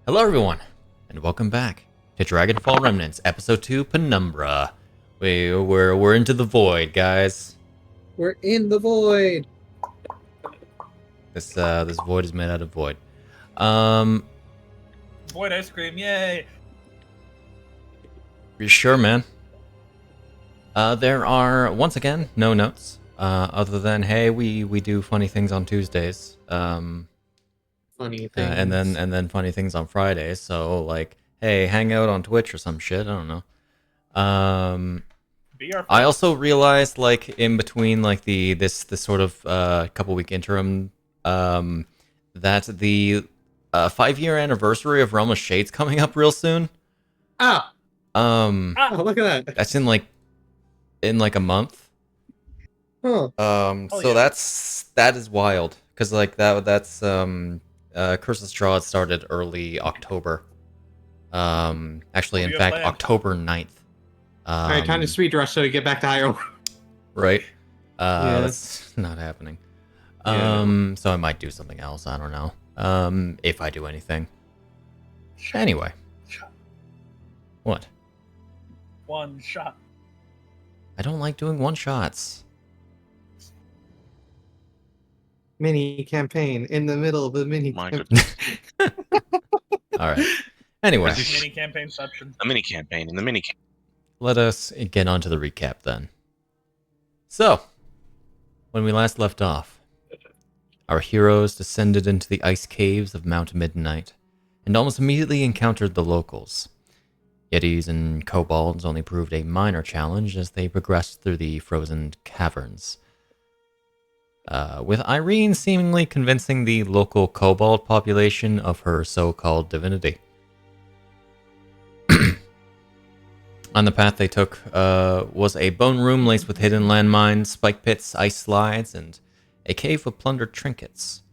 Hello everyone, and welcome back to Dragonfall Remnants, Episode 2, Penumbra. We're into the void, guys. We're in the void! This void is made out of void. Void ice cream, yay! You sure, man? There are, once again, no notes. Other than, hey, we do funny things on Tuesdays. Funny things. And then funny things on Fridays. So, like, hey, hang out on Twitch or some shit, I don't know. I also realized, like, in between, like, this sort of couple week interim, that the 5-year anniversary of Realm of Shade's coming up real soon. Oh, look at that. That's in like a month. Huh. So yeah. that is wild, because like that's Curse's Draw started early October. Actually, in fact, October 9th. Alright, time to speed rush so we get back to Hyrule. Right. Yeah. That's not happening. Yeah. So I might do something else, I don't know. If I do anything. Anyway. What? One shot. I don't like doing one-shots. Mini campaign in the middle of the mini campaign. Alright. Anyway. Mini campaignception. A mini campaign in the mini campaign. Let us get on to the recap then. So, when we last left off, our heroes descended into the ice caves of Mount Midnight and almost immediately encountered the locals. Yetis and kobolds only proved a minor challenge as they progressed through the frozen caverns, with Iryne seemingly convincing the local kobold population of her so-called divinity. On the path they took was a bone room laced with hidden landmines, spike pits, ice slides, and a cave of plundered trinkets.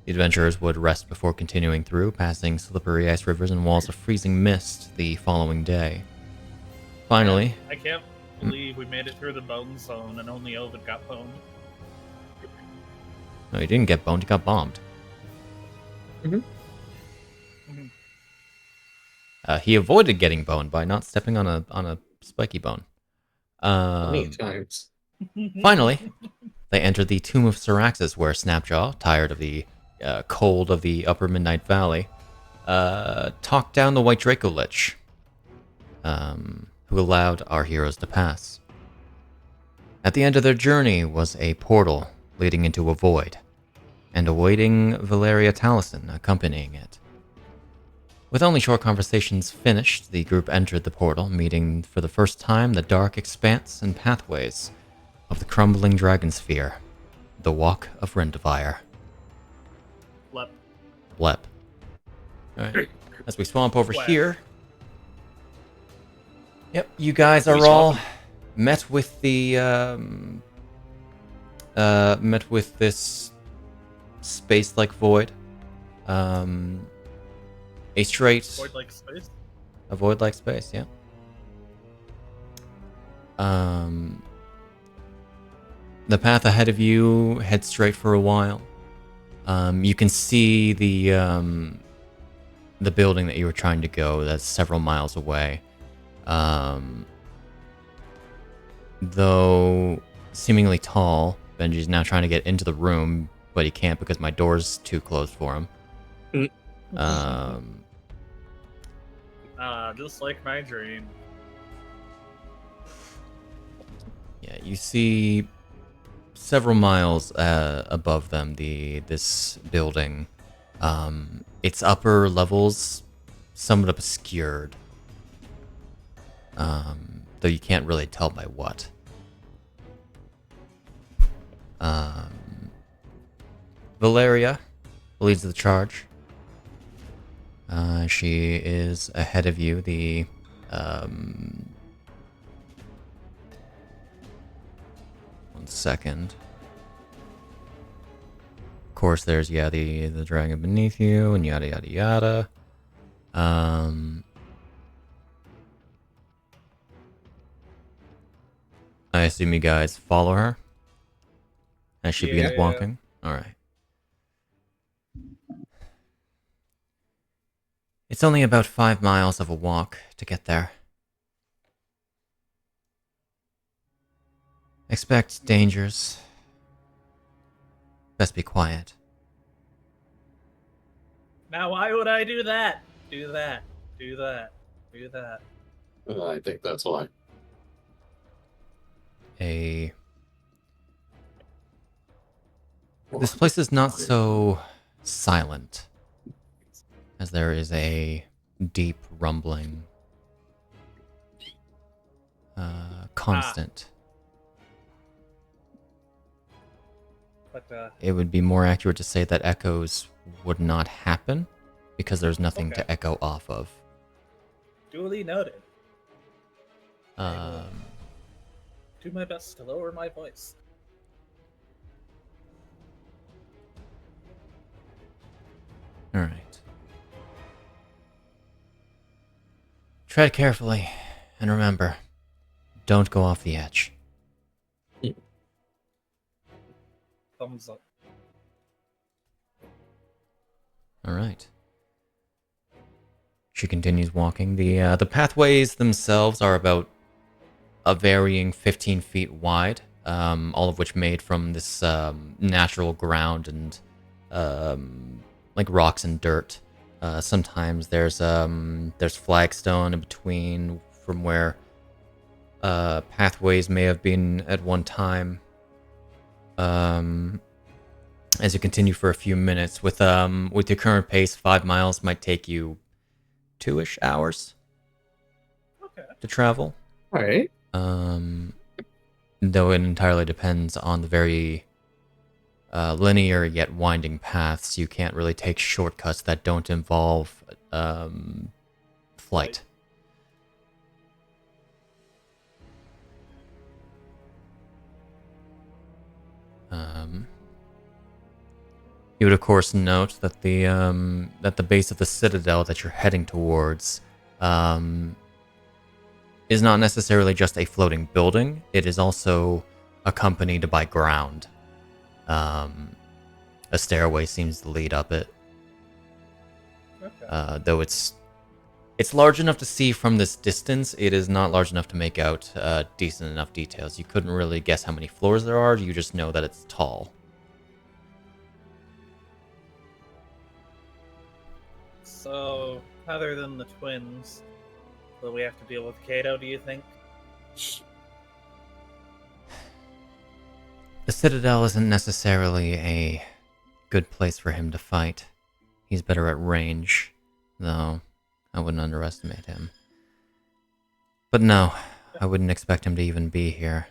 The adventurers would rest before continuing through, passing slippery ice rivers and walls of freezing mist the following day. Finally... I can't believe we made it through the bone zone and only Ovid got boned. No, he didn't get boned, he got bombed. He avoided getting boned by not stepping on a spiky bone. Many times. Finally, they entered the Tomb of Syraxis, where Snapjaw, tired of the cold of the Upper Midnight Valley, talked down the White Draco Lich, who allowed our heroes to pass. At the end of their journey was a portal leading into a void, and awaiting Valeria Taliesin accompanying it. With only short conversations finished, the group entered the portal, meeting for the first time the dark expanse and pathways of the crumbling dragon sphere, the Walk of Rendvire. Blep. Alright, as we swamp over here... Yep, you guys are all met with the, met with this space-like void. A straight... Void-like space? A void-like space, yeah. The path ahead of you heads straight for a while. You can see the building that you were trying to go that's several miles away. Though seemingly tall, Benji's now trying to get into the room, but he can't because my door's too closed for him. Just like my dream. Yeah, you see several miles above them this building. Its upper levels somewhat obscured, though you can't really tell by what. Valeria leads the charge. She is ahead of you. One second. Of course, there's the dragon beneath you, and yada yada yada. I assume you guys follow her as she begins walking. All right. It's only about 5 miles of a walk to get there. Expect dangers. Best be quiet. Now, why would I do that? Do that. Do that. Do that. I think that's why. This place is not so silent, as there is a deep rumbling, constant. But, It would be more accurate to say that echoes would not happen, because there's nothing to echo off of. duly noted. Um, Do my best to lower my voice. Alright. Tread carefully, and remember, don't go off the edge. Thumbs up. Alright. She continues walking. The pathways themselves are about a varying 15 feet wide, all of which made from this natural ground and like rocks and dirt. Sometimes there's flagstone in between from where pathways may have been at one time. As you continue for a few minutes, with your current pace, 5 miles might take you 2-ish hours to travel. All right. Though it entirely depends on the very linear yet winding paths. You can't really take shortcuts that don't involve flight. You would of course note that the base of the citadel that you're heading towards is not necessarily just a floating building. It is also accompanied by ground. A stairway seems to lead up it. Though it's large enough to see from this distance, it is not large enough to make out decent enough details. You couldn't really guess how many floors there are, you just know that it's tall. So, other than the twins, will we have to deal with Kato, do you think? The Citadel isn't necessarily a good place for him to fight. He's better at range, though I wouldn't underestimate him. But no, I wouldn't expect him to even be here.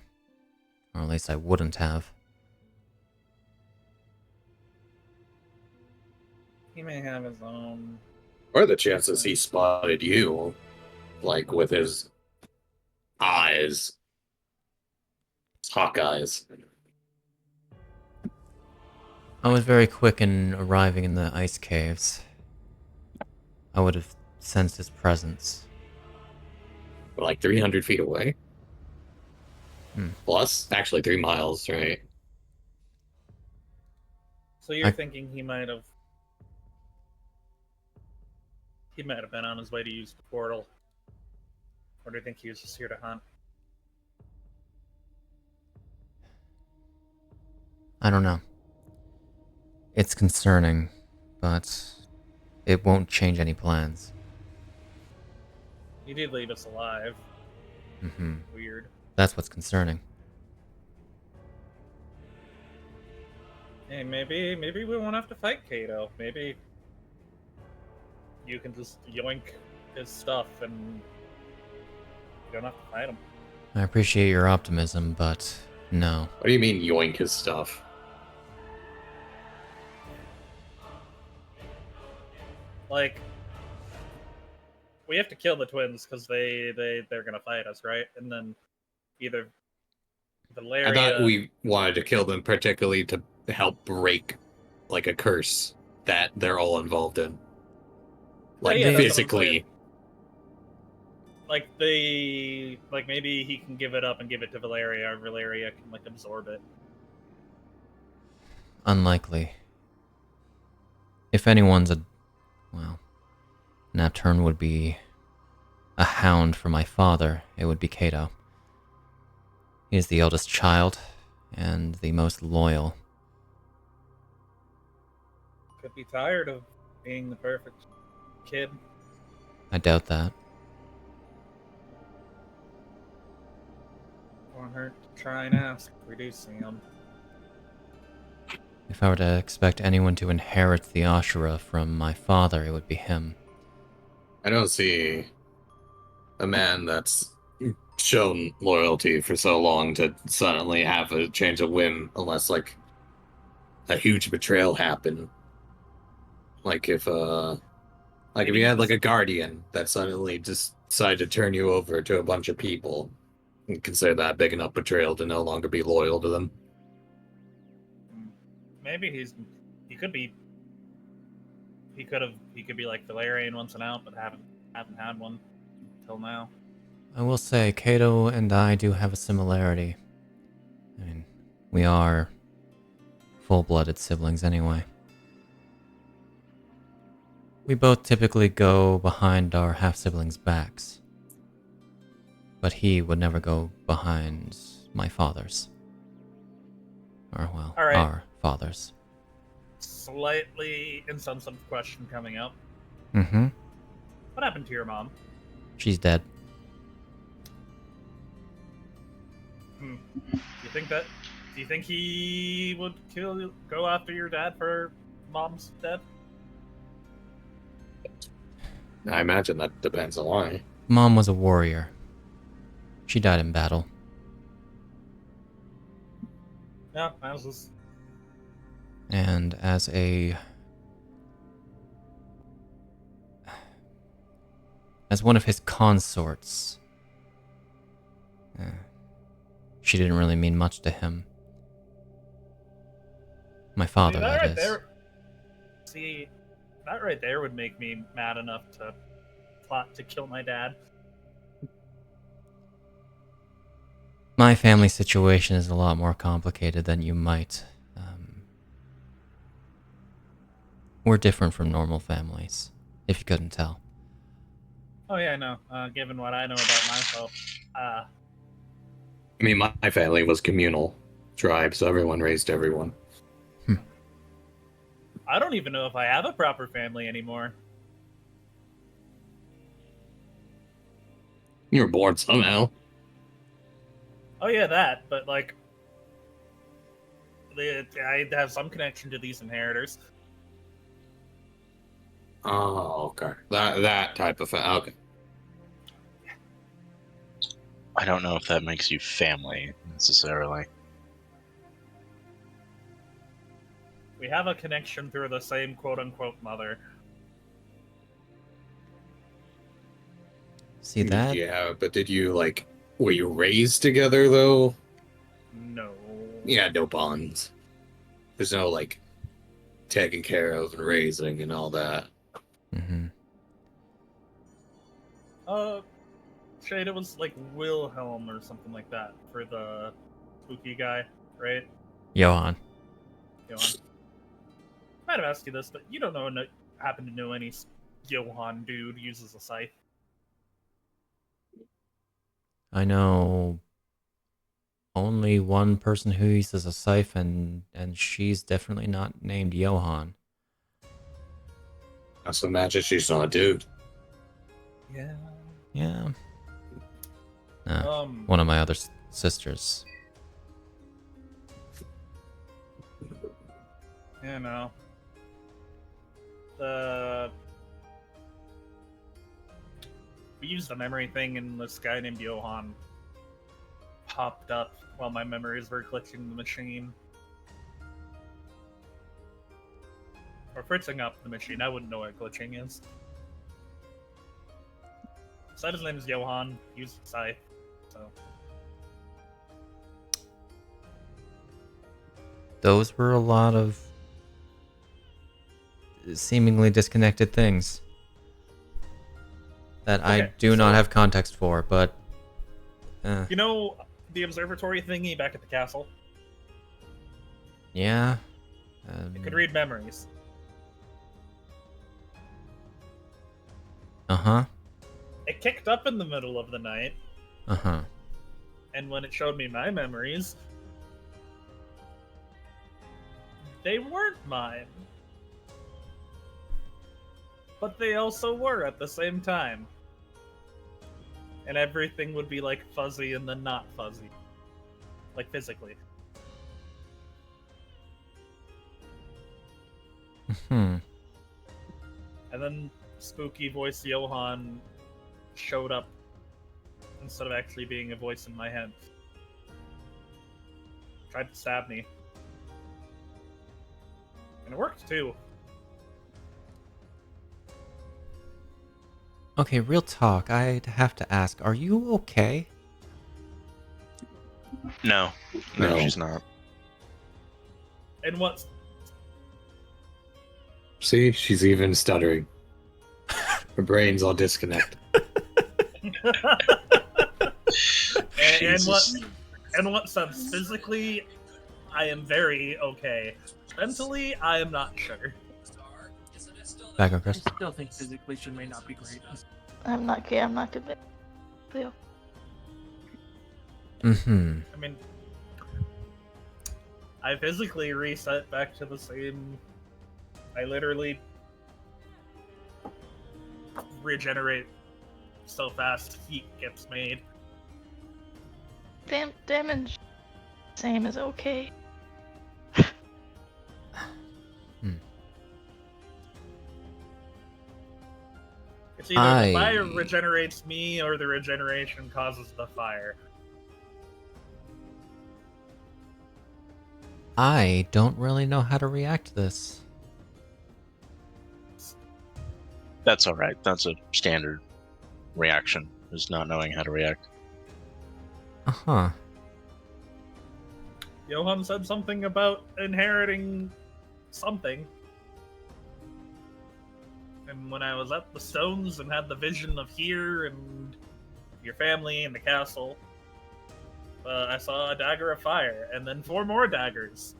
Or at least I wouldn't have. He may have his own... What are the chances he spotted you, like, with his eyes? His hawk eyes. I was very quick in arriving in the ice caves. I would have sensed his presence. Like 300 feet away? Plus, actually 3 miles, right? So you're thinking he might have been on his way to use the portal. Or do you think he was just here to hunt? I don't know. It's concerning, but it won't change any plans. He did leave us alive. Mm-hmm. Weird. That's what's concerning. Hey, maybe we won't have to fight Kato. Maybe you can just yoink his stuff and you don't have to fight him. I appreciate your optimism, but no. What do you mean yoink his stuff? Like, we have to kill the twins because they're gonna fight us, right? And then either Valeria... I thought we wanted to kill them particularly to help break, like, a curse that they're all involved in. Like, yeah, physically. Like, maybe he can give it up and give it to Valeria, or Valeria can, like, absorb it. Unlikely. If anyone's And that turn would be a hound for my father. It would be Kato. He is the eldest child and the most loyal. Could be tired of being the perfect kid. I doubt that. Won't hurt to try and ask. We do see him. If I were to expect anyone to inherit the Ashura from my father, it would be him. I don't see a man that's shown loyalty for so long to suddenly have a change of whim unless like a huge betrayal happened. Like if you had like a guardian that suddenly just decided to turn you over to a bunch of people and consider that big enough betrayal to no longer be loyal to them. Maybe he could be like the Larian once and out, but haven't had one till now. I will say, Kato and I do have a similarity. I mean, we are full-blooded siblings anyway. We both typically go behind our half-siblings' backs. But he would never go behind my father's. Or, well, All right. our father's. Slightly insensitive question coming up. Mm-hmm. What happened to your mom? She's dead. Do you think he would go after your dad for mom's death? I imagine that depends on why. Mom was a warrior. She died in battle. Yeah, I was just... And as one of his consorts, she didn't really mean much to him. My father, that is. See, that right there would make me mad enough to plot to kill my dad. My family situation is a lot more complicated than you might. We're different from normal families, if you couldn't tell. Oh yeah, I know. Given what I know about myself, I mean, my family was communal tribe, so everyone raised everyone. I don't even know if I have a proper family anymore. You were born somehow. Oh yeah, that. But like, I have some connection to these inheritors. Oh, okay. That type of okay. I don't know if that makes you family necessarily. We have a connection through the same quote-unquote mother. See that? Yeah, but did you were you raised together though? No. Yeah, no bonds. There's no taking care of and raising and all that. Mm-hmm. Shade, it was like Wilhelm or something like that for the spooky guy, right? Johann. Johann. Might have asked you this, but you don't happen to know any Johann dude uses a scythe? I know only one person who uses a scythe, and she's definitely not named Johann. I also imagine she's not a dude. Yeah. Yeah. One of my other sisters. You know. We used the memory thing, and this guy named Johann popped up while my memories were glitching the machine. Or fritzing up the machine. I wouldn't know what glitching is. Said his name is Johann. Used scythe. So. Those were a lot of seemingly disconnected things that I do not have context for, but... You know the observatory thingy back at the castle? Yeah. It could read memories. Uh-huh. It kicked up in the middle of the night, Uh-huh. and when it showed me my memories, they weren't mine. But they also were at the same time. And everything would be like fuzzy and then not fuzzy. Like physically. Hmm. And then spooky voice Johan showed up instead of actually being a voice in my head. Tried to stab me. And it worked too. Okay, real talk. I'd have to ask, are you okay? No, No. she's not. And what's See, she's even stuttering. Her brain's all disconnected. and what sense? Physically, I am very okay. Mentally, I am not sure. Back on Chris. I still think physically she may not be great. I'm not okay. I'm not convinced. Leo. Mm-hmm. I mean, I physically reset back to the same. I literally regenerate so fast heat gets made. Damage. Same as okay. It's either the fire regenerates me or the regeneration causes the fire. I don't really know how to react to this. That's all right. That's a standard reaction, is not knowing how to react. Uh-huh. Johan said something about inheriting something. And when I was at the stones and had the vision of here and your family and the castle, I saw a dagger of fire, and then 4 more daggers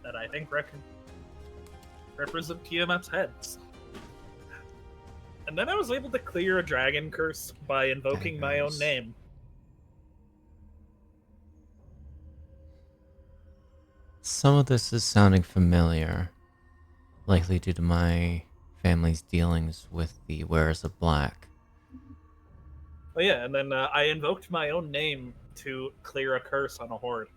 that I think represent Tiamat's heads. And then I was able to clear a dragon curse by invoking my own name. Some of this is sounding familiar, likely due to my family's dealings with the Wearers of Black. Oh yeah, and then I invoked my own name to clear a curse on a horde.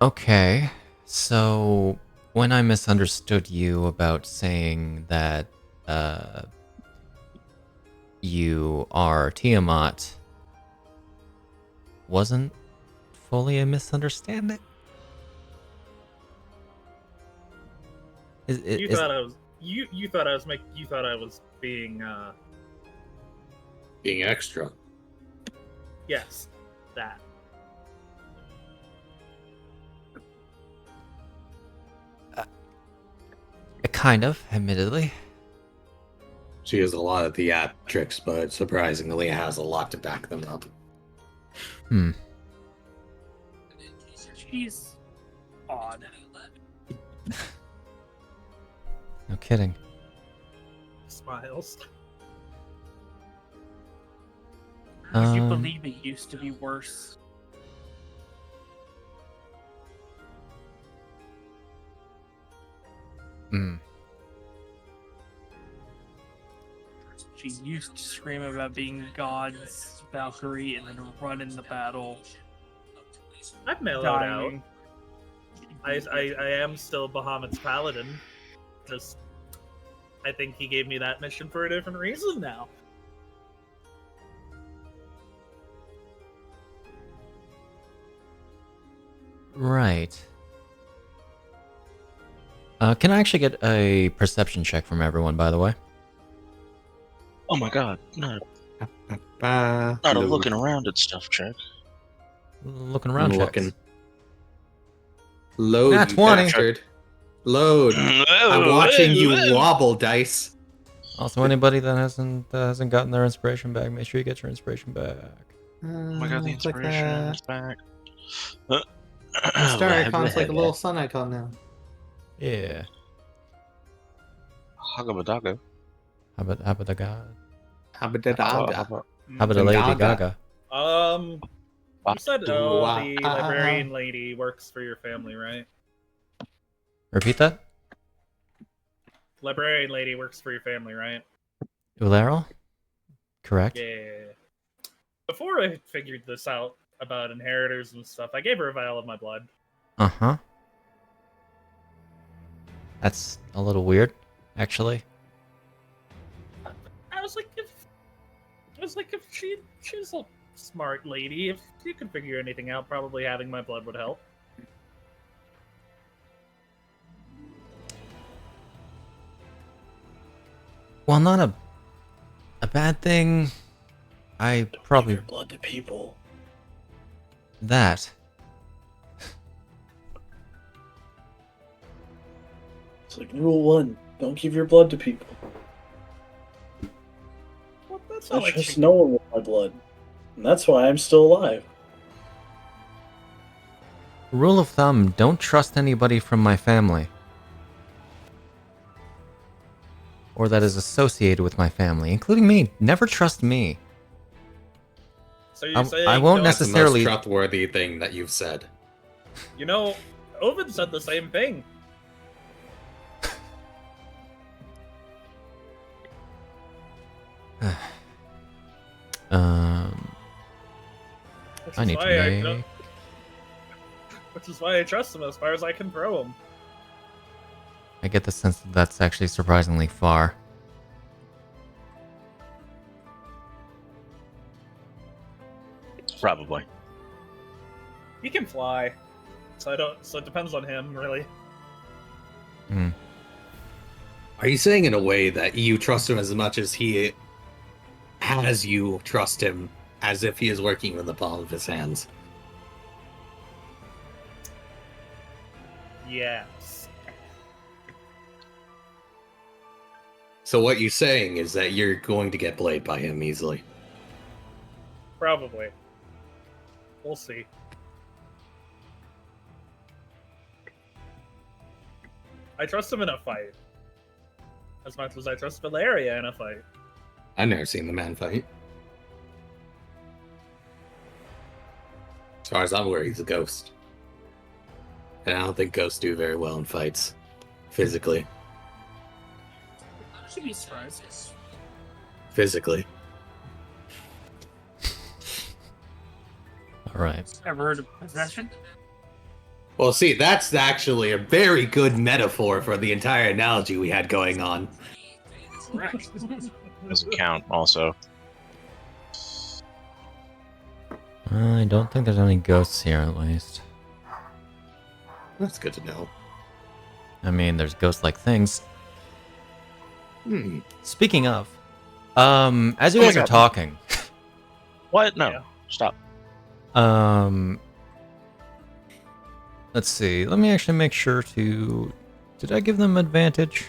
Okay, so when I misunderstood you about saying that you are Tiamat, wasn't fully a misunderstanding? You thought I was being Being extra. yes, that. Kind of, admittedly. She has a lot of theatrics, but surprisingly has a lot to back them up. Hmm. She's odd. No kidding. Smiles. Would you believe it used to be worse? Hmm. She used to scream about being God's Valkyrie and then run in the battle. I've mellowed out. Dying. I am still Bahamut's paladin. Just, I think he gave me that mission for a different reason now. Right. Can I actually get a perception check from everyone, by the way? Oh my god, not Not a looking around at stuff check. Looking around, checks. looking. Load, Nat you 20. bastard. Load. I'm watching you wobble, dice. Also, anybody that hasn't gotten their inspiration back, make sure you get your inspiration back. Oh my god, the It's like inspiration is back. Star icon's like a little sun icon now. Yeah. Hagabadaga. Habadaga. Habadadaga. Habada Lady Gaga. Gaga. You said the Dua- librarian lady works for your family, right? Repeat that? Librarian lady works for your family, right? Ulero? Correct? Yeah. Before I figured this out about inheritors and stuff, I gave her a vial of my blood. Uh-huh. That's a little weird, actually. I was like, if she's a smart lady, if she could figure anything out, probably having my blood would help. Well, not a bad thing. I probably... Give your blood to people. That. It's like rule 1: don't give your blood to people. Well, that's I not like trust she... no one with my blood, and that's why I'm still alive. Rule of thumb, don't trust anybody from my family. Or that is associated with my family, including me. Never trust me. So you're saying I won't don't- That's the necessarily... most trustworthy thing that you've said. You know, Ovid said the same thing. Which I is need why to don't- make... Which is why I trust him as far as I can throw him. I get the sense that that's actually surprisingly far. Probably. He can fly, so I don't. So it depends on him, really. Hmm. Are you saying in a way that you trust him as much as he has you trust him, as if he is working in the palm of his hands? Yes. So what you're saying is that you're going to get played by him easily. Probably. We'll see. I trust him in a fight. As much as I trust Valeria in a fight. I've never seen the man fight. As far as I'm aware, he's a ghost. And I don't think ghosts do very well in fights. Physically. I should be surprised. Physically. Alright. Ever heard of possession? Well, see, that's actually a very good metaphor for the entire analogy we had going on. Right. Doesn't count, also. I don't think there's any ghosts here, at least. That's good to know. I mean, there's ghost-like things. Hmm. Speaking of, as you Oh my guys are God. talking, What? No. Yeah. Stop. let's see. Let me actually make sure to... Did I give them advantage?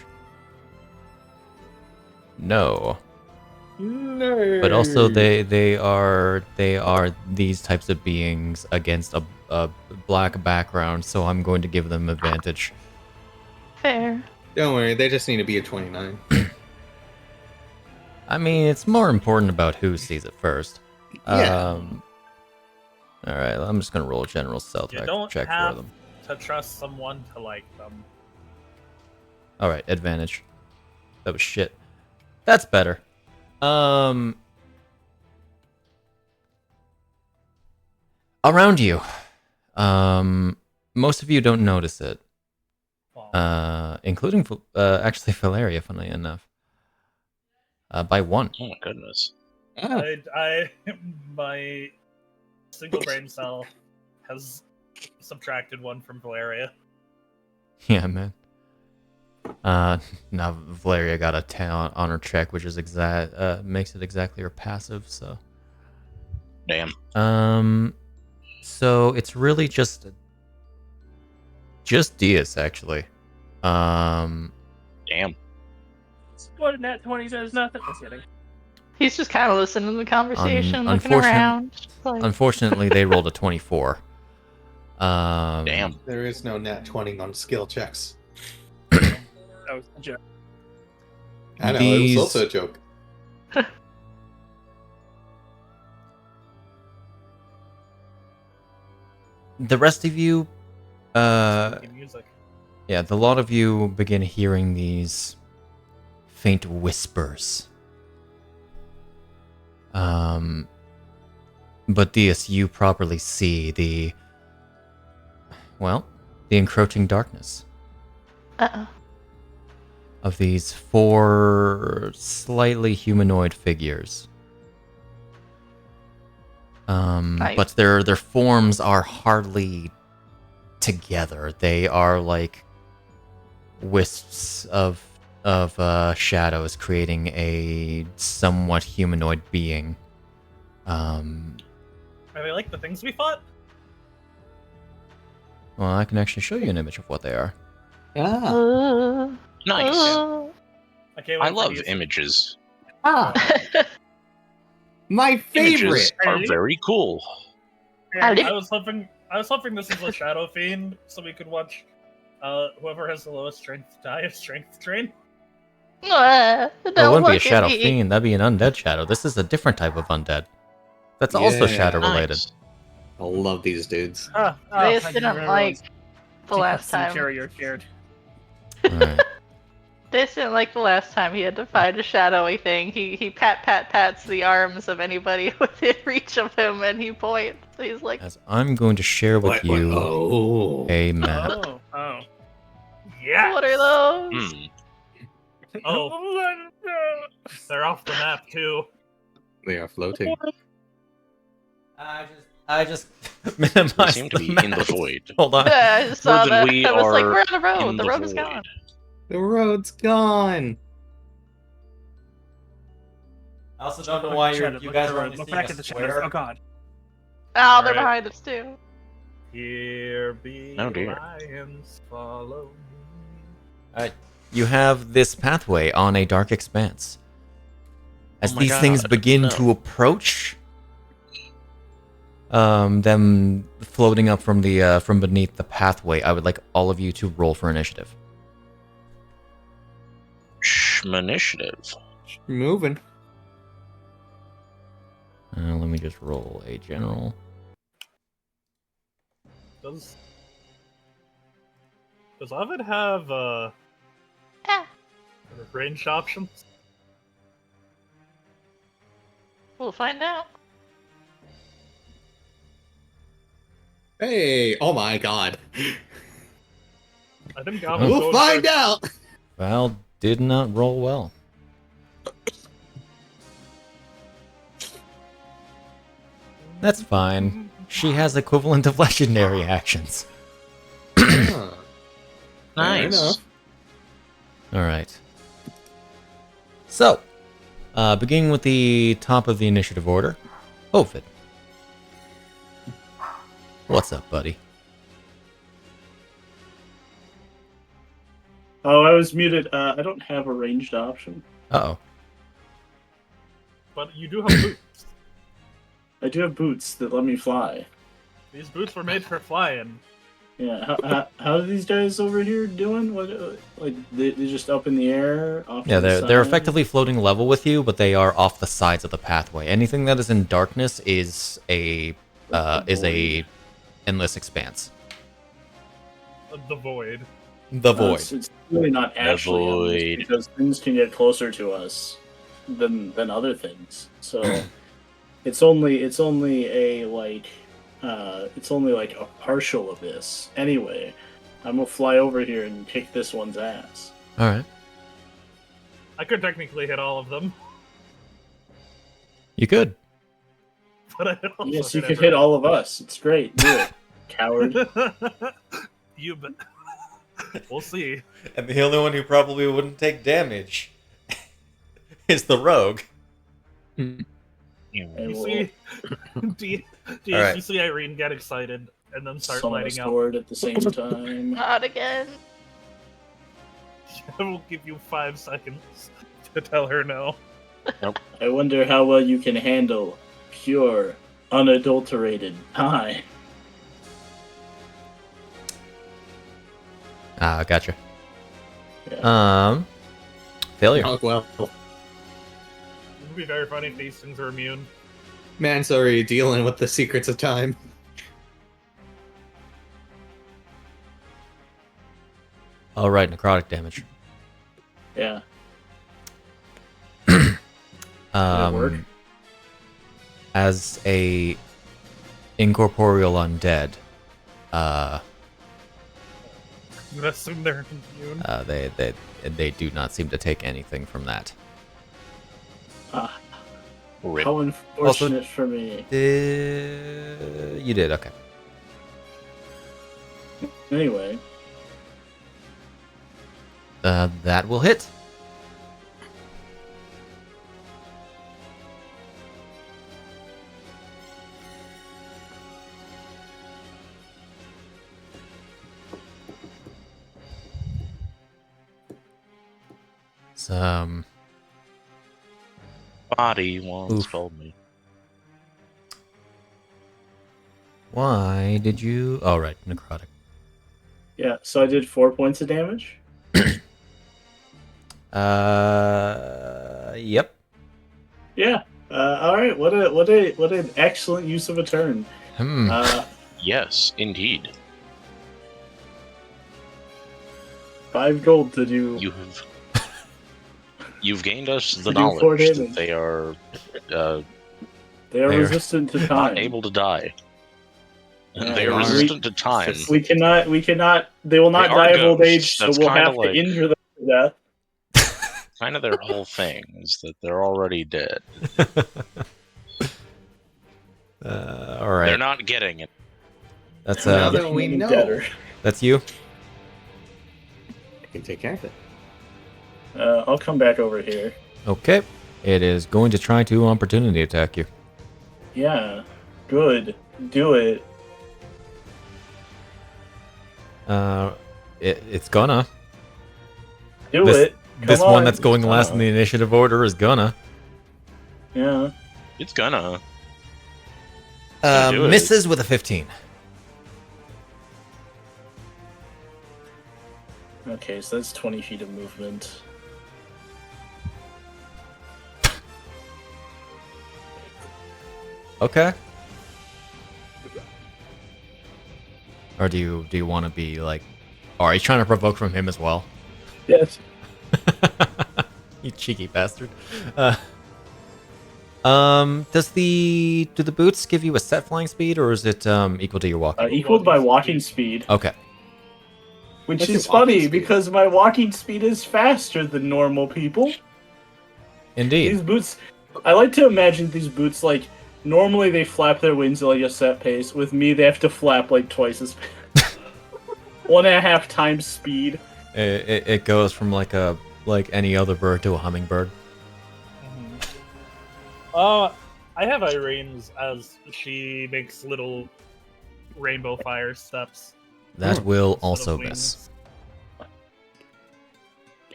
No. No. But also they are these types of beings against a black background, so I'm going to give them advantage. Fair. Don't worry, they just need to be a 29. I mean, it's more important about who sees it first. Yeah. Alright, I'm just gonna roll a general stealth You don't check for have them. to trust someone to like them. Alright, advantage. That was shit. That's better. Around you. Most of you don't notice it. Including actually Valeria, funnily enough. By 1. Oh my goodness. Ah, My single brain cell has subtracted 1 from Valeria. Yeah, man. Now Valeria got a 10 on her check, which is makes it exactly her passive, so. Damn. So it's really just Deas, actually. Damn. What a nat 20 says nothing. Just kidding. He's just kind of listening to the conversation, looking unfortunate- around. Just like, Unfortunately, they rolled a 24. Damn. There is no nat 20 on skill checks. That was a joke. I know, These- it was also a joke. The rest of you, Music. yeah, the lot of you begin hearing these faint whispers. But Deas, you properly see the encroaching darkness Uh-oh. of these 4 slightly humanoid figures. Nice. But their forms are hardly together. They are like wisps of shadows, creating a somewhat humanoid being. Are they like the things we fought? Well, I can actually show you an image of what they are. Ah. Nice. I can't wait I for love these. images. Ah. My favorite. Images are very cool. And I was hoping this is a Shadow Fiend, so we could watch whoever has the lowest strength die of Strength Drain. Well, it wouldn't be a shadow fiend, that'd be an undead shadow. This is a different type of undead. That's also Yeah. shadow related. Nice. I love these dudes. This didn't like the last time. You're scared. Alright. This didn't like the last time he had to fight a shadowy thing. He pats the arms of anybody within reach of him, and he points. He's like, As I'm going to share with you Oh. a map. Oh. Yes! "What are those?" Hmm. Oh, they're off the map too. They are floating. I just They minimized seem to the be in the map. void. Hold on. Yeah, I just saw More than that. we I was like, are "We're on the in road. The the road is void. gone." The road's gone. I also don't know why Shadow, you guys are only look seeing back a at the shadows. square. Oh god. Oh, they're Alright. behind us too. Here be Oh, dear. lions follow me. Alright, you have this pathway on a dark expanse. As Oh my these things God, begin no. to approach, them floating up from the from beneath the pathway, I would like all of you to roll for initiative. Initiative. Moving. Let me just roll a general. Does Ovid have Ah. ranged options? We'll find out. Hey, oh my god. I think Ovid's We'll going find first. out. Val did not roll well. That's fine. She has equivalent of legendary actions. Ah, fair Nice. enough. Alright. So, beginning with the top of the initiative order, Ovid. What's up, buddy? Oh, I was muted. I don't have a ranged option. Uh-oh. But you do have boots. I do have boots that let me fly. These boots were made for flying. Yeah, how are these guys over here doing? What, like they're just up in the air? Off Yeah, to the they're side? effectively floating level with you, but they are off the sides of the pathway. Anything that is in darkness is a endless expanse. The void. The void. It's really not actually endless void. because things can get closer to us than other things. So it's only a like a partial abyss. Anyway, I'm gonna fly over here and kick this one's ass. Alright. I could technically hit all of them, You could. but I also Yes, you could hit all of us. It's great. Do it, coward. You bet. We'll see. And the only one who probably wouldn't take damage is the rogue. I You will see, do Alright. you see Iryne get excited and then start summon a lighting up? sword at the same time. Not again. I will give you 5 seconds to tell her no. I wonder how well you can handle pure, unadulterated pie. Ah, gotcha. Failure. Oh, well, It would be very funny if these things are immune. Man's already dealing with the secrets of time. All right, necrotic damage. Yeah. work? As a incorporeal undead, I'm gonna assume they're immune. they do not seem to take anything from that. Rip. How unfortunate for me. You did, okay. Anyway, That will hit. Some Body once Oof. told me. Why did you? Oh, right, necrotic. yeah. So I did 4 points of damage. Yep. Yeah. All right. What an excellent use of a turn. Yes, indeed. 5 gold to do. You've gained us the To do 4 knowledge that damage. they are They are They're resistant to time. not able to die. Yeah, They are we- resistant to time. We cannot. They will not They are die of old ghosts. age, so That's we'll kinda have like- to injure them to death. Kind of their whole thing is that they're already dead. All right. They're not getting it. That's Now They're that we getting know. deader. that's you. I can take care of it. I'll come back over here. Okay. It is going to try to opportunity attack you. Yeah. Good. Do it. It's gonna. Do This- it. This Come one on. that's going last in the initiative order is gonna. Yeah. It's gonna. do it. Misses with a 15. Okay, so that's 20 feet of movement. Okay. Or do you want to be like? Oh, are you trying to provoke from him as well? Yes. You cheeky bastard. Do the boots give you a set flying speed, or is it equal to your walking? Equaled by walking speed. Okay. Which What's is your walking funny speed? because my walking speed is faster than normal people. Indeed. These boots, I like to imagine these boots like normally they flap their wings at like a set pace. With me, they have to flap like twice as 1.5 times speed. It goes from like any other bird to a hummingbird. I have Iryne's as she makes little rainbow fire steps. That will instead of also wings. miss.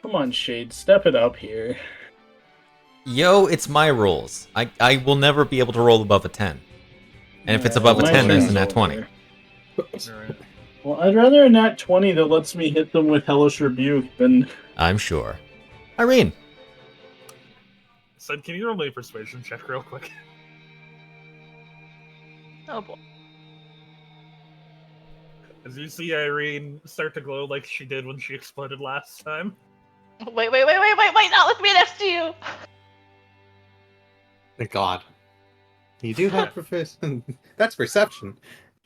Come on, Shade, step it up here. Yo, it's my rules. I will never be able to roll above a 10. And if it's above a my 10, then it's a turn's nat 20. over. Alright. Well, I'd rather a nat 20 that lets me hit them with Hellish Rebuke than... I'm sure. Iryne. So can you roll me a persuasion check real quick? Oh boy. As you see Iryne start to glow like she did when she exploded last time. Wait, not with me next to you! Thank God. You do have That's perception.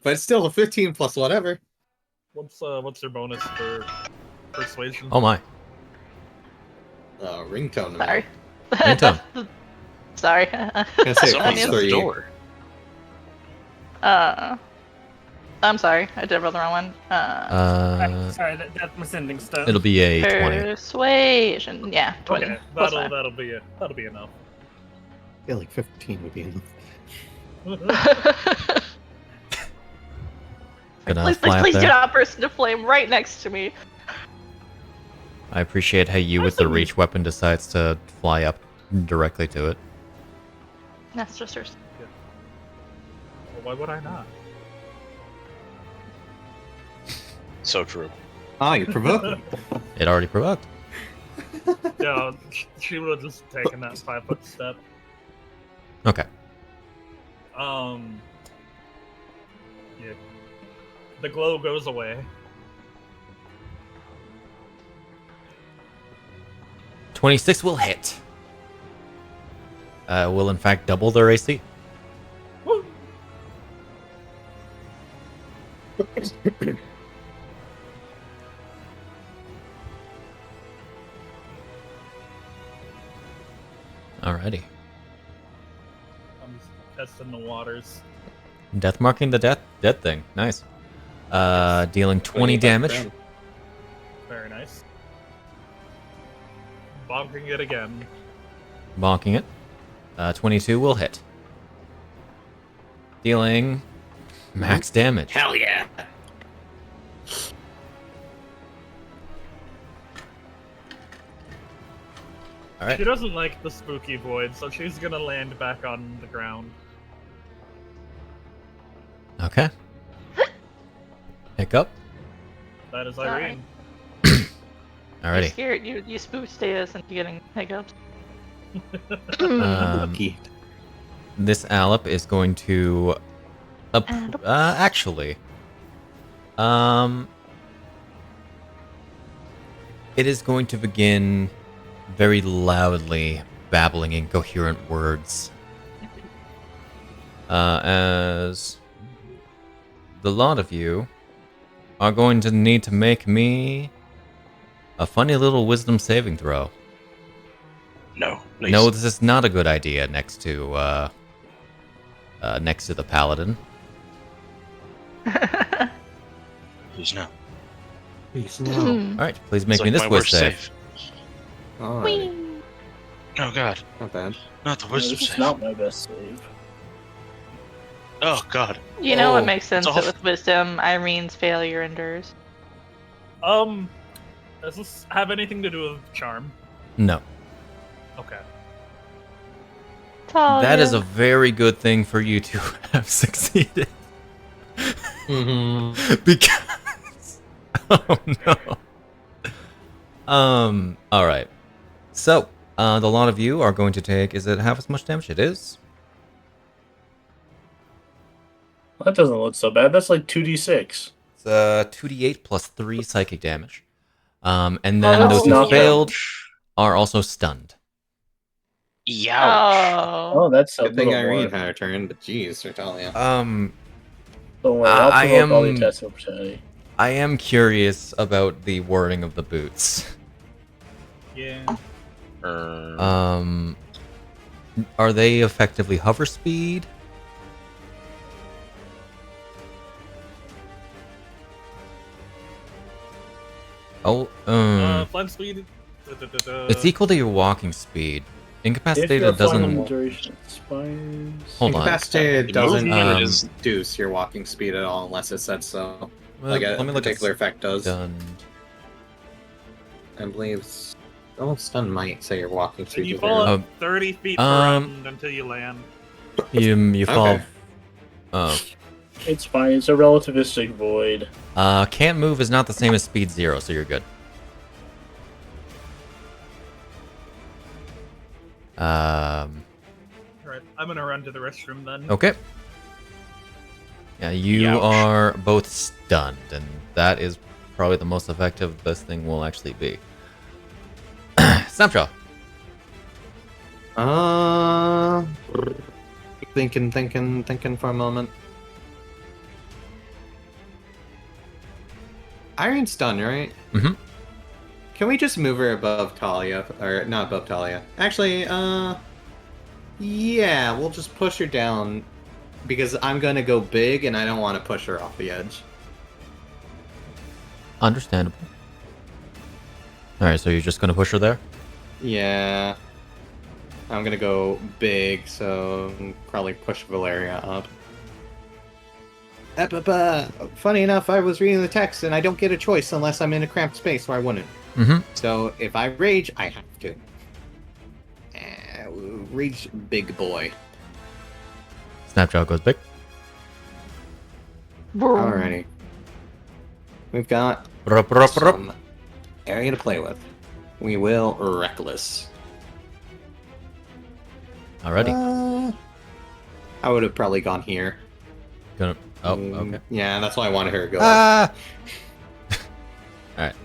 But it's still a 15 plus whatever. What's your bonus for persuasion? Oh my. Ringtone. Sorry. Ringtone. Sorry. Gonna say Someone's at plus the 3. door. I'm sorry, I did roll the wrong one. Sorry, that's my sending stuff. It'll be a 20. Persuasion. Yeah, 20. Okay, Plus that'll be enough. I feel like 15 would be enough. five. Gonna fly up please do there. not burst into flame right next to me. I appreciate how you with the reach weapon decides to fly up directly to it. That's just her. Well, why would I not? So true. Ah, you provoked me. It already provoked. Yeah, she would have just taken that 5-foot step. Okay. Yeah. The glow goes away. 26 will hit. Will in fact double their AC. Woo! Alrighty. I'm just testing the waters. Death marking the dead thing. Nice. Dealing 20 damage. Very nice. Bonking it again. Bonking it. 22 will hit. Dealing max damage. Hell yeah! Alright. She doesn't like the spooky void, so she's gonna land back on the ground. Okay. Hiccup. That is Sorry. Iryne. You Alrighty. scared you spooked Deas into getting hiccups. Lucky. This Alep is going to actually it is going to begin very loudly babbling incoherent words as the lot of you are going to need to make me a funny little wisdom saving throw. No, please. No, this is not a good idea next to the paladin. Please no. Please, no. All right, please make It's me like this my whiz worst save. Alright, Oh god, not bad. not the No, wisdom this is save. not my best save. Oh god. You know what Oh, makes sense it's that off. with wisdom, Irene's failure endures. Does this have anything to do with charm? No, Okay. that is a very good thing for you to have succeeded. Mm-hmm. Because oh no. All right. So, the lot of you are going to take. Is it half as much damage? It is. That doesn't look so bad. That's like 2d6. It's 2d8 plus 3 psychic damage. And then that's those who not failed are also stunned. Youch. Oh. Oh, that's a Good thing little Iryne more. had her turn, but geez, Talia. Don't worry, I'll I provoke all the am- attacks of opportunity. I am curious about the wording of the boots. Yeah. Are they effectively hover speed? Oh, Flame speed. it's equal to your walking speed. If your Incapacitated final doesn't. duration expires... Hold on. Incapacitated doesn't movement reduce your walking speed at all unless it said so. Well, Like a let me look at particular effect does. stunned. I believe. Oh, stun might say your walking And speed. you is fall zero. up 30 feet per um, round until you land. You fall. Okay. Oh. It's fine, it's a relativistic void. Can't move is not the same as speed 0, so you're good. Alright, I'm gonna run to the restroom then. Okay. Yeah, you Youch. are both stunned, and that is probably the most effective this thing will actually be. Snapjaw. Thinking for a moment. Iron's stunned, right? Mhm. Can we just move her above Talia? Or not above Talia. Actually, yeah, we'll just push her down because I'm gonna go big and I don't want to push her off the edge. Understandable. Alright, so you're just gonna push her there? Yeah. I'm gonna go big, so probably push Valeria up. Funny enough, I was reading the text and I don't get a choice unless I'm in a cramped space, or I wouldn't. Mm-hmm. So if I rage, I have to. Rage big boy. Snapjaw goes big. Alrighty. We've got some area to play with. We will reckless. Alrighty. I would have probably gone here. Gonna. Oh, okay. Yeah, that's why I wanted her to go. Ah! Alright.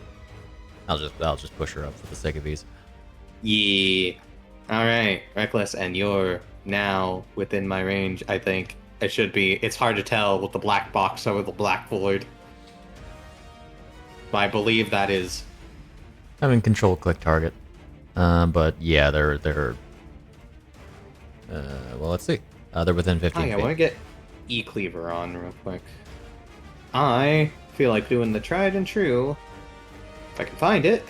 I'll just push her up for the sake of ease. Yeah. Alright, reckless, and you're now within my range, I think. It should be. It's hard to tell with the black box over the black void. But I believe that is. I'm in control click target. But yeah, they're well, let's see. They're within 15 I feet. want to get E-Cleaver on real quick. I feel like doing the tried and true, if I can find it.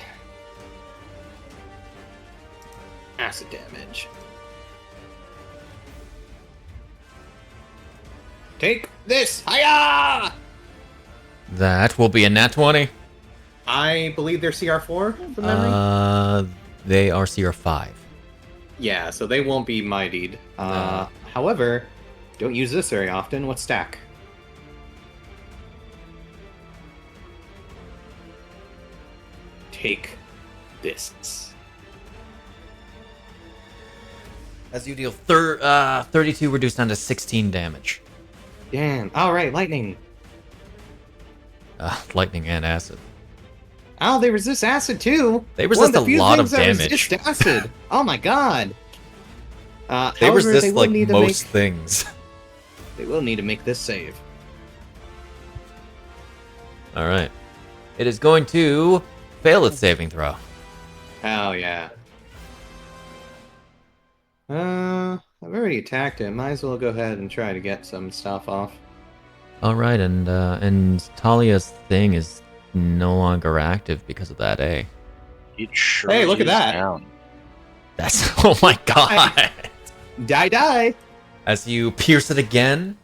Acid damage. Take this! Hiya! That will be a nat 20. I believe they're CR4 from memory. They are CR5. Yeah, so they won't be mightied. No. However, don't use this very often. What's stack? Take this. As you deal 32 reduced down to 16 damage. Damn. Alright, lightning. Lightning and acid. Oh, they resist acid too. They resist One a the few lot of things that damage. Resist acid. Oh my god. They However, resist will like need to most make- things. They will need to make this save. All right. It is going to fail its saving throw. Oh yeah. I've already attacked it. Might as well go ahead and try to get some stuff off. All right, and Talia's thing is no longer active because of that, eh? It sure Hey, look at is that. down. That's oh my god! Die. As you pierce it again,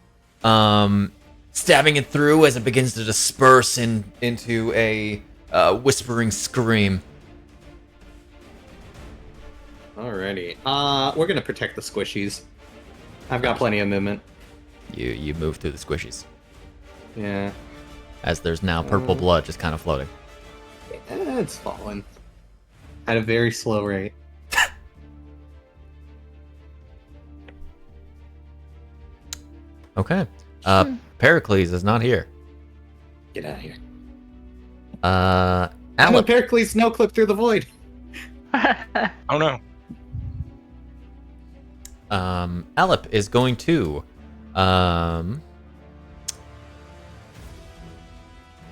stabbing it through as it begins to disperse into a whispering scream. Alrighty. We're gonna protect the squishies. I've got plenty of movement. You move through the squishies Yeah. as there's now purple blood just kind of floating. It's falling. At a very slow rate. Okay. Pericles is not here. Get out of here. Alep. No, Pericles no clip through the void. Oh no. Alep is going to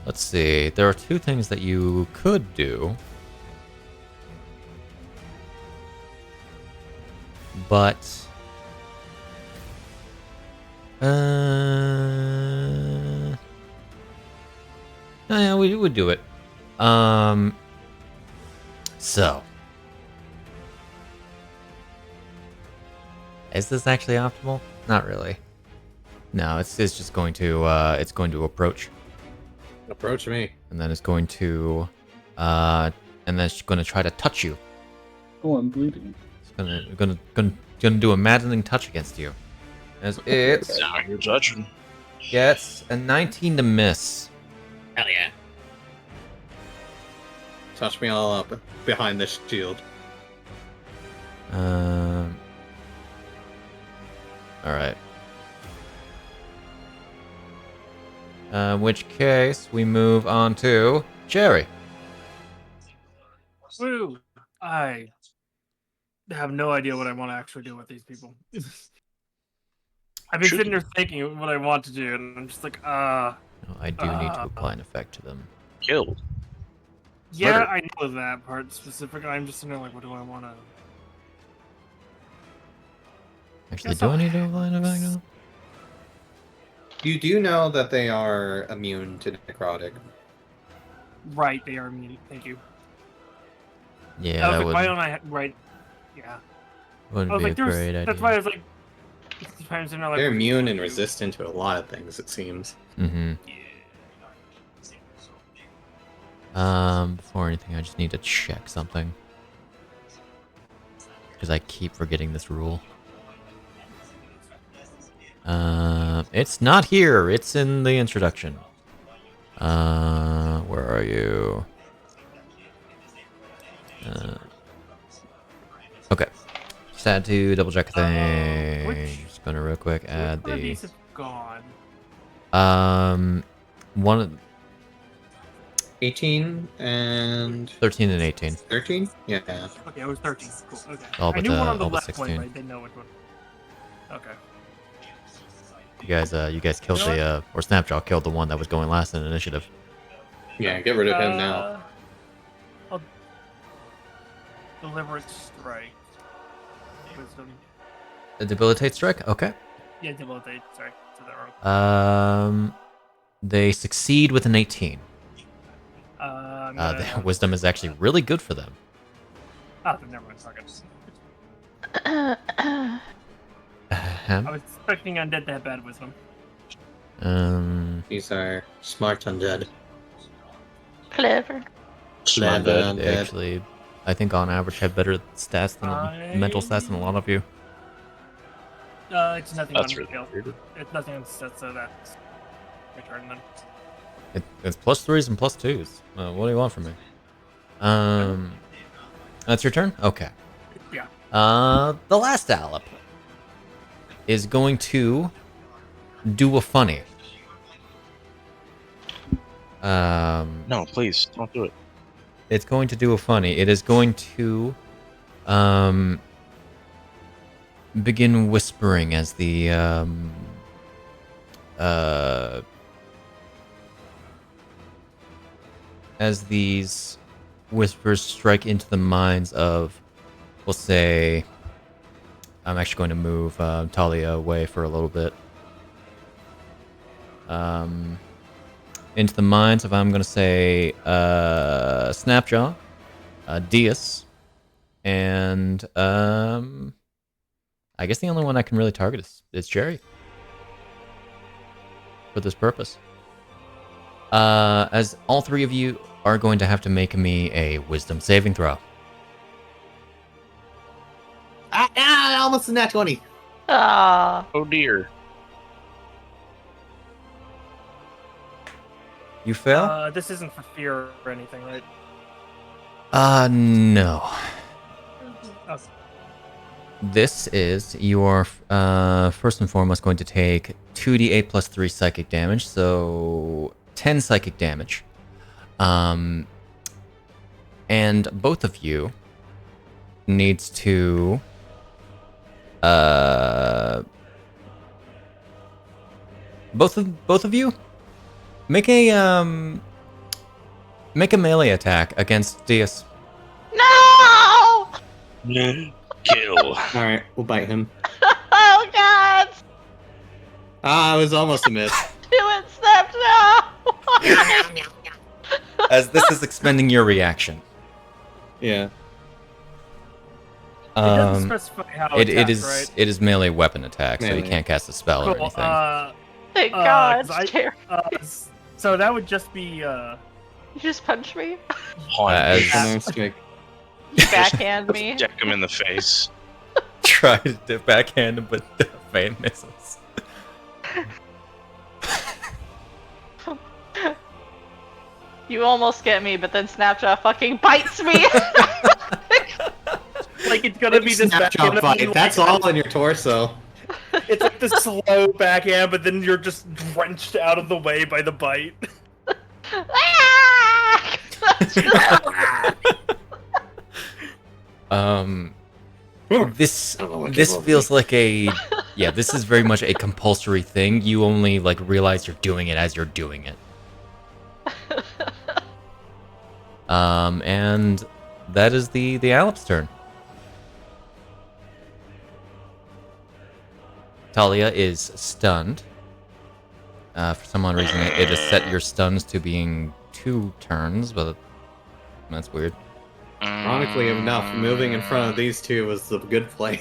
let's see. There are two things that you could do. But yeah, we would do it. So is this actually optimal? Not really. No, it's just going to approach, Approach me. and then it's going to and then it's going to try to touch you. Oh, I'm bleeding. It's gonna do a maddening touch against you. As it Now you're touching. gets a 19 to miss. Hell yeah. Touch me all up behind this shield. All right. In which case, we move on to Jerry. Woo! I have no idea what I want to actually do with these people. I've been Shoot sitting them. there thinking what I want to do, and I'm just like, Oh, I do need to apply an effect to them. Kill. yeah, Murder. I know that part specifically. I'm just sitting there like, what do I want to? Actually, Guess do I I'll- need to apply an effect to them? You do know that they are immune to necrotic. Right, they are immune. Thank you. Yeah, I that was like, why would, don't I? Right. Yeah. I wouldn't was be a like, there's. great idea. That's why I was like. Sometimes they're not like. They're what do you immune wanna and do? resistant to a lot of things, it seems. Mm-hmm. Before anything, I just need to check something. Because I keep forgetting this rule. It's not here. It's in the introduction. Where are you? Okay. Just had to double check a thing. Which- Just gonna real quick add One of the these is gone. one of 18 and 13 and 18. 13? Yeah. Okay, it was 13. Cool. Okay. All I but knew one the- on the all but left one, 16. but I didn't know which one. Okay. You guys killed You know the or Snapjaw killed the one that was going last in initiative. Yeah, get rid of him now. I'll deliberate strike. Wisdom. A debilitate strike. Okay. Yeah, debilitate. Sorry, to that wrong. They succeed with an 18. I'm Their gonna- wisdom is actually really good for them. then never mind. Fuck it. Ahem. I was expecting undead to have bad wisdom. These are smart undead. Clever. Smart Clever dead. They undead. actually, I think on average have better stats than mental stats than a lot of you. It's nothing That's on really skill. weird. It's nothing on stats, so that's my turn then. It's +3s and +2s. What do you want from me? That's your turn? Okay. Yeah. The last Alep is going to do a funny. No, please don't do it. It's going to do a funny. It is going to begin whispering as the as these whispers strike into the minds of, we'll say, I'm actually going to move Talia away for a little bit. Into the minds of, I'm going to say, Snapjaw, Deas, and I guess the only one I can really target is Jerry for this purpose. As all three of you are going to have to make me a wisdom saving throw. Almost a nat 20. Ah. Oh dear. You fail? This isn't for fear or anything, right? No. Oh, This is, you are first and foremost going to take 2d8 plus 3 psychic damage, so 10 psychic damage. And both of you needs to both of you make a melee attack against Deas. No! Kill. Alright, we'll bite him. Oh god! Ah, it was almost a miss. Do it, Snapjaw! As this is expending your reaction. Yeah. it doesn't specify how It attack, is right? it is melee weapon attack, so you Melee. can't cast a spell or Cool. anything. Thank God, 'cause I- Jerry. So that would just be You just punch me? As- Almost like- You backhand me? Deck him in the face. Try to backhand him, but the fan misses. You almost get me, but then Snapjaw fucking bites me! like it's gonna be this Snapshot backhand. fight. That's all in your torso. It's like the slow backhand, but then you're just drenched out of the way by the bite. This feels like a this is very much a compulsory thing. You only like realize you're doing it as you're doing it. And that is the Alep's turn. Talia is stunned. For some odd reason, it has set your stuns to being 2 turns, but that's weird. Ironically enough, moving in front of these two was the good play.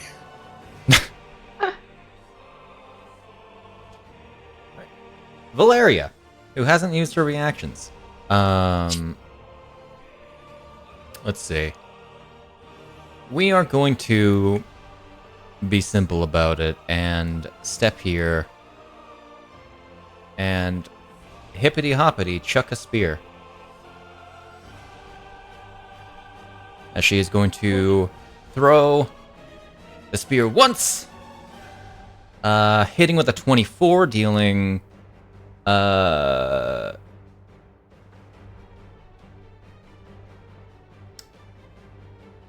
Valeria, who hasn't used her reactions. Let's see. We are going to be simple about it and step here and hippity hoppity chuck a spear. as she is going to throw the spear once, hitting with a 24, dealing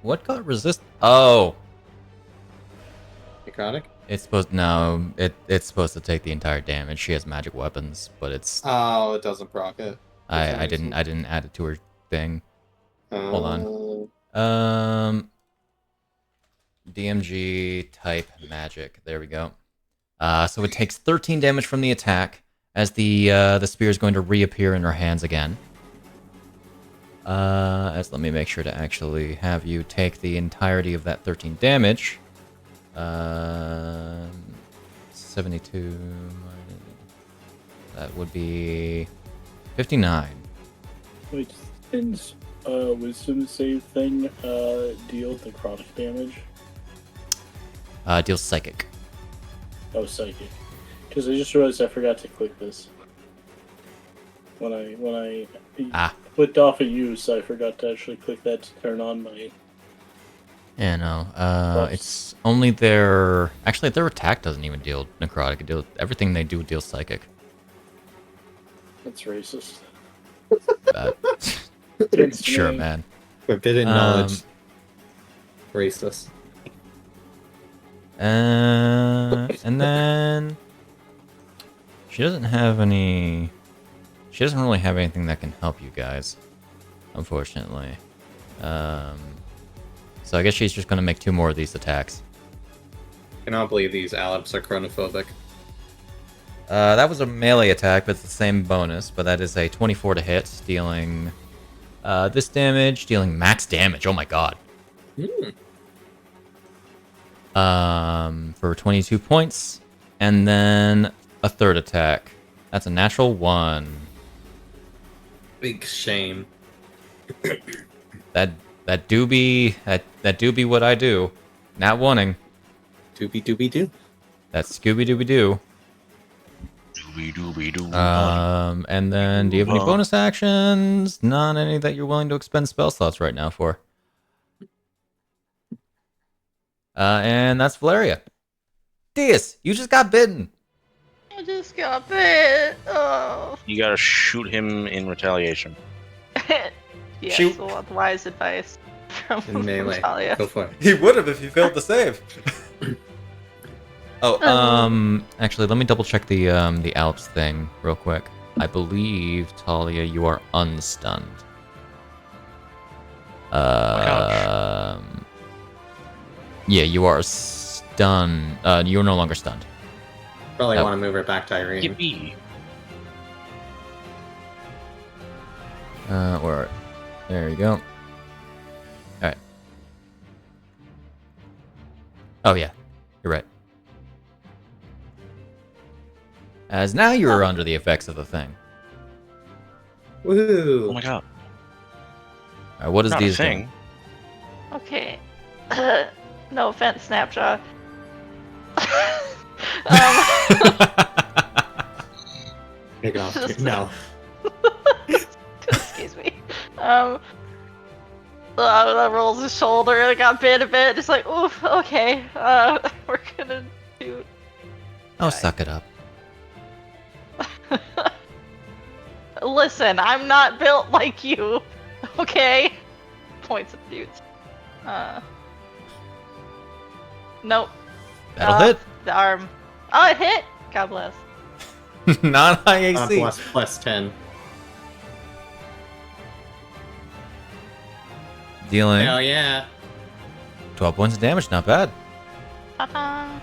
what got resist? Oh, Necrotic? it's supposed to take the entire damage. She has magic weapons, but it's Oh, it doesn't proc it. I didn't add it to her thing. Hold on. DMG type magic. There we go. So it takes 13 damage from the attack as the spear is going to reappear in her hands again. Let me make sure to actually have you take the entirety of that 13 damage. 72. That would be 59. Wait, didn't wisdom save thing deal necrotic damage? Deals psychic. Oh, psychic. Because I just realized I forgot to click this. When I clicked off a use, I forgot to actually click that to turn on my. Yeah, no. It's only their. Actually, their attack doesn't even deal necrotic. It deals everything they do deals psychic. That's racist. Sure, man. Forbidden knowledge. Racist. And then she doesn't have any. She doesn't really have anything that can help you guys, unfortunately. So I guess she's just gonna make 2 more of these attacks. I cannot believe these Alaps are chronophobic. That was a melee attack, but it's the same bonus. But that is a 24 to hit, dealing this damage, dealing max damage. Oh my god. For 22 points, and then a third attack. That's a natural 1. Big shame. That do be what I do. Not wanting. Doobie doobie doo. That's Scooby Dooby Doo. Dooby-dooby-doo. And then do you have any bonus actions? Not any that you're willing to expend spell slots right now for. And that's Valeria. Deas, you just got bitten. I just got bit. Oh. You gotta shoot him in retaliation. Yes, Shoot. well, wise advice In melee. Talia. Go for it. He would have if you failed the save. Actually, let me double check the Alps thing real quick. I believe, Talia, you are unstunned. Yeah, you are stunned. You're no longer stunned. Probably want to move her back to Iryne. Yippee. Where? There you go. Alright. Oh, yeah. You're right. As now you're under the effects of the thing. Woo! Oh my god. Alright, what is Not a these thing. doing? Okay. No offense, Snapjaw. Take it off. Just- No. Excuse me. Rolls his shoulder and got bit a bit. Just like, oof, okay. We're gonna do. Oh, suck it up. Listen, I'm not built like you. Okay? Points of dudes. Nope. That'll hit. The arm. Oh, it hit! God bless. Not high AC. Plus 10. Dealing Hell yeah. 12 points of damage. Not bad. Ta-da!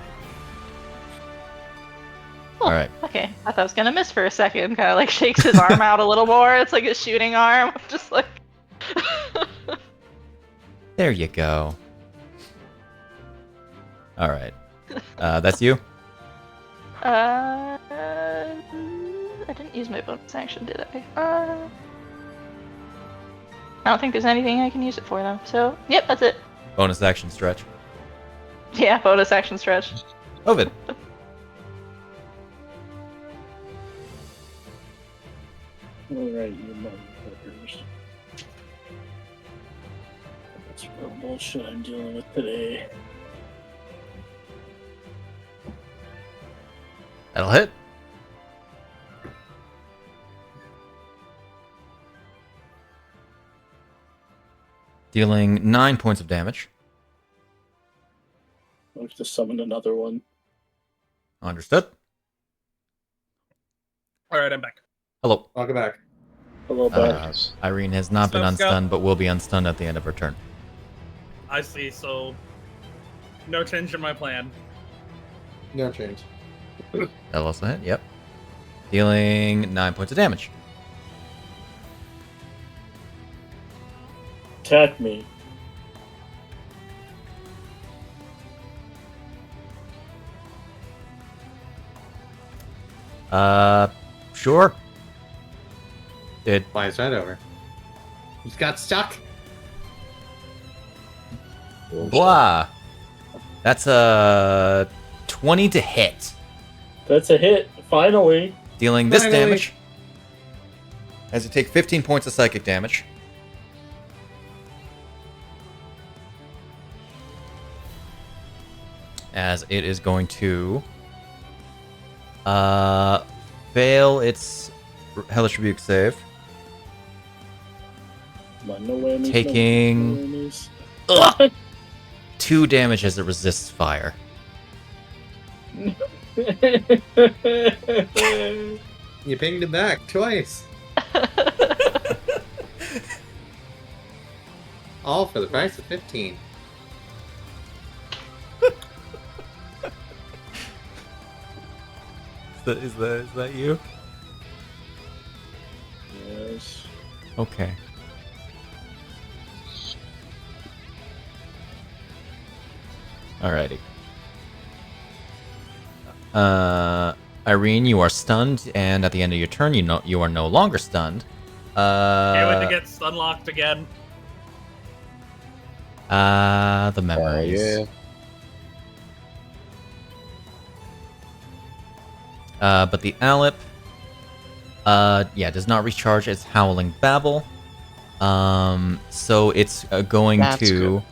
Alright. Okay, I thought I was gonna miss for a second. Kind of like shakes his arm out a little more. It's like a shooting arm. Just like. There you go. Alright. That's you? I didn't use my bonus action, did I? I don't think there's anything I can use it for though. So, yep, that's it. Bonus action stretch. Yeah, bonus action stretch. Ovid. Alright, you motherfuckers. That's what bullshit I'm dealing with today. That'll hit. Dealing 9 points of damage. I have to summon another one. Understood. Alright, I'm back. Hello. Welcome back. Hello, back. Iryne has not been Scout. unstunned, but will be unstunned at the end of her turn. I see, so no change in my plan. No change. That'll also hit, yep. Dealing 9 points of damage. Attack me. Sure. Did Flies right over. He's got stuck. blah. That's a 20 to hit. That's a hit, finally. Dealing this Finally. damage. As you take 15 points of psychic damage. As it is going to fail its Hellish Rebuke save. Come on, no whammies, Taking- no whammies. 2 damage as it resists fire. You pinged him back twice. All for the price of 15. Is that you? Yes. Okay. Alrighty. Iryne, you are stunned, and at the end of your turn, you are no longer stunned. Can't wait to get stunlocked again. The memories. Yeah. But the Alip, does not recharge its Howling Babble. So it's going That's to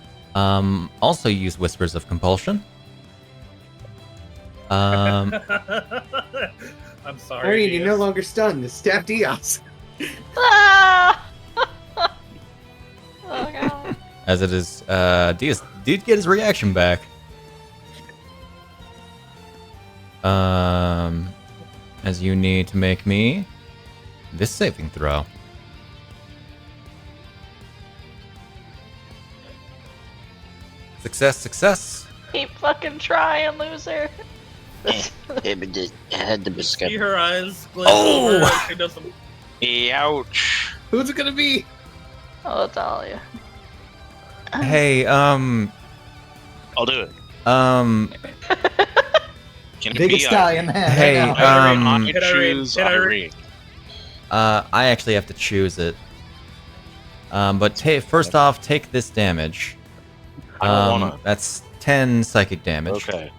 also use Whispers of Compulsion. I'm sorry. Iryne, you're no Deas. longer stunned. Stab Deas. Ah! Oh god. As it is, Deas did get his reaction back. As you need to make me this saving throw. Success, success. Keep fucking trying, loser. It had to be See scheduled. her eyes glaze Oh! over as she does some. Ouch. Who's it gonna be? Oh, Talia. Hey, I'll do it. Can it Biggest be stallion man. Hey, right now. I Hit Iryne, choose hit Iryne. Iryne. I actually have to choose it. But first off, take this damage. I don't wanna. That's 10 psychic damage. Okay.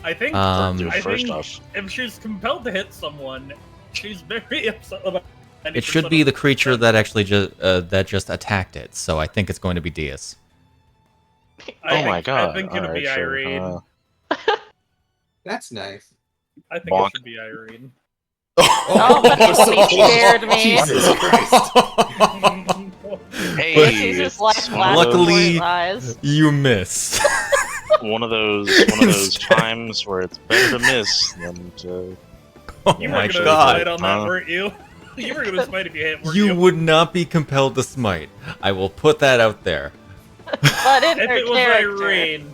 I think. Do I it first think off. if she's compelled to hit someone, she's very upset about. It should be the creature that actually just attacked it. So I think it's going to be Deas. Oh my god. I think it'll be Alright, sure. Iryne. That's nice. I think Bonk. it should be Iryne. Oh, but he scared me. Jesus Christ. Hey, This is his life it's flash Luckily- before his eyes. You missed. one of those times where it's better to miss than to. Oh You my were gonna god. smite on that, Huh? weren't you? You were gonna smite if you hit, weren't You you? would not be compelled to smite. I will put that out there. But in If her it was character. Iryne,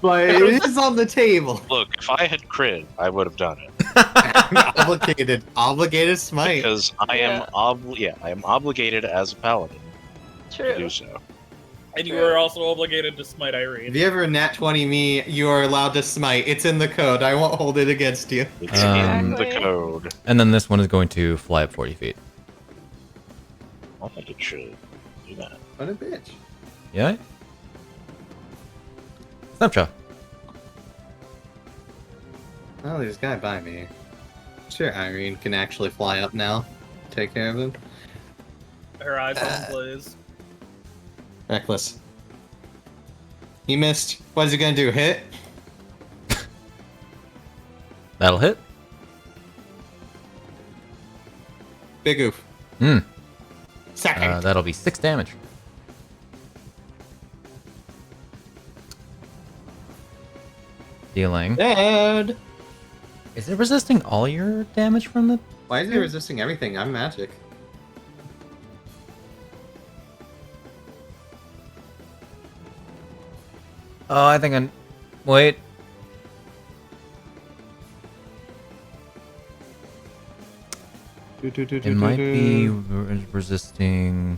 But it is on the table. Look, if I had crit, I would have done it Obligated smite. because I am I am obligated as a paladin to do True. so. and you were also obligated to smite Iryne. If you ever nat 20 me, you are allowed to smite. It's in the code. I won't hold it against you. It's in the Exactly. code. And then this one is going to fly up 40 feet. I think it should do that. What a bitch. Yeah? Snapjaw. Oh, there's a guy by me. Sure, Iryne can actually fly up now. Take care of him. Her eyes on blaze. Reckless. He missed. What is he gonna do? Hit? That'll hit. Big oof. Hmm. Second. That'll be 6 damage. Dealing. Dead. Is it resisting all your damage from the... Why is he resisting everything? I'm magic. Oh, I think I'm... Wait. It might be resisting...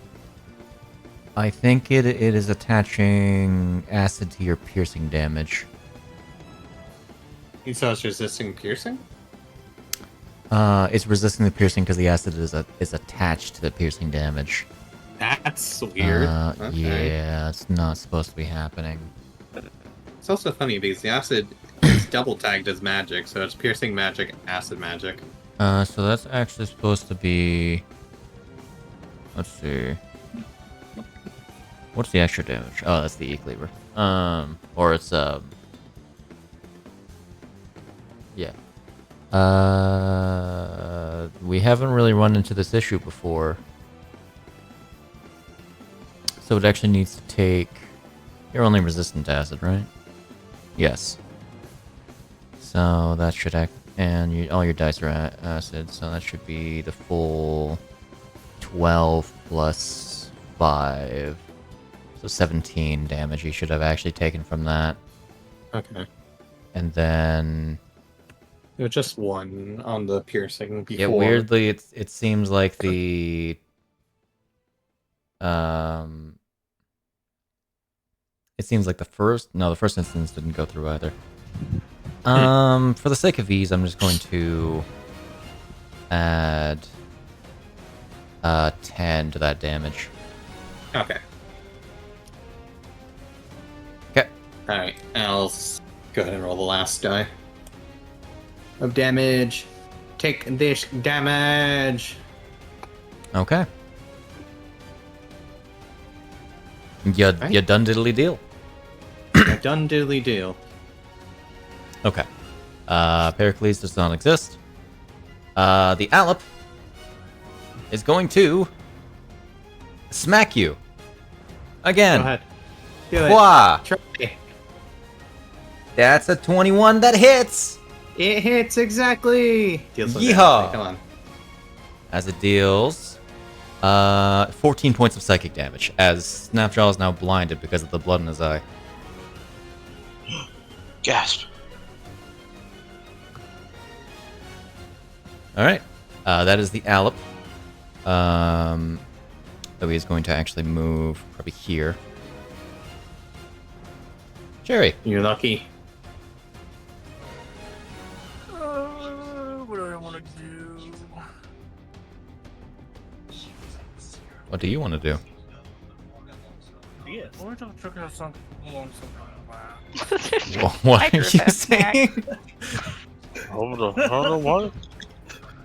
I think it is attaching acid to your piercing damage. So it's resisting piercing? It's resisting the piercing because the acid is attached to the piercing damage. That's weird. Okay. Yeah, it's not supposed to be happening. It's also funny because the acid is double tagged as magic, so it's piercing magic, acid magic. So that's actually supposed to be... Let's see. What's the extra damage? Oh, that's the E-cleaver. Or it's, yeah. We haven't really run into this issue before. So it actually needs to take... You're only resistant to acid, right? Yes. So that should act... And all your dice are acid, so that should be the full 12 plus 5. So 17 damage you should have actually taken from that. Okay. And then... It was just one on the piercing before. Yeah, weirdly, it seems like the... It seems like the first... No, the first instance didn't go through either. For the sake of ease, I'm just going to add 10 to that damage. Okay. Okay. Alright, I'll go ahead and roll the last die. Of damage. Take this damage. Okay. You done diddly deal. Done diddly deal. Okay. Pericles does not exist. The Alep is going to smack you. Again. Go ahead. Do it. Wah! Try. That's a 21 that hits! It hits exactly. Deals some Yeehaw! damage. Come on. As it deals 14 points of psychic damage, as Snapjaw is now blinded because of the blood in his eye. Gasp. Alright. That is the Alep. So he is going to actually move probably here. Jerry. You're lucky. What do I want to do? What do you want to do? Yes. Why don't I have something along something? What are you Microphone saying? Hold on, what?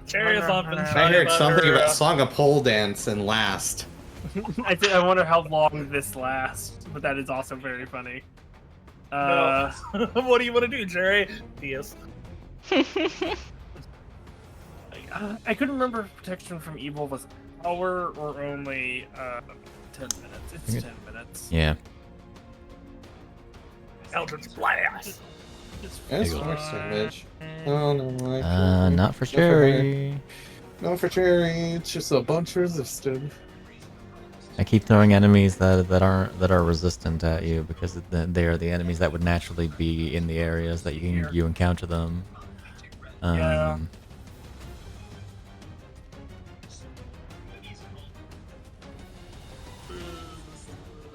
Cherry has not been I shy heard about something her, about Song of Pole Dance and last. I wonder how long this lasts, but that is also very funny. No. What do you want to do, Jerry? Deas. I couldn't remember if protection from evil was an hour or only 10 minutes. It's 10 minutes. Yeah. Eldritch Blast. That's There you go. force damage. Oh no, Not for Jerry. No for Cherry. It's just a bunch resisted. I keep throwing enemies that are resistant at you because they are the enemies that would naturally be in the areas that you encounter them. Yeah.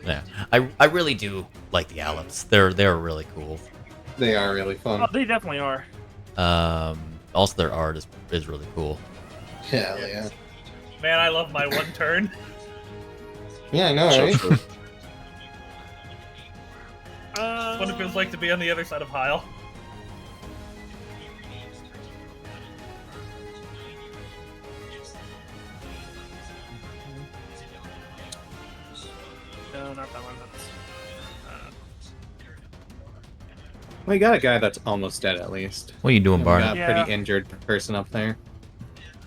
Yeah, I really do like the Aleps. They're really cool. They are really fun. Oh, they definitely are. Also their art is really cool. Hell yeah. Man, I love my one turn. Yeah, I know, So right? true. What it feels like to be on the other side of Heil. No, not that one. We got a guy that's almost dead at least. What are you doing, And we got Barnett? a Yeah. pretty injured person up there.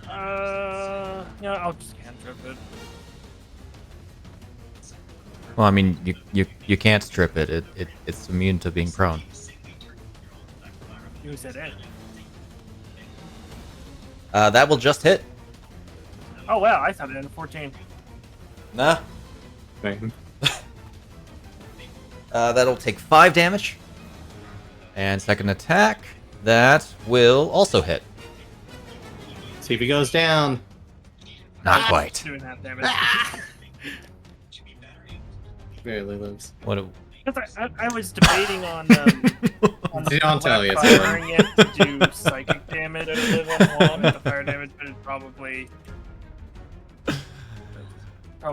Yeah, I'll just cantrip it. Well, I mean, you can't strip it. It's immune to being prone. You said it. That will just hit. Oh wow, I thought it had a 14. Nah. Right. That'll take 5 damage. And second attack, that will also hit. See if he goes down. Not quite. 2.5 damage. Barely lives. What? I was debating on Don't tell me it's firing it to do psychic damage with the fire damage, but it probably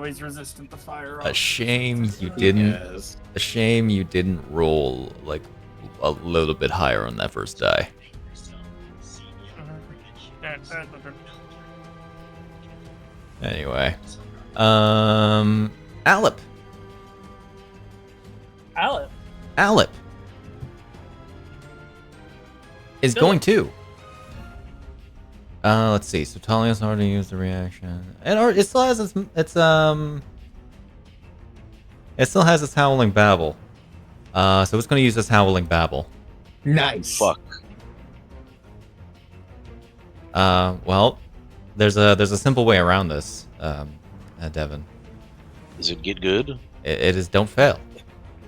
is resistant to fire. A shame you didn't. Yes. A shame you didn't roll like a little bit higher on that first die. Anyway, Alep. Alep is Go. going to. Let's see. So Talia's already used the reaction, and it still has its it still has its howling babble. So it's going to use this howling babble. Nice. Fuck. Well, there's a simple way around this, Devon. Does it get good? It is don't fail.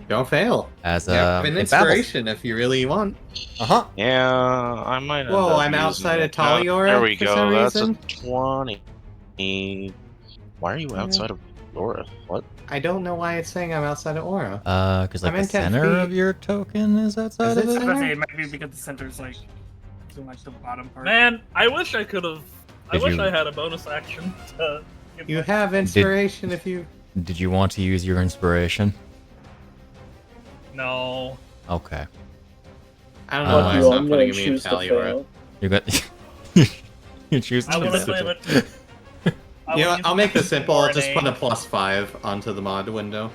Don't fail. As You have an it babbles. inspiration if you really want. Uh-huh. Yeah, I might. end Whoa, up I'm using outside it. of Talia There we for go. some That's reason. a 20. Why are you outside of Laura? What? I don't know why it's saying I'm outside of Aura. Because like I'm the in 10 center feet. of your token is outside Is of it it. I was center? gonna say, it might be because the center's like in like the bottom part. Man, I wish I could have. I Did wish you- I had a bonus action to. Give You my- have inspiration if you. Did you want to use your inspiration? No. Okay. I don't know why Fuck it's you, not I'm putting gonna me in choose to Talia. fail. You got. You choose I want to to. play with. I You know, would use I'll make this simple. I'll RNA. just put a +5 onto the mod window.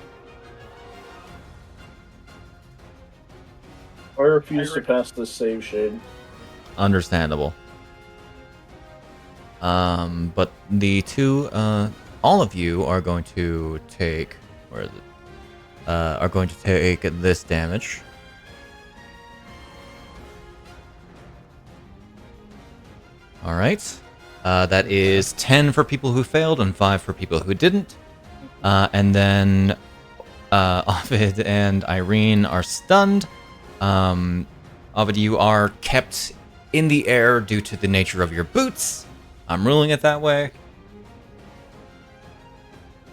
I refuse to pass this save shade. Understandable. But the two, all of you are going to take. Where is it? Are going to take this damage. All right. That is 10 for people who failed and 5 for people who didn't. And then Ovid and Iryne are stunned. Ovid, you are kept in the air due to the nature of your boots. I'm ruling it that way.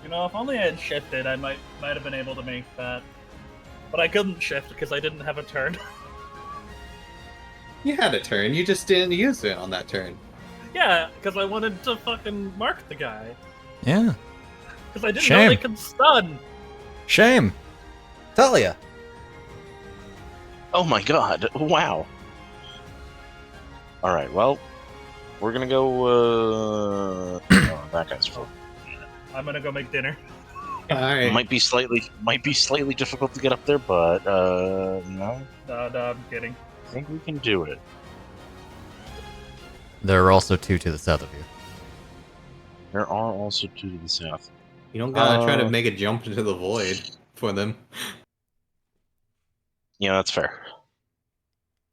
You know, if only I had shifted, I might have been able to make that. But I couldn't shift because I didn't have a turn. You had a turn. You just didn't use it on that turn. Yeah, because I wanted to fucking mark the guy. Yeah. Because I didn't Shame. know they could stun. Shame. Talia. Oh my god! Wow. All right. Well, we're gonna go. Oh, that guy's full. I'm gonna go make dinner. Alright. Might be slightly difficult to get up there, but no, No, I'm kidding. I think we can do it. There are also 2 to the south of you. There are also 2 to the south. You don't gotta try to make a jump into the void for them. Yeah, that's fair.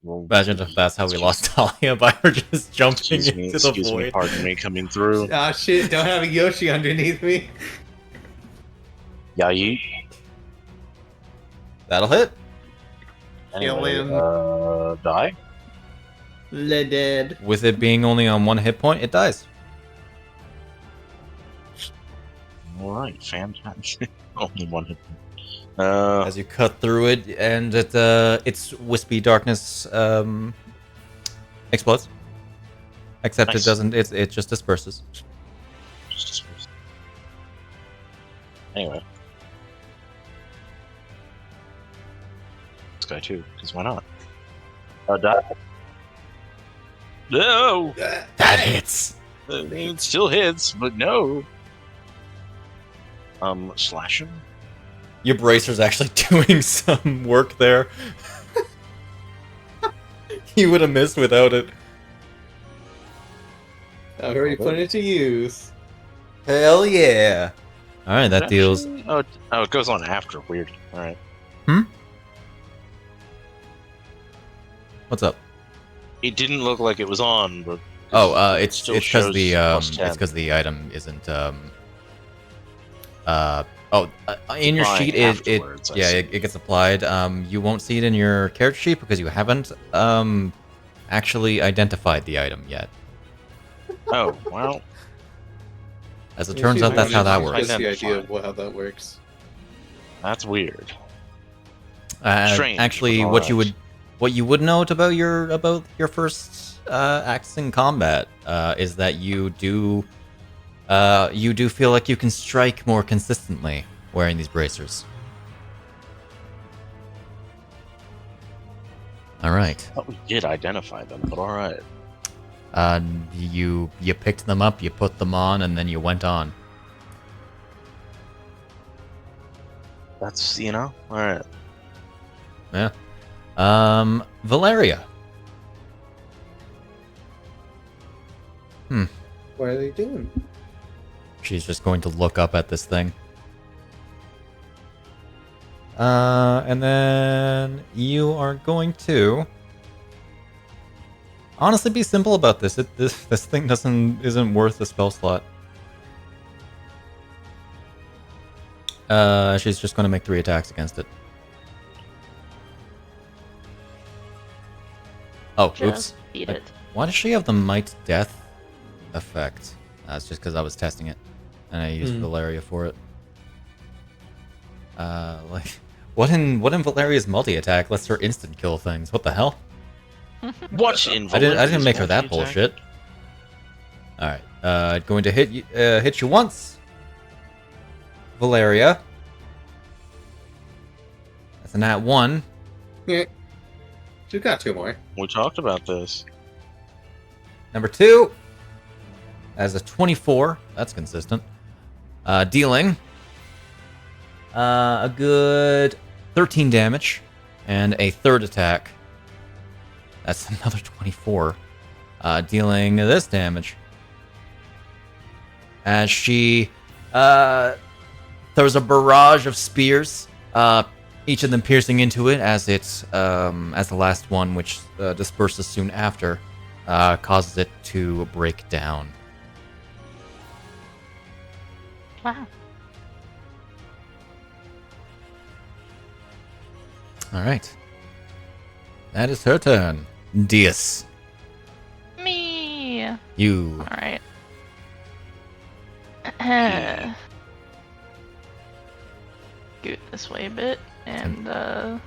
We'll, Imagine if that's how we lost Talia by her just jumping into the excuse me, void. pardon me, coming through. Ah shit, don't have a Yoshi underneath me. Yeah, you. That'll hit. Anyway, him. Die. Le dead. With it being only on 1 hit point, it dies. All right, fantastic. Only 1 hit. As you cut through it, and its wispy darkness explodes. Except Nice. it doesn't. It just disperses. Anyway. This guy too, because why not? Die. No! That hits. It still hits, but no. Slash him? Your bracer's actually doing some work there. You would have missed without it. I've already put it to use. Hell yeah! All right, that deals. Actually- Oh, it goes on after. Weird. All right. What's up? It didn't look like it was on, but Oh, it's still because shows the plus 10. it's because the item isn't in your Applying sheet it afterwards, I yeah see. it gets applied. You won't see it in your character sheet because you haven't actually identified the item yet. Oh, well. As it turns out, that's how that Just works. the idea of how that works. That's weird. Strange, Actually, but what you would note about your first acts in combat is that you do feel like you can strike more consistently wearing these bracers. All right. I thought we did identify them, but all right. You picked them up, you put them on, and then you went on. That's, all right. Yeah. Valeria. What are they doing? She's just going to look up at this thing. And then you are going to honestly be simple about this. This thing isn't worth a spell slot. She's just going to make 3 attacks against it. Oh, oops. Just beat it. Why does she have the Might Death effect? That's just because I was testing it, and I used Valeria for it. What in Valeria's multi-attack lets her instant kill things? What the hell? What in I didn't make her that multi-attack? bullshit. All right, going to hit you once, Valeria. That's a nat 1. Yeah. You got 2 more. We talked about this. Number 2, as a 24. That's consistent. Dealing a good 13 damage, and a 3rd attack. That's another 24. Dealing this damage. As she throws a barrage of spears, each of them piercing into it as the last one, which disperses soon after, causes it to break down. Wow. All right. That is her turn. Deas. Me. You. All right. Scoot this way a bit, and The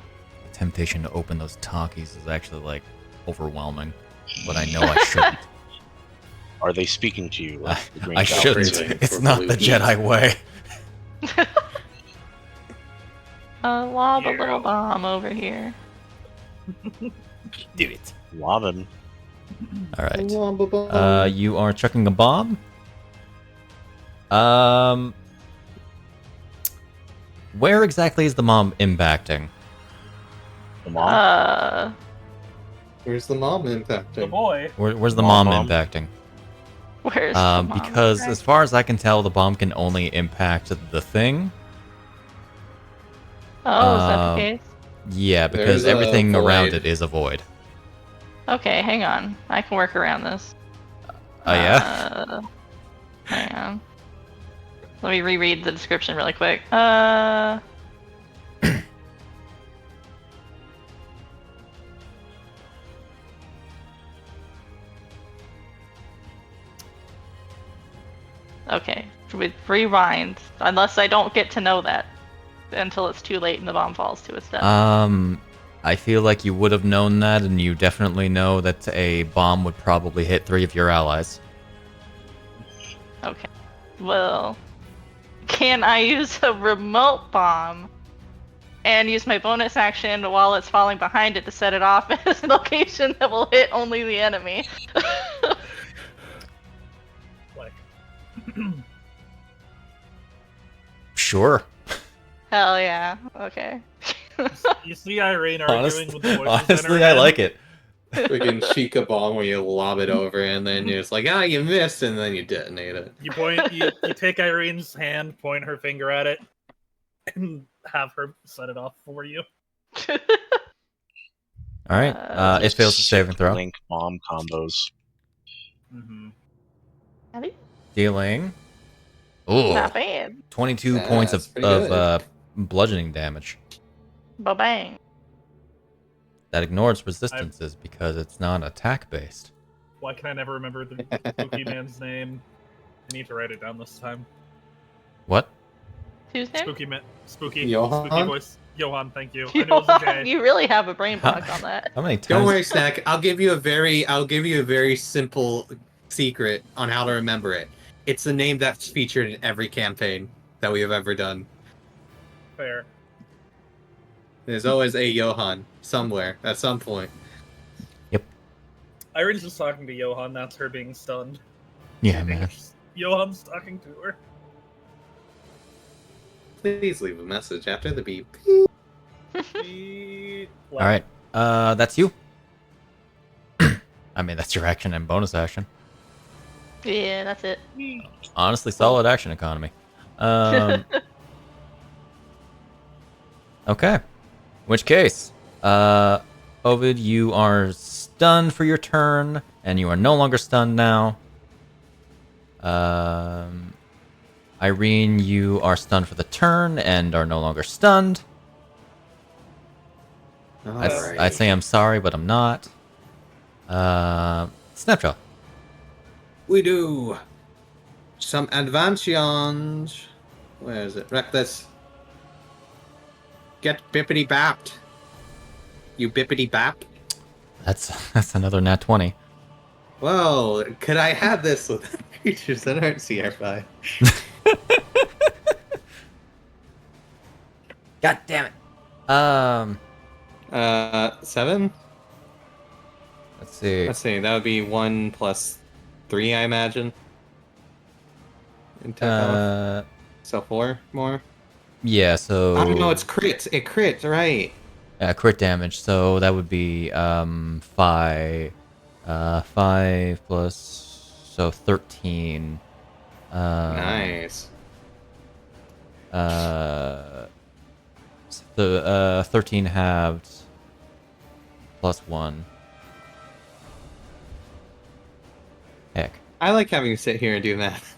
temptation to open those talkies is actually like overwhelming, but I know I shouldn't. Are they speaking to you? Like the Green I Goblin? shouldn't. It's not the Jedi way. lob a little bomb over here. Do it. Lobbin. All right. You are chucking a bomb. Where exactly is the bomb impacting? The mom? Where's the mom The impacting? boy. Where's the Mom. mom impacting? Where's the mom? Because as far as I can tell, the bomb can only impact the thing. Oh, is that the case? Yeah, because There's a everything around void. it is a void. Okay, hang on. I can work around this. Oh yeah. Hang on. Let me reread the description really quick. Okay, with rewind. Unless I don't get to know that until it's too late and the bomb falls to its death. I feel like you would have known that, and you definitely know that a bomb would probably hit 3 of your allies. Okay. Well, can I use a remote bomb and use my bonus action while it's falling behind it to set it off as a location that will hit only the enemy? Like, Sure. Hell yeah. Okay. you see Iryne arguing with the voices in her Honestly, I head? like it. Freaking Sheikah bomb where you lob it over and then you're just like, ah, you missed, and then you detonate it. You you take Irene's hand, point her finger at it, and have her set it off for you. All right. It fails to save and throw. Link bomb combos. Mm-hmm. Dealing. Ooh. Not bad. 22 Yeah, points that's of pretty good. bludgeoning damage. Ba-bang. That ignores resistances because it's not attack based. Why can I never remember the spooky man's name? I need to write it down this time. What? Whose name? Spooky Johan? voice. Johan, thank you. I knew it was a J. You really have a brain block on that. How many times? Don't worry, Snak. I'll give you a very simple secret on how to remember it. It's the name that's featured in every campaign that we have ever done. Fair. There's always a Johan somewhere at some point. Irene's just talking to Johan, that's her being stunned. Yeah, man. Johan's talking to her. Please leave a message after the beep. All right. That's you. I mean, that's your action and bonus action. Yeah, that's it. Honestly, solid action economy. Okay. In which case, Ovid, you are stunned for your turn, and you are no longer stunned now. Iryne, you are stunned for the turn and are no longer stunned. I'd say I'm sorry, but I'm not. Snapjaw. We do some advances. Where is it? Reckless. Get bippity bapped. You bippity bap. That's another nat 20. Whoa, could I have this with creatures that aren't CR5? God damn it. 7? Let's see. Let's see, that would be 1 plus 3, I imagine. In tech so 4 more? Yeah, so... I don't know, it's crit. It crits, right. Crit damage, so that would be 5 plus, so 13. Nice. The 13 halved plus 1. Heck. I like having you sit here and do math.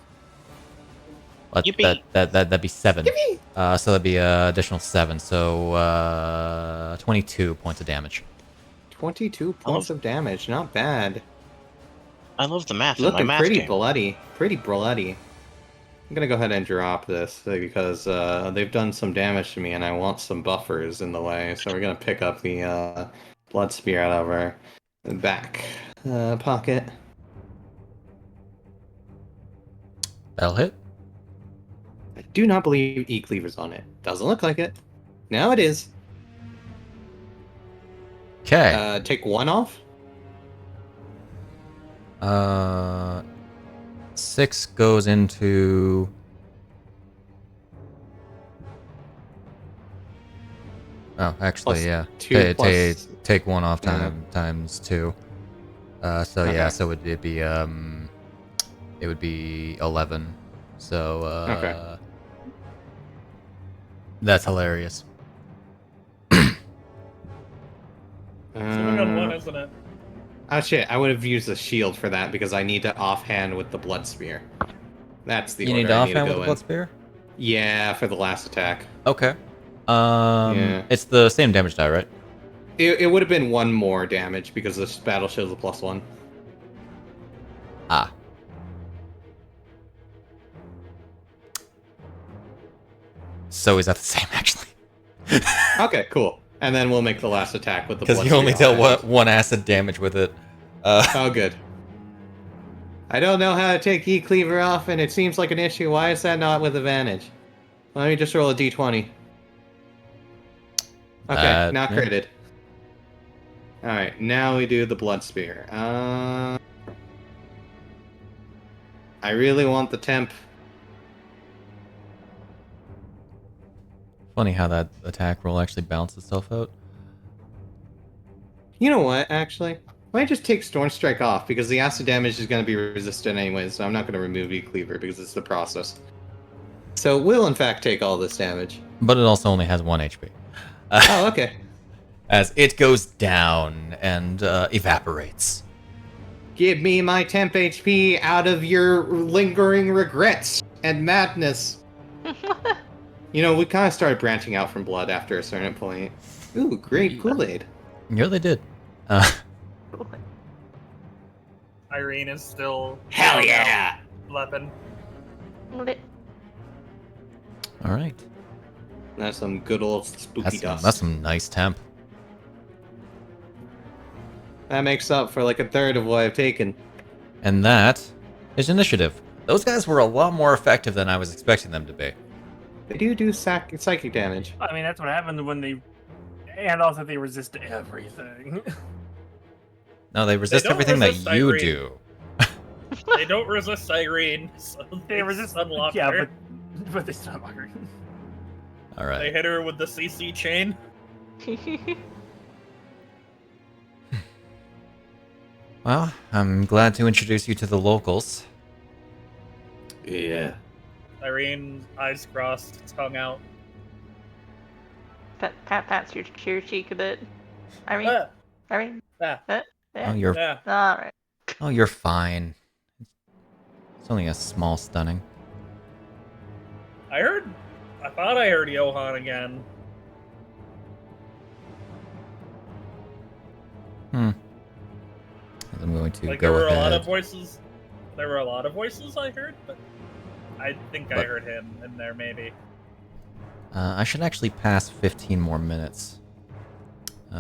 That'd be 7. So that'd be additional 7, so 22 points of damage. 22 points of damage, not bad. I love the math. In Looking my math pretty game. bloody. Pretty bloody. I'm gonna go ahead and drop this because they've done some damage to me and I want some buffers in the way. So we're gonna pick up the blood spear out of our back pocket. That'll hit. I do not believe E-Cleaver's on it. Doesn't look like it. Now it is. Okay. Take 1 off. 6 goes into... Oh, actually, Plus yeah. 2 plus... Take 1 off times 2. So Okay. yeah, so it'd be it would be 11. So Okay. That's hilarious. Zooming on 1, isn't it? Oh shit, I would have used the shield for that because I need to offhand with the blood spear. That's the You order need to I need to offhand with go the in. blood spear? Yeah, for the last attack. Okay. Yeah. It's the same damage die, right? It would have been 1 more damage because this battle shield's a +1. Ah. So is that the same, actually? Okay, cool. And then we'll make the last attack with the Because blood you only spear dealt offhand. one acid damage with it. Oh, good. I don't know how to take E-Cleaver off, and it seems like an issue. Why is that not with advantage? Let me just roll a d20. Okay, not yeah. critted. Alright, now we do the blood spear. I really want the temp. Funny how that attack roll actually balances itself out. You know what, actually? Might just take Storm Strike off, because the acid damage is going to be resistant anyway, so I'm not going to remove E-Cleaver, because it's the process. So it will, in fact, take all this damage. But it also only has 1 HP. Oh, okay. As it goes down and evaporates. Give me my temp HP out of your lingering regrets and madness. You know, we kind of started branching out from blood after a certain point. Ooh, great Kool-Aid. Yeah, they did. Iryne is still Hell yeah! weapon. Alright. That's some good old spooky dust. That's some nice temp. That makes up for like a third of what I've taken. And that is initiative. Those guys were a lot more effective than I was expecting them to be. They do psychic damage. I mean, that's what happened when they... And also they resist everything. No, they resist everything that you Iryne. do. They don't resist Iryne, so They resist... unlock Yeah, her. but they stun lock her. They Alright. hit her with the CC chain. Well, I'm glad to introduce you to the locals. Yeah. Iryne, eyes crossed, tongue out. Pats your cheek a bit. Iryne? Iryne? Ah, Yeah. Oh, you're yeah. Alright. Oh, you're fine. It's only a small stunning. I thought I heard Johan again. I'm going to Like there go were ahead. a lot of voices. There were a lot of voices I heard, but I think I But- heard him in there maybe. I should actually pass 15 more minutes.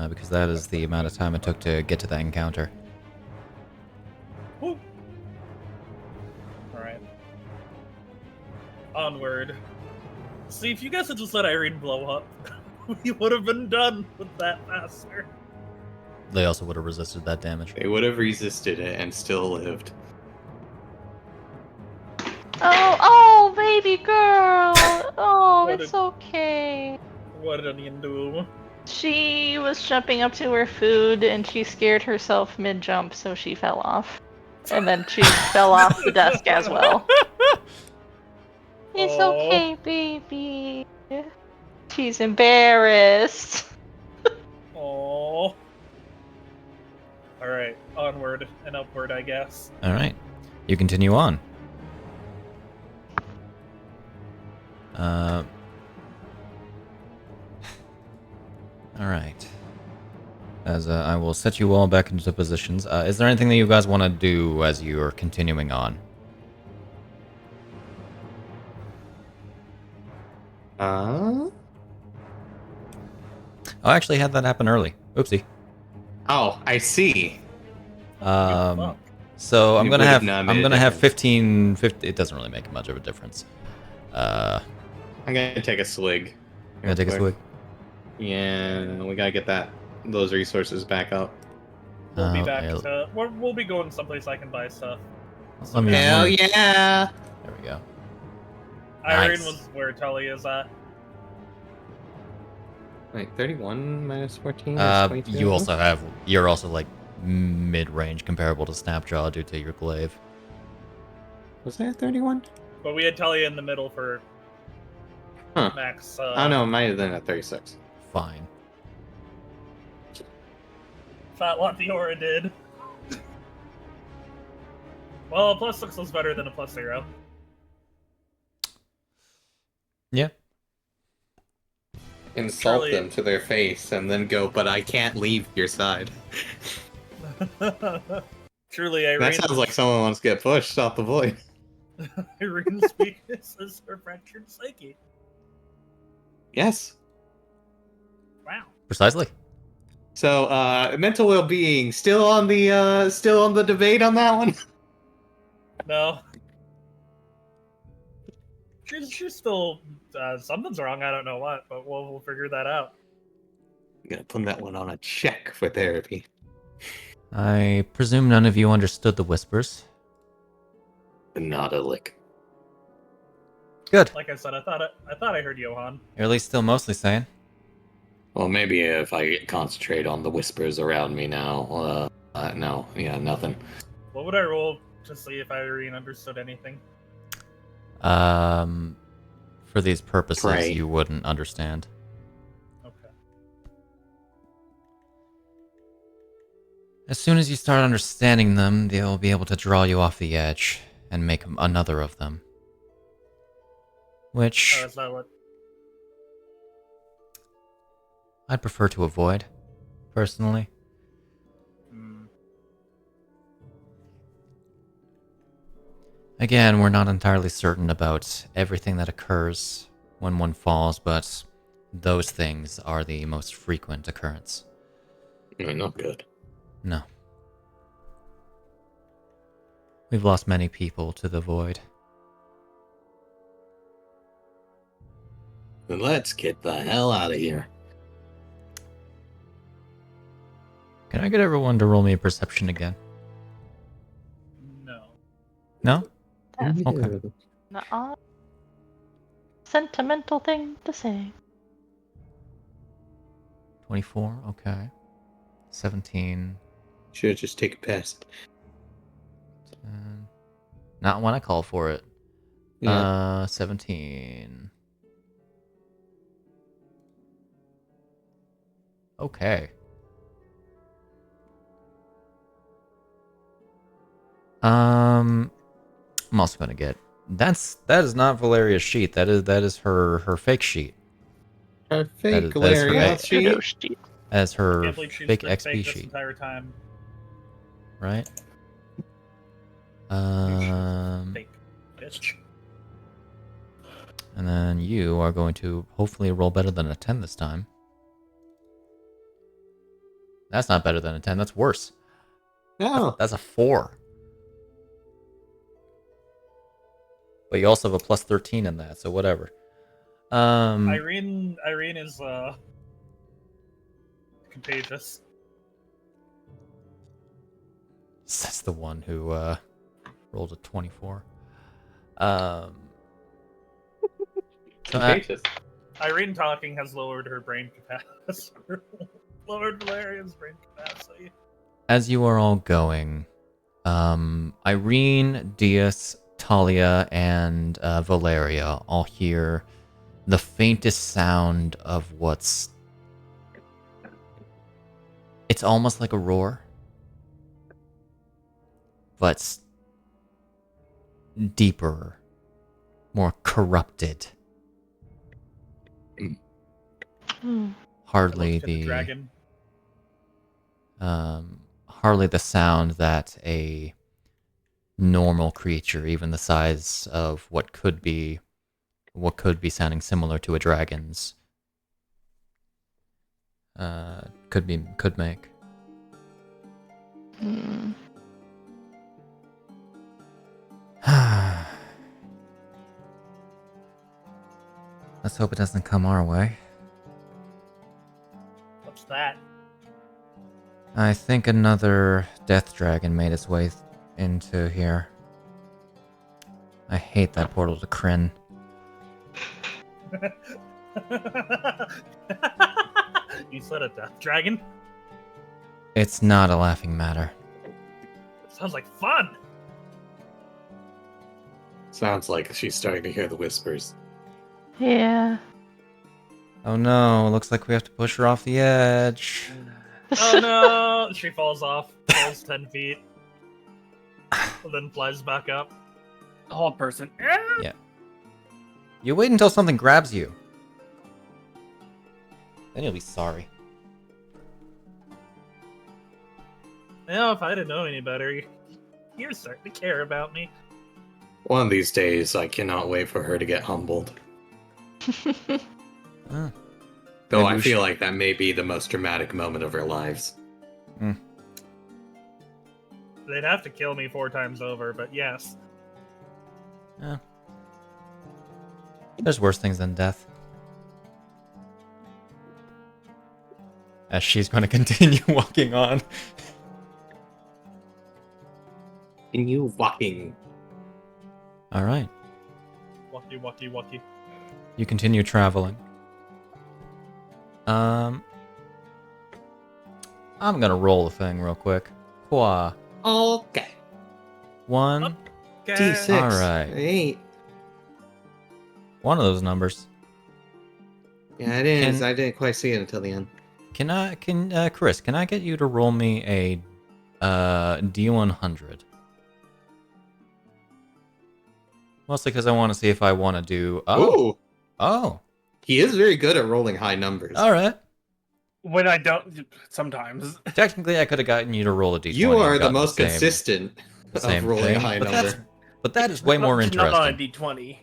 Because that is the amount of time it took to get to that encounter. Woo. Alright. Onward. See, if you guys had just let Iryne blow up, we would have been done with that faster. They also would have resisted that damage. They would have resisted it and still lived. Oh, baby girl! Oh, What it's a- okay. What did you do? She was jumping up to her food and she scared herself mid-jump, so she fell off. And then she fell off the desk as well. It's Aw. okay, baby. She's embarrassed. Aww. Alright, onward and upward, I guess. Alright. You continue on. Alright. As I will set you all back into positions. Is there anything that you guys want to do as you're continuing on? Uh? Oh, I actually had that happen early. Oopsie. Oh, I see. Fuck. So I'm It gonna would have have not made I'm a gonna have difference. 50. It doesn't really make much of a difference. I'm gonna take a swig. I'm gonna take a swig. Yeah, we gotta get those resources back up. We'll be Oh, back yeah. to... We'll be going someplace I can buy stuff. Let me- Hell yeah! There we go. Iryne Nice. was where Talia's at. Wait, 31 minus 14? You're also like mid-range comparable to Snapjaw due to your glaive. Was that 31? But we had Talia in the middle for Huh. max. Oh no, it might have been at 36. Fine. Thought what the aura did. Well, a +6 was better than a +0. Yeah. Insult Surely- them to their face and then go, but I can't leave your side. Truly, That Iryne. sounds like someone wants to get pushed off the void. Iryne's weakness is her fractured psyche. Yes. Wow. Precisely. So, mental well-being still on the debate on that one. No. She's still something's wrong. I don't know what, but we'll figure that out. I'm gonna put that one on a check for therapy. I presume none of you understood the whispers. Not a lick. Good. Like I said, I thought I heard Johan. You're at least still mostly sane. Well, maybe if I concentrate on the whispers around me now, No, yeah, nothing. What would I roll to see if Iryne understood anything? For these purposes, Pray. you wouldn't understand. Okay. As soon as you start understanding them, they'll be able to draw you off the edge and make another of them. Which Oh, is that what? I'd prefer to avoid, personally. Hmm. Again, we're not entirely certain about everything that occurs when one falls, but those things are the most frequent occurrence. Not good. No. We've lost many people to the void. Then let's get the hell out of here. Can I get everyone to roll me a perception again? No. No? That's Okay. an odd, sentimental thing to say. 24, okay. 17. Should just take a piss. 10. Not when I call for it. Yeah. 17. Okay. I'm also gonna get that is not Valeria's sheet. That is her fake sheet. Her That fake is- that is her Larian fake. sheet. Sheet. As her Can't believe she's fake been XP fake this sheet, entire time. right? Fake bitch. And then you are going to hopefully roll better than a 10 this time. That's not better than a 10. That's worse. No. That's a 4. But you also have a plus 13 in that, so whatever. Iryne is contagious. That's the one who rolled a 24. So, Contagious. Iryne talking has lowered her brain capacity. Lowered Valerian's brain capacity. as you are all going, Iryne, Deas, Talia, and Valeria all hear the faintest sound of what's... It's almost like a roar, but deeper, more corrupted. Hmm. Hardly Looked at the the dragon. hardly the sound that a normal creature, even the size of what could be sounding similar to a dragon's, could make. Hmm. Let's hope it doesn't come our way. What's that? I think another death dragon made its way into here. I hate that portal to Kryn. You said a death dragon? It's not a laughing matter. Sounds like fun! Sounds like she's starting to hear the whispers. Yeah. Oh no, looks like we have to push her off the edge. Oh no! She falls off, falls 10 feet, and then flies back up. Hold person. Yeah. You wait until something grabs you. Then you'll be sorry. You know, if I didn't know any better, you're starting to care about me. One of these days, I cannot wait for her to get humbled. Huh. Though Maybe I we feel should- like that may be the most dramatic moment of her lives. They'd have to kill me 4 times over, but yes. Yeah. There's worse things than death. As she's going to continue walking on. And you fucking. Alright. Walkie, walkie, walkie. You continue traveling. I'm gonna roll the thing real quick. quoi? Okay. 1. D6. All right. 8. One of those numbers. Yeah, it is. I didn't quite see it until the end. Chris, can I get you to roll me a D100? Mostly because I want to see if I want to do. Ooh. Oh. He is very good at rolling high numbers. All right. When I don't, sometimes. Technically, I could have gotten you to roll a D20. You are and the gotten most same- consistent same of rolling thing, a high but number. But that is way more interesting. Not on a D20.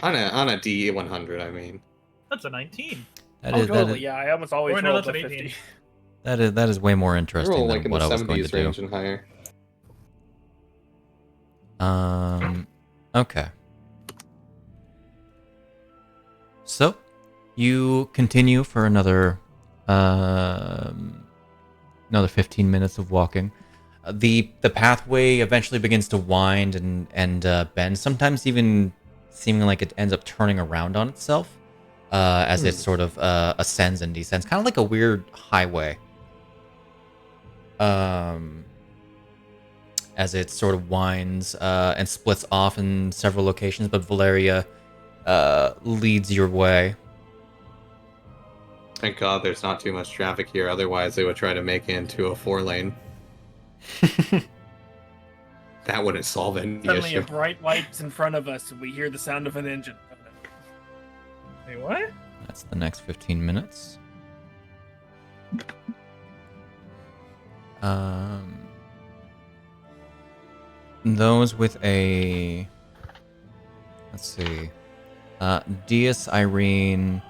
On a D100, I mean. That's a 19. That Oh, is, totally. Yeah, I almost always Or no, roll that's the an 50. 18. that is way more I interesting roll like than in what the I was going 70s to do. range and higher. Okay. So, you continue for another 15 minutes of walking. The pathway eventually begins to wind and bend, sometimes even seeming like it ends up turning around on itself as it sort of ascends and descends, kind of like a weird highway. As it sort of winds and splits off in several locations, but Valeria leads your way. Thank God there's not too much traffic here, otherwise they would try to make it into a 4-lane. That wouldn't solve any Suddenly, a issue. bright light's in front of us, and we hear the sound of an engine. Wait, what? That's the next 15 minutes. Those with a... Let's see. Deas, Iryne,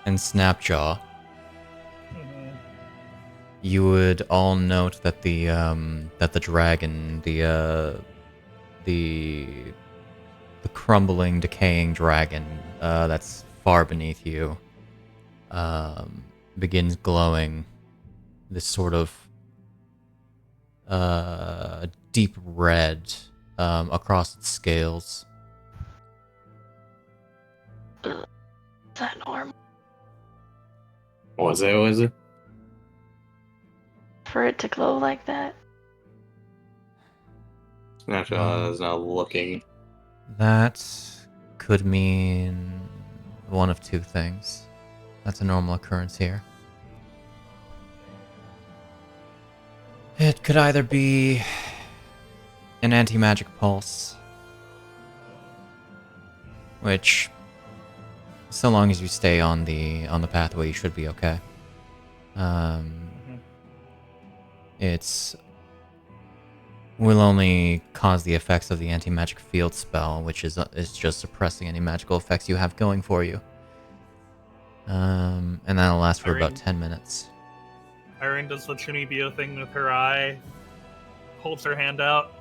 and Snapjaw. You would all note that the dragon, the crumbling, decaying dragon that's far beneath you, begins glowing this sort of deep red across its scales. Is that normal? Was it? For it to glow like that? Snapjaw is now looking. That could mean one of two things. That's a normal occurrence here. It could either be an anti-magic pulse, which, so long as you stay on the pathway, you should be okay. It's will only cause the effects of the anti-magic field spell, which is just suppressing any magical effects you have going for you. And that'll last for about 10 minutes. Iryne does the Chunibyo thing with her eye, holds her hand out.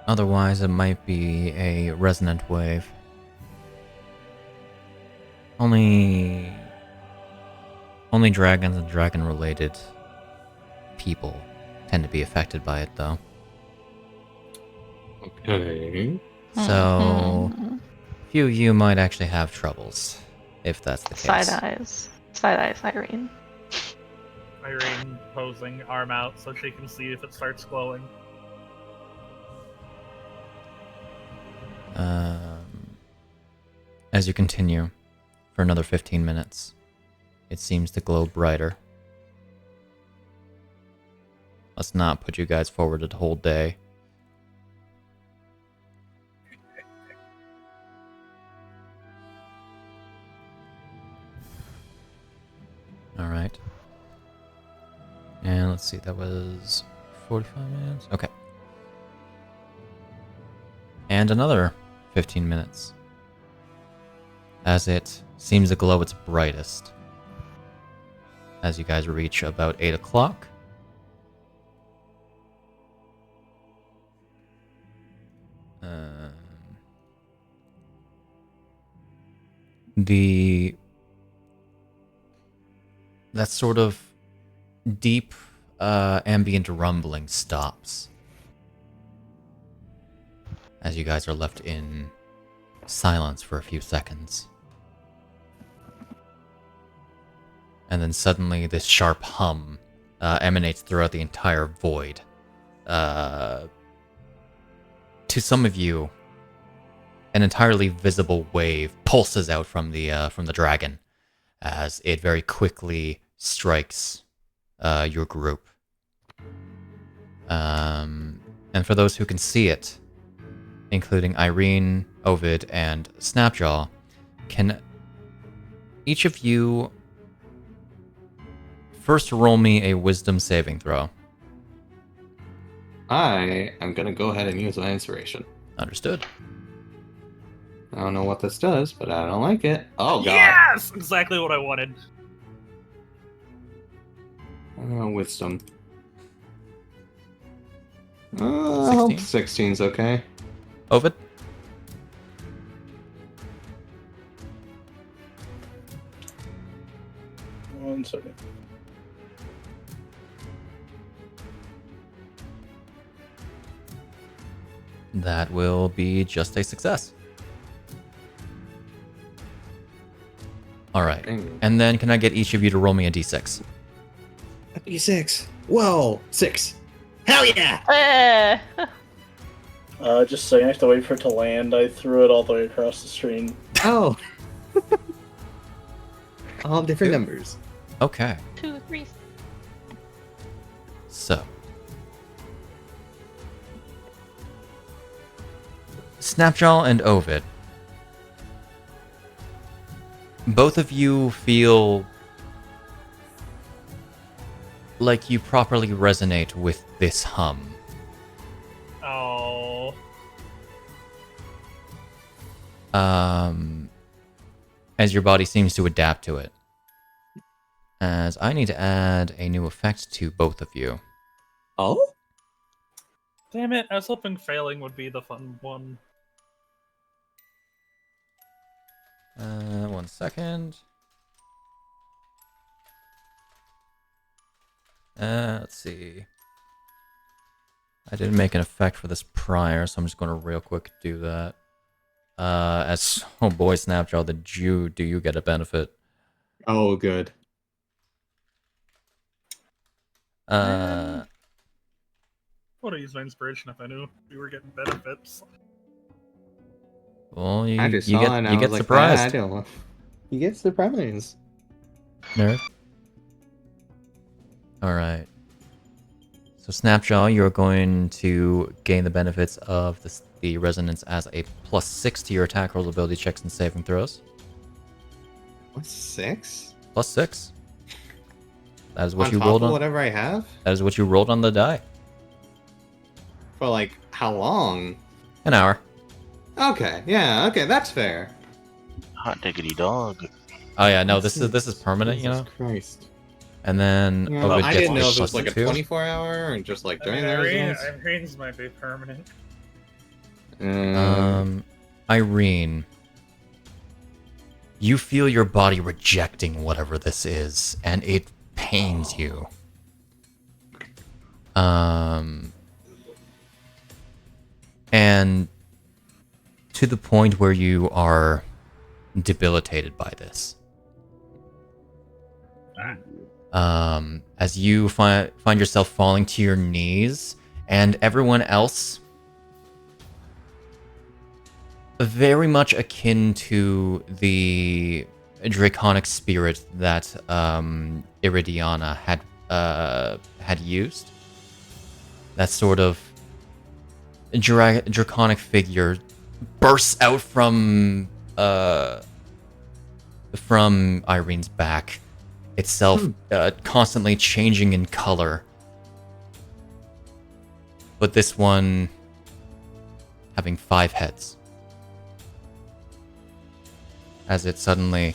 Otherwise, it might be a resonant wave. Only dragons and dragon-related people tend to be affected by it, though. Okay. So, a few of you might actually have troubles, if that's the case. Side eyes, Iryne. Iryne posing, arm out, so she can see if it starts glowing. As you continue for another 15 minutes, it seems to glow brighter. Let's not put you guys forward a whole day. Alright. And let's see, that was 45 minutes? Okay. And another 15 minutes. As it seems to glow its brightest. As you guys reach about 8 o'clock. That sort of deep ambient rumbling stops. As you guys are left in silence for a few seconds. And then suddenly this sharp hum emanates throughout the entire void. To some of you, an entirely visible wave pulses out from the dragon as it very quickly strikes your group. And for those who can see it, including Iryne, Ovid, and Snapjaw, can each of you first roll me a wisdom saving throw? I am gonna go ahead and use my inspiration. Understood. I don't know what this does, but I don't like it. Oh god. Yes! Exactly what I wanted. Wisdom. I hope 16's okay. Ovid? One second. That will be just a success. Alright. Dang. And then can I get each of you to roll me a d6? A D6. Whoa, 6. Hell yeah! Just so I have to wait for it to land. I threw it all the way across the screen. Oh. All different numbers. Okay. 2, 3. So. Snapjaw and Ovid. Both of you feel like you properly resonate with this hum. Oh. As your body seems to adapt to it. As I need to add a new effect to both of you. Oh? Damn it, I was hoping failing would be the fun one. 1 second. Let's see. I didn't make an effect for this prior, so I'm just going to real quick do that. Oh boy, Snapjaw, do you get a benefit? Oh, good. Would have used my inspiration if I knew we were getting benefits. Well, you I just get saw it and I you was get like, surprised. I don't. You get surprised. Nerd. Alright. So Snapjaw, you're going to gain the benefits of the resonance as a +6 to your attack rolls, ability checks, and saving throws. What's 6? +6. That is what On you top rolled of on. whatever I have? That is what you rolled on the die. For like, how long? An hour. Okay, yeah, okay, that's fair. Hot diggity dog. Oh yeah, no, this is permanent, you Jesus know. Christ. And then Yeah, Ovid I gets didn't know a if it was like a +2. 24-hour or just like during the zones. Iryne's might be permanent. Iryne, you feel your body rejecting whatever this is, and it pains you. And to the point where you are debilitated by this. As you find yourself falling to your knees, and everyone else, very much akin to the draconic spirit that Iridiana had used. That sort of draconic figure bursts out from Irene's back, itself constantly changing in color. But this one having 5 heads. As it suddenly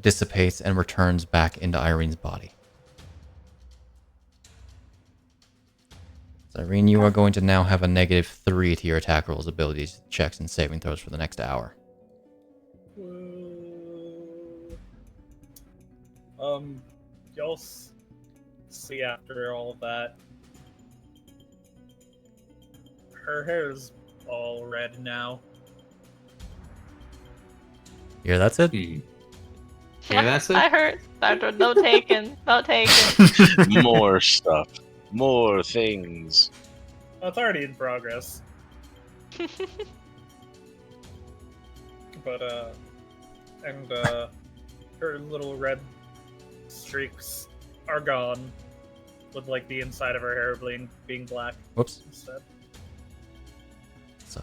dissipates and returns back into Irene's body. So Iryne, you are going to now have a -3 to your attack rolls, abilities, checks, and saving throws for the next hour. You'll see after all of that. Her hair's all red now. Yeah, that's it? Yeah, that's I it. heard. No taken. No taken. More stuff. More things. Oh, it's already in progress. But her little red streaks are gone, with like the inside of her hair being black Whoops. instead. So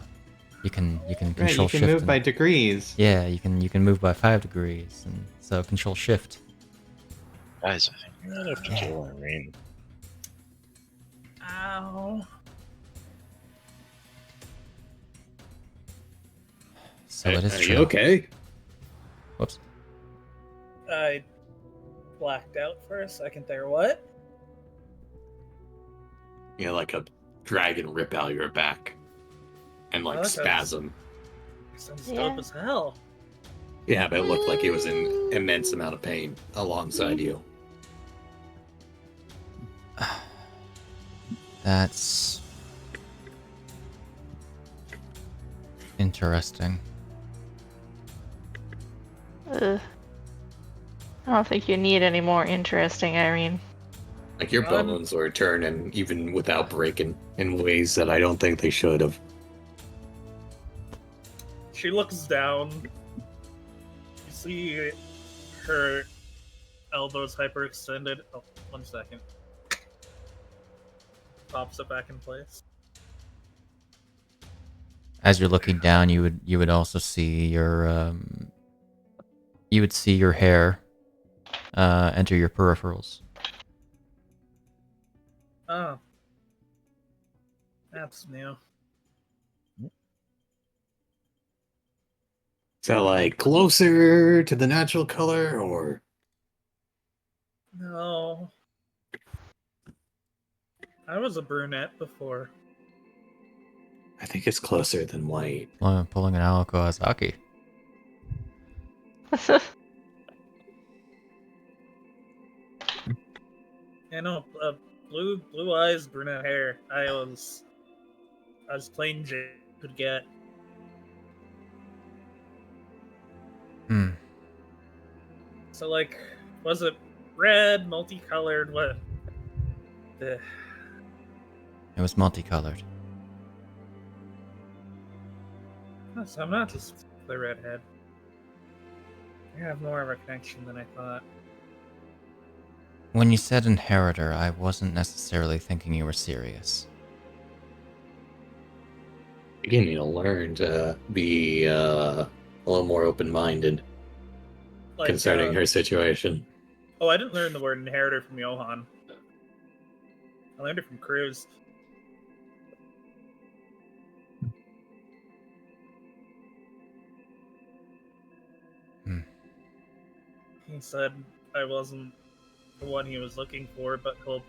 you can Right, control you can shift. move by degrees. Yeah, you can move by 5 degrees, and so control shift. Guys, I think we might have to kill Iryne. Ow. So it is Are true. you okay? Whoops. I blacked out for a second there. What? You know, like a dragon rip out your back and like Okay. spasm. Sounds Yeah. dope as hell. Yeah, but it looked like he was in immense amount of pain alongside you. That's interesting. Ugh. I don't think you need any more interesting, Iryne. Like your bones were turning even without breaking in ways that I don't think they should have. She looks down. You see her elbows hyperextended. Oh, 1 second. Pops it back in place. As you're looking down, you would also see your hair enter your peripherals. Oh. That's new. Is that like closer to the natural color or No. I was a brunette before. I think it's closer than white. Pulling an Ao Kawasaki. Yeah, no, blue eyes, brunette hair. I was plain Jane could get. Hmm. So like, was it red, multicolored? What? It was multicolored. So I'm not just the redhead. I have more of a connection than I thought. When you said inheritor, I wasn't necessarily thinking you were serious. You need to learn to be a little more open-minded Like, concerning her situation. Oh, I didn't learn the word inheritor from Johan. I learned it from Cruz. Hmm. He said I wasn't the one he was looking for, but he'll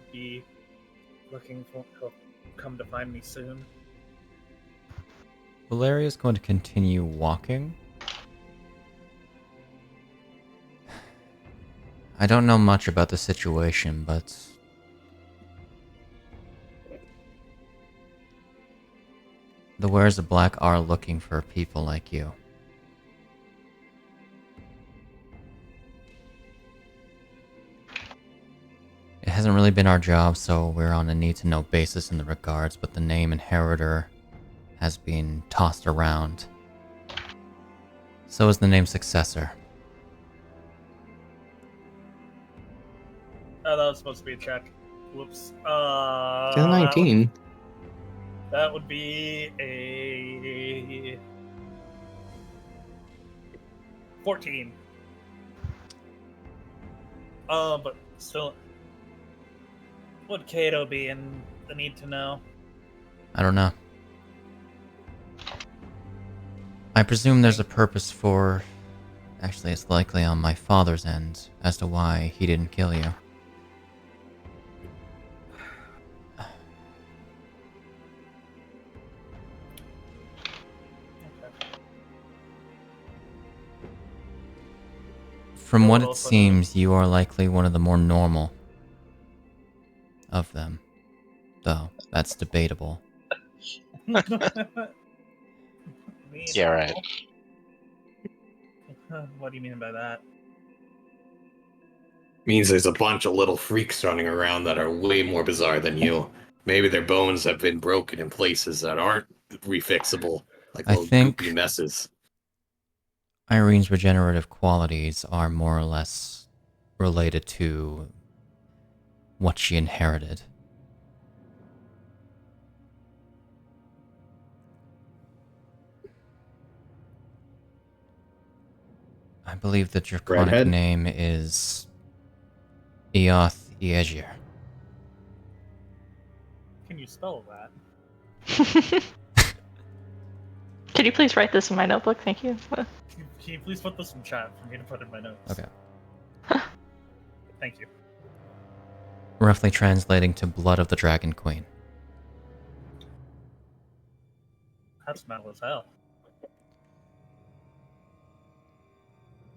come to find me soon. Valeria's going to continue walking. I don't know much about the situation, but the Wares of Black are looking for people like you. It hasn't really been our job, so we're on a need-to-know basis in the regards, but the name Inheritor has been tossed around. So is the name Successor. Oh, that was supposed to be a check. Whoops. Still 19. That would be a 14. But still, would Kato be in the need to know? I don't know. I presume there's a purpose for... Actually, it's likely on my father's end as to why he didn't kill you. From what it seems, you are likely one of the more normal of them. Though, that's debatable. Yeah, right. What do you mean by that? means there's a bunch of little freaks running around that are way more bizarre than you. Maybe their bones have been broken in places that aren't refixable, like I little think- goopy messes. Irene's regenerative qualities are more or less related to what she inherited. I believe the draconic Redhead? name is Eoth Iegir. Can you spell that? Could you please write this in my notebook? Thank you. Can you please put this in chat for me to put in my notes? Okay. Thank you. Roughly translating to Blood of the Dragon Queen. That's metal as hell.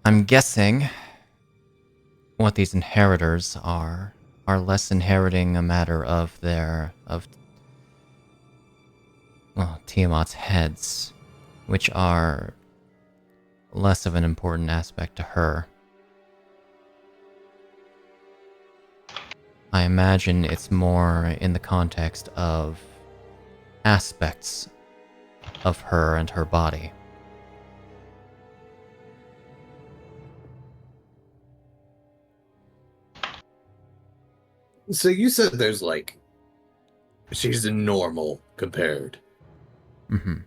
I'm guessing what these inheritors are less inheriting a matter of Tiamat's heads, which are less of an important aspect to her. I imagine it's more in the context of aspects of her and her body. So you said there's like, she's a normal compared. Mm-hmm.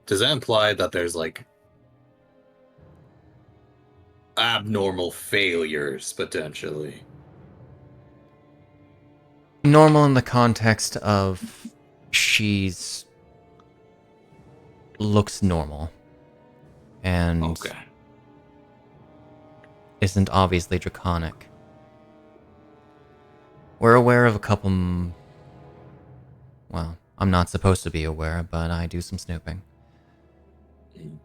Does that imply that there's like abnormal failures potentially? Normal in the context of looks normal and Okay. isn't obviously draconic. We're aware of a couple. Well, I'm not supposed to be aware, but I do some snooping. You'll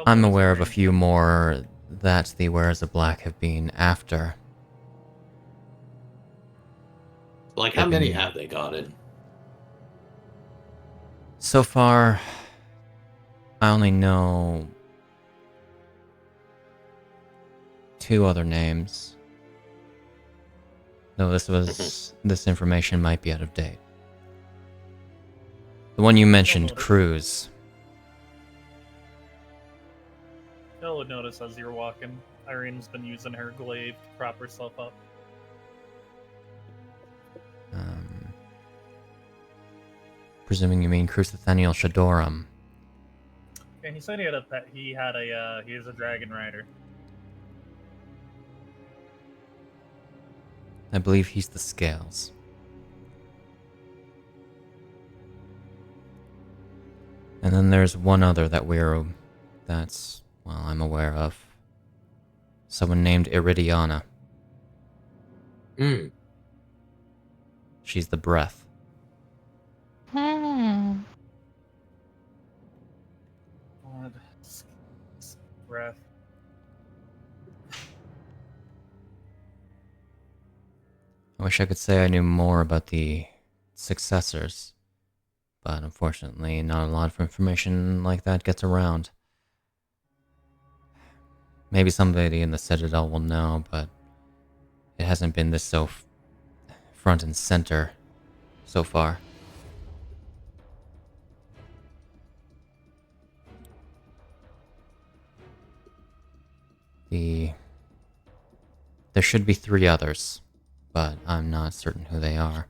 I'm notice aware of a Iryne- few more that the Wearers of Black have been after. Like, how They've many been- have they gotten? So far, I only know 2 other names. Though this information might be out of date. The one you mentioned, Cruz. Y'all would notice as you're walking, Irene's been using her glaive to prop herself up. Presuming you mean Cruz Nathaniel Shadoram. And he said he had a pet. He is a dragon rider. I believe he's the Scales. And then there's one other that's I'm aware of. Someone named Iridiana. Hmm. She's the Breath. God. Breath. I wish I could say I knew more about the successors, but unfortunately not a lot of information like that gets around. Maybe somebody in the Citadel will know, but it hasn't been this so front and center so far. There should be 3 others, but I'm not certain who they are.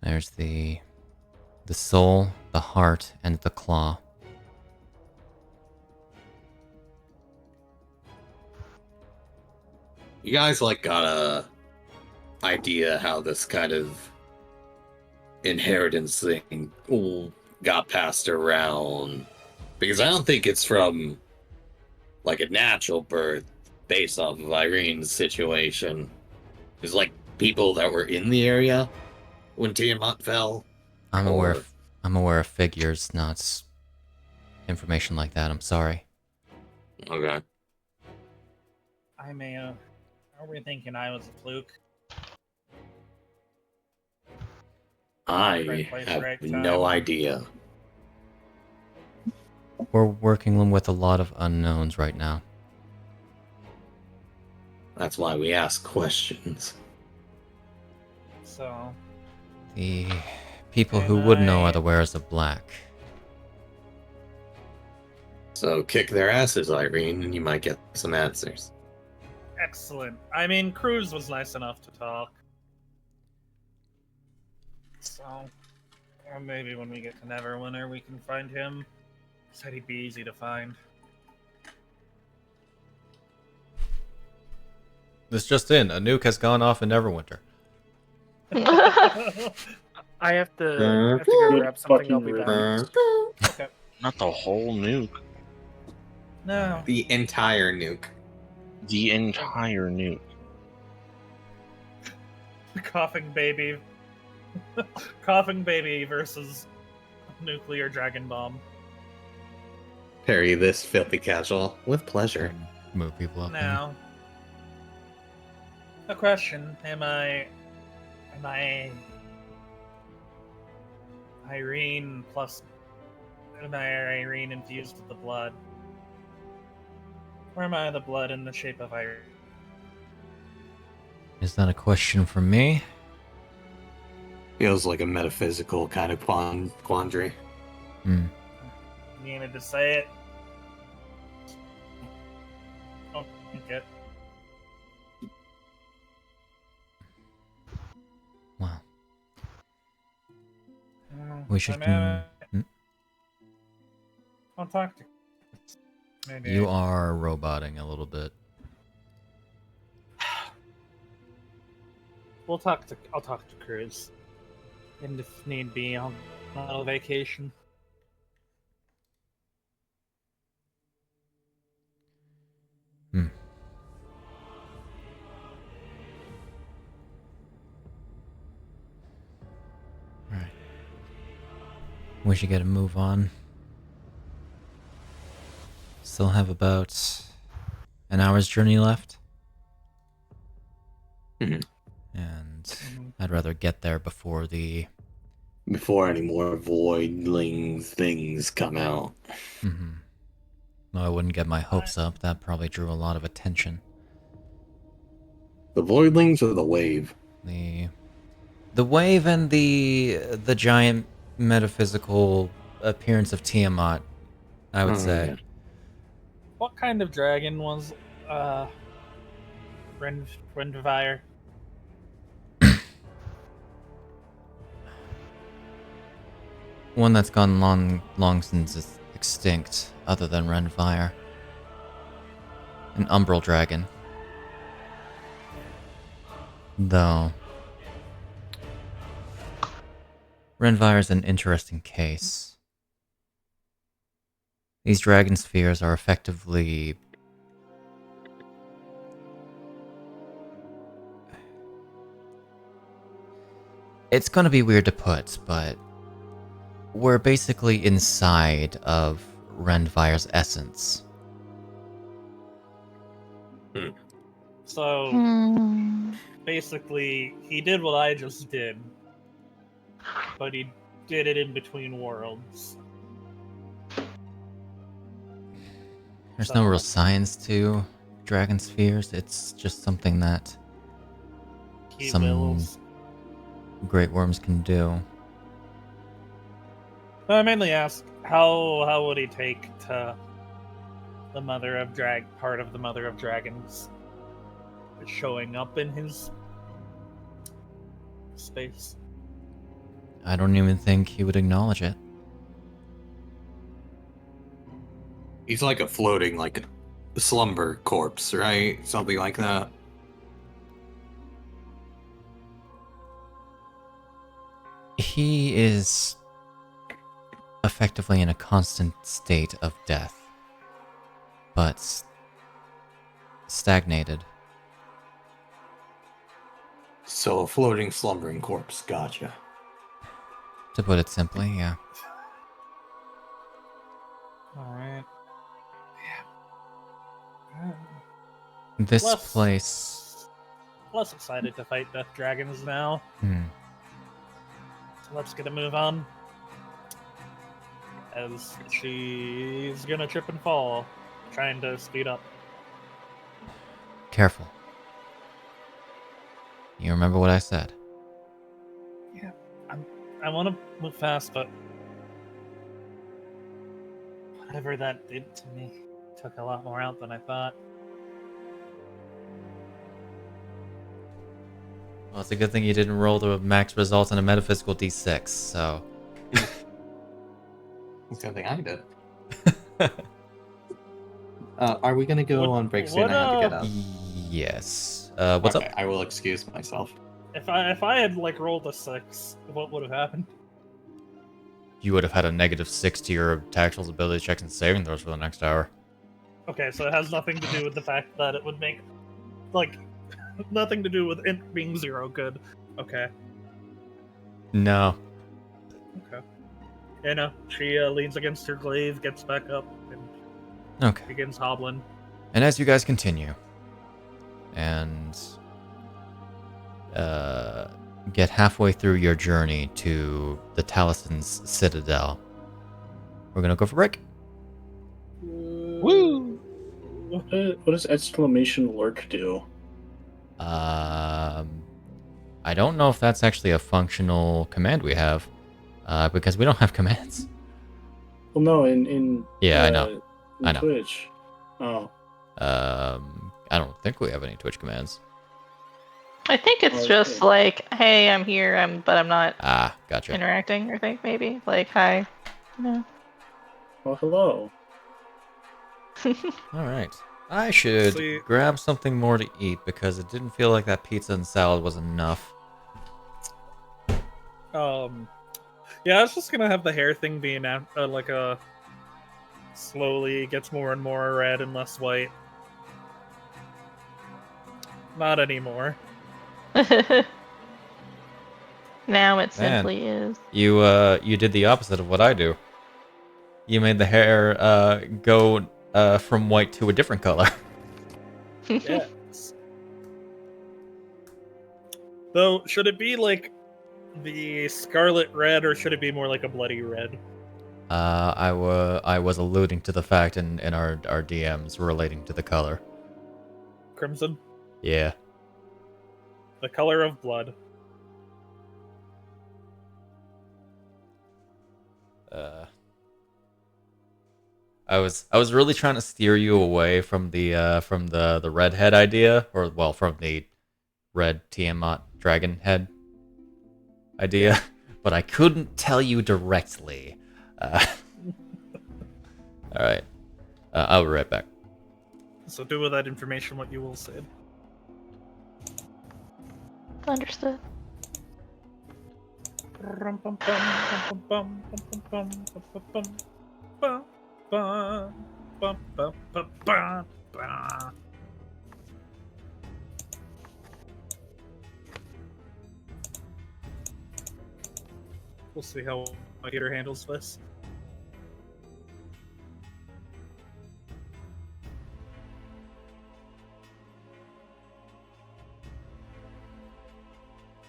There's the soul, the heart, and the claw. You guys like got a idea how this kind of inheritance thing got passed around? Because I don't think it's from like a natural birth based off of Irene's situation. There's like people that were in the area when Tiamat fell. I'm Or- aware of figures, not information like that. I'm sorry. Okay. I may are we thinking I was a fluke? I Right place, have right no time. idea. We're working with a lot of unknowns right now. That's why we ask questions. So, The people who would know are the wearers of black. So kick their asses, Iryne, and you might get some answers. excellent. I mean, Cruz was nice enough to talk. So, maybe when we get to Neverwinter, we can find him. Said he'd be easy to find. This just in, a nuke has gone off in Neverwinter. I have to go grab something. I'll be back. Okay. Not the whole nuke. No. The entire nuke. The entire nuke. Coughing baby. Coughing baby versus nuclear dragon bomb. Parry this filthy casual with pleasure. Move people up. Now, a question: Am I Iryne plus? Am I Iryne infused with the blood, or am I the blood in the shape of Iryne? Is that a question for me? Feels like a metaphysical kind of quandary. Hmm. You needed to say it. Oh, okay. Well, we should. I'll talk to. Maybe You are roboting a little bit. I'll talk to Cruz, and if need be, I'll on vacation. Hmm. Right. We should get a move on. Still have about an hour's journey left. Mhm. And I'd rather get there before Before any more voidling things come out. No, I wouldn't get my hopes up. That probably drew a lot of attention. The voidlings or the wave? The wave and the giant metaphysical appearance of Tiamat, I would say. Yeah. What kind of dragon was Rendvire? One that's gone long since extinct, other than Rendvire. An umbral dragon. Though Rendvire's an interesting case. These dragon spheres are effectively it's gonna be weird to put, but we're basically inside of Rendvire's essence. So basically, he did what I just did, but he did it in between worlds. There's no real science to dragon spheres. It's just something that He some wills. great worms can do. But I mainly ask, how would he take to the part of the Mother of Dragons showing up in his space? I don't even think he would acknowledge it. He's like a floating, like a slumber corpse, right? Something like that. He is effectively in a constant state of death, but stagnated. So a floating, slumbering corpse. Gotcha. To put it simply, yeah. Alright. Yeah. This Less- place. Less excited to fight death dragons now. So let's get a move on. As she's gonna trip and fall, trying to speed up. Careful. You remember what I said? I want to move fast, but whatever that did to me took a lot more out than I thought. Well, it's a good thing you didn't roll the max results on a metaphysical d6, so... It's a good thing I did. Are we gonna go on break soon? I have to get up. Yes. What's Okay, up? I will excuse myself. If I had like rolled a 6, what would have happened? You would have had a -6 to your tactical ability checks and saving throws for the next hour. Okay, so it has nothing to do with the fact that it would make, like, nothing to do with it being 0 good. Okay. No. Okay. Yeah, no. She leans against her glaive, gets back up, and Okay. begins hobbling. And as you guys continue, and get halfway through your journey to the Talisman's Citadel, we're gonna go for break. Woo! What does exclamation lurk do? I don't know if that's actually a functional command we have, because we don't have commands. Well, no, in Yeah, I know. in I know. Twitch. Oh, I don't think we have any Twitch commands. I think it's Okay. just like, hey, I'm here, but I'm not Ah, gotcha. interacting. I think maybe like, hi. No. well, hello. All right. I should See- grab something more to eat because it didn't feel like that pizza and salad was enough. Yeah, I was just gonna have the hair thing being like a slowly gets more and more red and less white. Not anymore. Now it Man. simply is. You did the opposite of what I do. You made the hair go from white to a different color. Yes. Though, should it be like the scarlet red, or should it be more like a bloody red? I was alluding to the fact in our DMs relating to the color. Crimson? Yeah. The color of blood. I was really trying to steer you away from the redhead idea, or well, from the red Tiamat dragon head idea, but I couldn't tell you directly. All right, I'll be right back. So do with that information what you will say. Understood. We'll see how my computer handles this.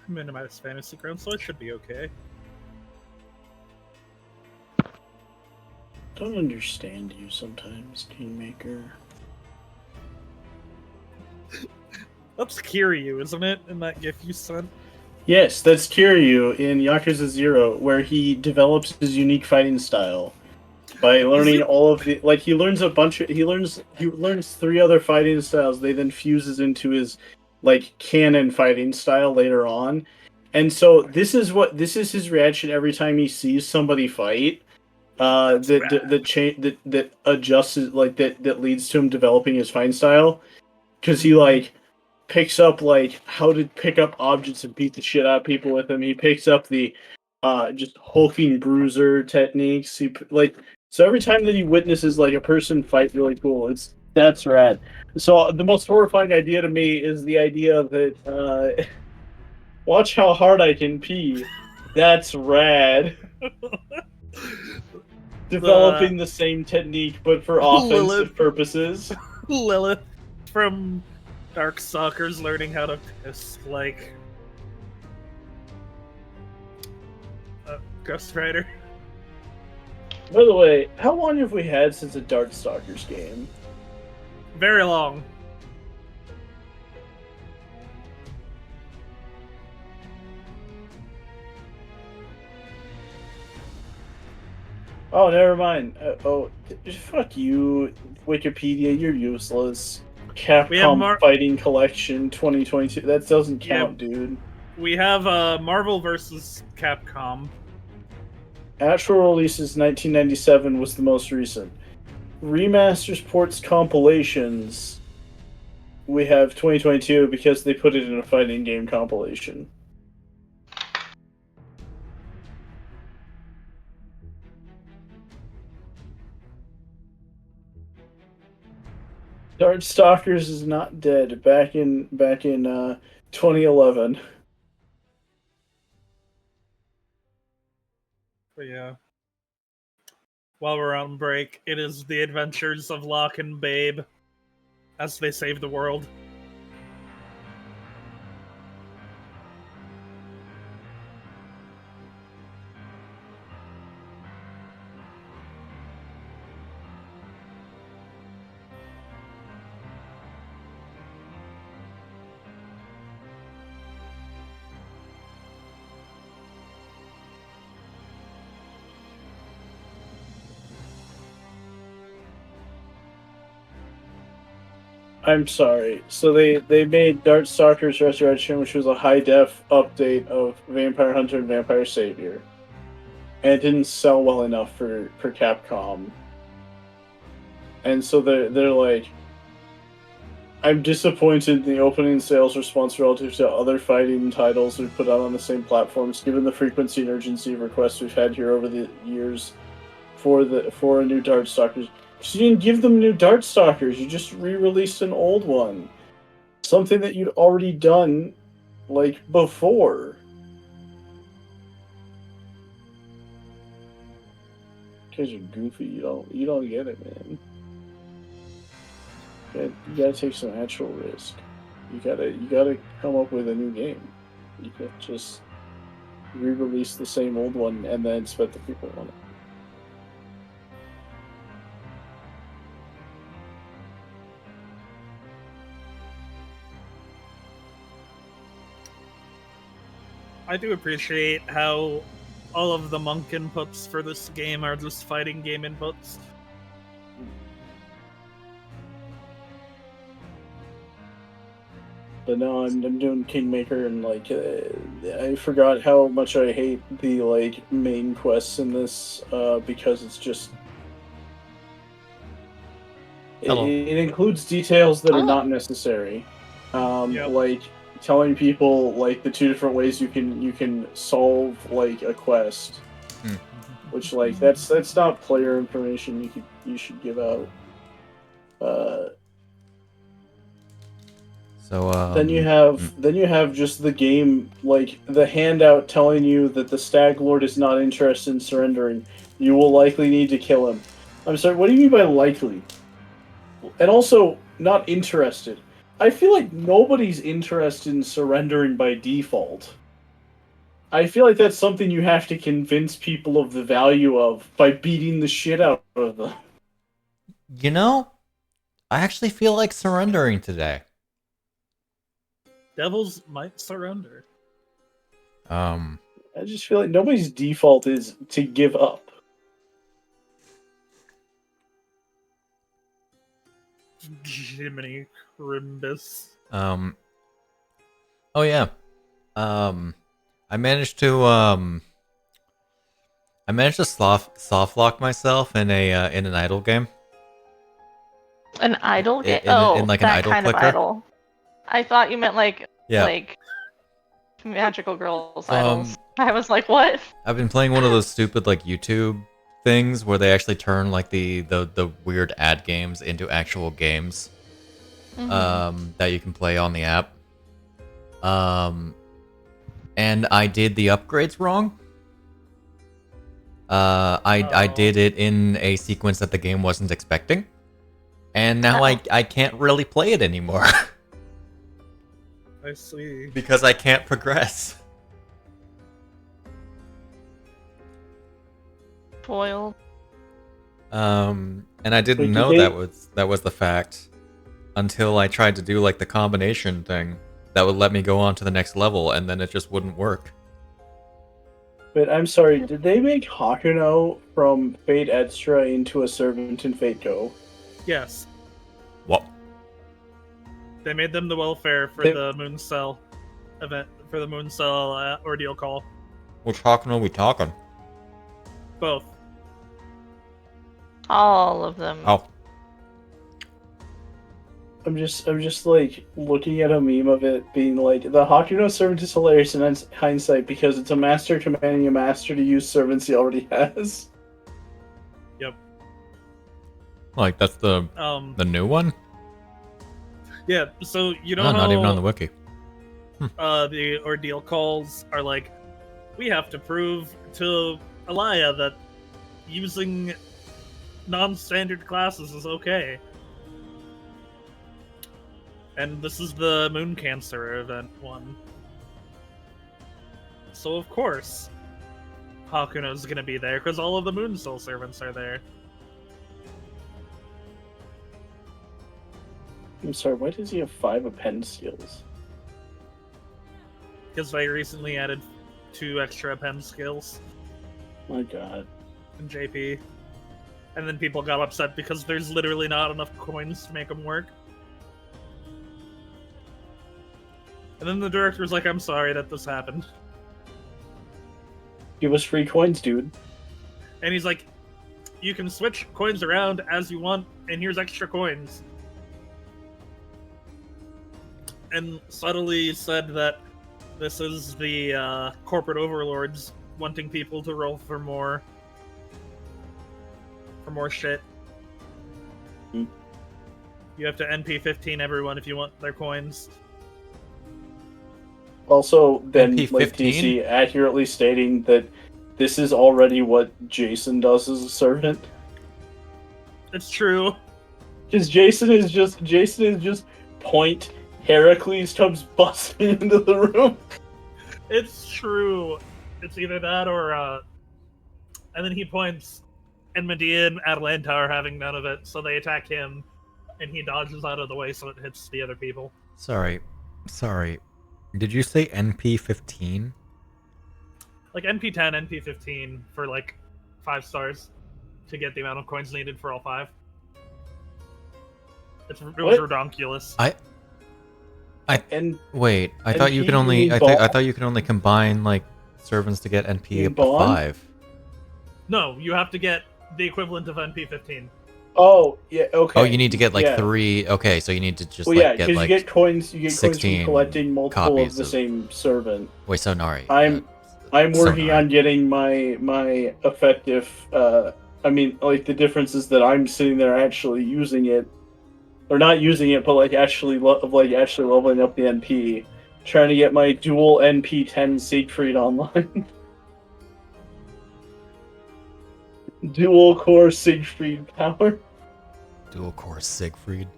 Minimize fantasy ground, so it should be okay. Don't understand you sometimes, Kingmaker. That's Kiryu, isn't it? In that gif you sent? Yes, that's Kiryu in Yakuza 0, where he develops his unique fighting style by learning all of the he learns he learns 3 other fighting styles. They then fuses into his canon fighting style later on. And so this is his reaction every time he sees somebody fight. That adjusts that leads to him developing his fighting style, because he picks up how to pick up objects and beat the shit out of people with them. He picks up the just hulking bruiser techniques. So every time that he witnesses a person fight really cool, that's rad. So the most horrifying idea to me is the idea that watch how hard I can pee. That's rad. Developing the same technique, but for offensive purposes. Lilith from Darkstalkers learning how to piss like Ghost Rider. By the way, how long have we had since a Darkstalkers game? Very long. Oh, never mind. Fuck you, Wikipedia. You're useless. Capcom Fighting Collection 2022. That doesn't count, dude. We have Marvel versus Capcom. Actual releases 1997 was the most recent. Remasters, ports, compilations. We have 2022 because they put it in a fighting game compilation. Darkstalkers is not dead. Back in 2011. But yeah. While we're on break, it is the adventures of Locke and Babe as they save the world. I'm sorry. So they made Darkstalkers Resurrection, which was a high-def update of Vampire Hunter and Vampire Savior. And it didn't sell well enough for Capcom. And so they're like, I'm disappointed in the opening sales response relative to other fighting titles we've put out on the same platforms, given the frequency and urgency of requests we've had here over the years for a new Darkstalkers. You didn't give them new Darkstalkers, you just re-released an old one. Something that you'd already done, like, before. Because you're goofy, you don't get it, man. You gotta take some actual risk. You gotta come up with a new game. You can't just re-release the same old one and then expect the people on it. I do appreciate how all of the monk inputs for this game are just fighting game inputs. But no, I'm doing Kingmaker, and like I forgot how much I hate the like main quests in this because it's just it includes details that are not necessary, like telling people like the two different ways you can solve like a quest, which like that's not player information you should give out. So then you have just the game, like the handout telling you that the Stag Lord is not interested in surrendering. You will likely need to kill him. I'm sorry, what do you mean by likely? And also, not interested. I feel like nobody's interested in surrendering by default. I feel like that's something you have to convince people of the value of by beating the shit out of them. You know, I actually feel like surrendering today. Devils might surrender. I just feel like nobody's default is to give up. Jiminy Crimbus. Oh yeah. I managed to soft lock myself in an idle game. An idle game? In like an that idle kind clicker. of idle. I thought you meant like Yeah. magical girls idols. I was like, what? I've been playing one of those stupid like YouTube things where they actually turn like the weird ad games into actual games that you can play on the app. And I did the upgrades wrong. I did it in a sequence that the game wasn't expecting. And now I can't really play it anymore. I see. Because I can't progress. Foiled. And I didn't know that was the fact until I tried to do like the combination thing that would let me go on to the next level, and then it just wouldn't work. But I'm sorry, did they make Hakuno from Fate Extra into a servant in Fate Go? Yes, What? they made them the welfare for the Moon Cell event, for the Moon Cell ordeal call. Which Hakuno are we talking? Both. All of them. Oh. I'm just like looking at a meme of it being like the Hakuno servant is hilarious in hindsight because it's a master commanding a master to use servants he already has. Yep. Like, that's the new one? Yeah, so you know No, how not even on the wiki. the ordeal calls are like, we have to prove to Elia that using non-standard classes is okay. And this is the Moon Cancer event one. So of course, Hakuno's gonna be there, because all of the Moon Soul servants are there. I'm sorry, why does he have 5 append skills? Because they recently added 2 extra pen skills My god. in JP. And then people got upset because there's literally not enough coins to make them work. And then the director was like, I'm sorry that this happened. Give us free coins, dude. And he's like, you can switch coins around as you want, and here's extra coins. And subtly said that this is the corporate overlords wanting people to roll for more shit. Hmm. You have to NP15 everyone if you want their coins. Also, then like NP15? TC accurately stating that this is already what Jason does as a servant. It's true. Because Jason is just point Heracles comes busting into the room. It's true. It's either that or and then he points, and Medea and Atalanta are having none of it, so they attack him, and he dodges out of the way so it hits the other people. Sorry. Did you say NP15? Like NP10, NP15 for like 5 stars to get the amount of coins needed for all 5. It was What? redonkulous. And Wait, I thought you NP could only mean I ball? thought you could only combine like servants to get NP mean up to bond? 5. No, you have to get the equivalent of NP15. oh yeah, okay. Oh, you need to get like Yeah. 3. Okay, so you need to just Well, yeah, like because get like you get coins. You get coins 16 from collecting multiple copies of the of- same servant. Wait, Sonari. I'm working Sonar. on getting my effective. I mean, like the difference is that I'm sitting there actually using it, or not using it, but like actually leveling up the NP, trying to get my dual NP10 Siegfried online. Dual core Siegfried power. Dual core Siegfried.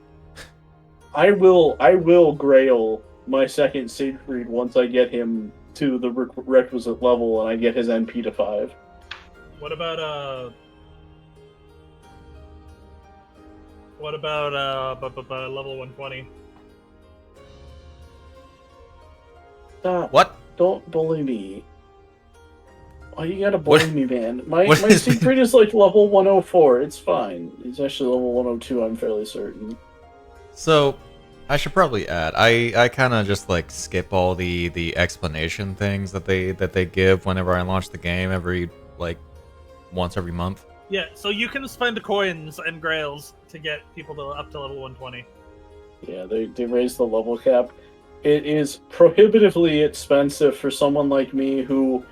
I will grail my second Siegfried once I get him to the requisite level and I get his NP to 5. What about level 120? Stop. What? Don't bully me. Why you gotta bully What- me, man? My what is- Siegfried is like level 104. It's fine. It's actually level 102, I'm fairly certain. So, I should probably add. I kind of just like skip all the explanation things that they give whenever I launch the game once every month. Yeah, so you can spend coins and grails to get people up to level 120. Yeah, they raised the level cap. It is prohibitively expensive for someone like me who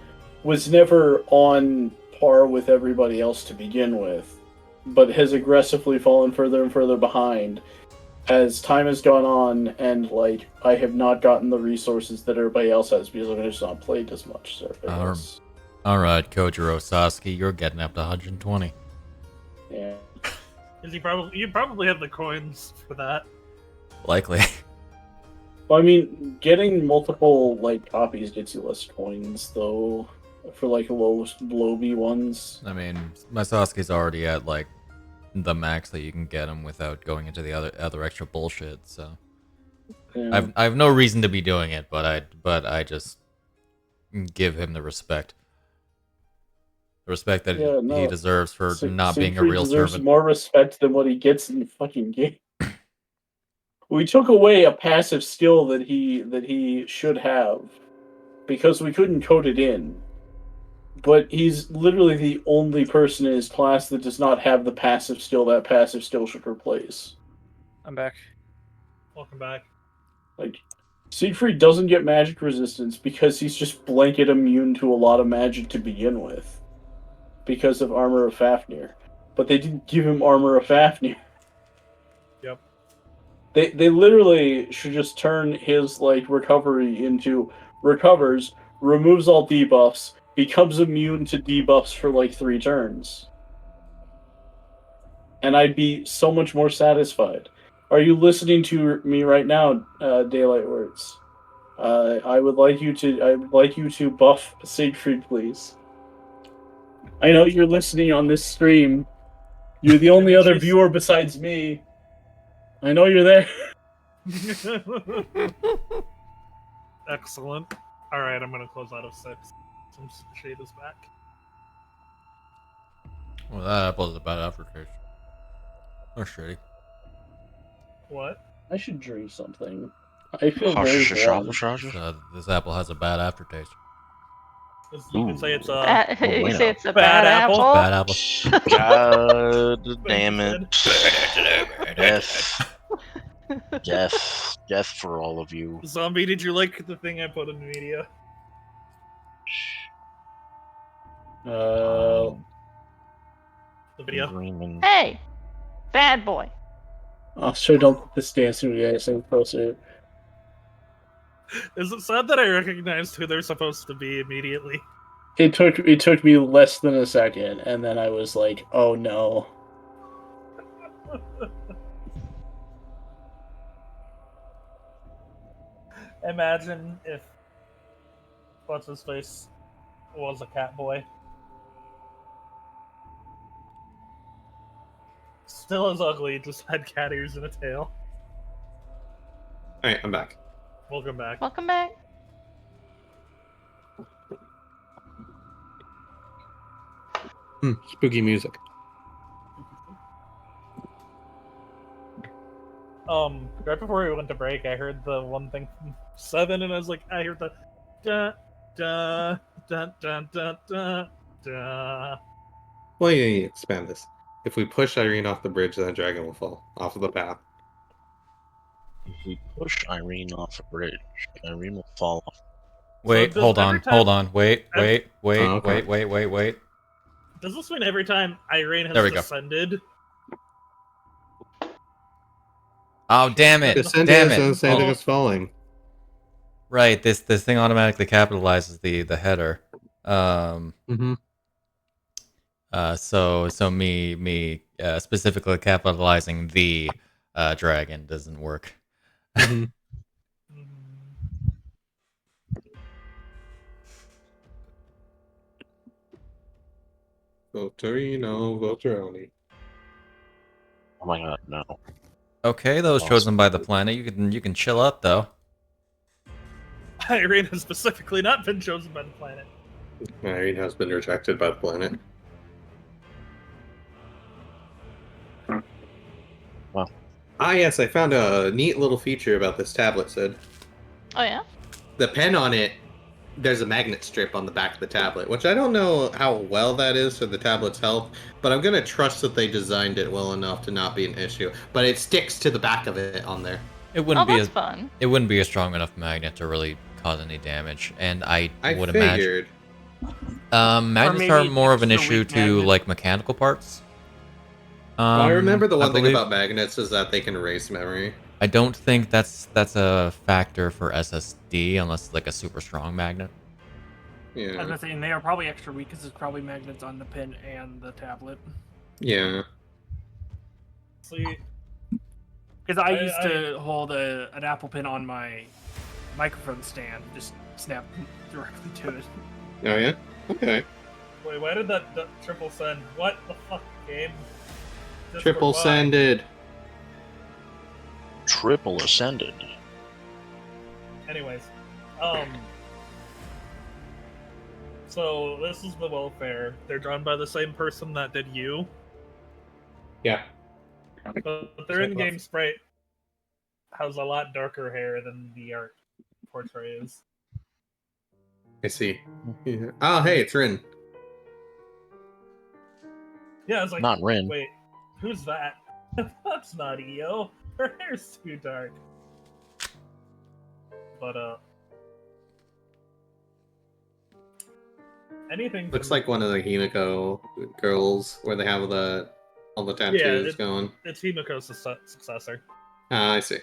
was never on par with everybody else to begin with, but has aggressively fallen further and further behind as time has gone on, and like I have not gotten the resources that everybody else has because I've just not played as much Surface. All right, Kojiro Sasuke, you're getting up to 120. Yeah. Because you probably have the coins for that. Likely. Well, I mean, getting multiple like copies gets you less coins though, for like low B ones. I mean, my Sasuke's already at like the max that you can get him without going into the other extra bullshit. So Yeah. I have no reason to be doing it, but I just give him the respect. the respect that Yeah, he no. deserves for not being a Siegfried real deserves servant. more respect than what he gets in the fucking game. We took away a passive skill that he should have because we couldn't code it in. But he's literally the only person in his class that does not have the passive skill that passive skill should replace. I'm back. Welcome back. Like, Siegfried doesn't get magic resistance because he's just blanket immune to a lot of magic to begin with. Because of Armor of Fafnir. But they didn't give him Armor of Fafnir. Yep. They literally should just turn his, like, recovery into recovers, removes all debuffs, becomes immune to debuffs for, like, 3 turns. And I'd be so much more satisfied. Are you listening to me right now, Daylight Words? I would like you to buff Siegfried, please. I know you're listening on this stream. You're the only other viewer besides me. I know you're there. Excellent. Alright, I'm gonna close out of 6. Since the shade is back. Well, that apple is a bad aftertaste. Or shitty. What? I should drink something. I feel very warm. This apple has a bad aftertaste. You can say it's a... You say it's a bad apple? Bad apple. God damn it. Death for all of you. Zombie, did you like the thing I put in the media? Uh, The video? Hey! Bad boy. I'll sure don't put this dancing guys any closer. Is it sad that I recognized who they're supposed to be immediately? It took me less than a second, and then I was like, oh no. Imagine if what's his face was a cat boy. Still as ugly, just had cat ears and a tail. Alright, I'm back. Welcome back. Welcome back. Spooky music. Right before we went to break, I heard the one thing from 7, and I was like, I heard the da da da da da da da. Well, you need to expand this. If we push Iryne off the bridge, then the dragon will fall off of the path. If we push Iryne off a bridge, Iryne will fall off. Wait, So hold does on, every time- hold on. Wait. Oh, okay. Wait. Does this mean every time Iryne There we has go. descended? Oh, damn it. Descending Damn is it. the same thing Oh, as falling. right, this thing automatically capitalizes the header. Mm-hmm. So me specifically capitalizing the dragon doesn't work. Mm-hmm. Votorino, Votoroni. Oh my god, no. Okay, that was Awesome. chosen by the planet. You can chill out though. Iryne has specifically not been chosen by the planet. Iryne has been rejected by the planet. Wow. Ah, yes, I found a neat little feature about this tablet, Sid. Oh yeah? The pen on it, there's a magnet strip on the back of the tablet, which I don't know how well that is for the tablet's health, but I'm going to trust that they designed it well enough to not be an issue. But it sticks to the back of it on there. It Oh, wouldn't be that's a, fun. it wouldn't be a strong enough magnet to really cause any damage, and I would figured. imagine magnets maybe are more of an extra issue weak to magnet. like mechanical parts. Well, I remember the one thing believe- about magnets is that they can erase memory. I don't think that's a factor for SSD unless it's like a super strong magnet. As Yeah. I say, and they are probably extra weak because there's probably magnets on the pin and the tablet. Yeah. See, Because I I- used to hold an Apple pin on my microphone stand, just snap directly to it. Oh, yeah? Okay. wait, why did that triple send? What the fuck, game? Discord, Triple why? sended. Triple ascended. So this is the welfare. They're drawn by the same person that did you, Yeah. but their in-game sprite has a lot darker hair than the art portrays. I see. Yeah. Oh, hey, it's Rin. Yeah, I was like, Not Rin. wait, who's that? That's not EO. Her hair's too dark. But anything Looks from- like one of the Himiko girls where they have all the tattoos going. It's Himiko's successor, Ah, I see.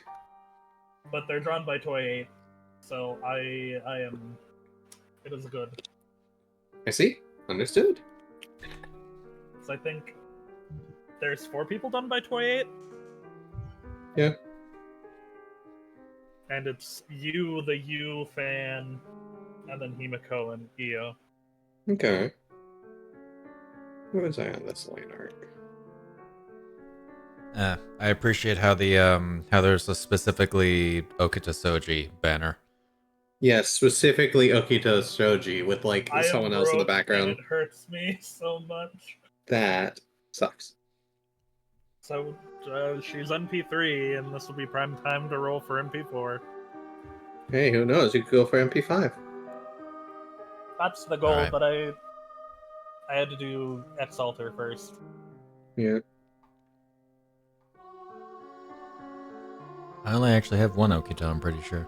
but they're drawn by Toy 8, so I am. It is good. I see. Understood. So I think there's 4 people done by Toy 8. Yeah. And it's you, the U fan, and then Himiko and EO. Okay. Where was I on this line art? I appreciate how the how there's a specifically Okita Soji banner. Yes, specifically Okito Shoji with like I am someone else in the broke and background. It hurts me so much. That sucks. So she's MP3, and this will be prime time to roll for MP4. Hey, who knows? You could go for MP5. That's the goal, Alright. but I had to do X Alter first. Yeah. I only actually have one Okita, I'm pretty sure.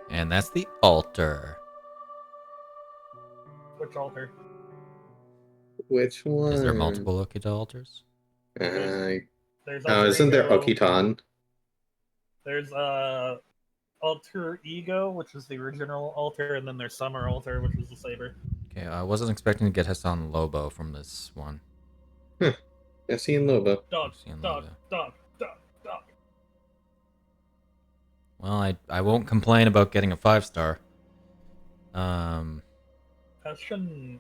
And that's the altar. Which altar? Which one? Is there multiple Okita altars? There's Oh, isn't there Alter Ego, Okitan? There's Alter Ego, which is the original altar, and then there's Summer Altar, which is the saber. Okay, I wasn't expecting to get Hassan Lobo from this one. Yeah, seeing Lobo. Dog, Seen dog, Lobo. dog, dog, dog. Well, I won't complain about getting a 5-star. Heshin's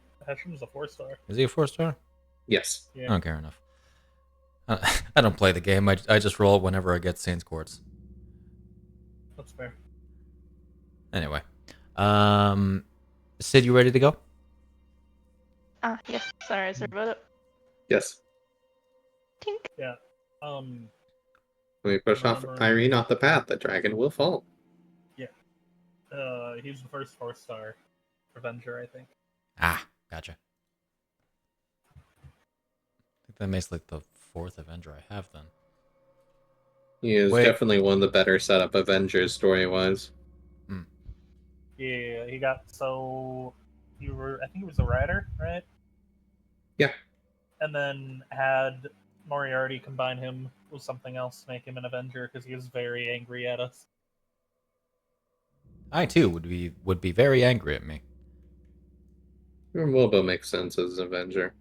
a 4-star. Is he a 4-star? Yes. Yeah. Oh, fair enough. I don't play the game. I just roll whenever I get Saints Quartz. That's fair. Anyway, Sid, you ready to go? Yes, sorry, I about it. Yes. Tink. Yeah. When we push off Remember- Iryne off the path, the dragon will fall. He's the first 4-star Avenger, I think. Ah, gotcha. I think that makes like the 4th Avenger I have then. He is Wait. definitely one of the better setup Avengers story-wise. Yeah, he got I think he was a rider, right? Yeah. And then had Moriarty combine him with something else to make him an Avenger because he was very angry at us. I too would be very angry at me. Lobo makes sense as an Avenger.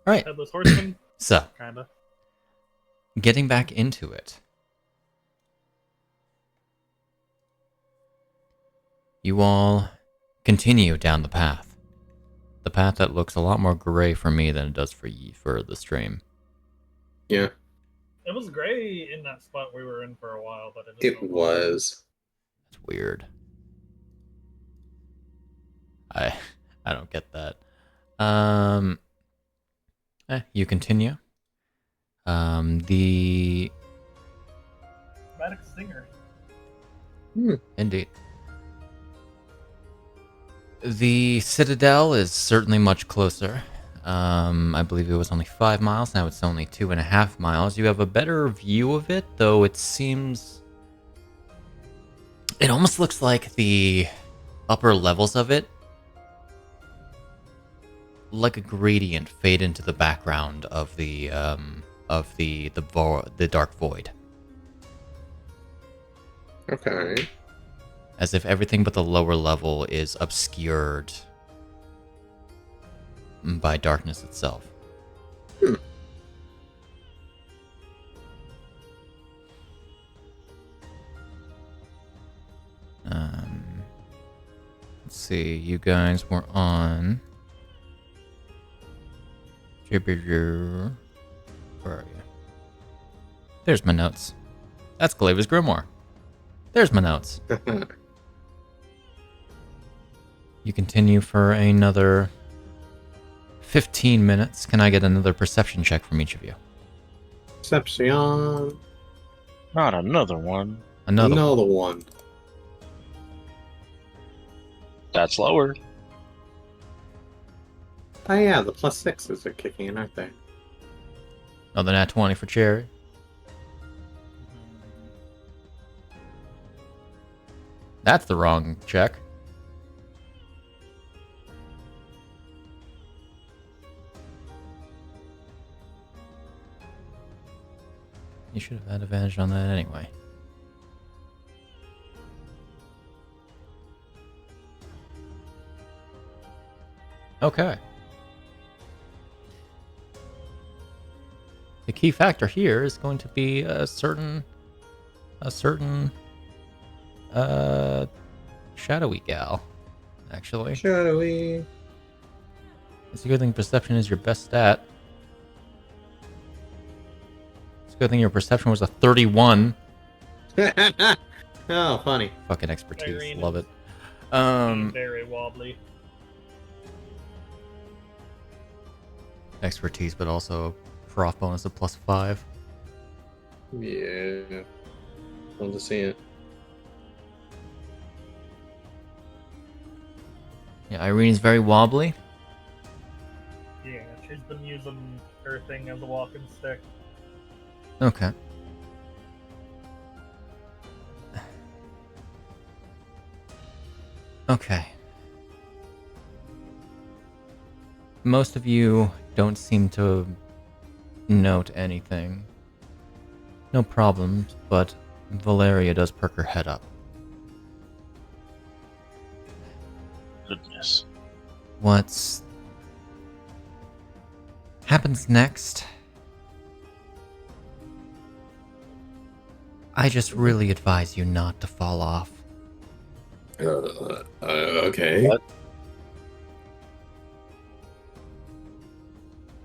All right, Headless Horseman, so kinda. getting back into it. You all continue down the path. The path that looks a lot more gray for me than it does for the stream. Yeah, It was gray in that spot we were in for a while, but it is it no longer. was. That's weird. I don't get that. You continue. The Dramatic Stinger. Indeed. The Citadel is certainly much closer. I believe it was only 5 miles, now it's only 2.5 miles. You have a better view of it, though it seems... It almost looks like the upper levels of it, like a gradient, fade into the background of the dark void. Okay. As if everything but the lower level is obscured by darkness itself. Let's see, you guys were on... Where are you? There's my notes. That's Glaive's Grimoire. There's my notes. You continue for another 15 minutes. Can I get another perception check from each of you? Perception. Not another one. Another. One. That's lower. Oh yeah, the +6s are kicking in, aren't they? Another nat 20 for Cherry. That's the wrong check. You should have had advantage on that anyway. Okay. The key factor here is going to be a certain shadowy gal, actually. Shadowy. It's a good thing perception is your best stat. It's a good thing your perception was a 31. Oh, funny. Fucking expertise, Iryne love it. Very wobbly. Expertise, but also prof bonus of +5. Yeah. Love to see it. Yeah, Irene's very wobbly. Yeah, she's been using her thing as a walking stick. Okay. Okay. Most of you don't seem to note anything. No problems, but Valeria does perk her head up. Goodness. What's happens next? I just really advise you not to fall off. Okay. What?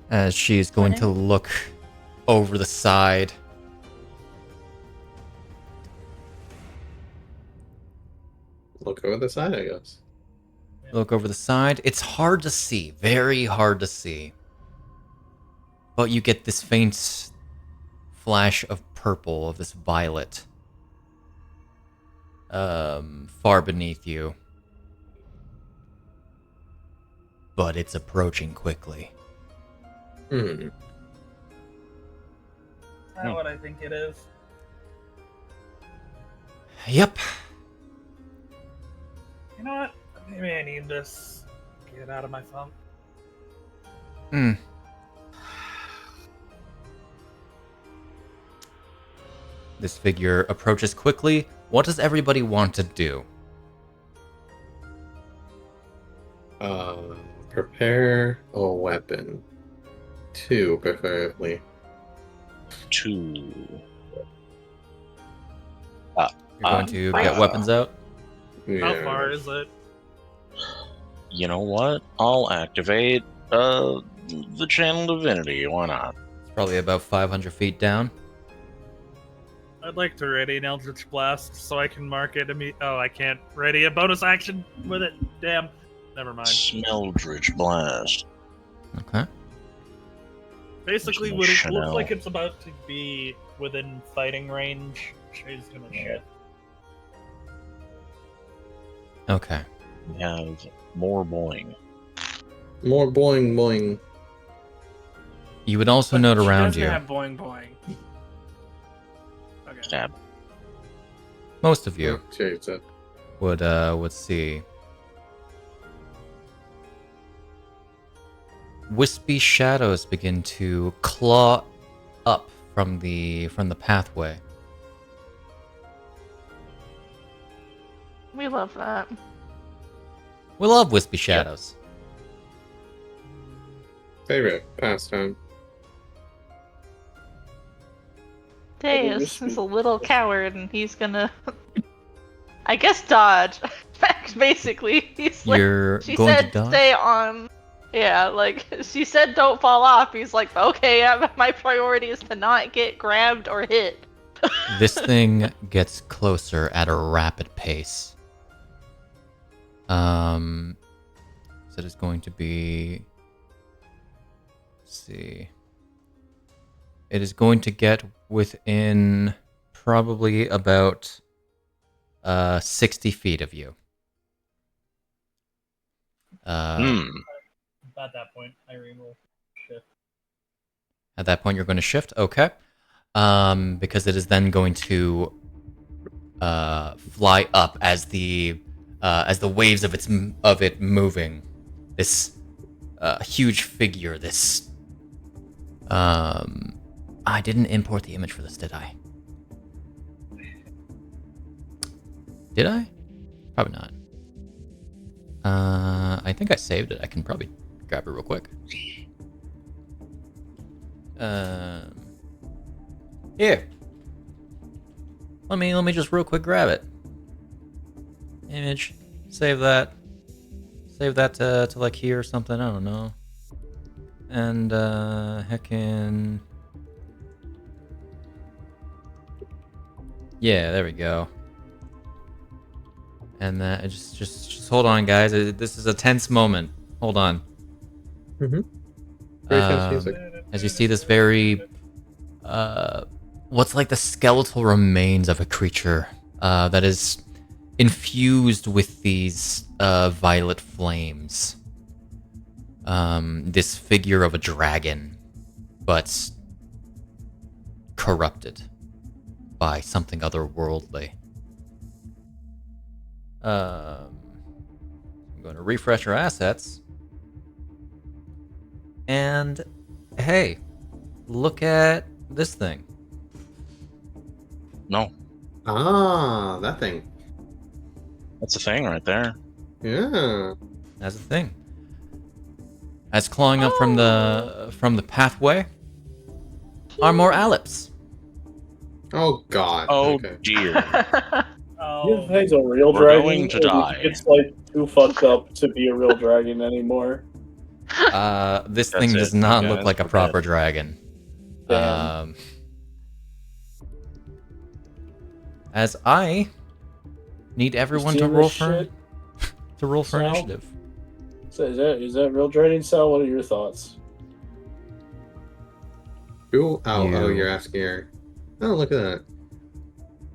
As she is going to look over the side. Look over the side, I guess. Look over the side. It's hard to see. Very hard to see. But you get this faint flash of purple, of this violet. Far beneath you. But it's approaching quickly. Hmm. Is that what I think it is? Yep. You know what? Maybe I need this. Get out of my funk. Hmm. This figure approaches quickly. What does everybody want to do? Prepare a weapon. 2, preferably. 2. You're going to get weapons out? How far is it? You know what? I'll activate the channel divinity. Why not? It's probably about 500 feet down. I'd like to ready an Eldritch Blast so I can mark it Oh, I can't ready a bonus action with it. Damn. Never mind. Smeldritch Blast. Okay. Basically, Which when it Chanel. looks like it's about to be within fighting range, she's gonna shit. Okay. We have more boing. More boing boing. You would also note She around doesn't you, have boing boing. Okay. Stab. most of you Oh, change that. would see wispy shadows begin to claw up from the pathway. We love that. We love wispy shadows. Favorite pastime. Deas is a little coward, and he's gonna, I guess, dodge. Basically, he's like, You're she going said, to dodge? stay on. Yeah, like she said, don't fall off. He's like, okay, my priority is to not get grabbed or hit. This thing gets closer at a rapid pace. So it is going to be... Let's see. It is going to get within probably about 60 feet of you. At that point, Iryne will shift. At that point, you're going to shift? Okay. Because it is then going to fly up as the waves of it moving. This huge figure, this... I didn't import the image for this, did I? Did I? Probably not. I think I saved it. I can probably grab it real quick. Here. Let me just real quick grab it. Image. Save that. Save that to like here or something. I don't know. And heckin'. Yeah, there we go. And just hold on, guys. This is a tense moment. Hold on. Very tense music. As you see this very, what's like the skeletal remains of a creature that is infused with these violet flames. This figure of a dragon, but corrupted by something otherworldly. I'm going to refresh our assets. And hey, look at this thing. No, Ah, that thing. that's a thing right there. Yeah. That's the thing. As clawing up from the pathway are more Aleps. Oh God. Oh Okay. dear. You think a real We're dragon? going to Or do you die. think it's like too fucked up to be a real dragon anymore? This That's thing it. does not Yeah, look like a we're proper dead. dragon. Damn. As I need everyone to seeing roll this for shit, Sal? initiative. So is that real dragon style? What are your thoughts? Ooh, oh, You- you're asking her. Oh, look at that.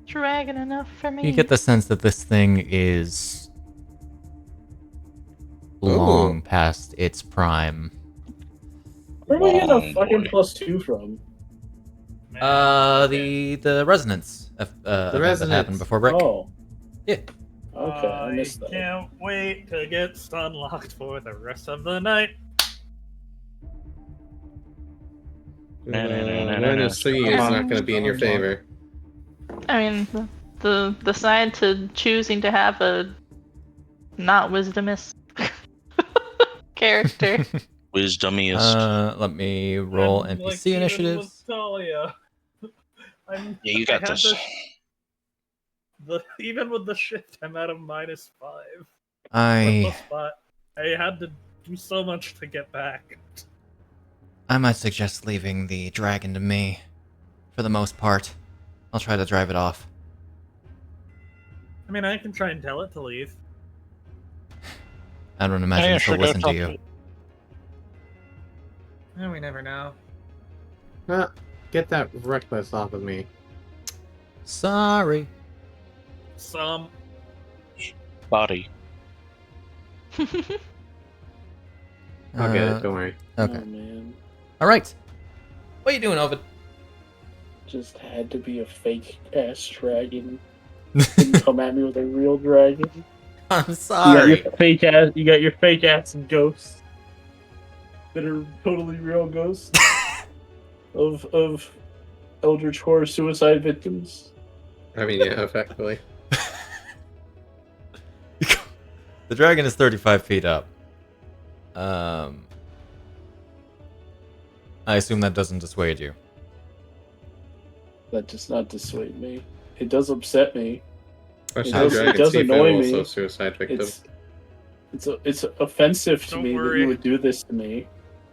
Dragon enough for me. You get the sense that this thing is long past its prime. Where am I getting Long a fucking boy. +2 from? The resonance event that resonance. happened before break. Oh, Yeah. okay, I missed that. Can't wait to get stun locked for the rest of the night. Minus 3 is not going to be in your favor. I mean, the side to choosing to have a not wisdomous character. Wisdomiest. Let me roll I'm, NPC like, even initiatives. with Talia. Yeah, you got I had this. Even with the shift, I'm at a -5. I I had to do so much to get back. might suggest leaving the dragon to me, for the most part. I'll try to drive it off. I mean, I can try and tell it to leave. I don't imagine Yeah, she'll sure, go listen to talk you. to it. Eh, we never know. Get that reckless off of me. Sorry. Some. Body. I'll get it, don't worry. Okay. Oh man, All right. What are you doing, Ovid? just had to be a fake ass dragon. Didn't come at me with a real dragon. I'm sorry. You got your fake ass ghosts that are totally real ghosts of Eldritch Horror suicide victims. I mean, yeah, effectively. The dragon is 35 feet up. I assume that doesn't dissuade you. That does not dissuade me. It does upset me. Especially It dragons does see annoy fail, me. also suicide victim. It's offensive to Don't me that worry. you would do this to me.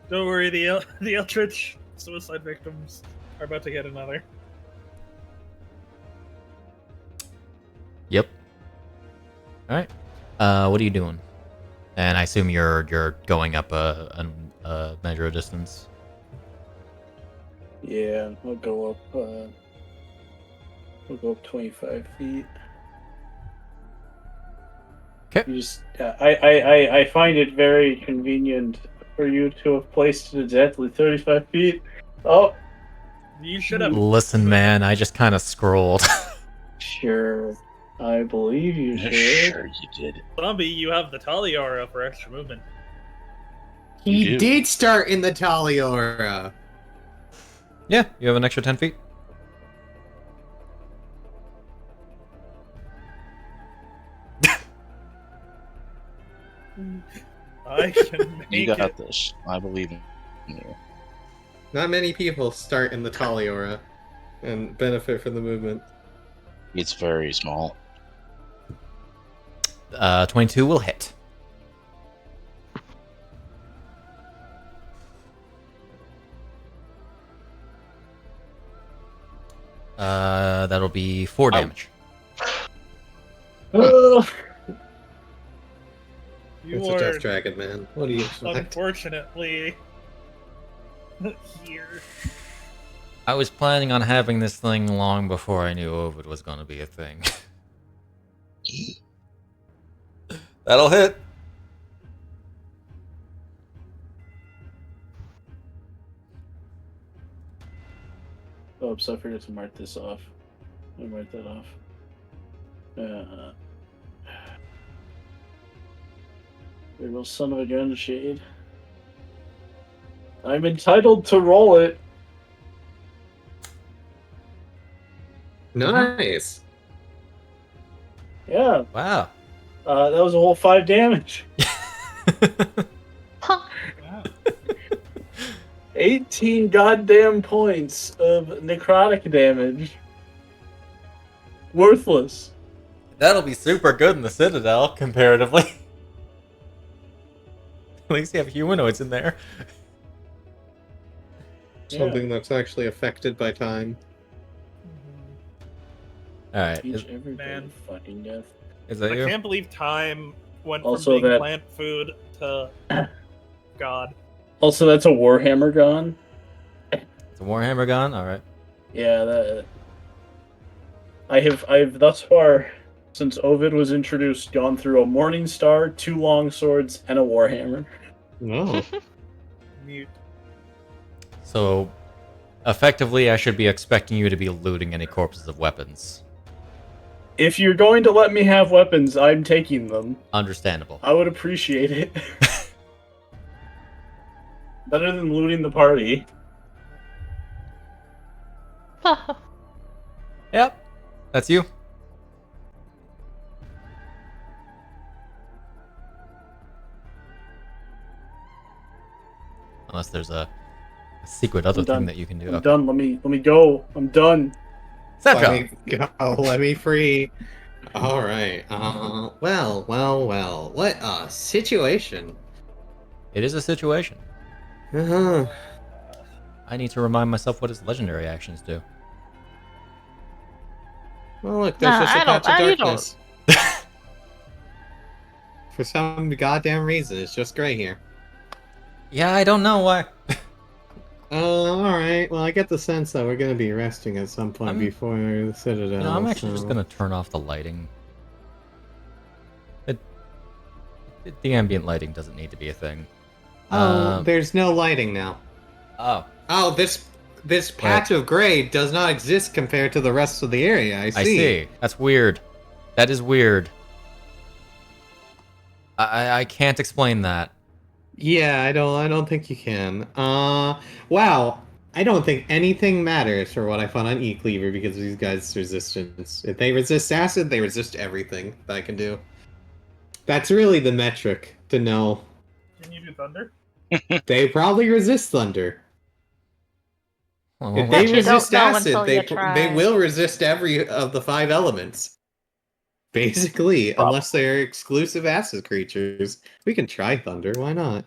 Don't worry, the Eldritch suicide victims are about to get another. Yep. All right. What are you doing? And I assume you're going up a measure of distance. Yeah, I'll go up. We'll go up 25 feet. 'Kay. You just, I find it very convenient for you to have placed it exactly 35 feet. Oh, You should have. Listen, man, I just kind of scrolled. sure. I believe you should. Sure you did. Zombie, you have the Talia aura for extra movement. He You do. did start in the Talia aura. Yeah, you have an extra 10 feet. I can make You got it. this. I believe in you. Not many people start in the Talia aura and benefit from the movement. It's very small. 22 will hit. That'll be 4 damage. Oh, You It's a are Death Dragon, man. What do you expect? unfortunately here. I was planning on having this thing long before I knew Ovid was going to be a thing. That'll hit. oops, I forgot to mark this off. I marked that off. There goes son of a gun, Shade. I'm entitled to roll it. Nice. Yeah, Wow. that was a whole 5 damage. 18 goddamn points of necrotic damage. Worthless. That'll be super good in the Citadel, comparatively. At least you have humanoids in there. Something that's actually affected by time. Alright, Teach everybody Man. fucking death. is that I you? can't believe time went Also from being that- plant food to God. Also, that's a Warhammer gun. It's a Warhammer gun? Alright. Yeah, that. I've thus far, since Ovid was introduced, gone through a Morning Star, 2 long swords, and a Warhammer. No. Mute. So, effectively, I should be expecting you to be looting any corpses of weapons. If you're going to let me have weapons, I'm taking them. Understandable. I would appreciate it. Better than looting the party. Yep. That's you. Unless there's a secret other I'm thing done. that you can do. I'm Okay. done. Let me go. I'm done. Snapjaw! Let me go. Let me free. All right. Well. What a situation. It is a situation. Uh-huh. I need to remind myself what his legendary actions do. Well, look, there's Nah, just a I don't- patch of I don't. darkness. For some goddamn reason, it's just gray here. Yeah, I don't know why. Alright. Well, I get the sense that we're gonna be resting at some point I'm- before the Citadel. You know, I'm actually just so- gonna turn off the lighting. The ambient lighting doesn't need to be a thing. Oh, there's no lighting now. Oh, Oh, this patch of gray does not exist compared to the rest of the area. I see. I see. That's weird. That is weird. I can't explain that. Yeah, I don't think you can. Wow. I don't think anything matters for what I found on E-Cleaver because of these guys' resistance. If they resist acid, they resist everything that I can do. That's really the metric to know. Can you do thunder? They probably resist thunder. Well, If But they you resist don't know acid, until they you try. they will resist every of the 5 elements. Basically, unless they're exclusive acid creatures. We can try thunder, why not?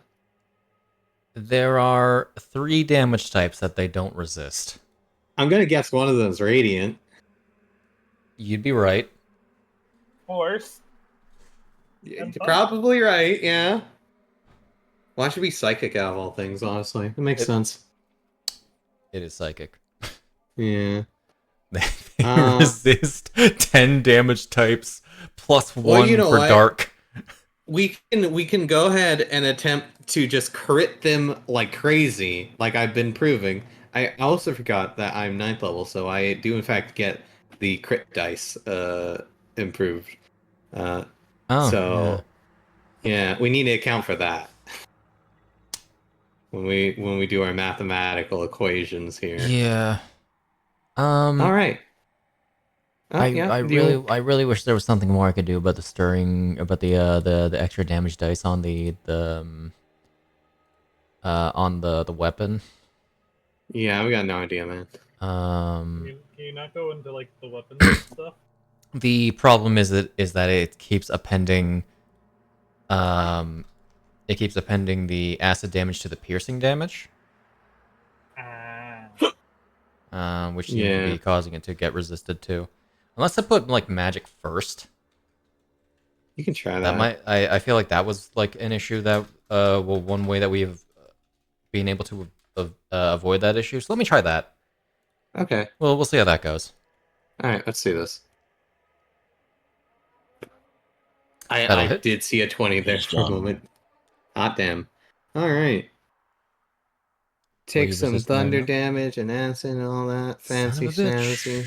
there are 3 damage types that they don't resist. I'm gonna guess one of them is radiant. You'd be right. Horse. You're probably right, yeah. Why should we psychic out of all things, honestly? It makes sense. It is psychic. Yeah. They resist 10 damage types plus 1 Well, you know for what? dark. We can go ahead and attempt to just crit them like crazy, like I've been proving. I also forgot that I'm 9th level, so I do in fact get the crit dice improved. So yeah, we need to account for that when we do our mathematical equations here. Yeah. All right. I really wish there was something more I could do about the stirring, about the extra damage dice on the weapon. Yeah, we got no idea, man. Can you not go into like the weapons and stuff? The problem is that it keeps appending the acid damage to the piercing damage. Which seems to be causing it to get resisted too. Unless I put like magic first. You can try that. That might. I feel like that was like an issue that one way that we've been able to avoid that issue. So let me try that. Okay. Well, we'll see how that goes. All right, let's see this. I did see a 20 there for a moment. Hot damn. All right. Take some thunder damage and acid and all that fancy fancy.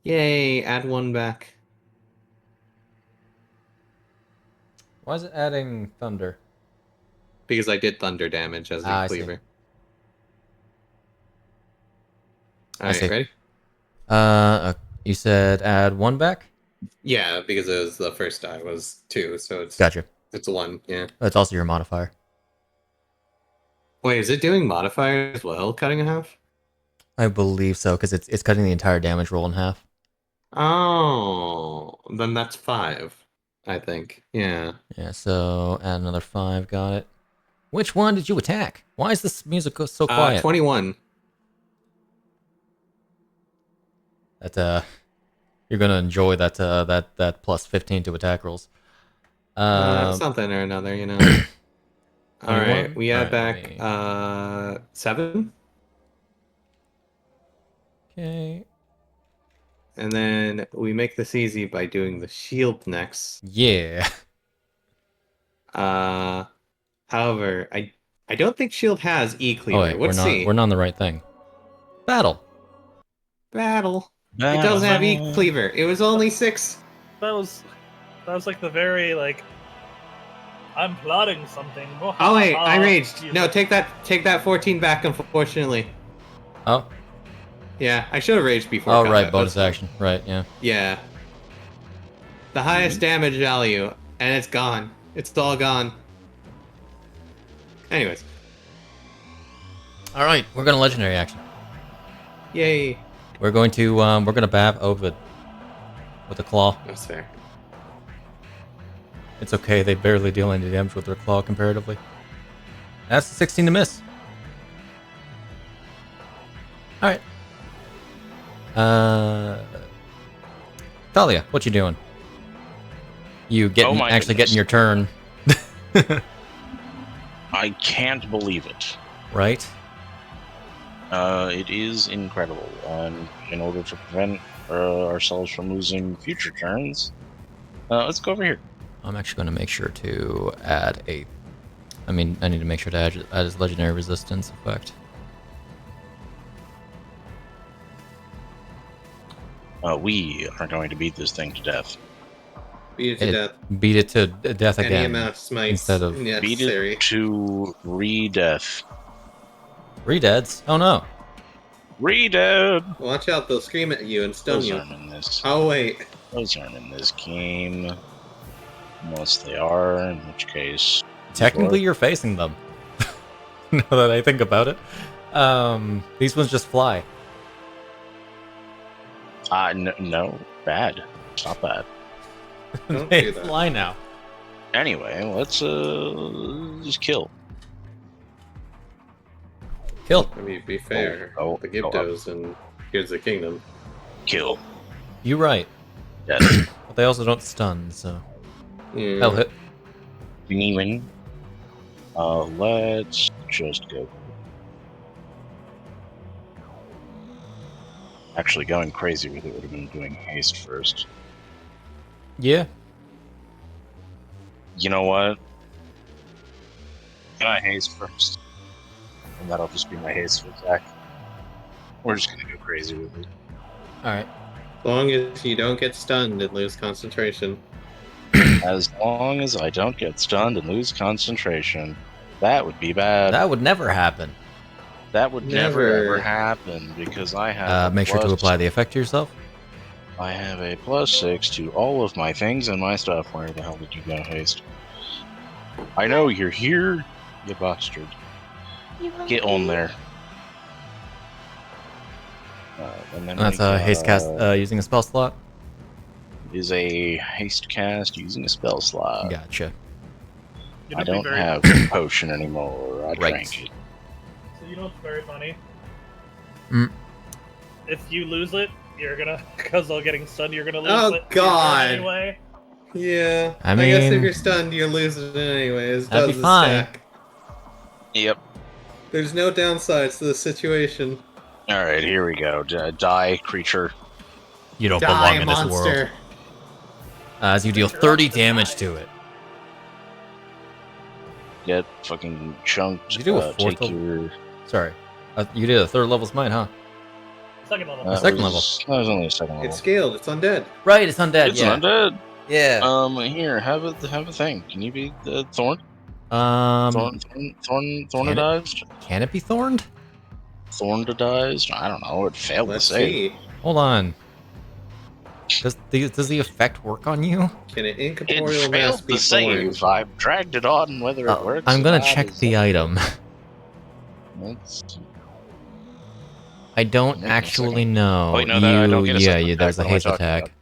Yay! Add 1 back. Why is it adding thunder? Because I did thunder damage as a cleaver. Alright, ready? You said add 1 back? Yeah, because it was the first die was 2, so it's gotcha. It's 1, yeah. That's also your modifier. Wait, is it doing modifier as well, cutting in half? I believe so, because it's cutting the entire damage roll in half. Oh, then that's 5, I think. Yeah. Yeah, so add another 5, got it. Which one did you attack? Why is this music so quiet? 21. That you're gonna enjoy that plus 15 to attack rolls. Something or another, you know. All right, we add back 7. Okay. And then we make this easy by doing the shield next. Yeah. However, I don't think shield has E-cleaver. Oh, wait, Let's see. We're not on the right thing. Battle. It doesn't have E-cleaver. It was only 6. That was like the very like I'm plotting something. Oh wait, I raged. No, take that 14 back, unfortunately. Oh. Yeah, I should have raged before. Oh right, bonus action. Right, yeah. Yeah. The highest damage value, and it's gone. It's all gone. Anyways. Alright, we're gonna legendary action. Yay. We're gonna bab Ovid with a claw. That's fair. It's okay, they barely deal any damage with their claw comparatively. That's a 16 to miss. Alright. Talia, what you doing? You actually getting your turn. I can't believe it. Right? It is incredible. In order to prevent ourselves from losing future turns, let's go over here. I'm actually going to make sure to add I need to make sure to add his legendary resistance effect. We are going to beat this thing to death. Beat it to death. Beat it to death again. Any amount of smites instead of beat it to re-death. Re-deads? Oh no. Re-dead! Watch out, they'll scream at you and stun Those you. aren't in this. Oh wait. Those aren't in this game. Unless they are, in which case... Technically you're facing them. Now that I think about it. These ones just fly. No. Bad. It's not bad. They fly now. Anyway, let's just kill. Kill. I mean, be fair. The Gibdos and Here's the Kingdom. Kill. You right. Death. But they also don't stun, so Yeah. that'll hit. Genuine. Let's just go. Actually, going crazy with it would have been doing haste first. Yeah. You know what? Can I haste first? And that'll just be my haste attack. We're just gonna go crazy with it. All right. As long as you don't get stunned and lose concentration. As long as I don't get stunned and lose concentration, that would be bad. That would never happen. That would never Never. ever happen because I have. Make sure to apply the effect to yourself. I have a +6 to all of my things and my stuff. Where the hell did you go, haste? I know you're here, you bastard. Get on there. And then That's we a got- haste cast using a spell slot. Is a haste cast using a spell slot. Gotcha. You I know, don't very, have a potion anymore. I Right. drank it. So you know what's very funny? Mm. If you lose it, you're gonna, because of getting stunned, you're gonna lose Oh, it. God. Anyway. Yeah. I guess if mean- you're stunned, you lose it anyways. That'd Does be the fine. stack. Yep. There's no downsides to the situation. Alright, here we go. Die, creature. You don't Die, belong in this monster. world. As you deal 30 damage to it. Get fucking chunked. Did you do a fourth take level? your. Sorry. You did a third level smite, huh? Second level. That Second was, That was only a second level. It's scaled. It's undead. Right, it's undead, It's yeah. undead. Yeah. Here, have a thing. Can you be the thorn? Can Thornadized? it be thorned? Thornadized? I don't know. It failed Let's to save. see. Hold on. Does the effect work on you? Can an It incorporeal mass failed be to save. formed? I've dragged it on. Whether it works. I'm or gonna not check is the up to- item. Let's- I don't Wait a actually second. know. Wait, no, that I don't get a yeah, second there's a attack. What am I haste talking attack.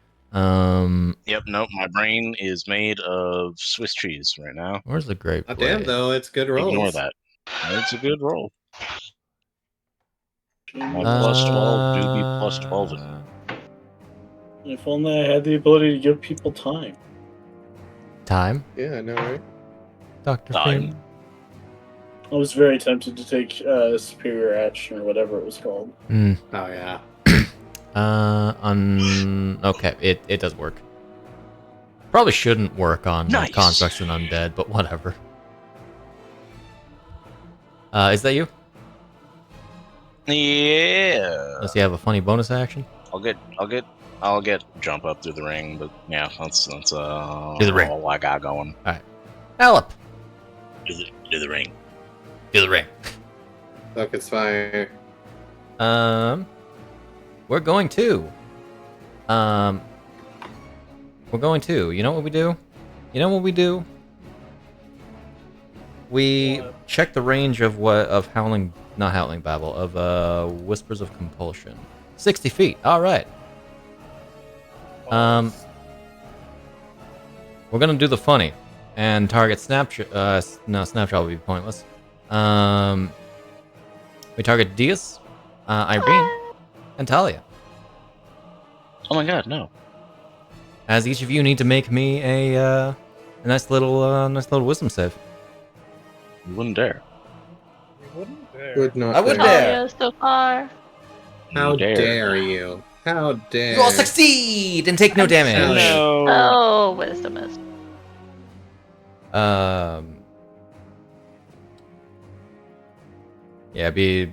Yep. Nope. My brain is made of Swiss cheese right now. Where's the grape? Oh, damn, though. It's good rolls. Ignore that. It's a good roll. My Uh, plus 12 do be plus 12. If only I had the ability to give people time. Time, Yeah, I know, right? Dr. Time. Freeman. I was very tempted to take Superior Action or whatever it was called. Hmm. Oh, yeah. Okay, it does work. Probably shouldn't work on Nice. constructs and undead, but whatever. Is that you? Yeah. Unless you have a funny bonus action. I'll get jump up through the ring, but yeah, that's Do the ring. all I got going. Allop. Do the ring. Do the ring. Look, it's fire. We're going to. You know what we do? We What? check the range of not howling babble, of whispers of compulsion. 60 feet. All right. We're gonna do the funny and target Snapjaw. No, Snapjaw will be pointless. We target Deas, Iryne, and Talia. Oh my god, no. As each of you need to make me a nice little wisdom save. You wouldn't dare. You wouldn't dare. Would not I would dare. dare. Talia so far. How You dare you? How dare You all succeed and take no damage. No. Oh, wisdom is. Yeah, being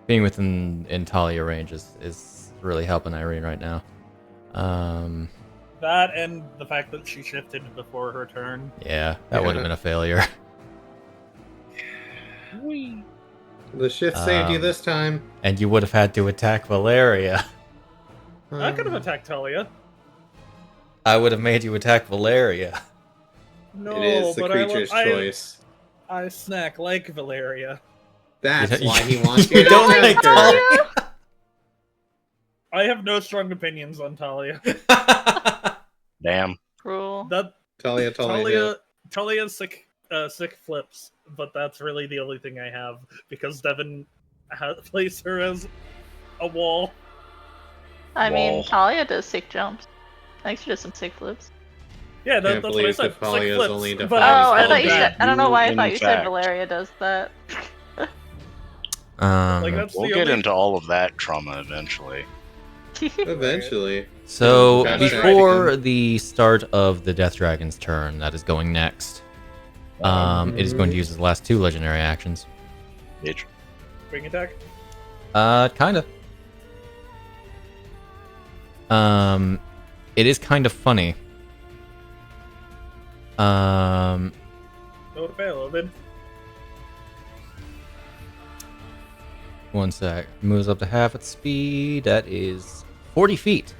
within Talia range is really helping Iryne right now. That and the fact that she shifted before her turn. Yeah, that would have been a failure. The shift saved you Um, this time. And you would have had to attack Valeria. I could have attacked Talia. I would have made you attack Valeria. No, It is the but creature's choice. I snack like Valeria. That's You- why he wants you You to don't attack like her. Talia? I have no strong opinions on Talia. Damn. Cruel. That Talia. Talia's sick flips, but that's really the only thing I have because Devon plays her as a wall. I mean, Wall. Talia does sick jumps. Thanks for just some sick flips. Yeah, Can't that's what I believe said. that Talia is Sick only flips. to But Oh, five. I thought you that. said. I don't know why I In thought you said fact. Valeria does that. like that's We'll the get only... into all of that trauma eventually. Eventually. So Gotcha. before the start of the Death Dragon's turn, that is going next. It is going to use his last 2 legendary actions. Bitch. Wing attack? Kinda. It is kind of funny. No to fail, Ovid. One sec. Moves up to half its speed. That is 40 feet.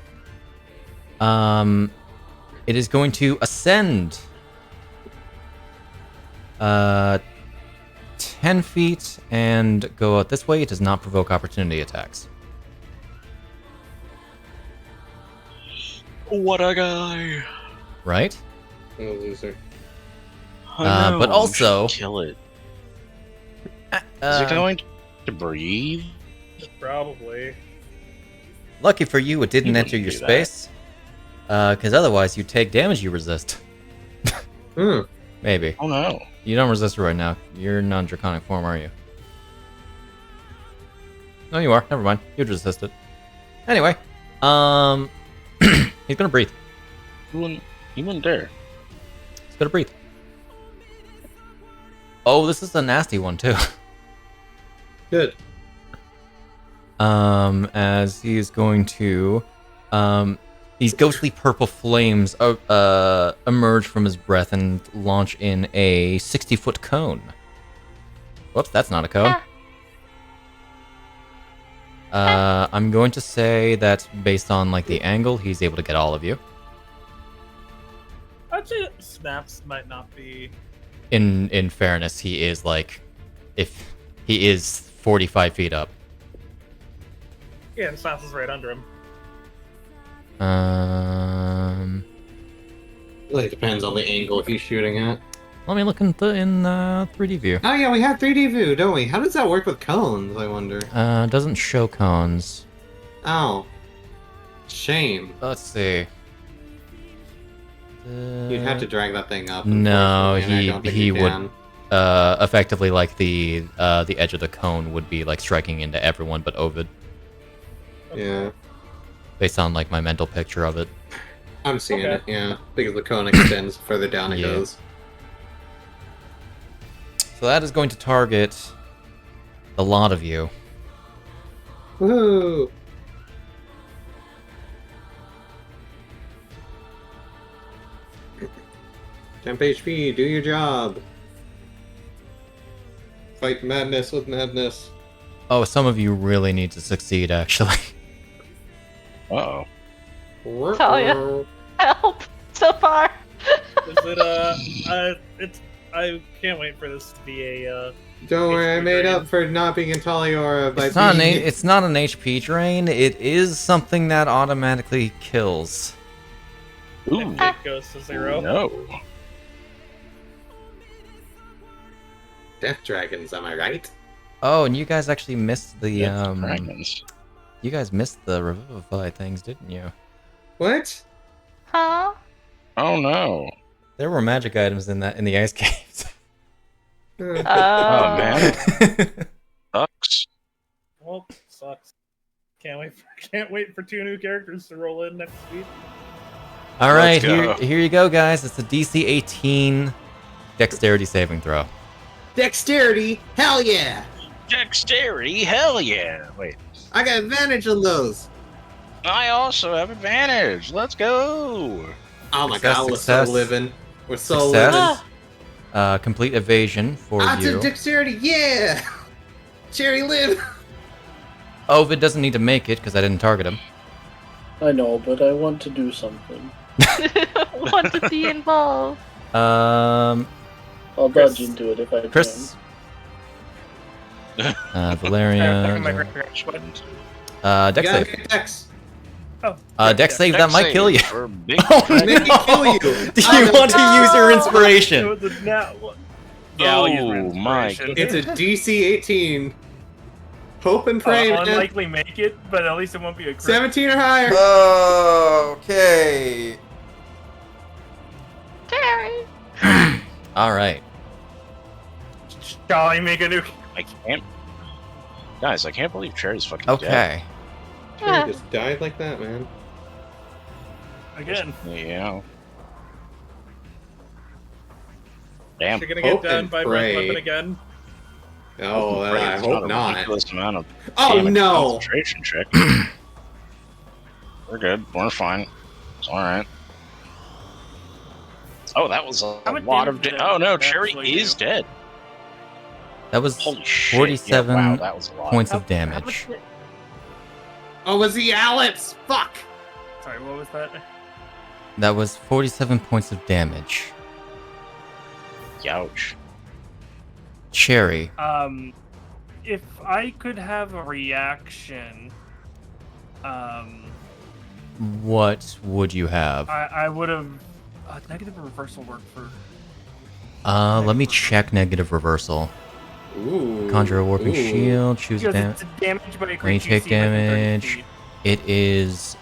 It is going to ascend 10 feet and go out this way. It does not provoke opportunity attacks. What a guy! Right? Oh, loser. But also- we should kill it. Is it going to breathe? Probably. Lucky for you, it didn't You enter wouldn't your do that. space. Because otherwise, you take damage you resist. Hmm. Maybe. Oh no. You don't resist it right now. You're non-draconic form, are you? No, you are. Never mind. You'd resist it. Anyway, he's gonna breathe. He wouldn't dare. He's gonna breathe. Oh, this is a nasty one too. Good. As he is going to, these ghostly purple flames emerge from his breath and launch in a 60-foot cone. Whoops, that's not a cone. I'm going to say that based on like the angle, he's able to get all of you. Actually, snaps might not be... In fairness, he is like, if he is 45 feet up. Yeah, and snaps is right under him. Really depends on the angle he's shooting at. Let me look in 3D view. Oh yeah, we have 3D view, don't we? How does that work with cones, I wonder? Doesn't show cones. Oh. Shame. Let's see. You'd have to drag that thing up. No, unfortunately, and I don't think he you would. can. Effectively, like the edge of the cone would be like striking into everyone but Ovid, Yeah. based on like my mental picture of it. I'm seeing Okay. it, yeah. Because the cone extends further down it Yeah. goes. So that is going to target a lot of you. Woohoo! Temp HP, do your job. Fight madness with madness. Oh, some of you really need to succeed, actually. Uh-oh. Talia. Help! So far. Is it, I can't wait for this to be a, Don't worry, I HP made drain. up for not being in Taliora by It's not an being... it's not an HP drain. It is something that automatically kills. Ooh. it goes to 0. No. Death dragons, am I right? Oh, and you guys actually missed the Dragons. you guys missed the revivify things, didn't you? What? Huh? Oh no. There were magic items in the ice caves. Oh man. Sucks. Well, sucks. Can't wait for 2 new characters to roll in next week. All right, Let's go. here you go, guys. It's a DC 18 dexterity saving throw. Dexterity? Hell yeah! Dexterity, hell yeah. Wait. I got advantage on those! I also have advantage. Let's go. Oh my Success, god, we're success. so living. We're so Success. living. Complete evasion for Ah, it's you. a dexterity, yeah! Cherry live! Ovid doesn't need to make it because I didn't target him. I know, but I want to do something. Want to be involved? I'll Chris. dodge into it if I Chris, Valerian, dex You gotta save. get Dex. Dex save that might kill you. For big Oh Make me kill you! Do you want to use your inspiration? It was a nat one. Yeah, I'll use Oh my inspiration. It's a DC 18. Hope and pray, I'll man. unlikely make it, but at least it won't be a crit. 17 or higher. Okay. Terry! All right. Shall I make a new? I can't. Guys, I can't believe Cherry's fucking dead. Okay. Yeah. He just died like that, man. Again. Yeah. Damn. You're gonna get Hope done and by pray. Red Weapon again. Oh, Right, I it's hope a not. ridiculous amount of Oh damage no! concentration check. We're good. We're fine. It's all right. Oh, that was a How much lot of. damage did Oh no, that Cherry actually is do? dead. That was Holy shit! 47 Yeah, wow, that was a lot. points How- of how damage. much did- Oh, was the Alex? Fuck! Sorry, what was that? That was 47 points of damage. Youch. Cherry. If I could have a reaction, What would you have? I would have negative reversal work for. Let me check negative reversal. Ooh. Conjure a warping Ooh. shield, choose a Because it's damage by a Range creature hit you see within 30 damage. feet. It is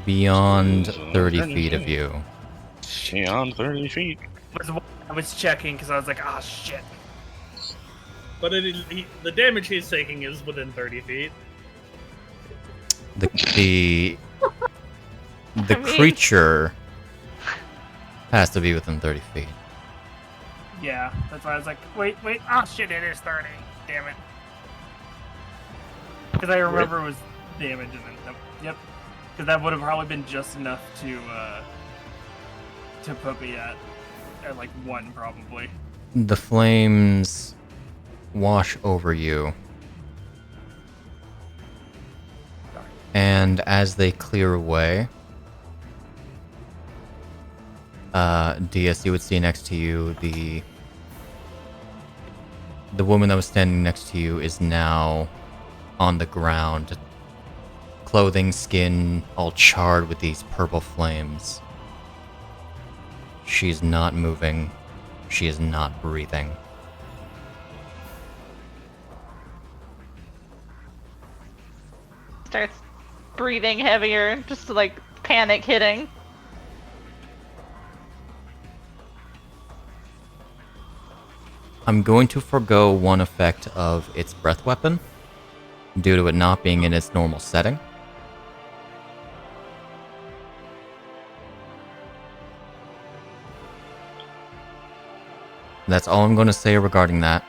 beyond Jeez, 30 30 feet of feet. you. Beyond 30 feet. I was checking because I was like, ah, shit. But the damage he's taking is within 30 feet. The I mean- creature has to be within 30 feet. Yeah, that's why I was like, wait, ah, shit, it is 30. Damn it. Because I remember it was damage and then, yep. Because that would have probably been just enough to put me at like 1 probably. The flames wash over you. And as they clear away, Deas, you would see next to you the woman that was standing next to you is now on the ground, clothing, skin all charred with these purple flames. She's not moving. She is not breathing. Starts breathing heavier, just like panic hitting. I'm going to forego one effect of its breath weapon, due to it not being in its normal setting. That's all I'm going to say regarding that.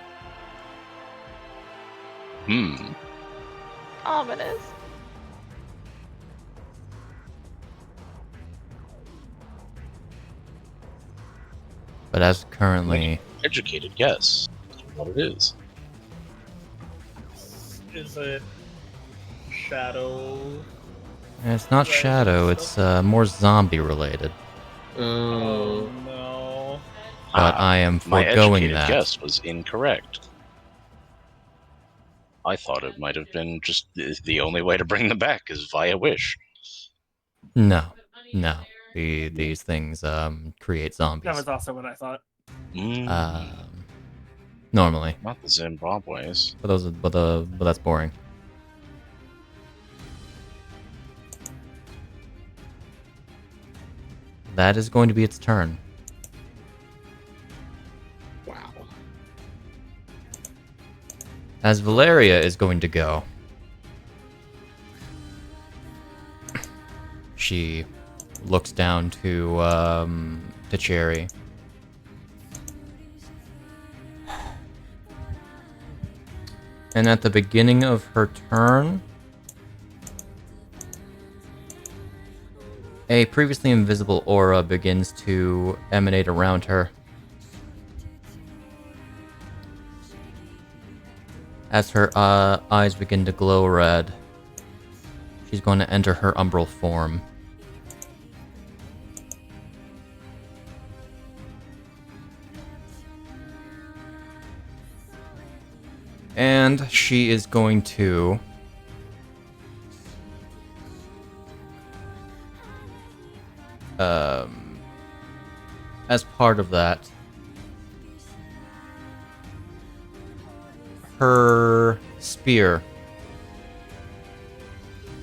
Ominous. But as currently... Educated guess. What it is. Is it Shadow? It's not Shadow, it's more zombie related. Oh no. But I am My foregoing educated that. guess was incorrect. I thought it might have been just the only way to bring them back is via wish. No. These things create zombies. That was also what I thought. Normally. Not the Zimbabwe's. But that's boring. That is going to be its turn. Wow. As Valeria is going to go. She looks down to Cherry. And at the beginning of her turn, a previously invisible aura begins to emanate around her. As her eyes begin to glow red, she's going to enter her umbral form. And she is going to... as part of that, her spear.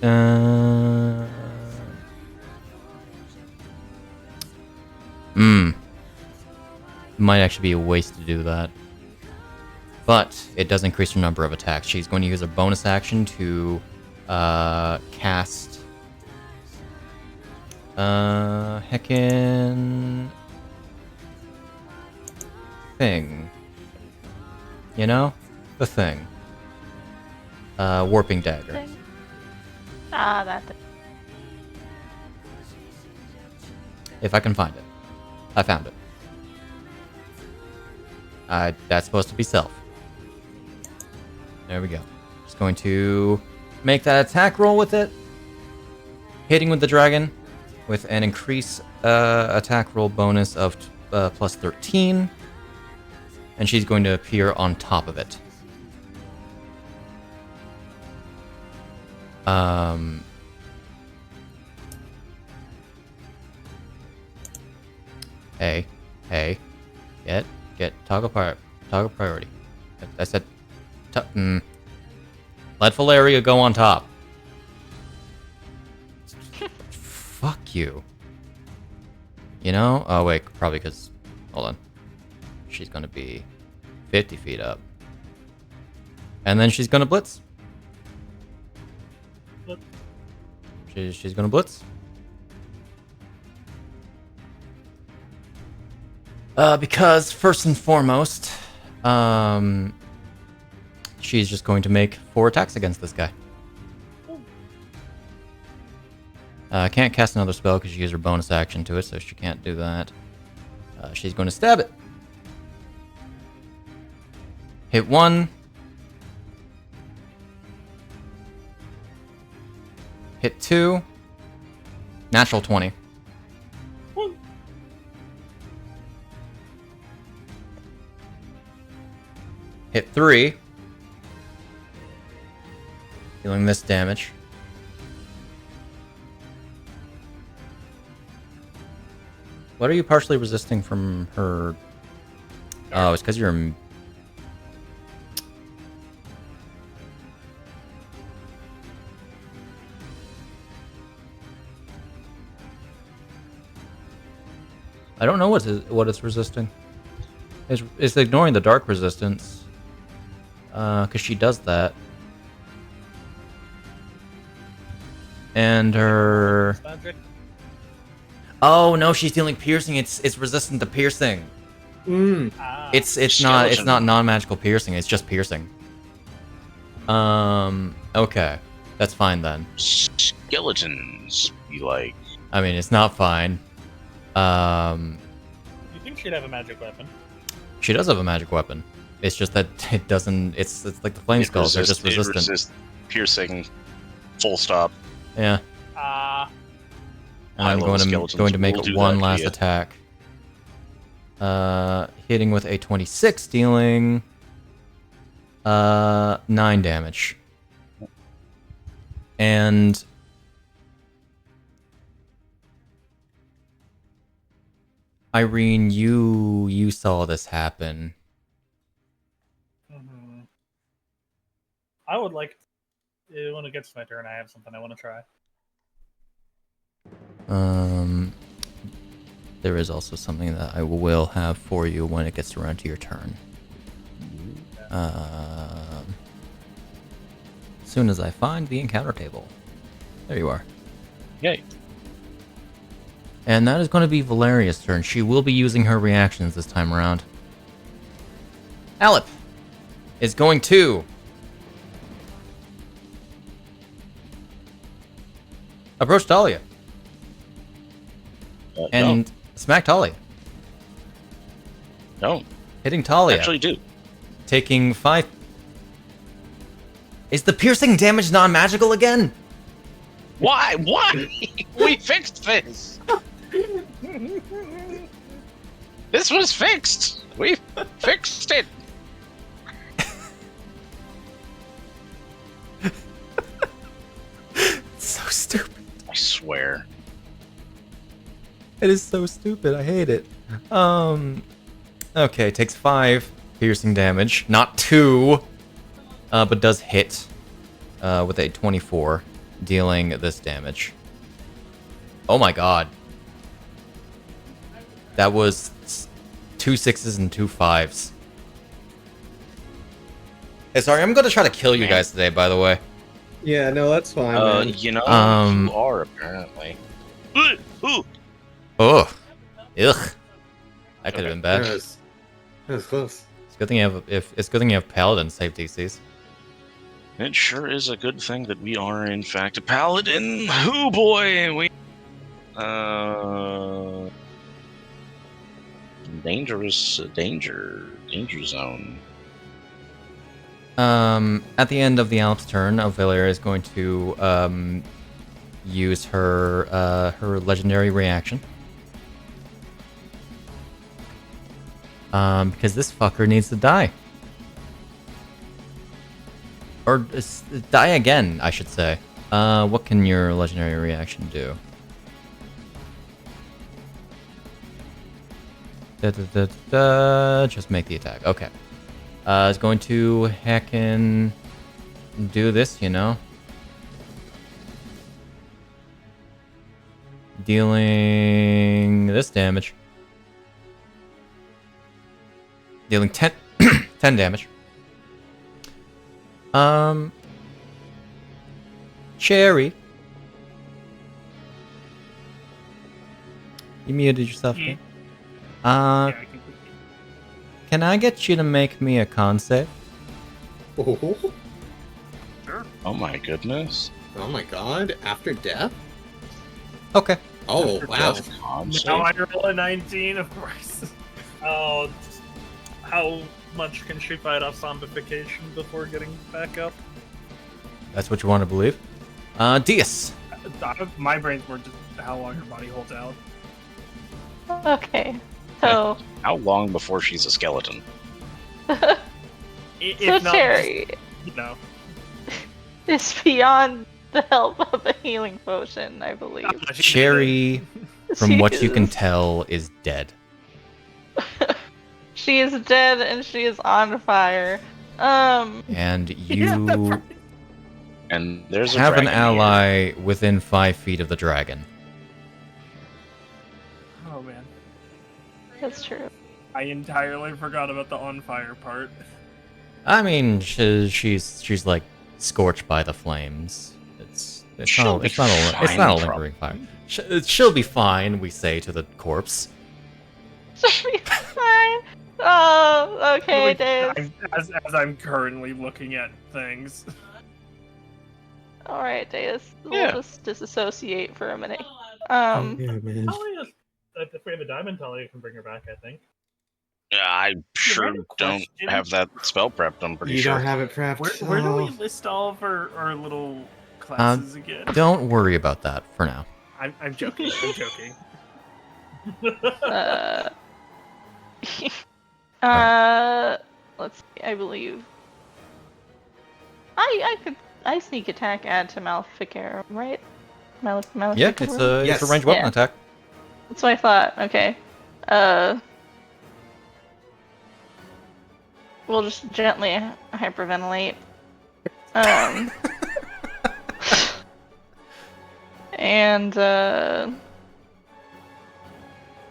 Uh, Might actually be a waste to do that. But it does increase her number of attacks. She's going to use her bonus action to cast heckin' thing. You know? The thing. Warping dagger. Thing. Ah, that thing. If I can find it. I found it. That's supposed to be self. There we go. Just going to make that attack roll with it. Hitting with the dragon with an increase attack roll bonus of plus 13. And she's going to appear on top of it. Hey, get toggle priority. I said, let Valeria go on top. Fuck you. You know? Oh wait, probably because, hold on. She's gonna be 50 feet up, and then she's gonna blitz. She's gonna blitz. Because first and foremost, she's just going to make 4 attacks against this guy. Can't cast another spell because she used her bonus action to it, so she can't do that. She's going to stab it. Hit 1. Hit 2. Natural 20. Hit 3. Dealing this damage. What are you partially resisting from her? Oh, it's because you're... I don't know what it's resisting. It's ignoring the dark resistance. Because she does that. And her... Magic. Oh no, she's dealing piercing. It's resistant to piercing. Ah. It's not non-magical piercing. It's just piercing. Okay, that's fine then. Skeletons, you like? I mean, it's not fine. You think she'd have a magic weapon? She does have a magic weapon. It's just that it doesn't. It's like the flame skulls. They're just resistant. It resists piercing. Full stop. Yeah. And I'm going to make one last attack. Hitting with a 26, dealing 9 damage. And Iryne, you saw this happen. Mm-hmm. I would like, when it gets to my turn, I have something I want to try. There is also something that I will have for you when it gets around to your turn. As soon as I find the encounter table. There you are. Yay. And that is going to be Valeria's turn. She will be using her reactions this time around. Alep is going to approach Talia. And smack Talia. Don't. Hitting Talia. Actually do. Taking 5. Is the piercing damage non-magical again? Why? Why? We fixed this. This was fixed. We fixed it. It's so stupid. I swear. It is so stupid. I hate it. Okay, takes 5 piercing damage, not 2. but does hit with a 24, dealing this damage. Oh my god. That was 2 6s and 2 5s. Hey, sorry, I'm gonna try to kill you guys today, by the way. Yeah, no, that's fine, man. You know, Um, you are apparently. Ooh. Oh, ugh. That could have been bad. That was close. It's good thing you have it's good thing you have Paladin save DCs. It sure is a good thing that we are, in fact, a paladin. Oh boy, we. Dangerous danger zone. At the end of the Alp's turn, Ovilia is going to use her legendary reaction. Because this fucker needs to die. Or die again, I should say. What can your legendary reaction do? Just make the attack. Okay. Is going to heckin' do this, you know? Dealing this damage. Dealing 10, 10 damage. Cherry. You muted yourself, Yeah. okay? Can I get you to make me a con save? Oh, Sure. Oh my goodness. oh my god, after death? Okay. Oh, wow. Death con Now I save? roll a 19, of course. Oh, how much can she fight off zombification before getting back up? That's what you want to believe. Deas. My brain's more just how long her body holds out. Okay. So, How long before she's a skeleton? If so not, Cherry you know. is beyond the help of a healing potion, I believe. Cherry, from what you can She tell, is dead. She is dead and she is on fire. And you And there's a have an dragon here. ally within 5 feet of the dragon. Oh man, That's true. I entirely forgot about the on fire part. I mean, she's like scorched by the flames. It's She'll not be it's not a fine, lingering fire. She'll be fine, we say to the corpse. She'll be fine. Oh, okay, Like, Dave. as I'm currently looking at things. Alright, Deas. We'll Yeah. just disassociate for a minute. Yeah, man. Talia, if we have a diamond Talia, can bring her back, I think. I sure have a don't question. have that spell prepped, I'm pretty You sure. don't have it prepped. Where do we Oh. list all of our little classes again? Don't worry about that for now. I'm joking. I'm joking. Let's see, I believe. I sneak attack add to Maleficarum, right? Maleficarum? Yeah, it's a Yes. ranged weapon Yeah. attack. That's what I thought. Okay. We'll just gently hyperventilate. And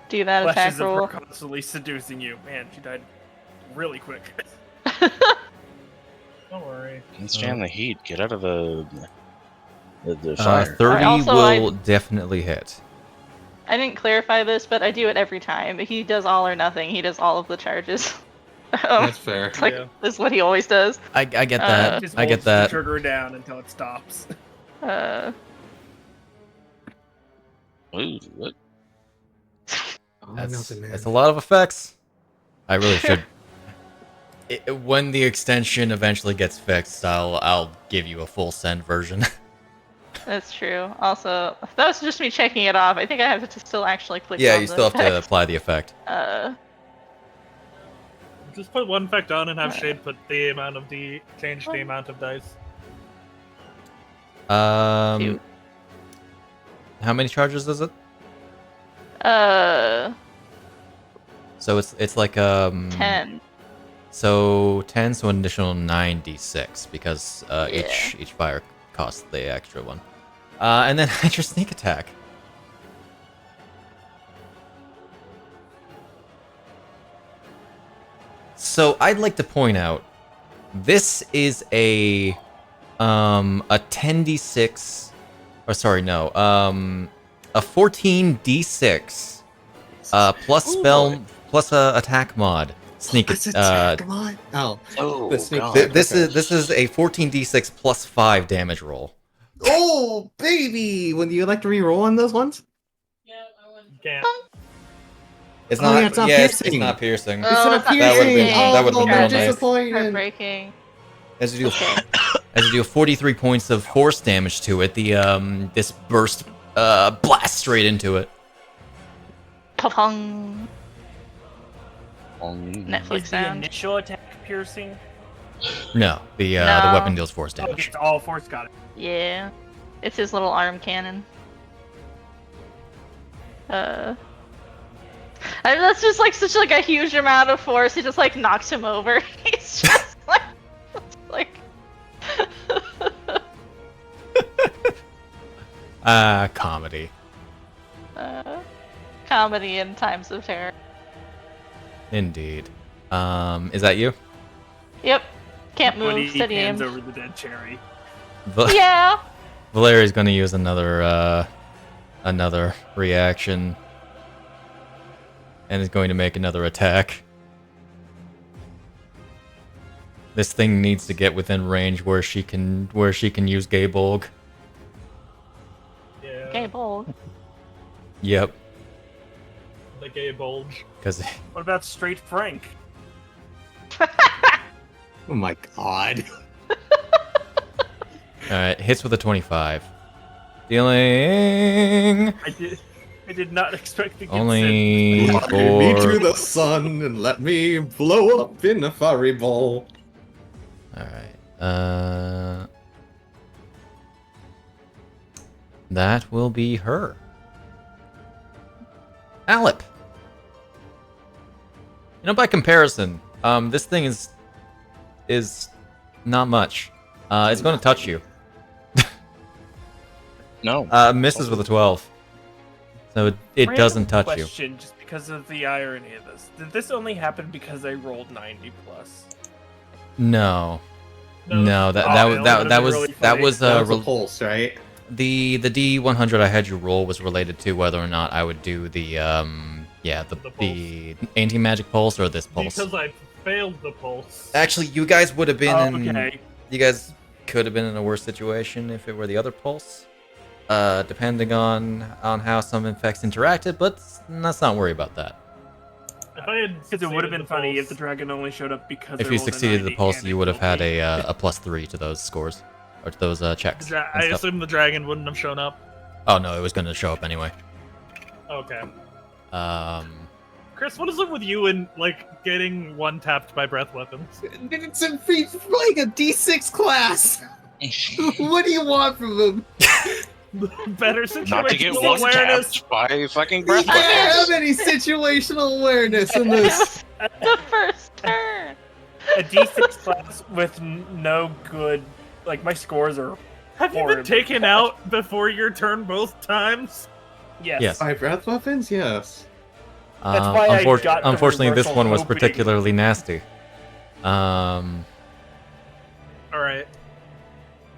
do that attack Flashes of her roll. constantly seducing you. Man, she died really quick. Don't worry. Can't stand the heat. Get out of the fire. 30 Also, will definitely hit. I didn't clarify this, but I do it every time. He does all or nothing. He does all of the charges. That's fair. It's like Yeah. this is what he always does. I get that. Just I get holds the that. trigger down until it stops. Ooh, what? Oh, That's nothing, man. a lot of effects. I really should. When the extension eventually gets fixed, I'll give you a full send version. That's true. Also, that was just me checking it off. I think I have to still actually click. Yeah, on you the still have to effect. apply the effect. Just put one effect on and have Shade put the amount of change the amount of dice. Two. How many charges is it? So it's like 10. So 10, so an additional 9d6 because each fire costs the extra one. And then add your sneak attack. So I'd like to point out, this is a 10d6, or sorry, no, a 14d6 plus spell plus attack mod. Sneak attack mod? Oh, the sneak God. attack. This is a 14d6 plus 5 damage roll. Oh, baby! Would you like to re-roll on those ones? Can't. It's Oh, not. yeah, it's not It's piercing. not piercing. It's not That piercing. would've been Oh, real that's nice. disappointing. Heartbreaking. As you do, Okay. as you do 43 points of force damage to it, the this burst blasts straight into it. Pa-pong. Um, Netflix Is the sound. initial attack piercing? No, the No. weapon deals force Oh, damage. it's all force. Got it. Yeah. It's his little arm cannon. I mean, that's just like such like a huge amount of force. It just like knocks him over. He's just like Comedy. comedy in times of terror. Indeed. Is that you? Yep. Can't When move. he Steady hands aim. over the dead cherry. Yeah. Valeria's gonna use another reaction, and is going to make another attack. This thing needs to get within range where she can use Gaybolg. Yeah. Okay, bold. Yep, The gay bulge. because What about straight Frank? Oh my god. alright, hits with a 25. Dealing I did not expect to get only Fly me to 4. the sun and let me blow up in a fiery ball. Alright, that will be her. Alep. You know, by comparison, this thing is not much. It's going to touch you. no. Misses with a 12. So it Random doesn't touch you. question, just because of the irony of this. Did this only happen because I rolled 90 plus? No. No. No, that Oh, that man, that, that that would've was been really that funny. was That was a rel- pulse, right? the D100 I had you roll was related to whether or not I would do the the anti-magic pulse or this pulse. Because I failed the pulse. Actually, you guys would have been Oh, in. okay. You guys could have been in a worse situation if it were the other pulse, depending on how some effects interacted. But let's not worry about that. If I had Because it would have been succeeded the funny if pulse- the dragon only showed up because If I you rolled a succeeded the 90 pulse, and you it would have had killed me. a +3 to those scores or to those checks. and I stuff. assume the dragon wouldn't have shown up. Oh no, it was going to show up anyway. Okay. Chris, Chris, what is it with you and like getting one tapped by breath weapons? It's like a D6 class. What do you want from them? Better situational Not to get one awareness. tapped by fucking You breath can't weapons. have any situational awareness in this. The first turn. A D6 class with no good. Like, my scores are. Have you been horrible. taken out before your turn both times? Yes. Yes. By breath weapons? Yes. That's why I got the unfortunately, this reversal one was hoping. particularly nasty. All right.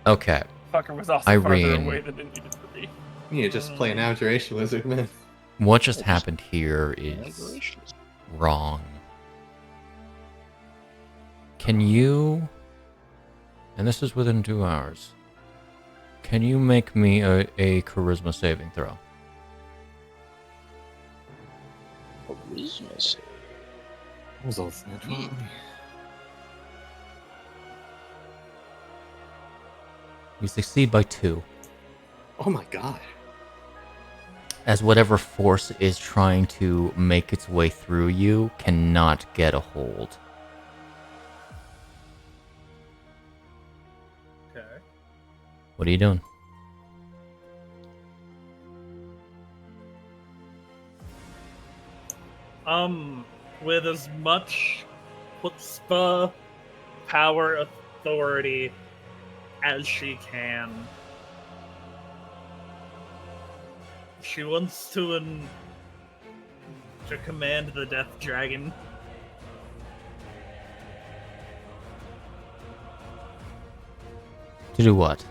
Okay. Fucker was also farther Iryne. away than it needed to be. You just play an abjuration wizard, man. What just happened here is wrong. Can you, and this is within 2 hours, can you make me a charisma saving throw? Charisma save. Results. You succeed by 2, Oh my god. as whatever force is trying to make its way through you cannot get a hold. Okay. What are you doing? With as much chutzpah, power, authority as she can. She wants to command the Death Dragon. To do what?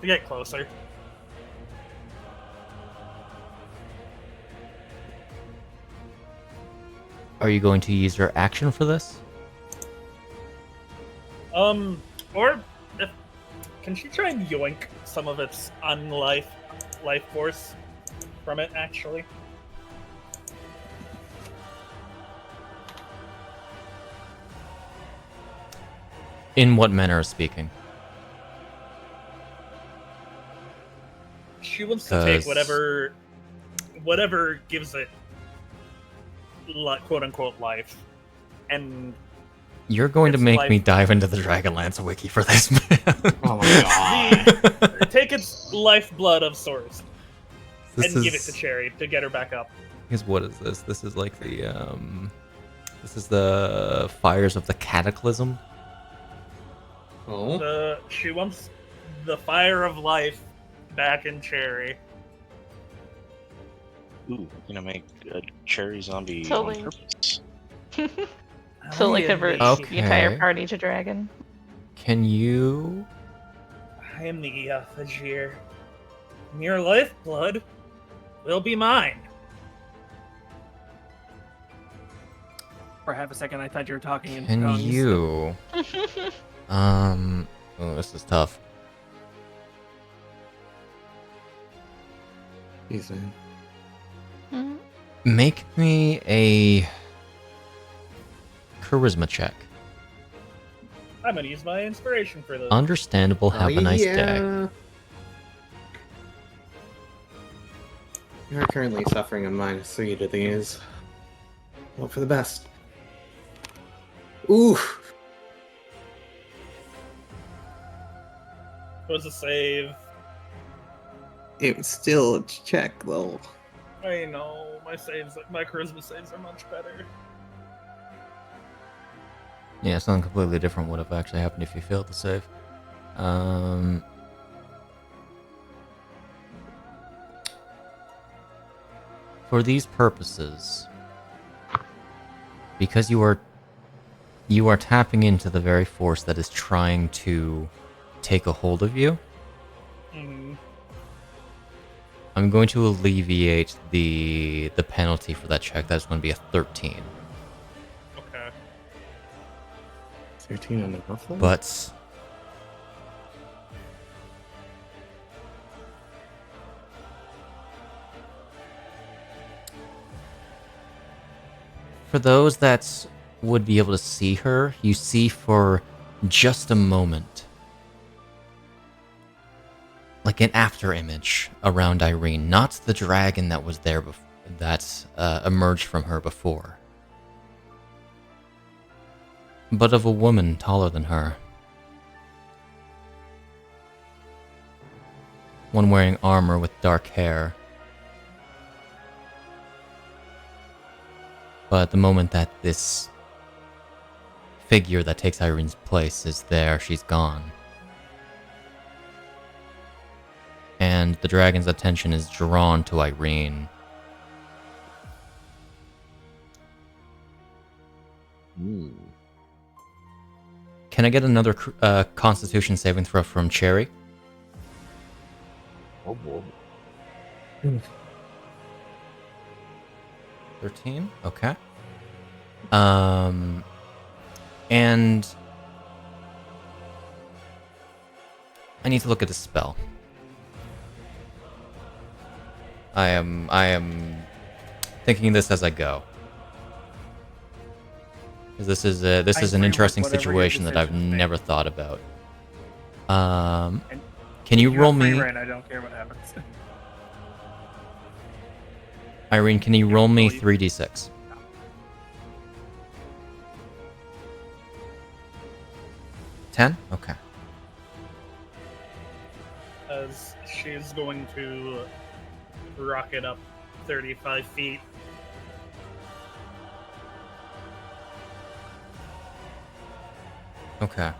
To get closer. Are you going to use your action for this? Or if, can she try and yoink some of its life force from it, actually? In what manner of speaking? She wants to take 'Cause- whatever gives it quote unquote life, and You're going to It's make life. me dive into the Dragonlance wiki for this, man. Oh my god. take its lifeblood of sorts This and give it to Cherry to get her back up. Because what is this? This is like the this is the fires of the cataclysm. Oh. She wants the fire of life back in Cherry. Ooh, we're gonna make a cherry zombie Totally. on purpose. Totally convert Okay. the entire party to dragon. Can you? I am the Fajir. And your lifeblood will be mine. For half a second, I thought you were talking in Can tongues. you? Oh, this is tough. He's in. Mhm. Make me a charisma check. I'm gonna use my inspiration for this. Understandable. Have a nice day. You are currently suffering a -3 to these. Hope for the best. Ooh. Was a save. It was still a check though. I know my charisma saves are much better. Yeah, something completely different would have actually happened if you failed to save. For these purposes, because you are tapping into the very force that is trying to take a hold of you, Mhm. I'm going to alleviate the penalty for that check. That's going to be a 13. Okay. 13 on the ruffle? But for those that would be able to see her, you see for just a moment, like an after image around Iryne, not the dragon that was there that emerged from her before, but of a woman taller than her. One wearing armor with dark hair. But the moment that this figure that takes Irene's place is there, she's gone. And the dragon's attention is drawn to Iryne. Can I get another Constitution saving throw from Cherry? Oh boy. 13? Okay. And I need to look at the spell. I am thinking this as I go. 'Cause this is I an agree interesting with whatever your situation that I've decisions may. never thought about. And Can you if roll have free me, reign, I don't care what happens. Iryne? Can you roll me roll you. 3d6? Ten? Okay. As she's going to rocket up 35 feet. Okay.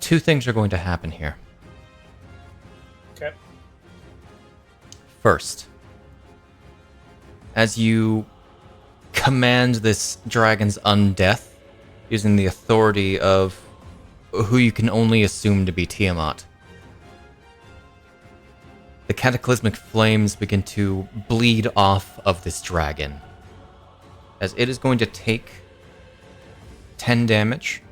Two things are going to happen here. Okay. First, as you command this dragon's undeath using the authority of who you can only assume to be Tiamat, the cataclysmic flames begin to bleed off of this dragon, as it is going to take 10 damage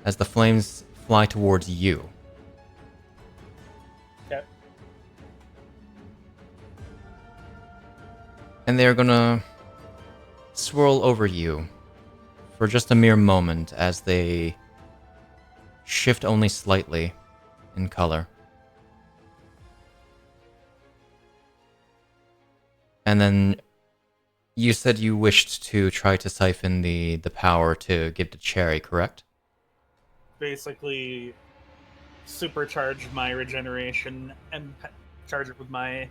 as the flames fly towards you. Okay. And they're gonna swirl over you for just a mere moment as they shift only slightly in color. And then you said you wished to try to siphon the power to give to Cherry, correct? Basically, supercharge my regeneration and charge it with my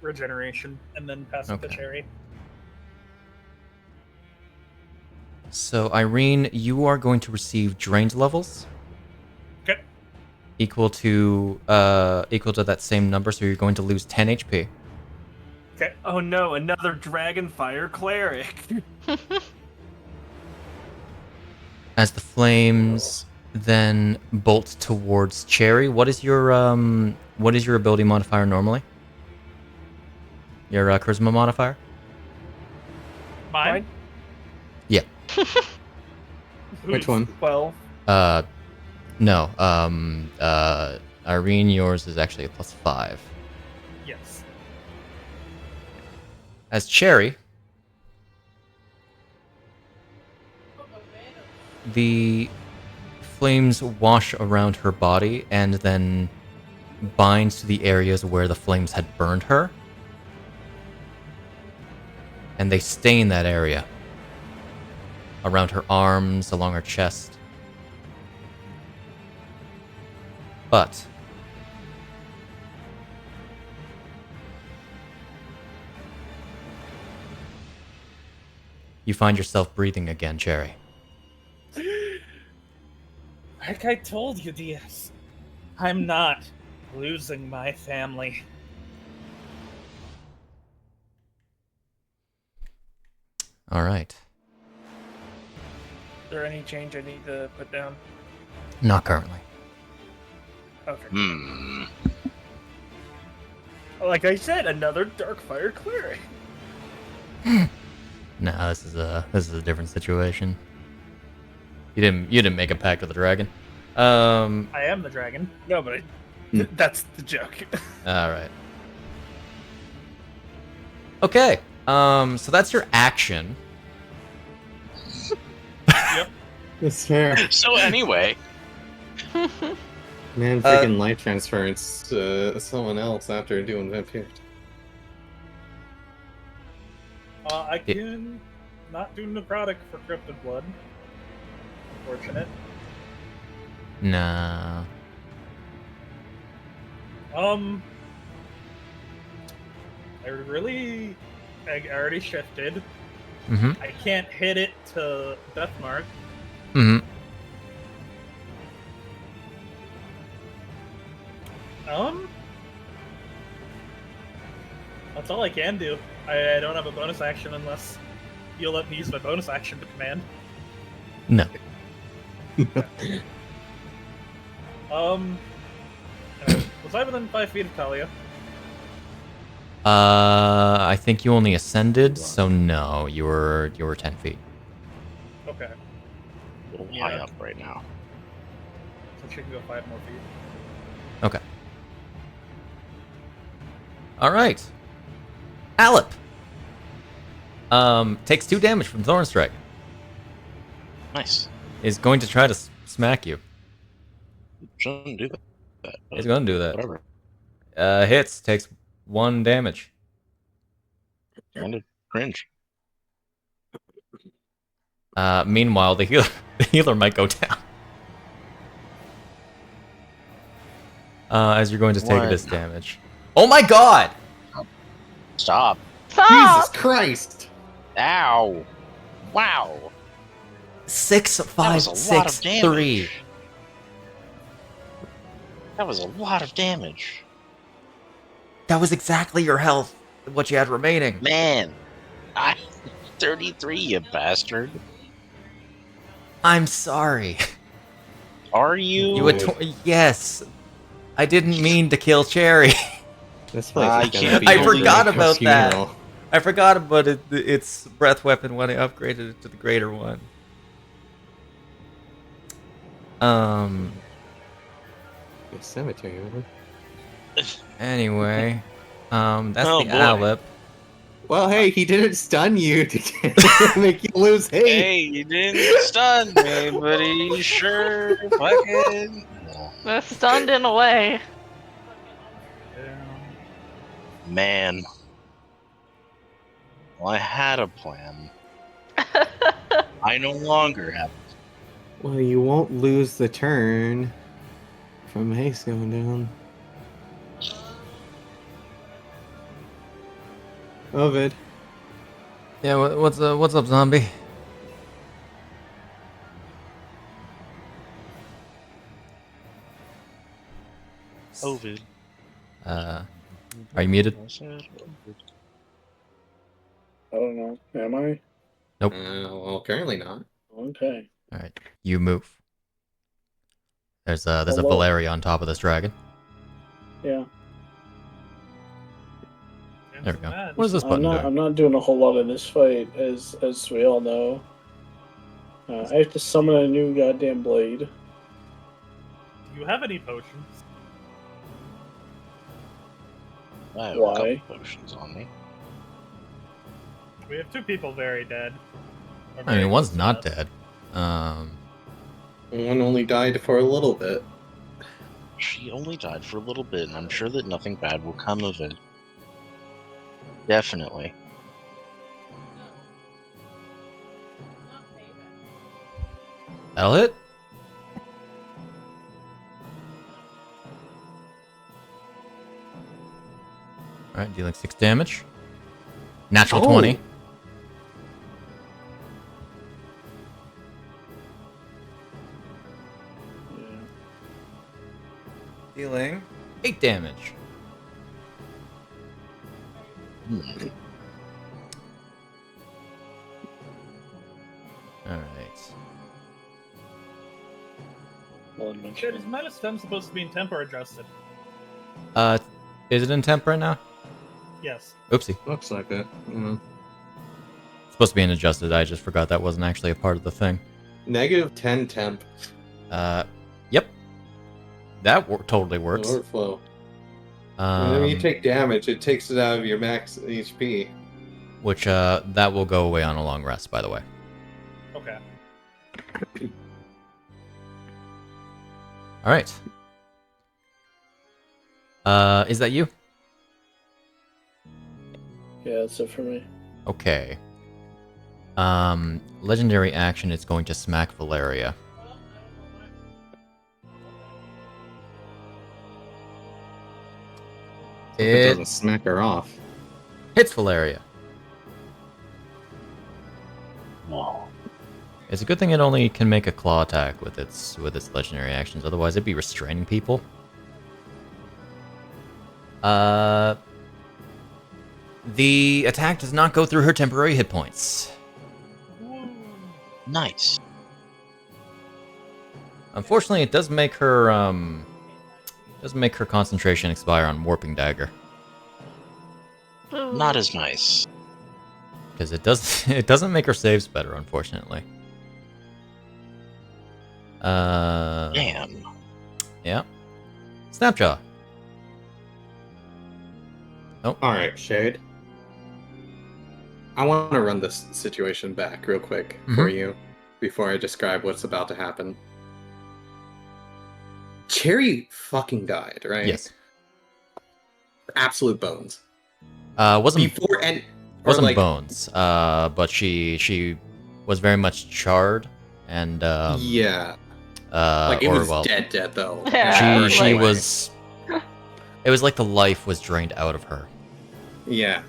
regeneration, and then pass it to Okay. Cherry. So, Iryne, you are going to receive drained levels. Okay. Equal to that same number, so you're going to lose 10 HP. Okay. Oh no, another Dragon Fire Cleric. As the flames then bolt towards Cherry, what is your ability modifier normally? Your charisma modifier? Mine? Yeah. Which one? 12. No. Iryne, yours is actually a +5. Yes. As Cherry, the flames wash around her body and then binds to the areas where the flames had burned her. And they stain that area. Around her arms, along her chest. But you find yourself breathing again, Cherry. Like I told you, Deas, I'm not losing my family. All right. Is there any change I need to put down? Not currently. Okay. Hmm. Like I said, another Darkfire Cleric. No, this is a different situation. You didn't make a pact with the dragon. I am the dragon. No, but that's the joke. All right. Okay. So that's your action. It's fair. So anyway, Man, freaking light transference someone else after doing vampire. I can not do necrotic for Cryptid Blood. Unfortunate. Nah. I already shifted. Mm-hmm. I can't hit it to Death Mark. Mm-hmm. That's all I can do. I don't have a bonus action unless you'll let me use my bonus action to command. No. Was I within 5 feet of Talia? I think you only ascended, so no, you were 10 feet. Okay. a little Yeah. high up right now. So she can go 5 more feet. Okay. All right. Alep. Takes 2 damage from Thorn Strike. Nice. Is going to try to smack you. Shouldn't do that. He's going to do that. Whatever. Hits. Takes 1 damage. Kind of cringe. Meanwhile, the healer might go down. As you're going to take What? this damage. Oh my god! Stop. Stop! Jesus Christ! Ow. Wow. 6, That 5, was a lot 6, of damage. 3. That was a lot of damage. That was exactly your health, what you had remaining. Man. 33, you bastard. I'm sorry. Are you? You yes. I didn't mean to kill Cherry. This place I is gonna can't be believe I forgot a about that. funeral. I forgot about its breath weapon when I upgraded it to the greater one. The cemetery. Anyway, that's Oh, the boy. Alep. Well, hey, he didn't stun you to make you lose hate. Hey, you didn't stun me, but he sure fucking. They're stunned in a way. Man. Well, I had a plan. I no longer have. Well, you won't lose the turn from haste going down. Ovid. Yeah, what's up, zombie? Ovid. Are you muted? I don't know. Am I? Well, currently not. Okay. All right, you move. There's a Hello. Valkyrie on top of this dragon. Yeah. There we go. What is this I'm button not. doing? I'm not doing a whole lot in this fight, as we all know. I have to summon a new goddamn blade. Do you have any potions? I have Why? a couple potions on me. We have 2 people very dead. Or I very mean, one's close to not death. dead. One only died for a little bit. She only died for a little bit, and I'm sure that nothing bad will come of it. Definitely. That'll hit. Alright, dealing 6 damage. Natural Oh. 20. Yeah. Dealing 8 damage. Hmm. Alright. Shit, is Metal Stem supposed to be in temp or adjusted? Is it in temp right now? Yes. Oopsie. Looks like it. Mm. It's supposed to be an adjusted, I just forgot that wasn't actually a part of the thing. -10 temp. Yep. That totally works. Overflow. Whenever you Um, take damage, it takes it out of your max HP. which, that will go away on a long rest, by the way. Okay. Alright. Is that you? Yeah, that's it for me. Okay. Legendary action is going to smack Valeria. It It doesn't smack her off. hits Valeria. No. It's a good thing it only can make a claw attack with its legendary actions, otherwise it'd be restraining people. The attack does not go through her temporary hit points. Nice. Unfortunately, it does make her concentration expire on Warping Dagger. Not as nice. Because it doesn't make her saves better, unfortunately. Damn. Yeah. Snapjaw. Alright, Shade. I want to run this situation back real quick Mhm. for you before I describe what's about to happen. Cherry fucking died, right? Yes. Absolute bones. Wasn't Before and or wasn't like, bones. But she was very much charred and yeah. Like it or was well, dead though. Yeah, she like- was. It was like the life was drained out of her. Yeah.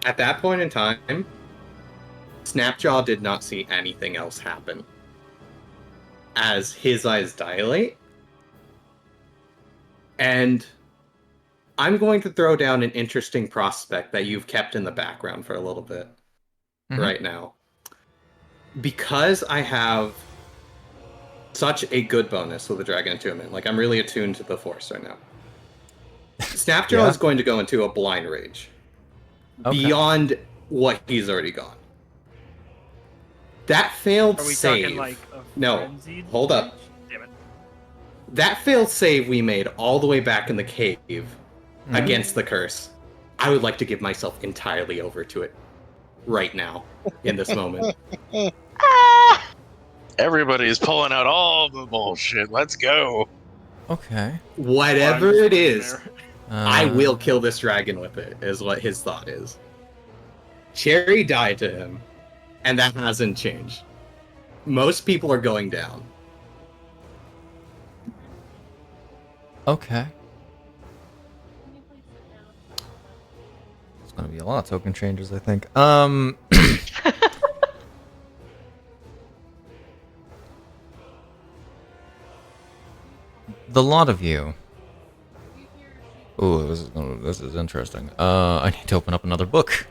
At that point in time, Snapjaw did not see anything else happen. As his eyes dilate, and I'm going to throw down an interesting prospect that you've kept in the background for a little bit right now. Because I have such a good bonus with the Dragon Attunement, like I'm really attuned to the Force right now. Snapjaw is going to go into a blind rage. Beyond what he's already gone. That failed Are we save. talking like a No, frenzied hold up. rage? Damn it. That failed save we made all the way back in the cave against the curse. I would like to give myself entirely over to it right now, in this moment. Ah! Everybody's pulling out all the bullshit. Let's go. Okay. Whatever Well, I'm it is, there. I will kill this dragon with it, is what his thought is. Cherry died to him, and that hasn't changed. Most people are going down. Okay. It's gonna be a lot of token changes, I think. The lot of you. Ooh, this is interesting. I need to open up another book.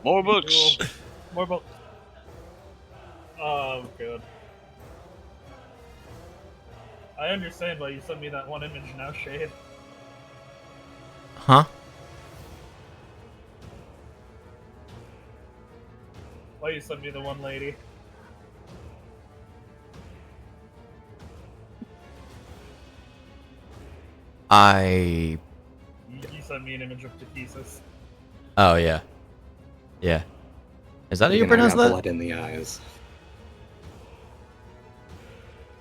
More books. More about. Oh, good. I understand why you sent me that one image now, Shade. Huh? Why you sent me the one lady. I. You sent me an image of Takesis. Oh yeah. Yeah. Is that how you Even I pronounce got that? blood in the eyes.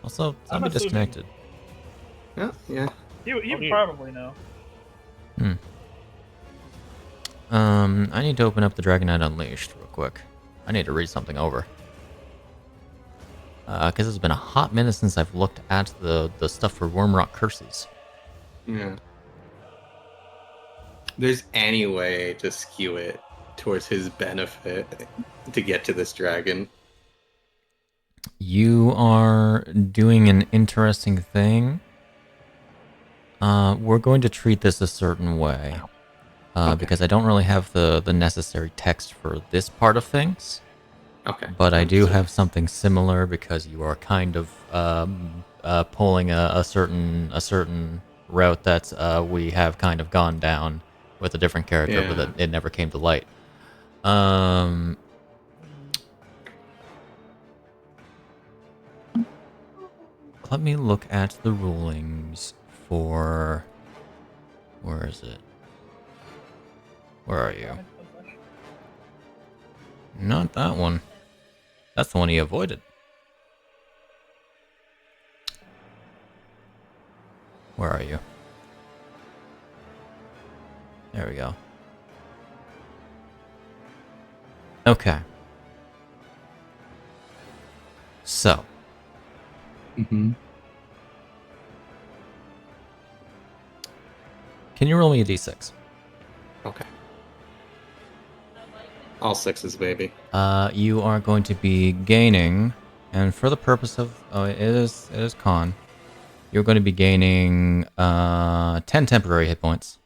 Also, I'm zombie assuming- disconnected. Yeah. You Okay. probably know. I need to open up the Dragonite Unleashed real quick. I need to read something over. Because it's been a hot minute since I've looked at the stuff for Wormrot Curses. Yeah. There's any way to skew it towards his benefit to get to this dragon. You are doing an interesting thing. We're going to treat this a certain way. Because I don't really have the necessary text for this part of things. Okay. But I do have something similar because you are kind of pulling a certain route that we have kind of gone down with a different character, Yeah. but it never came to light. Let me look at the rulings for... Where is it? Where are you? Not that one. That's the one he avoided. Where are you? There we go. Okay. So. Mm-hmm. Can you roll me a d6? Okay. All sixes, baby. You are going to be gaining, and for the purpose of... Oh, it is con. You're going to be gaining 10 temporary hit points.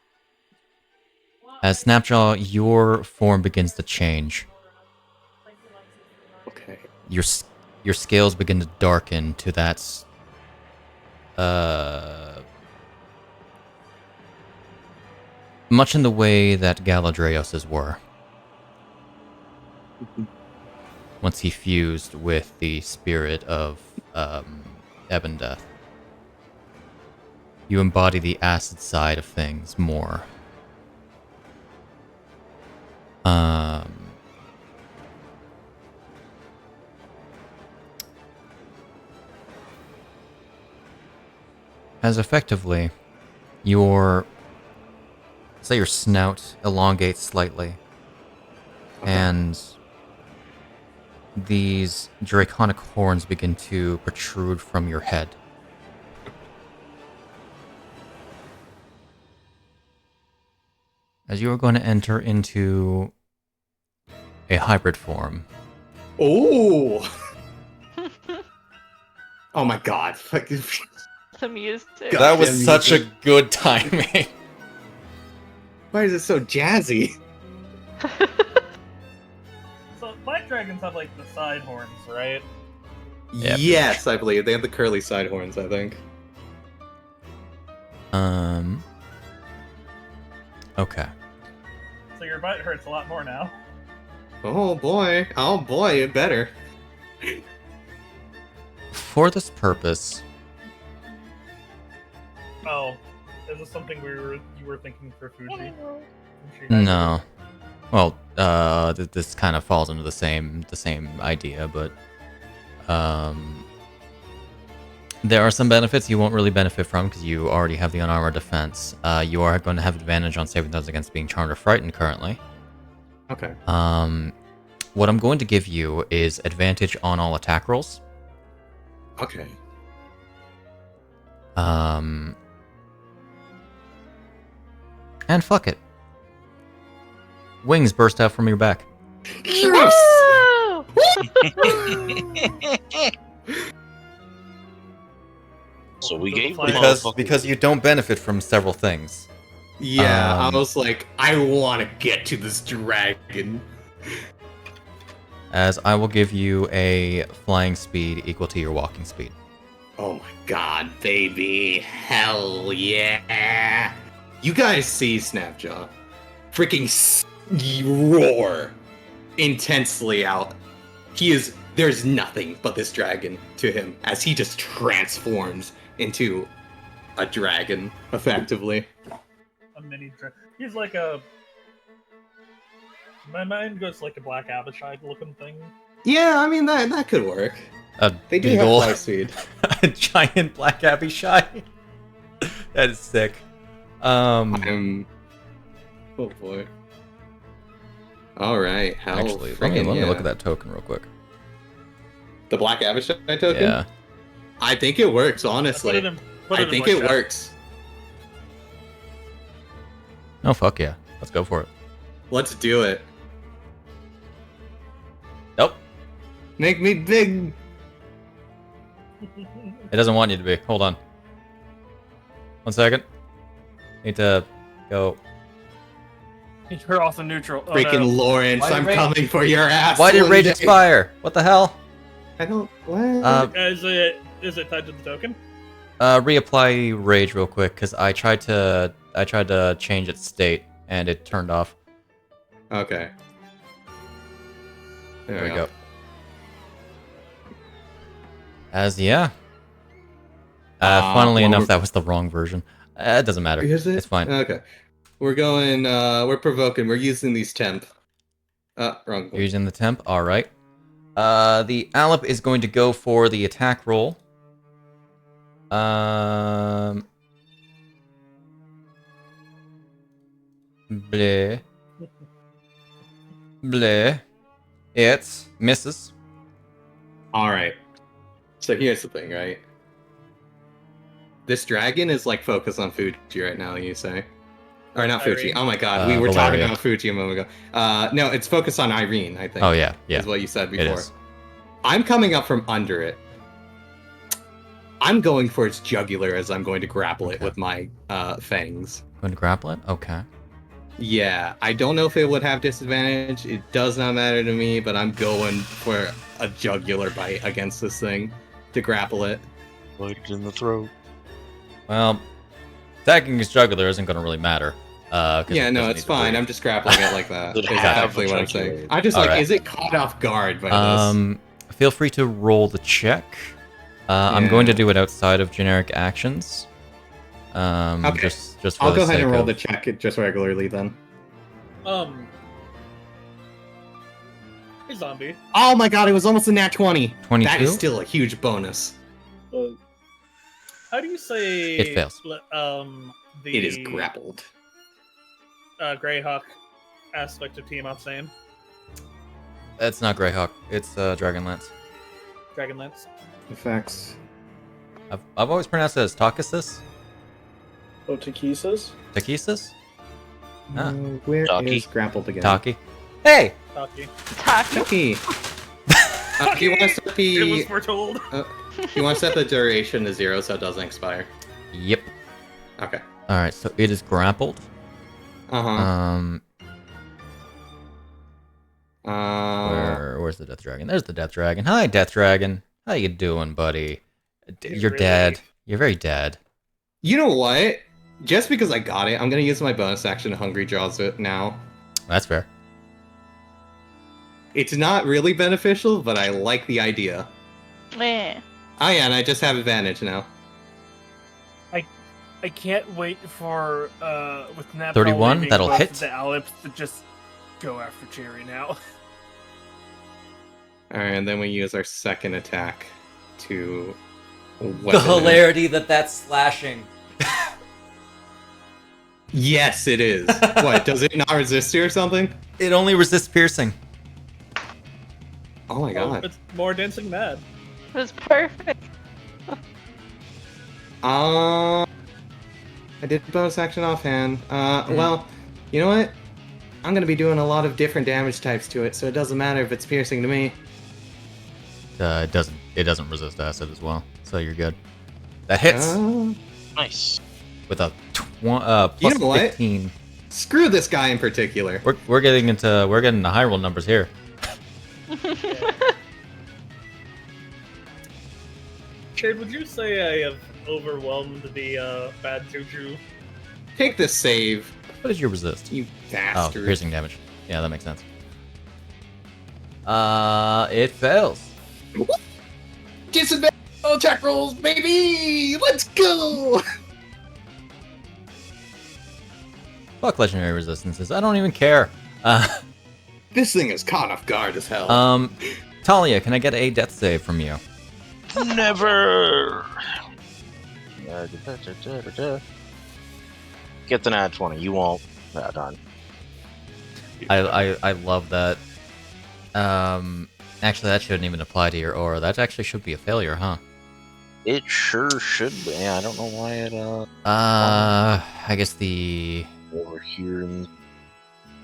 As Snapjaw, your form begins to change. Okay. Your scales begin to darken to that... much in the way that Galadrios's were. Once he fused with the spirit of Ebon Death. You embody the acid side of things more. As effectively, your snout elongates slightly, and these draconic horns begin to protrude from your head. As you are going to enter into a hybrid form. Oh! Oh my god. Fucking- The music. God. That was Goddamn such a music. good timing. Why is it so jazzy? So black dragons have like the side horns, right? Yeah. Yes, I believe. They have the curly side horns, I think. Okay. So your butt hurts a lot more now. Oh boy. Oh boy, it better. For this purpose, Oh, is this something you were thinking for Fuji? Fuji had- no. Well, this kind of falls into the same idea, but there are some benefits you won't really benefit from because you already have the unarmored defense. You are going to have advantage on saving throws against being charmed or frightened currently. Okay. What I'm going to give you is advantage on all attack rolls. Okay. And fuck it. Wings burst out from your back. Yes! So we gave the Because motherfucker- you don't benefit from several things. Yeah, I Um, was like, I want to get to this dragon. As I will give you a flying speed equal to your walking speed. Oh my god, baby. Hell yeah. You guys see Snapjaw freaking roar intensely out. There's nothing but this dragon to him as he just transforms into a dragon, effectively. A mini dragon. He's like a. My mind goes like a black Abishai looking thing. Yeah, I mean, that could work. A They do beagle. have fly speed. A giant black Abishai. That is sick. Oh boy. Alright, how Actually, let me freaking look at that token real quick. The Black Abishai token? Yeah. I think it works, Put honestly. it in, put I in think voice it chat. works. Oh fuck yeah. Let's go for it. Let's do it. Nope. Make me big. It doesn't want you to be. Hold on. 1 second. Need to go. He turned off the neutral. Oh, Freaking no. Lawrence, Why did I'm Rage- coming for your ass. Why did one Rage day. expire? What the hell? I don't. What? Is it tied to the token? Reapply Rage real quick because I tried to change its state and it turned off. Okay. There we go. Funnily well, enough, we're- that was the wrong version. It doesn't matter. Is it? It's fine. Okay. We're going. We're provoking. We're using these temp. Wrong. You're one. using the temp. All right. The Alep is going to go for the attack roll. Bleh. Bleh. It misses. All right. So here's the thing, right? This dragon is like focused on Fuji right now. You say, or not Fuji? Iryne. Oh my god, we were Valeria. talking about Fuji a moment ago. No, it's focused on Iryne. I think. Oh yeah, yeah. Is what you said It before. is. I'm coming up from under it. I'm going for its jugular as I'm going to grapple it Okay. with my fangs. Going to grapple it. Okay. Yeah, I don't know if it would have disadvantage. It does not matter to me, but I'm going for a jugular bite against this thing to grapple it. Right in the throat. Well, attacking his jugular isn't going to really matter. 'Cause Yeah, it no, doesn't it's need to fine. breathe. I'm just grappling it like that. It Is have actually a what I'm jugular. saying. I'm just All like, right. is it caught off guard by this? Feel free to roll the check. I'm going to do it outside of generic actions. Okay. Just for I'll the go ahead sake and roll of- the check just regularly then. Hey, zombie. Oh my god, it was almost a nat 20. 22. That is still a huge bonus. How do you say? It fails. The It is grappled. Greyhawk aspect of Team Up saying. It's not Greyhawk. It's Dragonlance. Dragonlance. Effects. I've always pronounced it as Takesis. Oh, Takesis? Takesis? Ah. Where Taki. is grappled again? Taki. Hey! Taki. Taki. Taki. Do you want to set It was the? foretold. Do you want to set the duration to 0 so it doesn't expire? Yep. Okay. Alright, so it is grappled. Uh-huh. Where's the Death Dragon? There's the Death Dragon. Hi, Death Dragon. How you doing, buddy? You're really- dead. You're very dead. You know what? Just because I got it, I'm gonna use my bonus action to Hungry Jaws it now. That's fair. It's not really beneficial, but I like the idea. Meh. Oh yeah, and I just have advantage now. I can't wait for with Snapjaw 31, leaving, that'll both hit. of the Aleps to just go after Cherry now. Alright, and then we use our second attack to The weapon it. hilarity that's slashing. Yes, it is. What, does it not resist you or something? It only resists piercing. Oh my Oh, god. it's more dancing mad. It was perfect. I did bonus action offhand. Well, you know what? I'm gonna be doing a lot of different damage types to it, so it doesn't matter if it's piercing to me. It doesn't resist acid as well, so you're good. That hits Nice. with a plus know what? 15. Screw this guy in particular. We're getting the high roll numbers here. Shade, would you say I have overwhelmed the bad juju? Take the save, What did you resist? you Oh, bastard. piercing damage. Yeah, that makes sense. It fails. Disadvantage attack rolls, baby! Let's go! Fuck legendary resistances. I don't even care. This thing is caught off guard as hell. Talia, can I get a death save from you? Never. Get the nat 20. You won't. No, done. I love that. Actually, that shouldn't even apply to your aura. That actually should be a failure, huh? It sure should be. I don't know why it I guess the over here.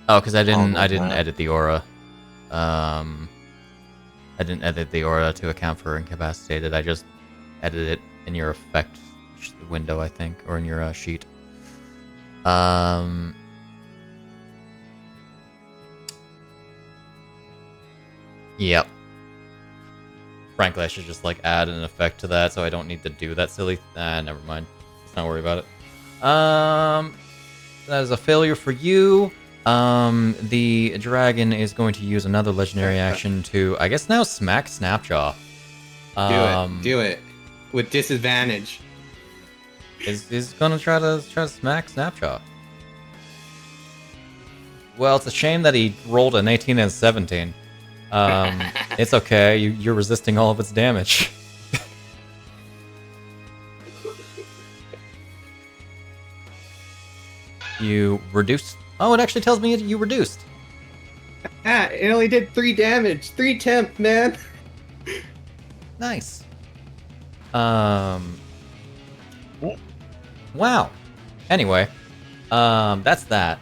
because I didn't Oh, wow. edit the aura. I didn't edit the aura to account for incapacitated. I just edited it in your effect window, I think, or in your sheet. Yep. Frankly, I should just like add an effect to that, so I don't need to do that silly. Never mind. Let's not worry about it. That is a failure for you. The dragon is going to use another legendary action to, I guess now, smack Snapjaw. Do it. With disadvantage. Is gonna try to smack Snapjaw. Well, it's a shame that he rolled an 18 and a 17. It's okay. You're resisting all of its damage. You reduced. Oh, it actually tells me you reduced. It only did 3 damage. 3 temp, man. Nice. Wow. Anyway, that's that.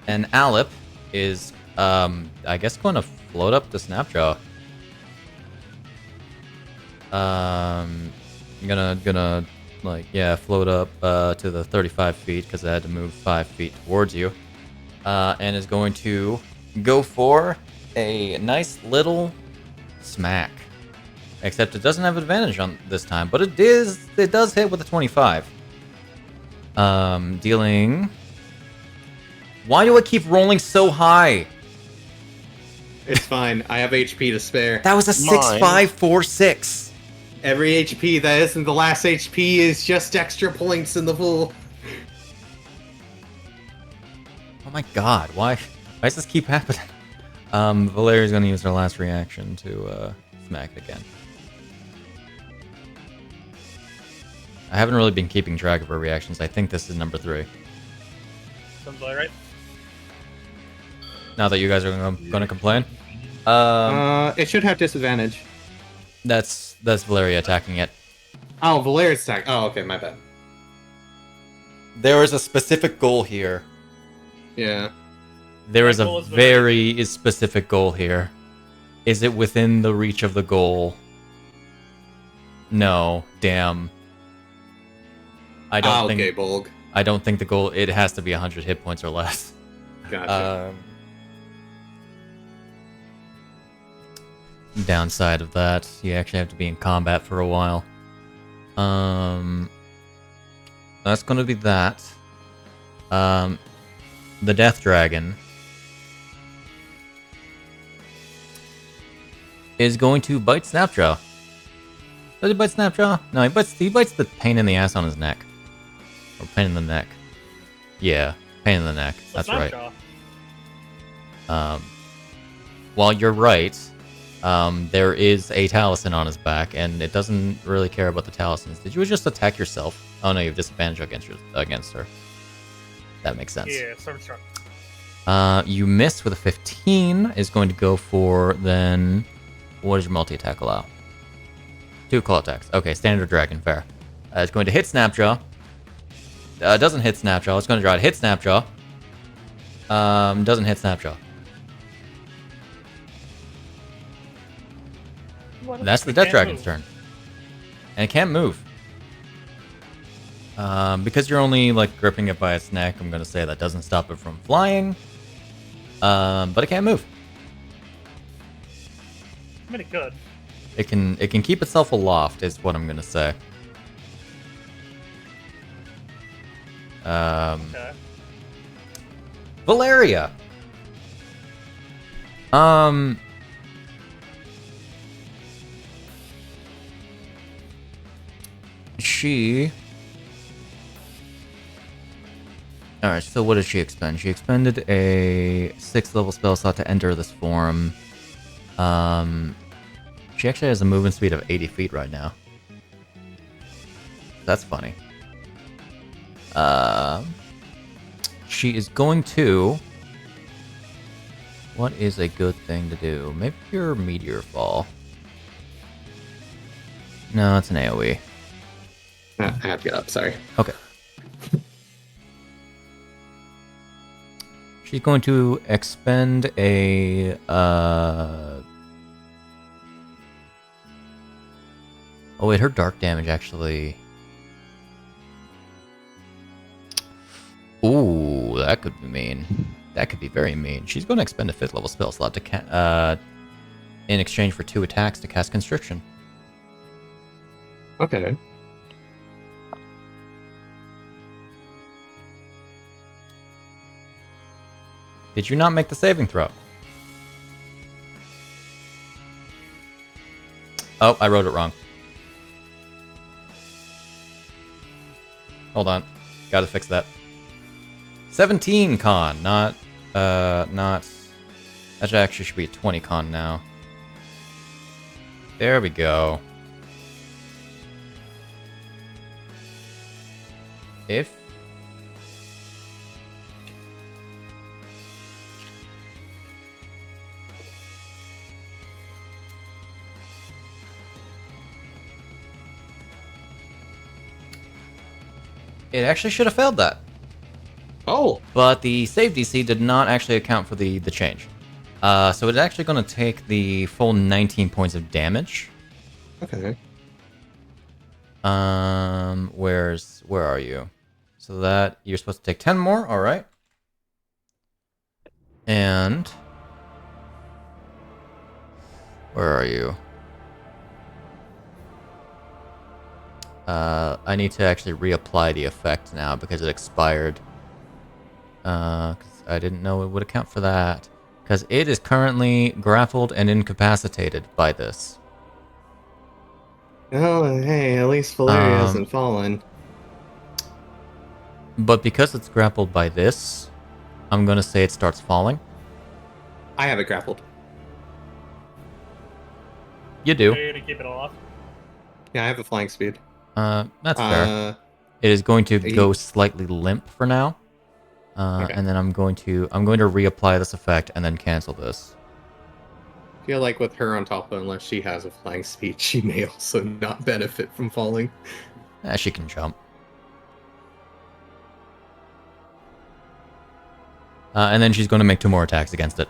And Alip is, I guess, going to float up to Snapjaw. Gonna like, yeah, float up to the 35 feet because I had to move 5 feet towards you. And is going to go for a nice little smack. Except it doesn't have advantage on this time, but it does hit with a 25. Dealing. Why do I keep rolling so high? It's fine. I have HP to spare. That was a 6-5-4-6. Every HP that isn't the last HP is just extra points in the pool. Oh my god, why does this keep happening? Valeria's gonna use her last reaction to smack it again. I haven't really been keeping track of her reactions. I think this is number 3. Sounds about right. Now that you guys are gonna complain. It should have disadvantage. That's Valeria attacking it. Oh, Valeria's attack. Oh, okay, my bad. There is a specific goal here. Yeah. There is That a goal is very specific goal here. Is it within the reach of the goal? No. Damn. I don't think. Okay, Bolg. I don't think the goal. It has to be 100 hit points or less. Gotcha. Downside of that, you actually have to be in combat for a while. That's going to be that. The Death Dragon is going to bite Snapjaw. Does he bite Snapjaw? No, he bites the pain in the ass on his neck. Or pain in the neck. Yeah, pain in the neck. That's right. While you're right, there is a Taliesin on his back, and it doesn't really care about the Talisins. Did you just attack yourself? Oh no, you have disadvantage against her. That makes sense. Yeah, service truck. You miss with a 15. Is going to go for then. What does your multi-attack allow? 2 claw attacks. Okay, standard dragon, fair. It's going to hit Snapjaw. Doesn't hit Snapjaw. It's going to try to hit Snapjaw. Doesn't hit Snapjaw. That's the Death Dragon's turn. And it can't move. Because you're only like gripping it by its neck, I'm gonna say that doesn't stop it from flying. But it can't move. I mean, it could. It can keep itself aloft, is what I'm gonna say. Okay. Valeria. She. Alright, so what did she expend? She expended a 6th level spell slot to enter this form. She actually has a movement speed of 80 feet right now. That's funny. She is going to... What is a good thing to do? Maybe your Meteor Fall. No, it's an AoE. I have to get up, sorry. Okay. She's going to expend a... Oh wait, her dark damage actually... Ooh, that could be mean. That could be very mean. She's going to expend a 5th level spell slot to in exchange for 2 attacks to cast Constriction. Okay. Did you not make the saving throw? Oh, I wrote it wrong. Hold on. Gotta fix that. 17 con, not... That actually should be a 20 con now. There we go. If... It actually should have failed that. Oh! But the save DC did not actually account for the change. So it's actually going to take the full 19 points of damage. Okay. Where are you? So that you're supposed to take 10 more, alright. And where are you? I need to actually reapply the effect now because it expired. 'Cause I didn't know it would account for that. Because it is currently grappled and incapacitated by this. Oh, hey, at least Valeria hasn't fallen. But because it's grappled by this, I'm going to say it starts falling. I have it grappled. You do. To keep it off. Yeah, I have a flying speed. That's fair. It is going to go slightly limp for now. Okay. And then I'm going to reapply this effect and then cancel this. feel like with her on top, unless she has a flying speed, she may also not benefit from falling. She can jump. And then she's going to make 2 more attacks against it.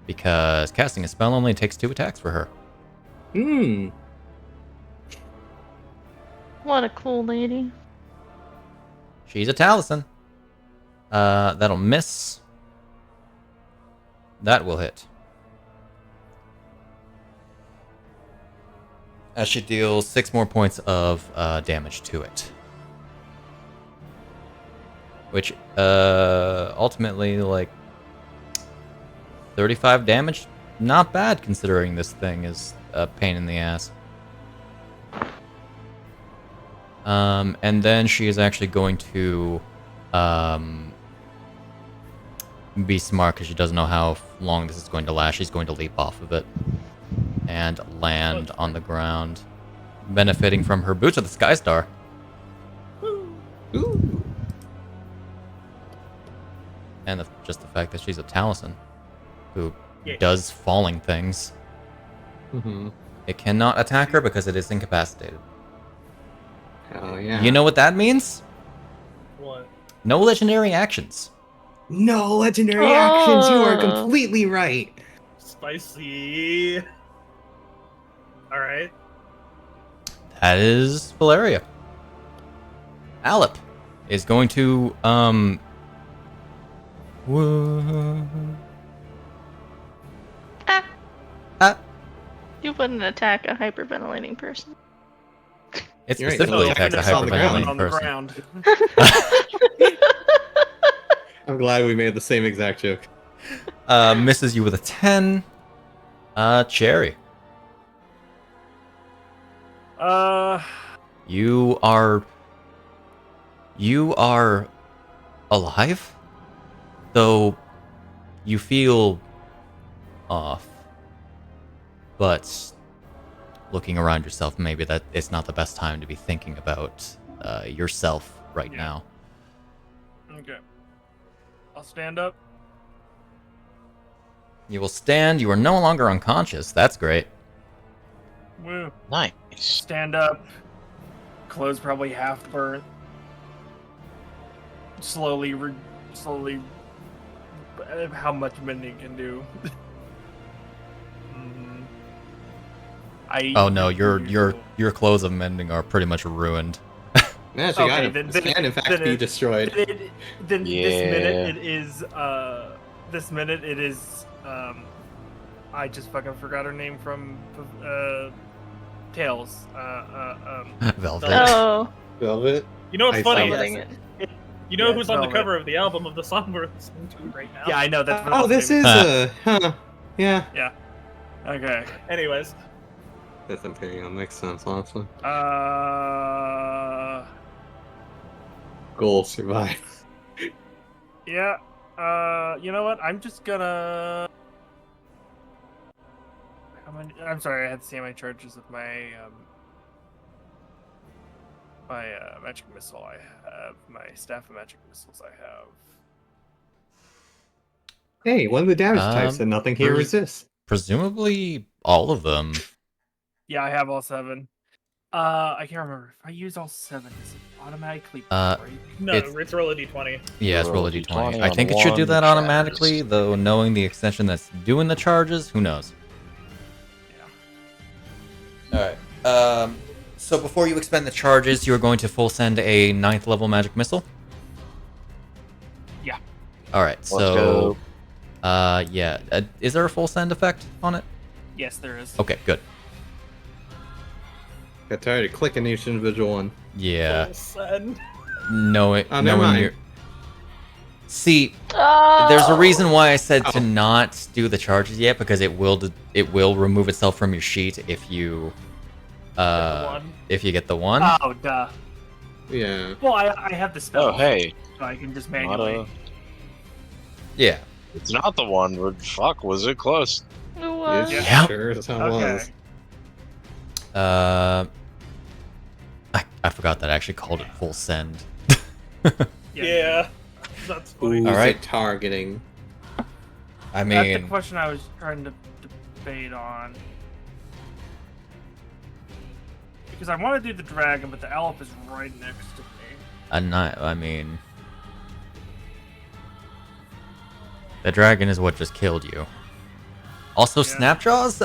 Because casting a spell only takes 2 attacks for her. What a cool lady. She's a Taliesin. That'll miss. That will hit. As she deals 6 more points of damage to it. Which, ultimately, like, 35 damage? Not bad, considering this thing is a pain in the ass. And then she is actually going to, be smart, because she doesn't know how long this is going to last. She's going to leap off of it. And land on the ground. Benefiting from her boots of the Sky Star. Ooh. And just the fact that she's a Taliesin. Who does falling things. It cannot attack her because it is incapacitated. Oh, yeah. You know what that means? What? No legendary actions. No legendary actions, you are completely right. Spicy. Alright. That is Valeria. Alep is going to, You wouldn't attack a hyperventilating person. It You're right, specifically no, attacks a it's on the ground. hyperventilating On the person. ground. I'm glad we made the same exact joke. Misses you with a 10. Cherry. You are alive, though you feel off. But looking around yourself, maybe that it's not the best time to be thinking about yourself right now. Okay. I'll stand up. You will stand. You are no longer unconscious. That's great. Woo. Nice. Stand up. Clothes probably half burnt. Slowly. How much mending can do? Oh no, your clothes of mending are pretty much ruined. Magic Okay, item can in fact be destroyed. Then Yeah. This minute it is. I just fucking forgot her name from Tales. Velvet. Oh. Velvet. You know what's I funny? saw Dang it. You know Yeah, who's on the Velvet. cover of the album of the song we're listening to right now? Yeah, I know that's. Oh, this is yeah. Okay. Anyways, That's Imperium. Makes sense, honestly. Goal survive. Yeah. You know what? I'm just gonna. I'm sorry. I had to see my charges of my magic missile. I have my staff of magic missiles. I have. Hey, one of the damage types, and nothing here pres- resists. Presumably all of them. Yeah, I have all 7. I can't remember if I use all 7. Does it automatically break? no, it's roll a d20. Yeah, it's roll a Roll a d20. d20 I on think it should do one that charge. automatically, though knowing the extension that's doing the charges, who knows? Yeah. Alright. So before you expend the charges, you're going to full send a 9th level magic missile? Yeah. Alright, Let's so... go. yeah. Is there a full send effect on it? Yes, there is. Okay, good. Got tired of clicking each individual one. Yeah. Full send. Knowing never mind. you're... See, Oh. there's a reason why I said to not do the charges yet, because it will remove itself from your sheet if you one. if you get the 1. Oh, duh. Yeah. Well, I have the spell. Oh, hey. So I can just Not manually. Yeah. It's not the one, but fuck, was it close? It was. Yeah. Sure, that's how it Okay. was. I forgot that I actually called it full send. Yeah. That's funny. Ooh, All right. targeting. I That's the mean, question I was trying to debate on. Because I want to do the dragon, but the Alp is right next to me. I mean, the dragon is what just killed you. Also, Yeah. Snapjaw's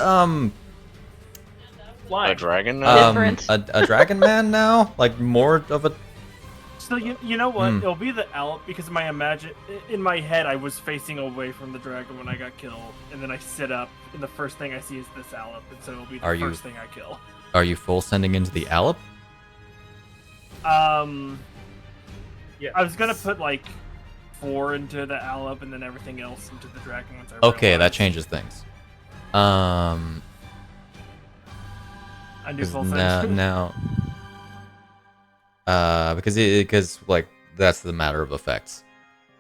Why? A dragon now? Different. a dragon man now, like more of a. So you know what? Hmm. It'll be the Alp because in my head I was facing away from the dragon when I got killed, and then I sit up, and the first thing I see is this Alp, and so it'll be the Are you- first thing I kill. Are you full sending into the Alp? Yeah. I was gonna put like 4 into the Alp and then everything else into the dragon once I Okay, that realized. changes things. I knew 'Cause full now, because like that's the matter of effects.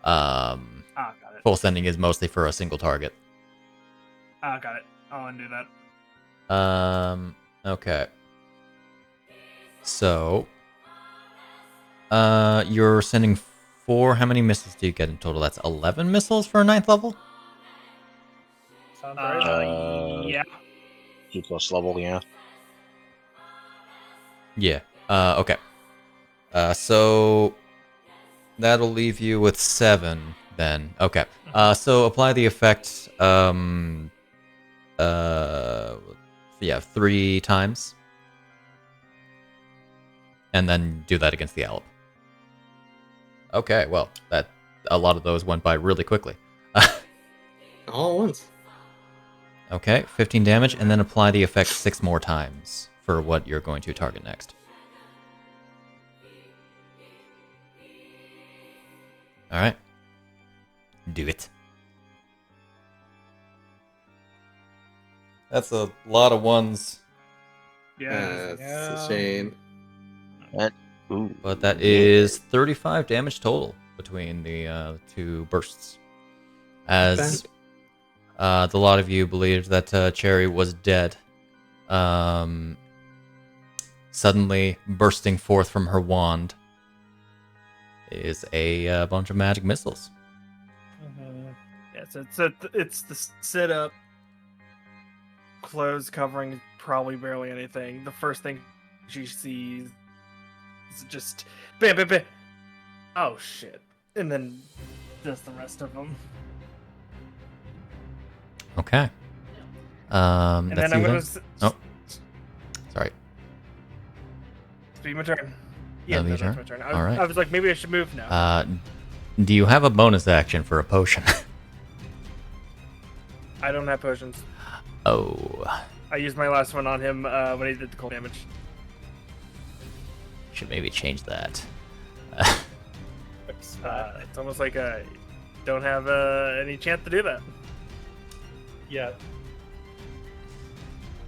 Ah, got it. Full sending is mostly for a single target. Ah, got it. I'll undo that. Okay. So, you're sending 4. How many missiles do you get in total? That's 11 missiles for a 9th level? Sounds right. Yeah. 2+ level, yeah. Yeah. Okay. So that'll leave you with 7 then. Okay. So apply the effect. Yeah, 3 times, and then do that against the Alp. Okay. Well, that a lot of those went by really quickly. All at once. Okay, 15 damage, and then apply the effect 6 more times for what you're going to target next. Alright. Do it. That's a lot of ones, Yeah. That's a shame. Ooh. but that is 35 damage total between the 2 bursts. As the lot of you believed that Cherry was dead, suddenly bursting forth from her wand is a bunch of magic missiles. Yeah, so it's the sit up, clothes covering probably barely anything. The first thing she sees is just bam, bam, bam. Oh shit! And then does the rest of them. Okay. And That's then I'm you gonna then? Oh. Sorry. Speed my turn. That'll be that's your my turn? turn. Alright. I was like, maybe I should move now. Do you have a bonus action for a potion? I don't have potions. Oh. I used my last one on him when he did the cold damage. Should maybe change that. It's almost like I don't have any chance to do that. Yeah.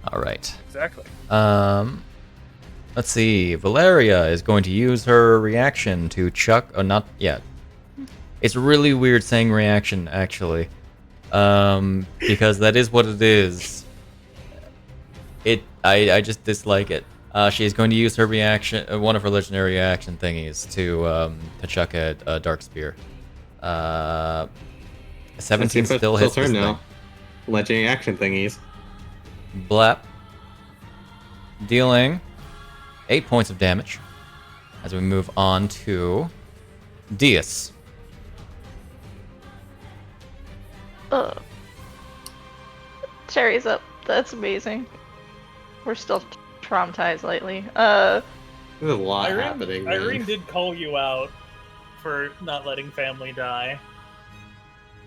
Alright. Exactly. Let's see. Valeria is going to use her reaction to chuck. Oh, not yet. It's really weird saying reaction, actually. Because that is what it is. I just dislike it. She is going to use her reaction, one of her legendary reaction thingies, to chuck a dark spear. 17 still hits this turn thing. now. Legendary action thingies. Blap. Dealing 8 points of damage. As we move on to Deas. Cherry's up. That's amazing. We're still traumatized lately. There's a lot happening. man. Iryne did call you out for not letting family die.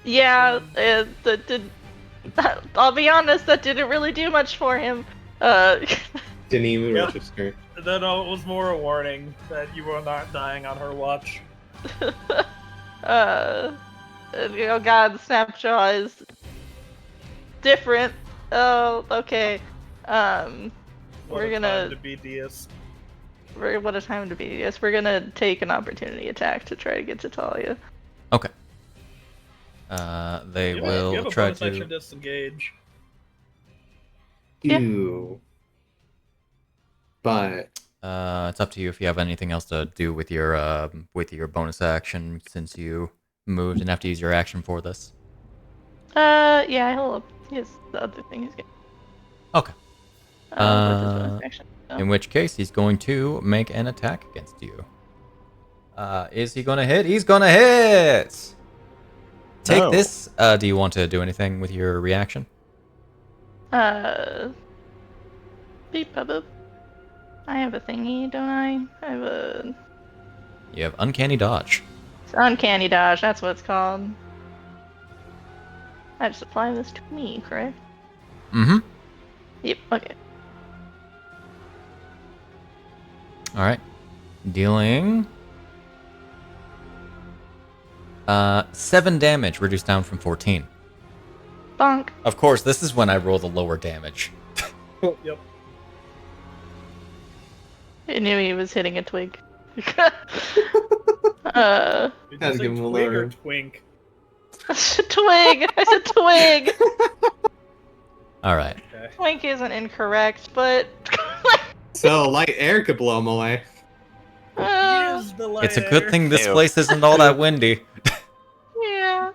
Yeah, that did. I'll be honest, that didn't really do much for him. Didn't even Yep. register. Then it was more a warning that you were not dying on her watch. Oh god, Snapjaw is different. Oh, okay. What We're a gonna. time to be Deas. What a time to be. Yes, we're gonna take an opportunity attack to try to get to Talia. Okay. They You will have a try bonus action to. disengage. Yeah. Ew. But It's up to you if you have anything else to do with your bonus action since you moved and have to use your action for this. Yeah, he'll. He has the other thing he's getting. Okay. With his bonus action. So. In which case, he's going to make an attack against you. Is he going to hit? He's going to hit! Take No. this. Do you want to do anything with your reaction? Beep, boop, boop. I have a thingy, don't I? I have a. You have Uncanny Dodge. It's uncanny dodge. That's what it's called. I just apply this to me, correct? Mm-hmm. Yep. Okay. All right. Dealing 7 damage, reduced down from 14. Bonk. Of course, this is when I roll the lower damage. Yep. I knew he was hitting a twig. Did Had to you say give him a twig or learn. twink? Twig. I said twig. All right. Okay. Twink isn't incorrect, but So light air could blow him away. Use the It's a light good air. thing this Ew. place isn't all that windy. yeah.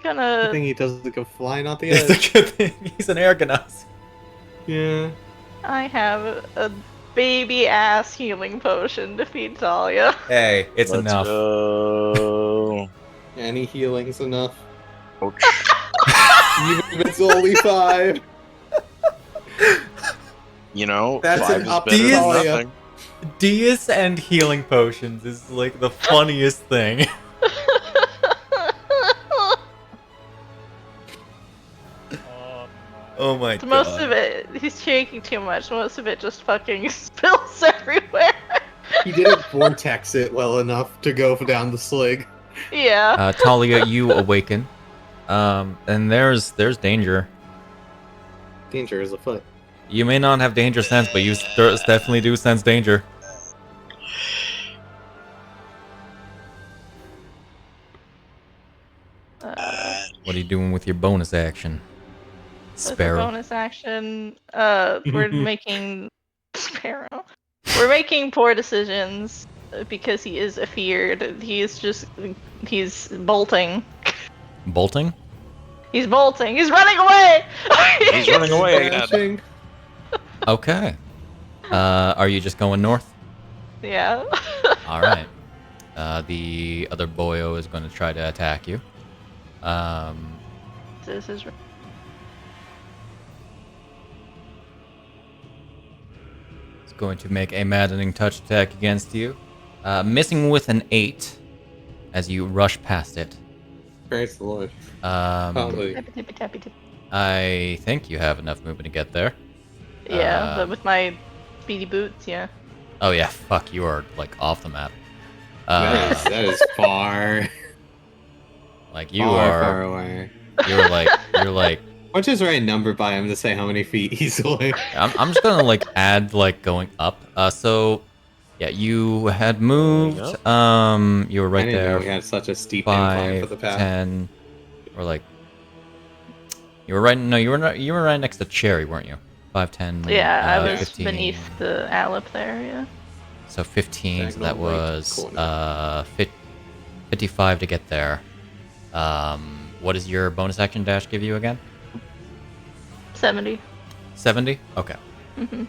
Good Gonna. thing he doesn't go flying off the It's edge. a good thing he's an Argonaut. Yeah. I have a baby ass healing potion to feed Talia. Hey, it's Let's enough. go. Any healing's enough. Ouch. Even if it's only 5. You know, That's 5 an is up better to than Talia. nothing. Deas and healing potions is like the funniest thing. Oh my god. Most of it, he's shaking too much. Most of it just fucking spills everywhere. He didn't vortex it well enough to go down the slig. Yeah. Talia, you awaken. And there's danger. Danger is afoot. You may not have danger sense, but you definitely do sense danger. What are you doing with your bonus action? With the Sparrow. bonus action, we're making Sparrow. We're making poor decisions because he is afeared. He's bolting. Bolting? He's bolting. He's running away. He's running away again. Dashing. Okay. Are you just going north? Yeah. Alright. The other boyo is going to try to attack you. This is. It's going to make a maddening touch attack against you. Missing with an 8 as you rush past it. Praise the Lord. Probably. Tappy, tappy, tappy, tappy. I think you have enough movement to get there. Yeah, but with my speedy boots, yeah. Oh yeah, fuck, you are like off the map. That is far, Like you far are, away. you're like. What's his right number by him to say how many feet he's away? I'm just gonna like add like going up. So, yeah, you had moved. You were I right didn't know there. we had such a steep incline for 5, the path. 10, or like. You were right. No, you were not. You were right next to Cherry, weren't you? 5, 10. Yeah, I was 15. beneath the Alep there, yeah. So 15. So that Diagonal right was corner. 55 to get there. What does your bonus action dash give you again? 70. 70? Okay. Mm-hmm.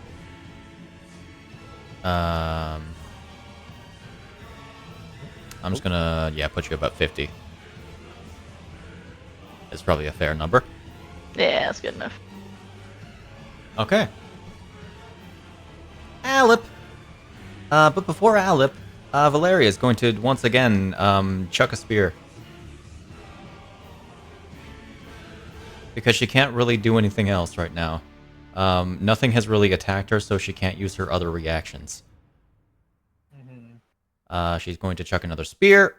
I'm just gonna, put you about 50. It's probably a fair number. Yeah, that's good enough. Okay. Alep! But before Alep, Valeria is going to once again chuck a spear. Because she can't really do anything else right now. Nothing has really attacked her, so she can't use her other reactions. She's going to chuck another spear.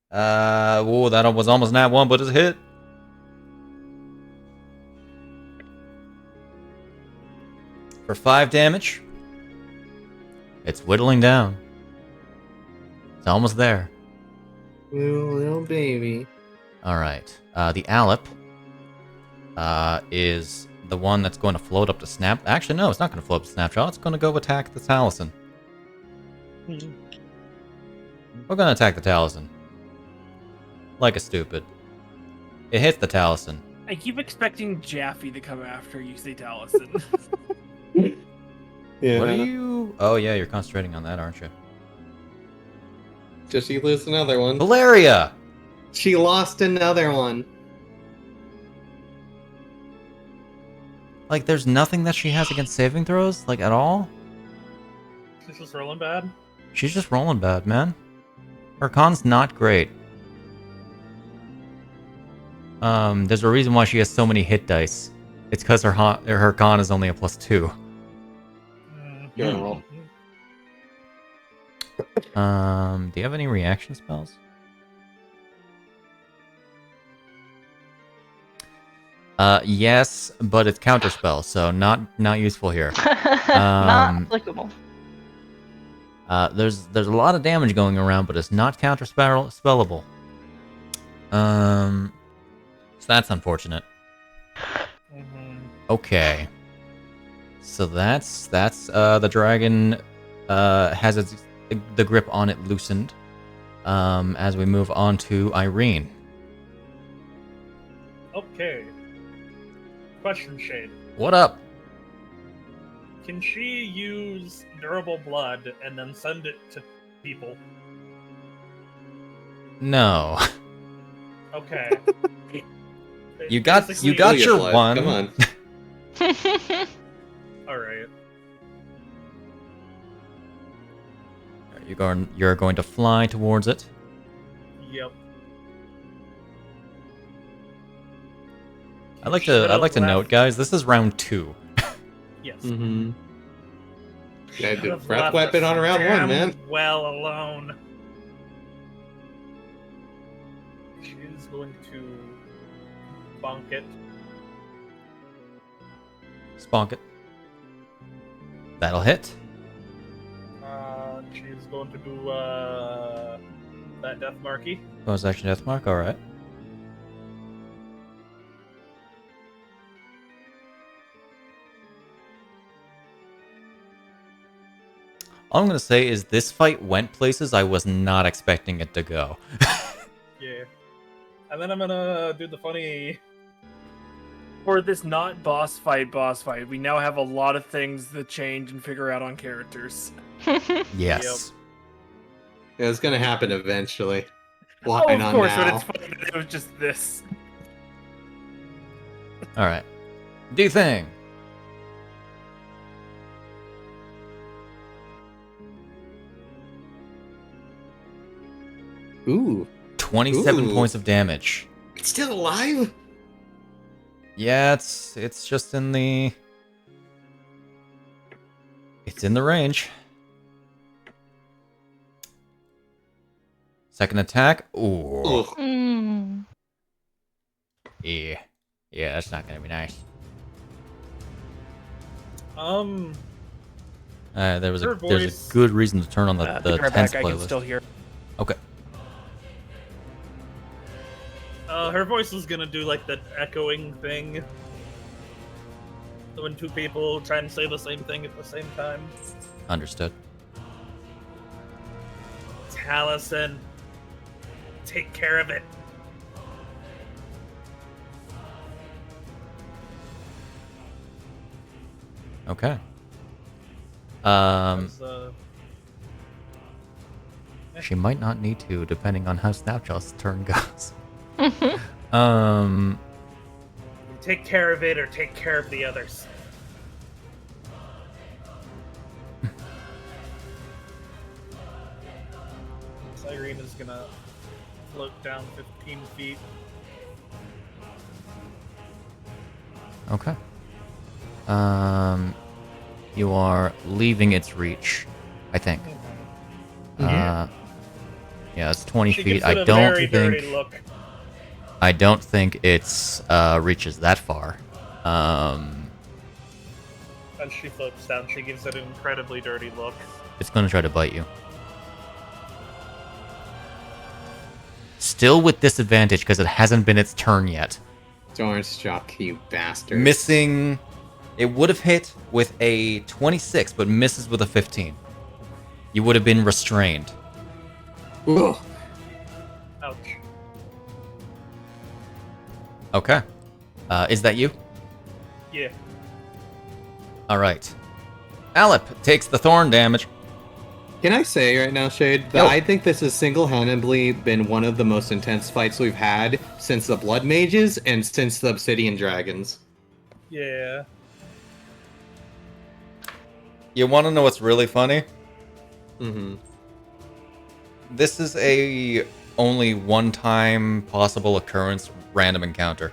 Whoa, that was almost nat 1, but it's a hit. For 5 damage. It's whittling down. It's almost there. Little baby. Alright. The Alep is the one that's going to float up to Snap. Actually, no, it's not going to float up to Snapjaw. It's going to go attack the Taliesin. We're going to attack the Taliesin. Like a stupid. It hits the Taliesin. I keep expecting Jaffe to come after you say Taliesin. Yeah. What are you? Oh yeah, you're concentrating on that, aren't you? Just she lose another one. Valeria! She lost another one. Like, there's nothing that she has against saving throws, like, at all? She's just rolling bad. She's just rolling bad, man. Her con's not great. There's a reason why she has so many hit dice. It's because her con is only a +2. You're on a roll. Do you have any reaction spells? Yes, but it's counterspell, so not useful here. Not applicable. There's a lot of damage going around, but it's not counterspellable. So that's unfortunate. Okay. So that's the dragon has the grip on it loosened. As we move on to Iryne. Okay. Question, Shade. What up? Can she use durable blood and then send it to people? No. Okay. You got Julia's your life, one. Come on. Alright. You're going to fly towards it. Yep. I'd like to note, guys, this is round 2. Yes. Mm-hmm. Yeah, I did Should've breath left weapon us on round damn 1, man. Well alone. She's going to bonk it. Sponk it. That'll hit. She's going to do that death marky. Bonus action death mark, alright. All I'm gonna say is this fight went places I was not expecting it to go. Yeah. And then I'm gonna do the funny. For this not boss fight, we now have a lot of things to change and figure out on characters. Yes. Yeah, it's gonna happen eventually. Why Oh, of not course, now? but it's funny that it was just this. Alright. Do thing! Ooh, 27 Ooh. points of damage. it's still alive? Yeah, it's just in the... It's in the range. Second attack. Ooh. Ugh. Mm. Yeah. Yeah, that's not gonna be nice. There's Her a voice- good reason to turn on the Her tense back, I can playlist. still hear. Okay. Her voice is gonna do like the echoing thing. When two people try and say the same thing at the same time. Understood. Taliesin, take care of it. Okay. As, She might not need to, depending on how Snapjaw's turn goes. Take care of it or take care of the others. Iryne is gonna float down 15 feet. Okay. You are leaving its reach, I think. Yeah, it's 20 She feet. gives I it a don't very think dirty look. I don't think it's reaches that far. As she floats down, she gives it an incredibly dirty look. It's gonna try to bite you. Still with disadvantage because it hasn't been its turn yet. Darn struck, you bastard. Missing. It would have hit with a 26, but misses with a 15. You would have been restrained. Ugh. Ouch. Okay. Is that you? Yeah. All right. Alep takes the thorn damage. Can I say right now, Shade, that Yo. I think this has single-handedly been one of the most intense fights we've had since the Blood Mages and since the Obsidian Dragons. Yeah. You want to know what's really funny? Mm-hmm. This is a only one-time possible occurrence random encounter.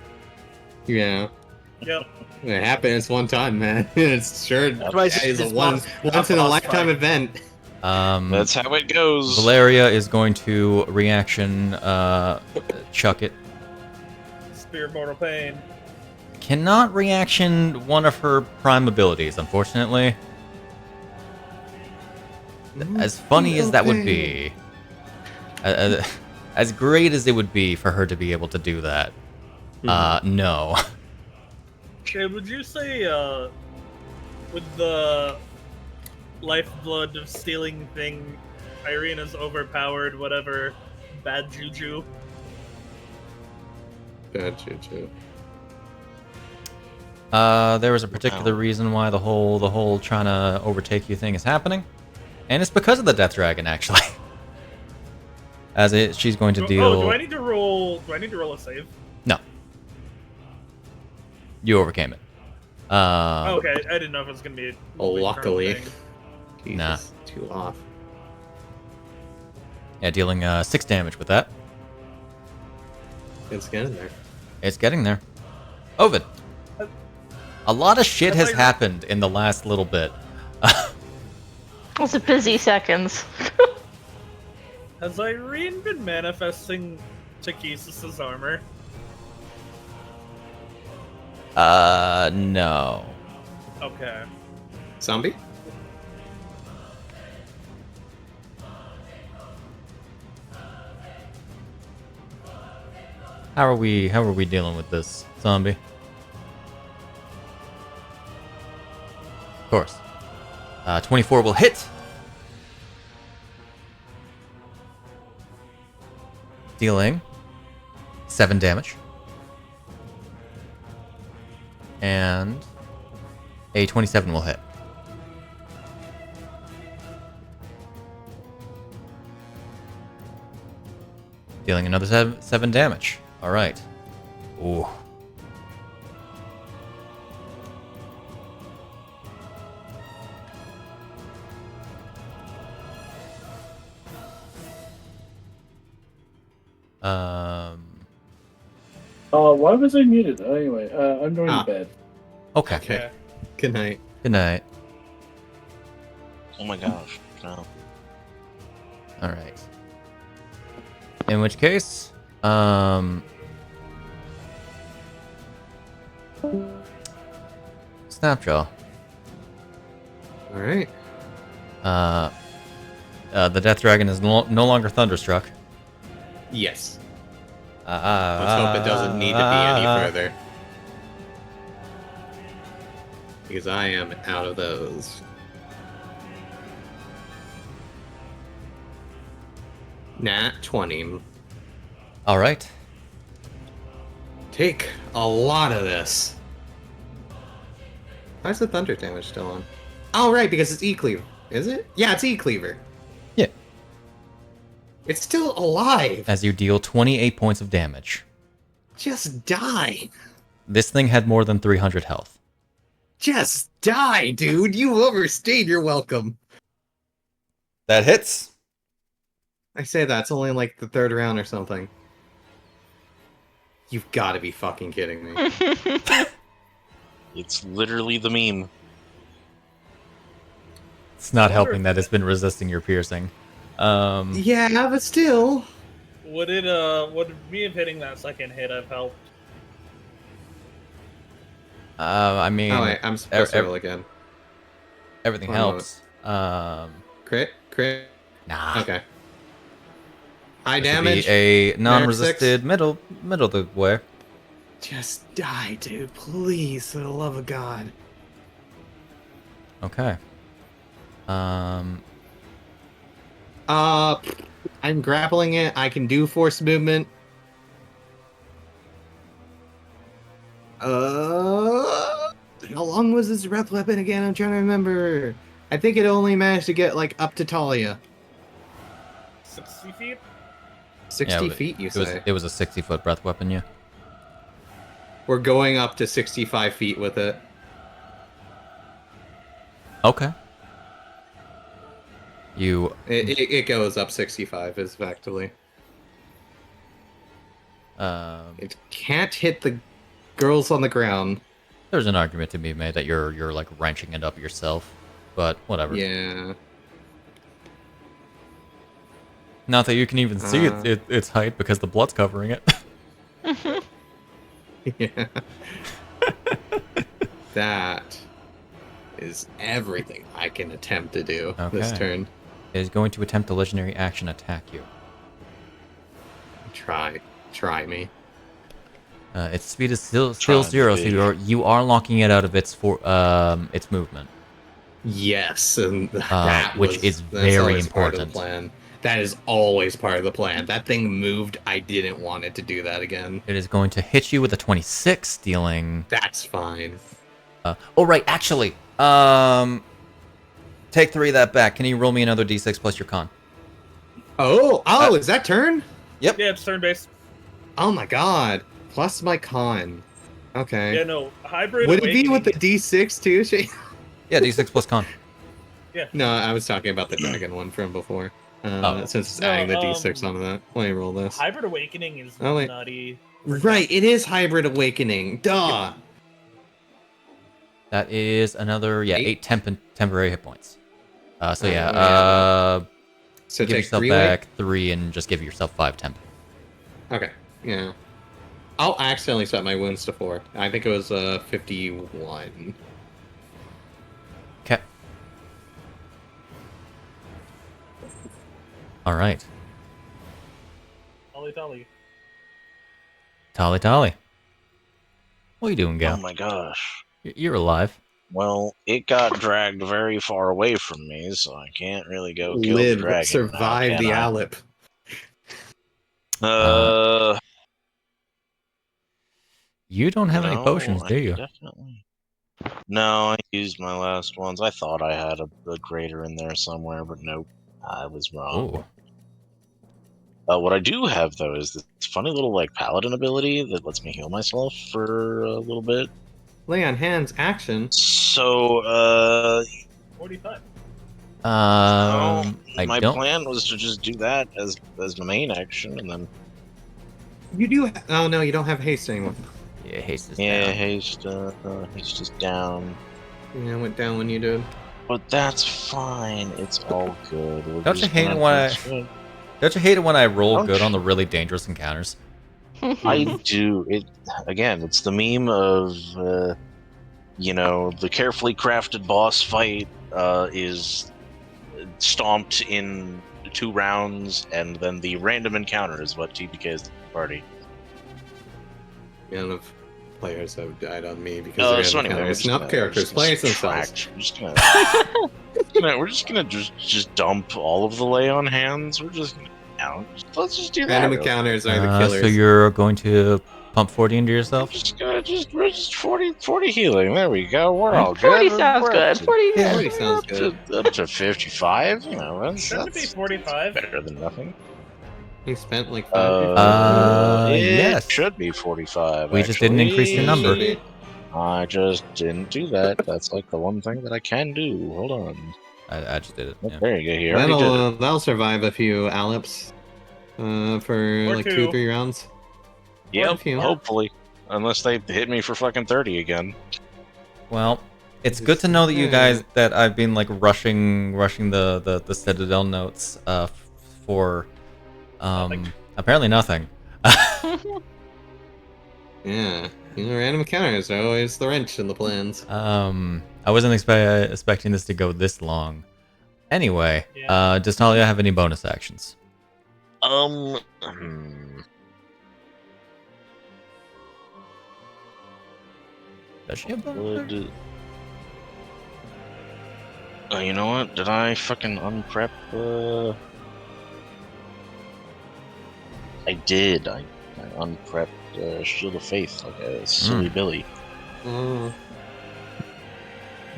Yeah. Yep. It happens one time, man. It's sure why I said is a it's once in a boss lifetime fight. event. That's how it goes. Valeria is going to reaction chuck it. Spear of Mortal Pain. Cannot reaction one of her prime abilities, unfortunately. As funny as that would be, as great as it would be for her to be able to do that, no. Okay, would you say, with the lifeblood of stealing thing, Iryne is overpowered, whatever, bad juju? Bad juju. There was a particular reason why the whole trying to overtake you thing is happening, and it's because of the Death Dragon, actually. She's going to deal. Oh, do I need to roll a save? No. You overcame it. Okay, I didn't know if it was gonna be. Luckily. Thing. Jesus, Nah. too off. Yeah, dealing 6 damage with that. It's getting there. It's getting there. Ovid. A lot of shit has Like- happened in the last little bit. It was a busy seconds. Has Iryne been manifesting Takesis' armor? No. Okay. Zombie? How are we dealing with this, zombie? Of course. 24 will hit. Dealing 7 damage. And a 27 will hit. Dealing another 7 damage. All right. Ooh. Why was I muted? Anyway, I'm going to bed. Okay. Okay. Good night. Good night. Oh my gosh. No. All right. In which case, Snapjaw. Alright. The Death Dragon is no longer thunderstruck. Yes. Let's hope it doesn't need to be any further. Because I am out of those. Nat 20. All right. Take a lot of this. Why is the thunder damage still on? Oh, right, because it's E-Cleaver. Is it? Yeah, it's E-Cleaver. Yeah. It's still alive. As you deal 28 points of damage. Just die. This thing had more than 300 health. Just die, dude. You overstayed your welcome. That hits. I say that's only like the 3rd round or something. You've got to be fucking kidding me. It's literally the meme. It's not helping that it's been resisting your piercing. Yeah, but still. Would me have hitting that second hit have helped? I mean, Oh wait, I'm supposed to roll again. everything One helps. Crit? Nah. Okay. High This would damage. be a non-resisted six. middle of the way. Just die, dude. Please, for the love of God. Okay. I'm grappling it. I can do force movement. its breath weapon again? I'm trying to remember. I think it only managed to get like up to Talia. 60 feet? 60 feet, you say? It was a 60-foot breath weapon, yeah. We're going up to 65 feet with it. Okay. It goes up 65, effectively. It can't hit the girls on the ground. There's an argument to be made that you're like wrenching it up yourself, but whatever. Yeah. Not that you can even see its height because the blood's covering it. Yeah. That is everything I can attempt to do this turn. It is going to attempt a legendary action attack you. Try me. Its speed is still 0, so you are locking it out of its movement. Yes, and which is very important. Part of the plan. That is always part of the plan. That thing moved. I didn't want it to do that again. It is going to hit you with a 26, dealing. That's fine. Oh right, actually, take 3 of that back. Can you roll me another d6 plus your con? Oh, is that turn? Yep. Yeah, it's turn-based. Oh my god. Plus my con. Okay. Yeah, no, hybrid. Would it be with the d6 too? Yeah, d6 plus con. Yeah. No, I was talking about the dragon one from before. Since it's adding the d6 onto that. Let me roll this. Hybrid Awakening is nutty. Right, it is Hybrid Awakening. Duh. That is another 8 temporary hit points. So so give take yourself 3 back 3 and just give yourself 5 temp. Okay. Yeah. I'll accidentally set my wounds to 4. I think it was 51. Okay. All right. Tali. What are you doing, Gal? Oh my gosh. You're alive. Well, it got dragged very far away from me, so I can't really go kill the dragon. Survive the Alip. You don't have any potions, do you? Definitely. No, I used my last ones. I thought I had a greater in there somewhere, but nope. I was wrong. Ooh. What I do have, though, is this funny little, like, paladin ability that lets me heal myself for a little bit. Lay on hands, action. So, 45. my plan was to just do that as the main action, and then... You do... Oh, no, you don't have haste anymore. Yeah, haste is yeah, down. haste is down. Yeah, it went down when you did. But that's fine. It's all good. Don't you hate it when I roll good on the really dangerous encounters? I do. It's the meme of the carefully crafted boss fight is stomped in 2 rounds, and then the random encounter is what TPKs the party. The amount of players have died on me because so anyway, it's not characters playing themselves. We're just gonna dump all of the lay on hands. We're just let's just do that. Random encounters are the killers. So you're going to pump 40 into yourself? We're just 40 healing. There we go. We're all good. 40 sounds good. 40 sounds good. Up to 55. Shouldn't it be 45? Better than nothing. You spent like 5 yes. It should be 45. We just didn't increase your number. I just didn't do that. That's like the one thing that I can do. Hold on. I just did it. Yeah. There you go. Here. That'll survive a few Alips for like 2 or 3 rounds. Yep, hopefully. Unless they hit me for fucking 30 again. Well, it's good to know that you guys, that I've been like rushing the Citadel notes for apparently nothing. Yeah, random encounters are always the wrench in the plans. I wasn't expecting this to go this long. Anyway, does Talia have any bonus actions? Does she have bonus? You know what? Did I fucking unprep? I did. I unprepped Shield of Faith like a silly Billy.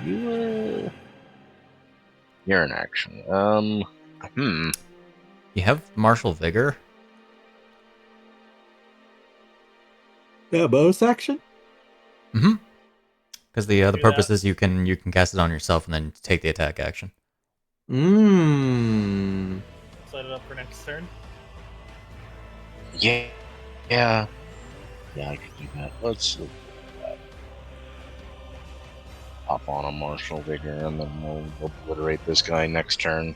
You're in action. You have martial vigor. Yeah, bonus action. Mm-hmm. Because the Do purpose that. is you can cast it on yourself and then take the attack action. Mmm. Set it up for next turn. Yeah. Yeah. Yeah, I could do that. Let's look at that. Hop on a martial vigor and then we'll obliterate this guy next turn.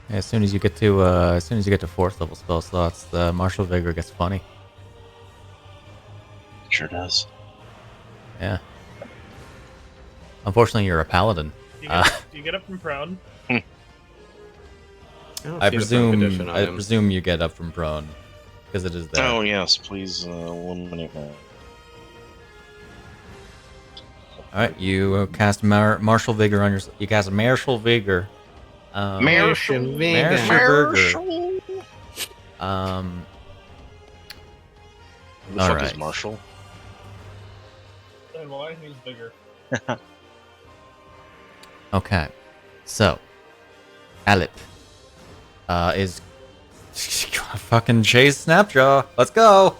As soon as you get to fourth level spell slots, the martial vigor gets funny. Sure does. Yeah. Unfortunately, you're a paladin. Do you get up from prone? I presume you get up from prone because it is there. Oh yes, please eliminate that. All right, you cast martial vigor on your. You cast martial vigor. Martial vigor. Martial vigor. Who the fuck is Alright. Marshall? Then why he's bigger? Okay, so Alip is gonna fucking chase Snapjaw. Let's go.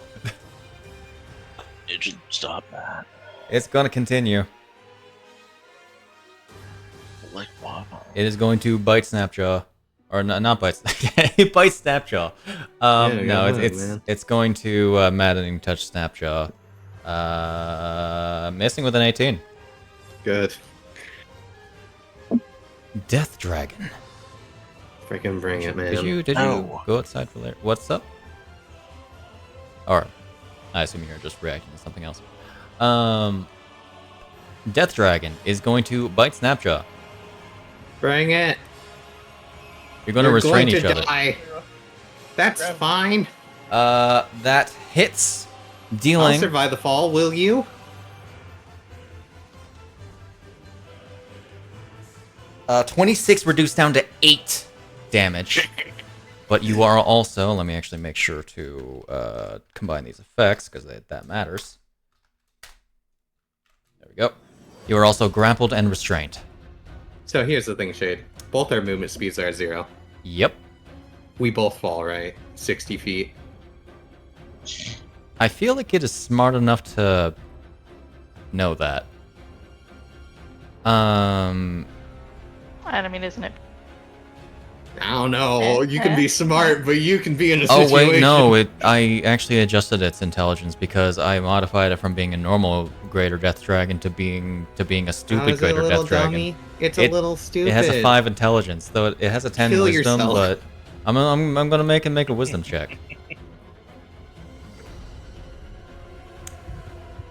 It should stop that. It's gonna continue. Like what? It is going to bite Snapjaw, or not bite. It bites Snapjaw. No, it's going to maddening touch Snapjaw. Missing with an 18. Good. Death Dragon. Freaking bring it, man. Did you No. go outside for later? What's up? Or I assume you're just reacting to something else. Death Dragon is going to bite Snapjaw. Bring it. You're going to restrain each other. Die. That's Grab. fine. That hits, I'll dealing survive the fall, will you? 26 reduced down to 8 damage. But you are also, let me actually make sure to combine these effects because that matters. There we go. You are also grappled and restrained. So here's the thing, Shade. Both our movement speeds are 0. Yep. We both fall, right? 60 feet. I feel like it is smart enough to know that. I mean, isn't it? I don't know. You can be smart, but you can be in a Oh situation. wait, no. I actually adjusted its intelligence because I modified it from being a normal Greater Death Dragon to being a How stupid is it a Greater little Death Dragon. dummy? It's a little stupid. It has a 5 intelligence, though it has a 10 Kill wisdom. yourself. But I'm gonna make a wisdom check.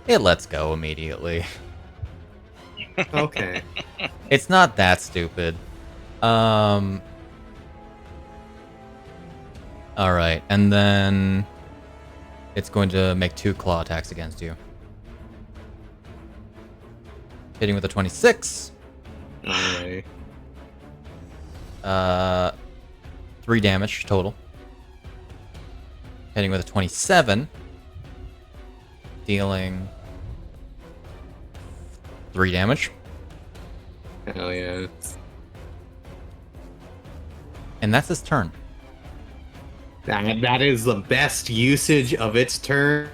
It lets go immediately. Okay. It's not that stupid. Alright, and then it's going to make 2 claw attacks against you. Hitting with a 26. Alright. 3 damage total. Hitting with a 27. Dealing 3 damage. Hell yeah. And that's his turn. That is the best usage of its turn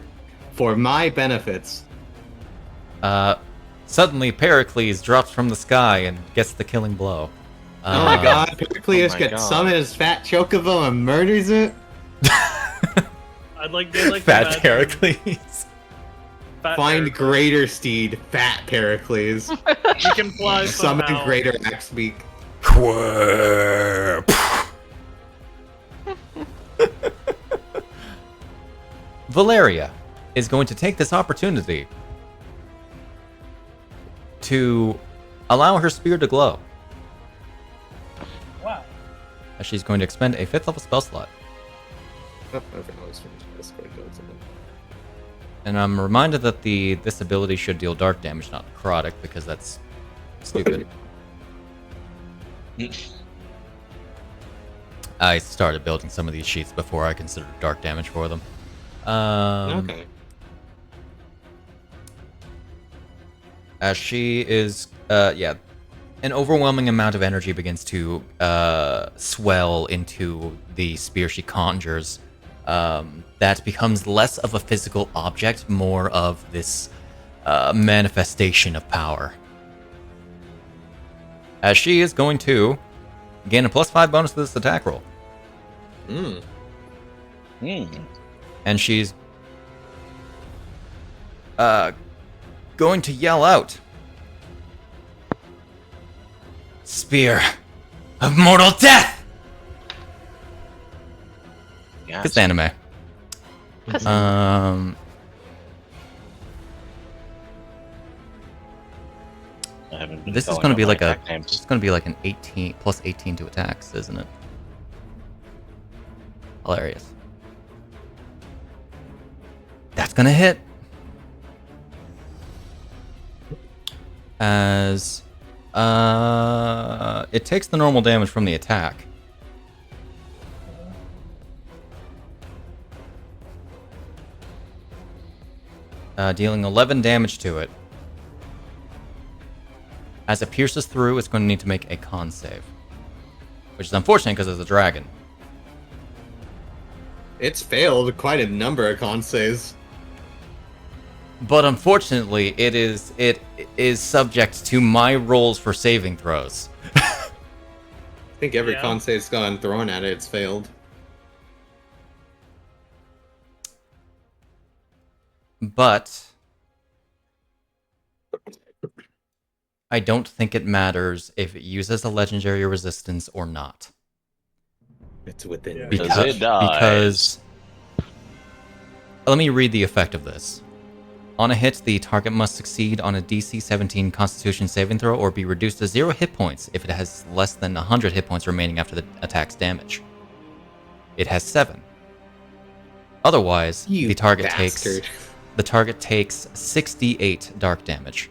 for my benefits. Suddenly Pericles drops from the sky and gets the killing blow. Oh my god, Pericles oh my gets God. summoned his fat chocobo and murders it? I'd like to Fat imagine Pericles. Fat Find Pericles. greater steed, fat Pericles. You can fly Summon somehow. greater axe beak. Valeria is going to take this opportunity to allow her spear to glow. Wow. As she's going to expend a 5th level spell slot. Oh, okay, I was finished. That's quite good. And I'm reminded that this ability should deal dark damage, not necrotic, because that's stupid. I started building some of these sheets before I considered dark damage for them. Okay. As she is, an overwhelming amount of energy begins to swell into the spear she conjures. That becomes less of a physical object, more of this manifestation of power. As she is going to gain a +5 bonus to this attack roll. And she's going to yell out, "Spear of mortal death!" Yes. It's anime. I haven't been This is filling going to up be my like attack names. it's going to be like an 18 plus 18 to attacks, isn't it? Hilarious. That's going to hit. As it takes the normal damage from the attack. Dealing 11 damage to it. As it pierces through, it's going to need to make a con save. Which is unfortunate because it's a dragon. It's failed quite a number of con saves. But unfortunately, it is subject to my rolls for saving throws. I think every Yeah. con save's gone thrown at it, it's failed. But I don't think it matters if it uses a legendary resistance or not. It's within Yeah. reach. Because it dies. Because let me read the effect of this. On a hit, the target must succeed on a DC 17 Constitution saving throw or be reduced to 0 hit points if it has less than 100 hit points remaining after the attack's damage. It has 7. Otherwise, You the target bastard. takes 68 dark damage.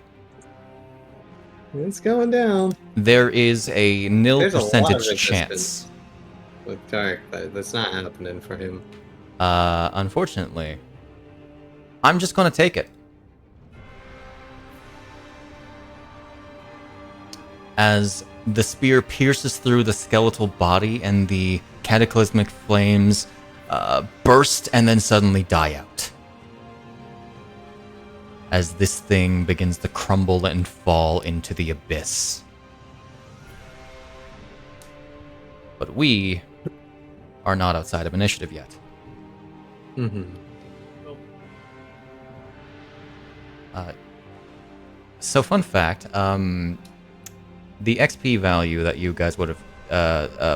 It's going down. There is a nil There's a lot of percentage resistance. chance. With Dark, that's not happening for him. Unfortunately, I'm just gonna take it. As the spear pierces through the skeletal body and the cataclysmic flames burst and then suddenly die out. As this thing begins to crumble and fall into the abyss. But we are not outside of initiative yet. Mm-hmm. So fun fact, the XP value that you guys would have,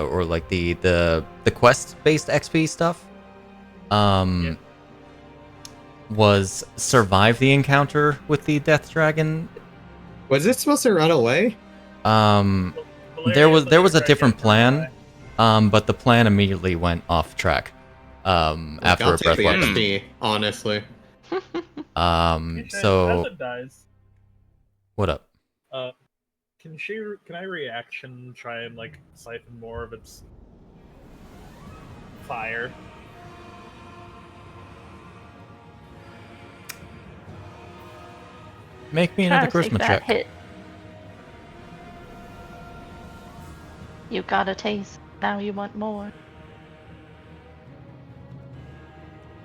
or like the quest-based XP stuff, was survive the encounter with the Death Dragon. Was it supposed to run away? There was a different plan, but the plan immediately went off track. After I'll a take breath the weapon. XP, honestly. So As it dies, what up? can I reaction try and like siphon more of its fire? Make me Try another to take charisma that check. hit. You got a taste. Now you want more.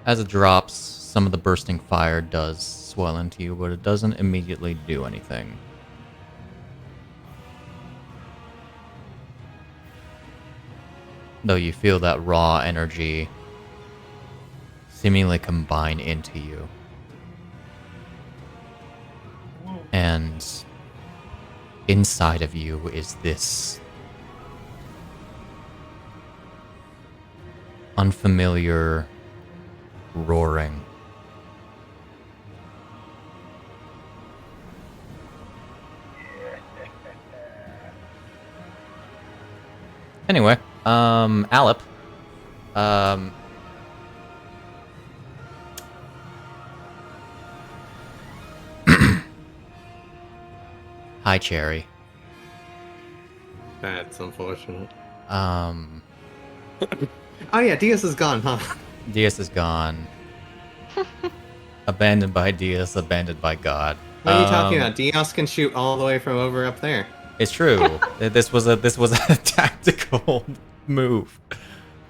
As it drops, some of the bursting fire does swell into you, but it doesn't immediately do anything. Though you feel that raw energy seemingly combine into you. And inside of you is this unfamiliar roaring. Anyway, Alep, hi, Cherry. That's unfortunate. Oh yeah, Deas is gone, huh? Deas is gone. Abandoned by Deas, abandoned by God. What are you talking about? Deas can shoot all the way from over up there. It's true. This was a tactical move.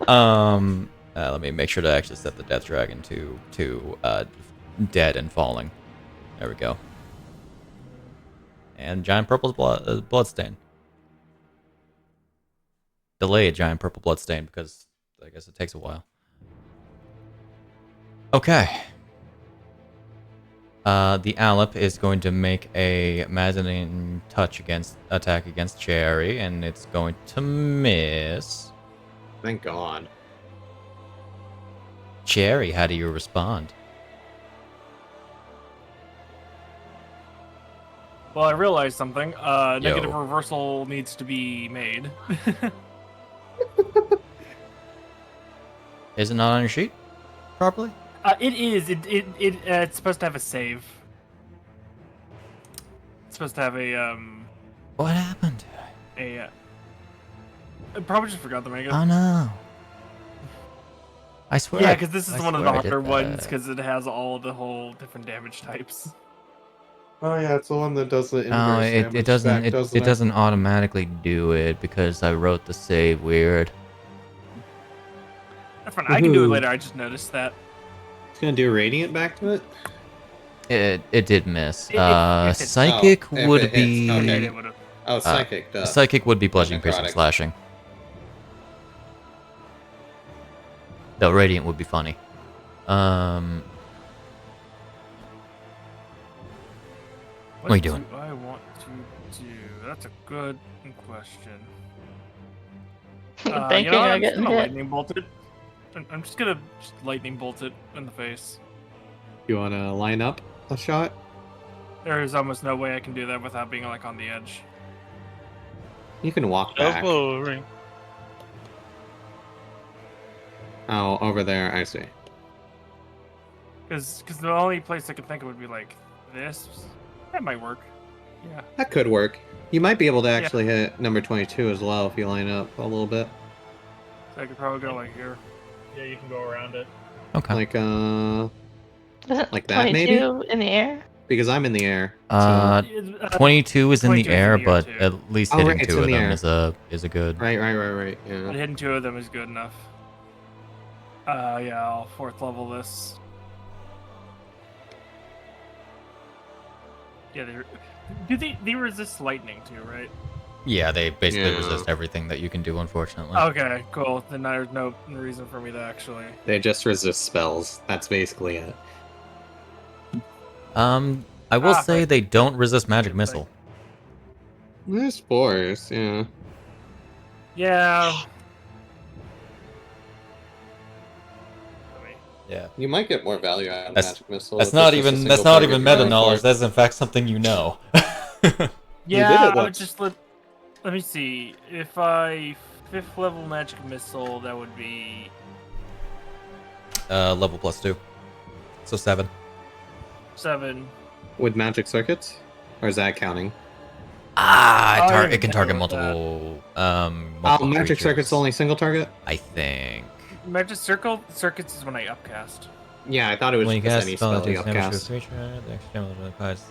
Let me make sure to actually set the Death Dragon to dead and falling. There we go. And Giant Purple's Bloodstain. Delay a Giant Purple Bloodstain because I guess it takes a while. Okay. The Alep is going to make a Maddening Touch attack against Cherry, and it's going to miss. Thank God. Cherry, how do you respond? Well, I realized something. Negative reversal needs to be made. Is it not on your sheet properly? It is. It's supposed to have a save. It's supposed to have a What happened? I probably just forgot to make it. Oh no! I swear. Yeah, because this is I one of the swear I did harder ones that. because it has all the whole different damage types. Oh yeah, it's the one that does the inverse No, damage it doesn't. stack, It doesn't automatically do it because I wrote the save weird. That's fine. I can do it Woohoo. later. I just noticed that. It's gonna do radiant back to it. It did miss. If it- Psychic Oh, if would it hits, be. okay. It would've- Oh, psychic. Duh. Psychic would be bludgeoning, piercing, Necrotic. slashing. Though radiant would be funny. What are you doing? do I want to do? That's a good question. Thinking I'm of just getting gonna hit. lightning bolt it. I'm just gonna lightning bolt it in the face. You wanna line up a shot? There is almost no way I can do that without being like on the edge. You can walk back. Elbow ring. Oh, over there. I see. Because the only place I could think of would be like this. That might work. Yeah. That could work. You might be able to actually hit number 22 as well if you line up a little bit. So I could probably go like here. Yeah, you can go around it. Okay. Like Isn't Like that, maybe? 22 in the air? because I'm in the air. Uh, 22 is in 22 the is air, in the air, but too. at least Oh, hitting right, it's two in of the them air. is a good. Right. But Yeah. hitting two of them is good enough. Yeah, I'll fourth level this. Yeah, they resist lightning too, right? Yeah, they basically Yeah. resist everything that you can do, unfortunately. Okay, cool. Then there's no reason for me to actually. They just resist spells. That's basically it. I will say right. they don't resist magic Good missile. There's spores, yeah. Yeah. Yeah. You might get more value out of That's- magic missile. That's if not it's just a even single that's not target even you're meta going knowledge. for. That's in fact something you know. Yeah, it I would once. just let me see. If I 5th level magic missile, that would be Level +2, so 7. 7. With magic circuits? Or is that counting? It can know target that. multiple. Oh, multiple magic creatures. circuits only single target? I think. Magic circuits is when I upcast. Yeah, I thought it was When you just cast any a spell spell that you deals damage to a upcast. creature, the extra damage applies.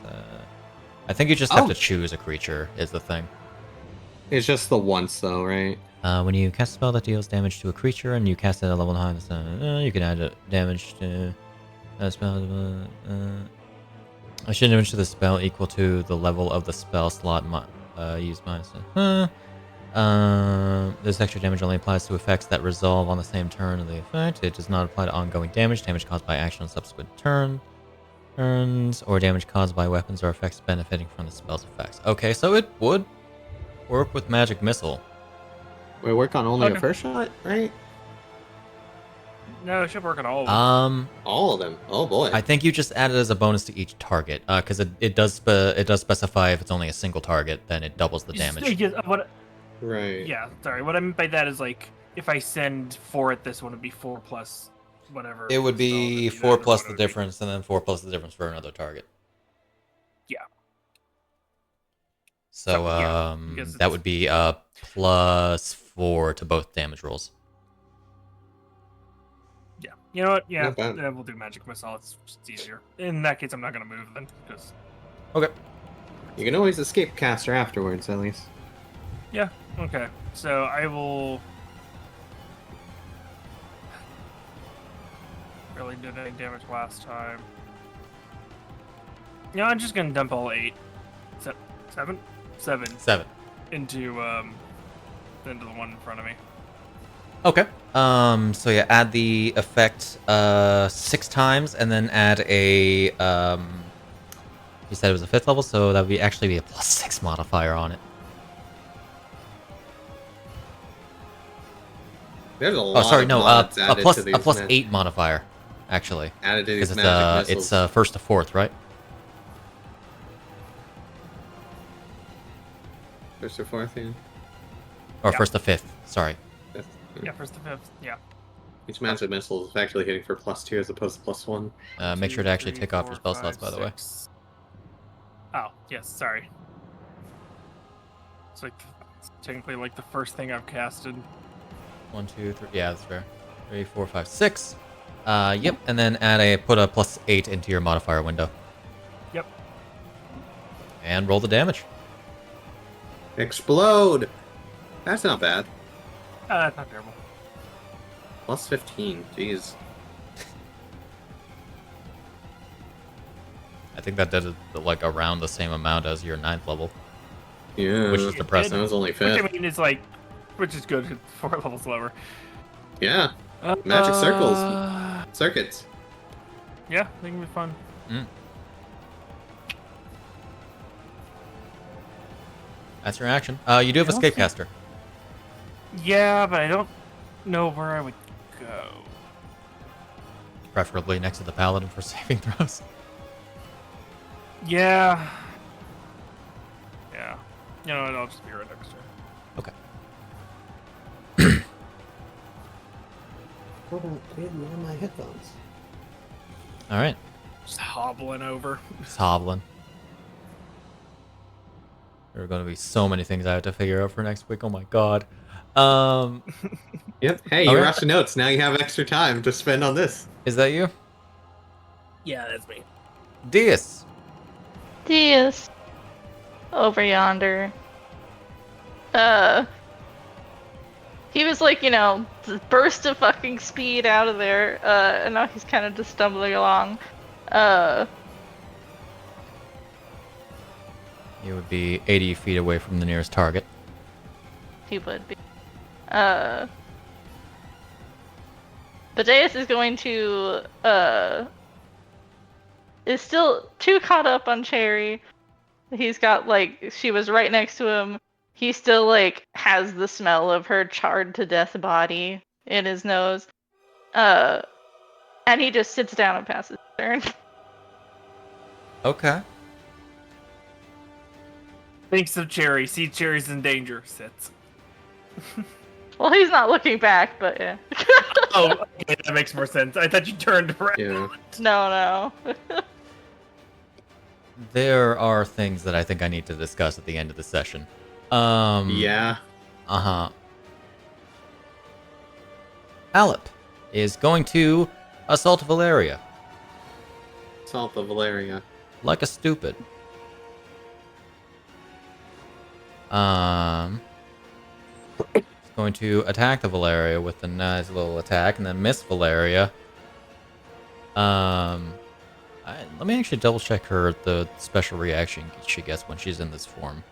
I think you just have Oh. to choose a creature. Is the thing. It's just the once though, right? When you cast a spell that deals damage to a creature and you cast it at a level higher, you can add damage to that spell. I should damage to the spell equal to the level of the spell slot used minus. This extra damage only applies to effects that resolve on the same turn of the effect. It does not apply to ongoing damage caused by action on subsequent turns, or damage caused by weapons or effects benefiting from the spell's effects. Okay, so it would work with magic missile. We work on only Okay. a first shot, right? No, it should work on all of them. All of them. Oh boy. I think you just add it as a bonus to each target, because it does specify if it's only a single target, then it doubles the damage. Right. Yeah, sorry. What I meant by that is like if I send 4 at this one, it'd be 4 plus whatever. It would be spell that 4 the plus other the one would be. difference, and then 4 plus the difference for another target. Yeah. So So, yeah, because that it's- would be +4 to both damage rolls. Yeah. You know what? Yeah, Not bad. we'll do magic missile. It's just easier. In that case, I'm not gonna move then because Okay. You can always escape caster afterwards, at least. Yeah. Okay. So I will. Really did any damage last time. Yeah, I'm just gonna dump all 8. Seven? 7. Into the one in front of me. Okay. So yeah, add the effect 6 times, and then add a You said it was a 5th level, so that would be actually be a +6 modifier on it. There's a lot sorry, of no, mods a added plus to a these plus ma- 8 modifier, actually, added to these because magic it's missiles. 1st to 4th, right? First or fourth, yeah. Or Yeah. 1st to 5th. Sorry. Fifth. Yeah, 1st to 5th. Yeah. Each magic missile is actually hitting for +2 as opposed to +1. Make sure to actually 2, take off your 4, spell slots, 5, by the way. 6. Oh, yes, sorry. It's like technically like the first thing I've casted. 1, 2, 3. Yeah, that's fair. 3, 4, 5, 6. Yep, and then put a +8 into your modifier window. Yep. And roll the damage. Explode! That's not bad. Not terrible. +15, jeez. I think that did like around the same amount as your 9th level, Yeah. which is depressing. That was only Which I 5th. mean is like, which is good. 4 levels lower. Yeah. Magic circles. Uh, Circuits. Yeah, I think it'll be fun. That's your action. You do have I don't escape think- caster. Yeah, but I don't know where I would go. Preferably next to the paladin for saving throws. Yeah. Yeah. You know what? I'll just be right next to her. Okay. Hold on, I didn't wear my headphones. All right. Just hobbling over. Just hobbling. There are going to be so many things I have to figure out for next week. Oh my god. Yep. Hey, you Okay. rushed the notes. Now you have extra time to spend on this. Is that you? Yeah, that's me. Deas. Deas. Over yonder. He was like, burst of fucking speed out of there, and now he's kind of just stumbling along. You would be 80 feet away from the nearest target. He would be. But Deas is going to, is still too caught up on Cherry. He's got, she was right next to him. He still, has the smell of her charred to death body in his nose. And he just sits down and passes his turn. Okay. Thinks of Cherry. See Cherry's in danger. Sits. Well, he's not looking back, but yeah. Oh, okay, that makes more sense. I thought you turned around. Yeah. No. There are things that I think I need to discuss at the end of the session. Yeah. Uh-huh. Alep is going to assault Valeria. Assault the Valeria. Like a stupid. He's going to attack the Valeria with a nice little attack, and then miss Valeria. Let me actually double check the special reaction she gets when she's in this form.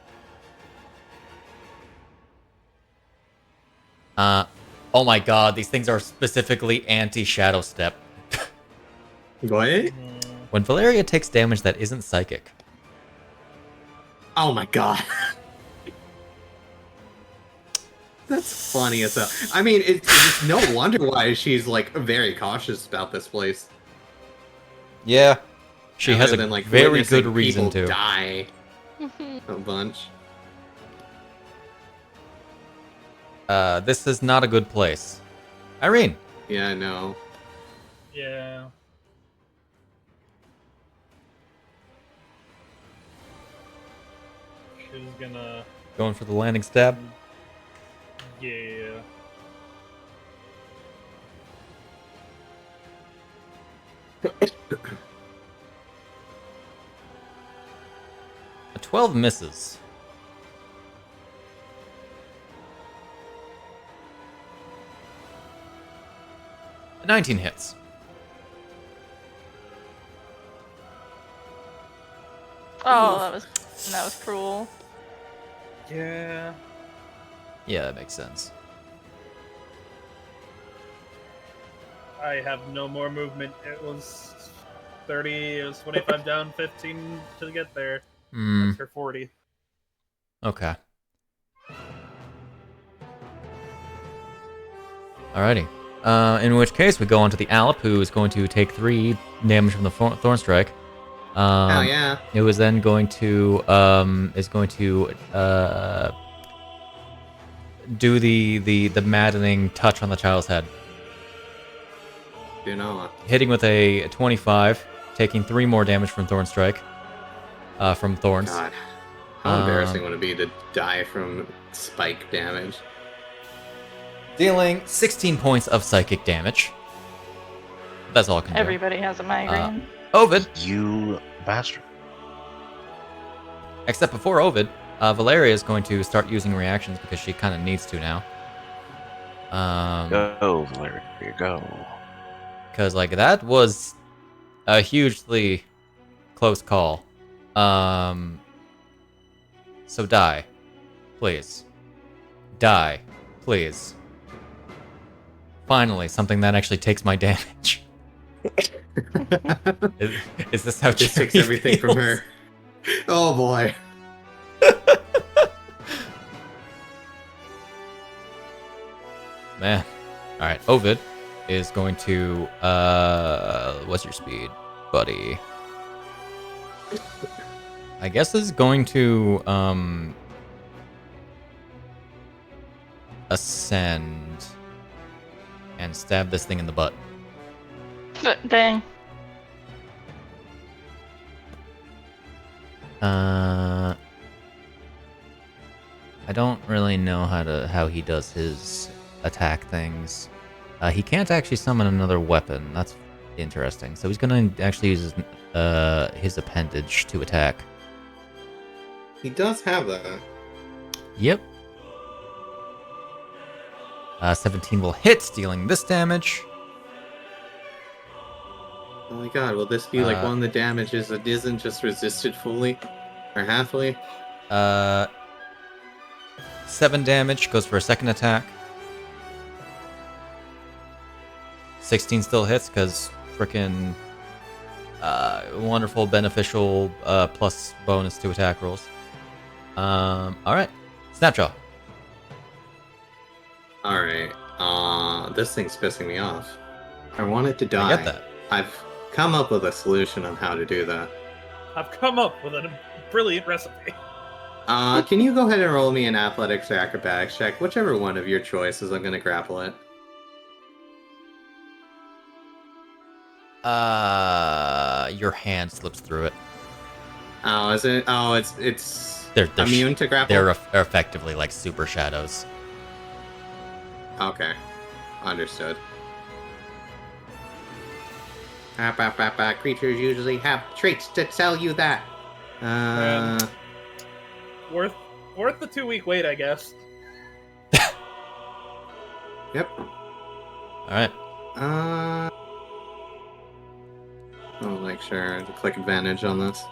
Oh my god, these things are specifically anti-Shadow Step. What? When Valeria takes damage that isn't psychic. Oh my god. That's funny as hell. I mean, it's no wonder why she's very cautious about this place. Yeah. She has a Other than, very witnessing good reason people to. die a bunch. This is not a good place. Iryne. Yeah, I know. Yeah. She's gonna. Going for the landing stab. Yeah. 12 misses. A 19 hits. Oh, that was cruel. Yeah. Yeah, that makes sense. I have no more movement. It was 30, it was 25 down, 15 to get there. That's for 40. Okay. Alrighty. In which case, we go on to the Alp, who is going to take 3 damage from the Thorn Strike. Oh yeah. It was then going to do the maddening touch on the child's head, Do not. hitting with a 25, taking 3 more damage from Thorn Strike, from Thorns. God. How embarrassing would it be to die from spike damage? Dealing 16 points of psychic damage. That's all I can do. Everybody has a migraine. Ovid. You bastard. Except before Ovid, Valeria is going to start using reactions because she kind of needs to now. Go, Valeria, go. Because, like, that was a hugely close call. So die. Please. Die. Please. Finally, something that actually takes my damage. Is this how Just Cherry takes everything from feels? her. Oh boy. Man. Alright, Ovid is going to, what's your speed, buddy? I guess is going to, ascend and stab this thing in the butt. Dang. I don't really know how he does his attack things. He can't actually summon another weapon. That's interesting. So he's gonna actually use his appendage to attack. He does have that. Yep. 17 will hit, dealing this damage. Oh my god, will this be like one of the damages that isn't just resisted fully? Or halfly? 7 damage, goes for a second attack. 16 still hits, because frickin' wonderful, beneficial, plus bonus to attack rolls. Alright. Snapjaw. Alright. This thing's pissing me off. I want it to die. I get that. I've come up with a solution on how to do that. I've come up with a brilliant recipe. Can you go ahead and roll me an athletics or acrobatics check? Whichever one of your choices, I'm gonna grapple it. Your hand slips through it. Oh, is it? Oh, it's They're immune to grapple? They're effectively like super shadows. Okay. Understood. Creatures usually have traits to tell you that. Worth the 2-week wait, I guess. Yep. Alright. I'll make sure to click advantage on this.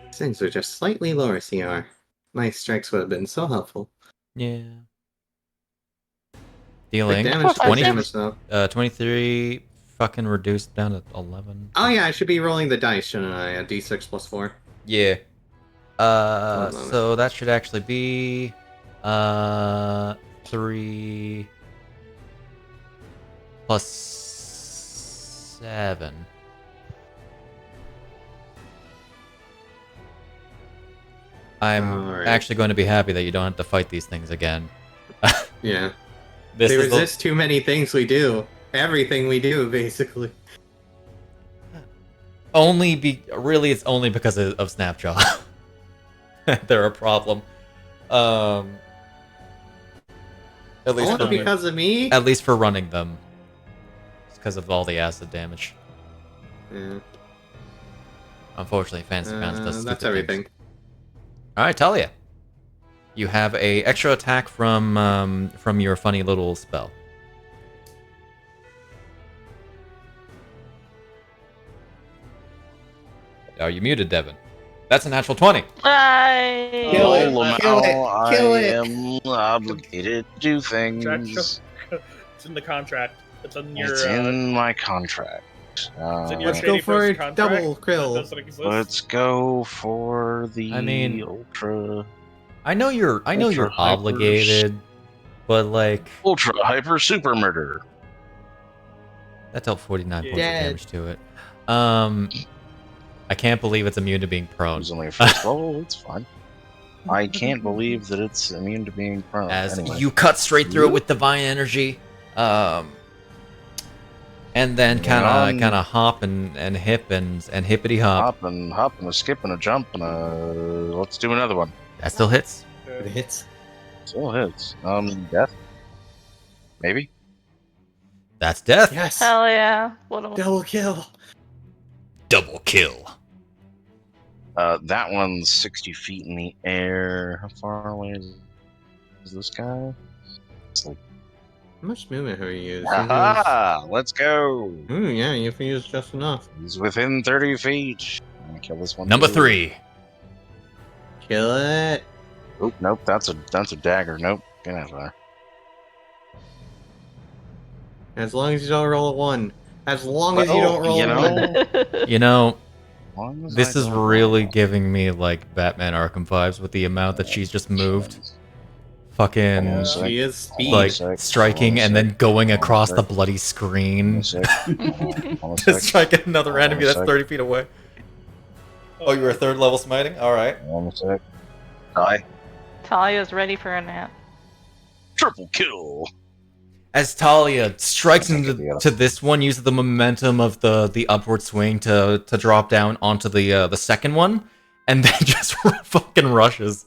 These things are just slightly lower CR. My strikes would have been so helpful. Yeah. Dealing Quick damage, 20, damage though. 23 fucking reduced down to 11. Oh yeah, I should be rolling the dice, shouldn't I? A d6 plus 4. Yeah. Hold on. So that should actually be 3 plus 7. I'm Alright. actually going to be happy that you don't have to fight these things again. Yeah. This They is the- resist too many things we do. Everything we do, basically. really it's only because of Snapjaw. They're a problem. At least Only because of me? At least for running them. It's because of all the acid damage. Yeah. Unfortunately, Fancy Pants does stupid That's everything. things. All right, Talia. You have a extra attack from your funny little spell. Are you muted, Devon? That's a natural 20. Kill it, kill it, kill it. I am obligated to do things. It's in the contract. It's in your. It's in my contract. It's in your Let's Shady go for First a contract. double That kill. doesn't exist. Let's go for the ultra I know you're Ultra obligated, but like hyper super murder. that dealt 49 points of Dead. damage to it. I can't believe it's immune to being prone. It's only a first level. It's fine. I can't believe that it's immune to being prone. As Anyway. you cut straight through it with divine energy, and then kind of hop and hip and hippity hop. hop and a skip and a jump and let's do another one. That still hits. It hits. Still hits. Death. Maybe. That's death. Yes. Hell yeah. What a Double kill. Double kill. That one's 60 feet in the air. How far away is this guy? It's like, How much movement have you used? aha! Let's go. Ooh, yeah, you've used just enough. He's within 30 feet. I'm gonna kill this one. Number too. 3. Kill it. Oop, nope. That's a dagger. Nope. Get out of there. As long as you don't roll a 1. As long as you Well, don't roll you a know- 1. You know, As long as this I is don't really roll. giving me like Batman Arkham vibes with the amount that she's just moved. Fucking Yeah. She is speed. like Sec. striking Hold on and a then sec. going Hold on a across sec. the bloody screen. Hold on a sec. Hold on a To sec. strike at another Hold on enemy a that's sec. 30 feet away. Oh, you were a 3rd level smiting? Alright. Hold on a sec. Die. Talia's ready for a nap. Triple kill. As Talia strikes I into think it'd be to this one, uses the momentum of the upward swing to drop down onto the second one, and then just fucking rushes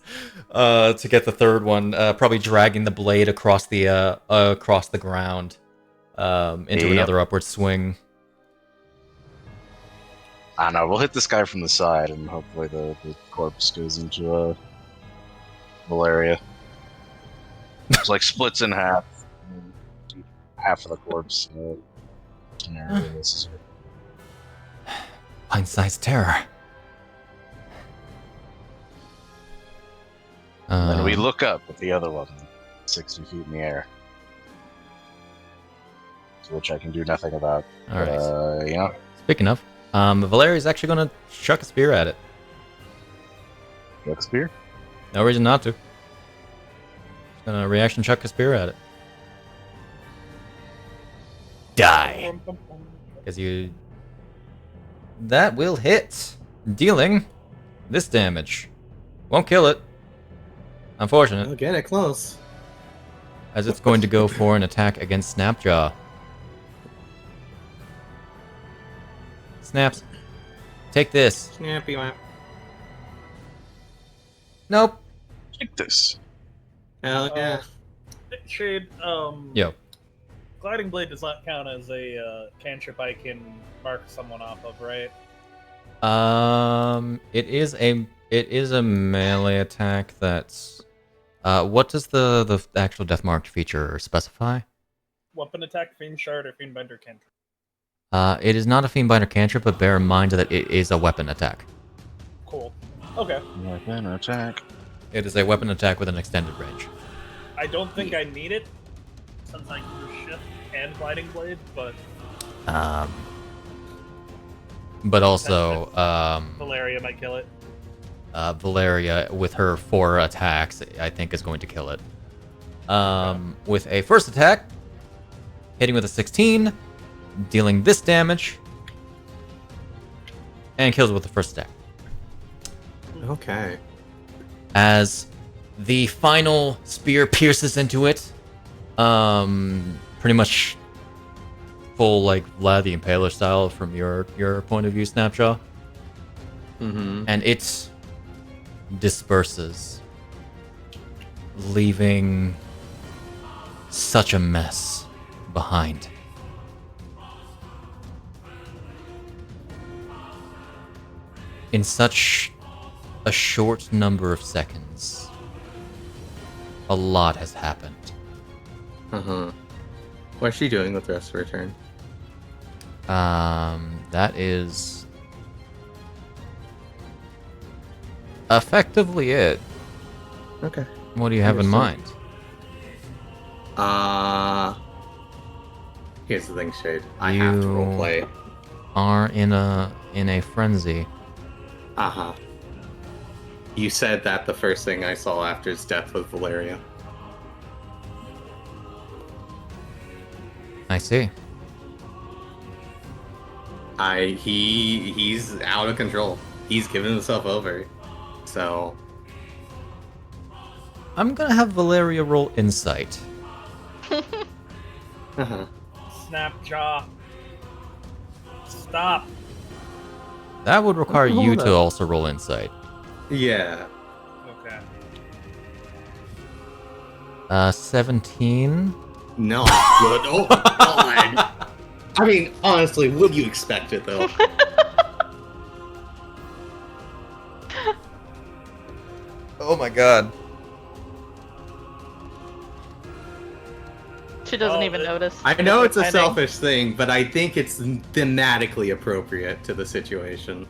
to get the third one, probably dragging the blade across the ground into Yep. another upward swing. I don't know. We'll hit this guy from the side, and hopefully the corpse goes into Valeria. It's like splits in half. Half of the corpse. Pint-sized terror. And then we look up at the other one, 60 feet in the air. Which I can do nothing about. All right. You know, Speaking of, Valeria's actually gonna chuck a spear at it. got the spear. No reason not to. She's gonna reaction chuck a spear at it. Die. Because you... That will hit. Dealing this damage. Won't kill it. Unfortunate. I'll get it close. As it's going to go for an attack against Snapjaw. Snaps. Take this. Snappy map. Nope. Take this. Hell yeah. Shade, Yo. Gliding Blade does not count as a cantrip I can mark someone off of, right? It is a melee attack that's... what does the actual death mark feature specify? Weapon attack, Fiend Shard, or Fiendbinder cantrip. It is not a Fiendbinder cantrip, but bear in mind that it is a weapon attack. Cool. Okay. Weapon attack. It is a weapon attack with an extended range. I don't think I need it, since I can do Shift and Gliding Blade, but But also, Valeria might kill it. Valeria, with her 4 attacks, I think is going to kill it. With a first attack, hitting with a 16, dealing this damage, and kills it with the first attack. Okay. As the final spear pierces into it, pretty much full like Vlad the Impaler style from your point of view, Snapjaw, Mm-hmm. and it disperses, leaving such a mess behind. in such a short number of seconds, a lot has happened. What's she doing with the rest of her turn? That is effectively it. Okay. What do you have in mind? Here's the thing, Shade. I have to roleplay. Are in a frenzy. You said that the first thing I saw after his death was Valeria. I see. He's out of control. He's given himself over. So I'm gonna have Valeria roll insight. Snapjaw. Stop. That would require you Hold to up. also roll insight. yeah. Okay. 17. No. Good. Oh God. I mean, honestly, would you expect it though? Oh my god. She doesn't Oh, even notice. I know it's a Depending. selfish thing, but I think it's thematically appropriate to the situation.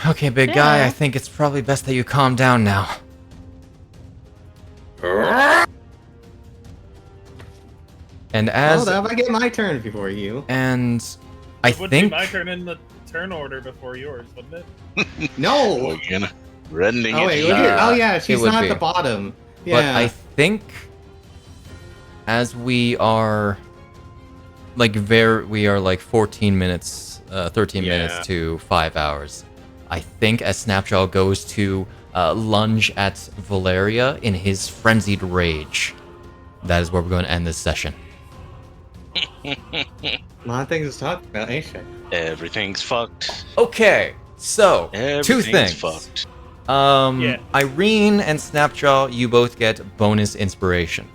Okay, big guy, Yeah. I think it's probably best that you calm down now. And as Hold up, I get my turn before you. and I It would be think my turn in the turn order before yours, wouldn't it? No. Again, rending Oh it. wait, deep. look here. Oh yeah, she's would not be. at the bottom. but Yeah. I think as we are like 14 minutes 13 Yeah. minutes to 5 hours. I think as Snapjaw goes to lunge at Valeria in his frenzied rage, that is where we're going to end this session. A lot of things to talk about, ain't she? Everything's fucked. Okay, so two Everything's things. fucked. Yeah. Iryne and Snapjaw, you both get bonus inspiration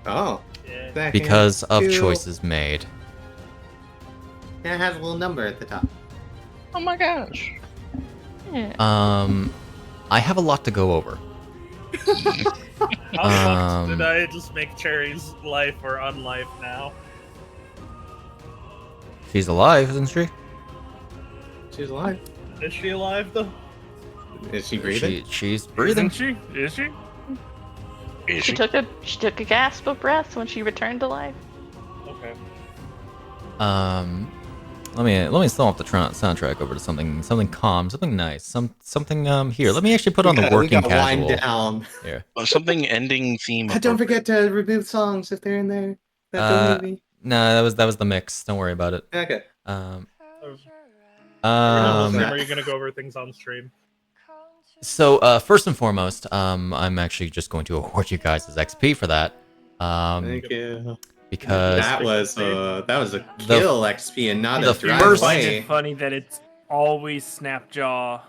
Oh. Yeah. That because of two. choices made. And it has a little number at the top. Oh my gosh. Yeah. I have a lot to go over. How fucked did I just make Cherry's life or unlife now? She's alive, isn't she? She's alive. Is she alive though? Is she breathing? She's breathing. Isn't she? Is she? Is She she? took a gasp of breath when she returned to life. Okay. Let me slow up the soundtrack over to something calm, something nice, something here. Let me actually put on the We working gotta wind casual. down. Here. Oh, something ending theme. Don't forget to remove songs if they're in there. That's the movie. No, that was the mix. Don't worry about it. Okay. Are you gonna go over things on stream? So first and foremost, I'm actually just going to award you guys as XP for that. Thank you. Because That was a kill XP and not the a drive first- I find away. it funny that it's always Snapjaw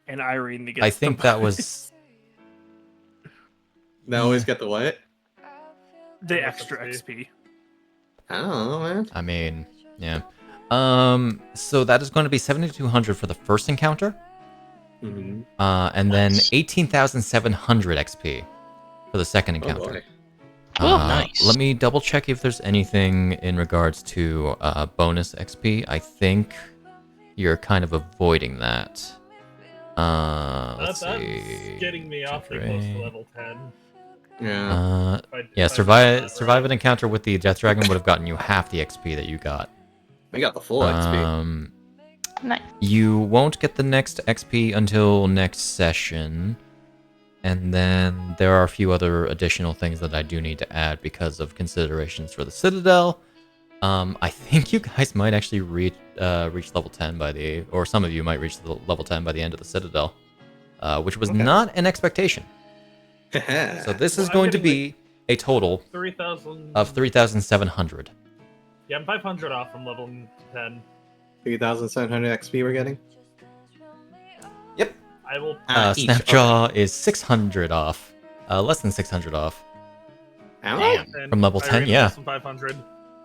and Iryne that gets I think the that was They always get the what? the extra XP. I don't know, man. I mean, yeah. So that is going to be 7,200 for the first encounter, Mm-hmm. and then Nice. 18,700 XP for the second Oh encounter. boy. Oh, nice. Let me double check if there's anything in regards to bonus XP. I think you're kind of avoiding that. Let's That's see. getting me awfully close to level 10. Yeah. Yeah, survive an encounter with the Death Dragon would have gotten you half the XP that you got. We got the full XP. Nice. You won't get the next XP until next session. And then there are a few other additional things that I do need to add because of considerations for the Citadel. I think you guys might actually reach level 10 or some of you might reach the level 10 by the end of the Citadel, which was not an expectation. So this is Well, I'm going to getting be a total 3,000 of 3,700. Yeah, I'm 500 off from level 10. 3,700 XP we're getting? Yep. I will. Each. Snapjaw is 600 off. Less than 600 off. Ow. Damn. and From level 10, Iryne yeah. less than 500.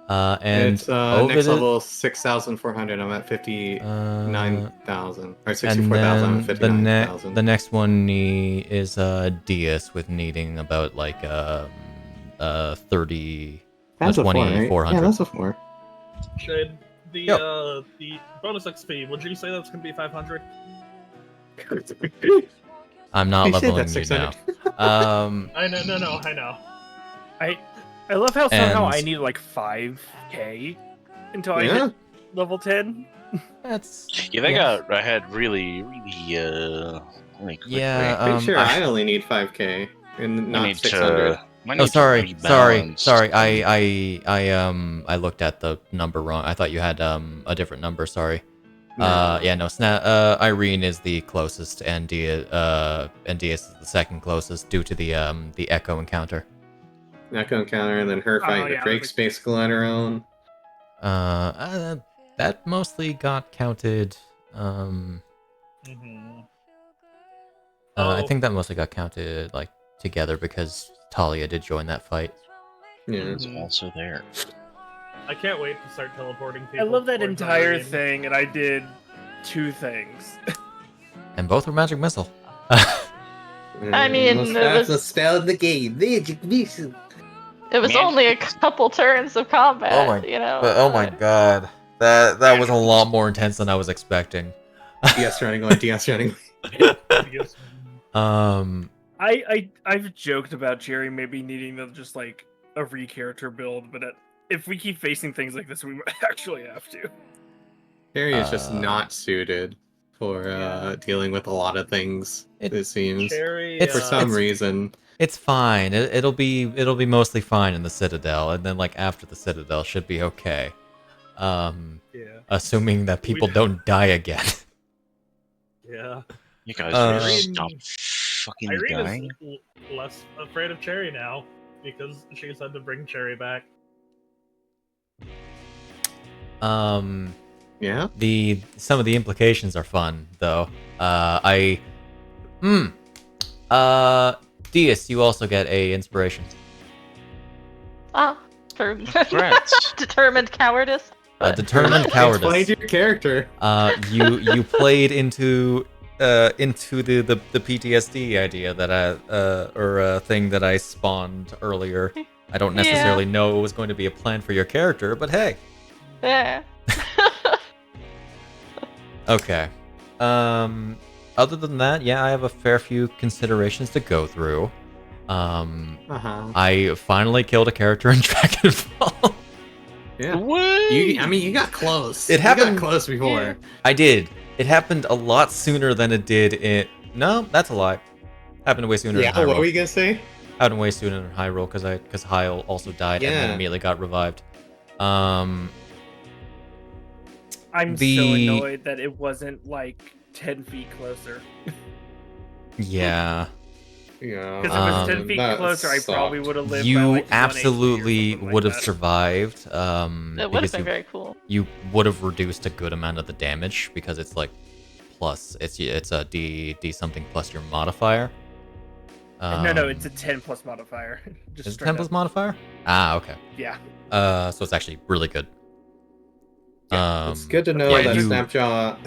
And it's Ovid next is- level 6,400. I'm at 59,000 or and 64,000. I'm then at 59,000. the next one is Deas with needing about like 30 That's a 4, right? 2400. Yeah, that's a 4. Shade, the bonus XP, would you say that's gonna be 500? I'm not You said leveling that's you now. 600. I know. I love how somehow And- I need like 5k until I Yeah. hit level 10. That's Yeah, they yeah. got ahead really quickly. Yeah, Pretty sure I- I only need 5k and I not need 600. to. I Oh, need to sorry. rebalance. I looked at the number wrong. I thought you had a different number. Sorry. No. Yeah, no. Iryne is the closest, and Deas is the second closest due to the Echo encounter. Echo encounter, and then her fighting yeah, the Drake's basically on her own. That mostly got counted. Mm-hmm. I Oh. think that mostly got counted like together because Talia did join that fight. Yeah. It's also there. I can't wait to start teleporting I people. love that towards entire Larian. thing, and I did 2 things. And both were magic missile. I mean, most it fastest was- spell in the game. Magic missile. It was Man. only a couple turns of combat. Oh my- You know. But oh my god, that was a lot more intense than I was expecting. DS running away. DS running Yes. I've joked about Jerry maybe needing to just like a re-character build, but if we keep facing things like this, we might actually have to. Harry is just Uh, not suited for dealing with a lot of things. It seems Cherry, It's- for some it's- reason. It's fine. It'll be mostly fine in the Citadel, and then like after the Citadel should be okay. yeah, Assuming that people don't die again. yeah. You guys Uh, really stop fucking Iryne dying. is less afraid of Cherry now because she's had to bring Cherry back. Yeah. Some of the implications are fun though. Deas, you also get a inspiration. Oh, for Congrats. determined cowardice. Determined Explain cowardice. your character. You played into the PTSD idea that or thing that I spawned earlier. I don't necessarily know it was going to be a plan for your character, but hey. Yeah. Okay. Other than that, yeah, I have a fair few considerations to go through. I finally killed a character in Dragonfall. Yeah. What? You got close. It happened- You got close before. I did. It happened a lot sooner than it did in... No, that's a lie. Happened way sooner in Yeah. What Hyrule. were you gonna say? Happened way sooner in Hyrule because Hyle also died and then Yeah. immediately got revived. I'm so The- annoyed that it wasn't like 10 feet closer. Yeah. Yeah. Because if it was 10 feet that closer, I probably sucked. would have lived. by, You like, 1 HP or absolutely something like would have that. survived. That would have because been very cool. you would have reduced a good amount of the damage because it's like plus it's a D something plus your modifier. No, it's a 10 plus modifier. Just Is it straight 10 plus up. modifier? Ah, okay. Yeah. So it's actually really good. It's good to know yeah, that you- Snapjaw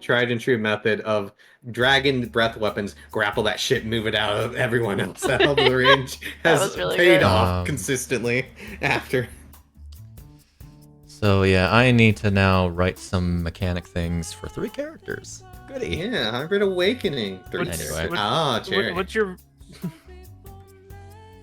tried and true method of dragon breath weapons, grapple that shit, move it out of everyone else out of the range That has was really paid good. off consistently after. So yeah, I need to now write some mechanic things for 3 characters. Goody. Yeah, Hybrid Awakening. Anyway. Cherry. What's your?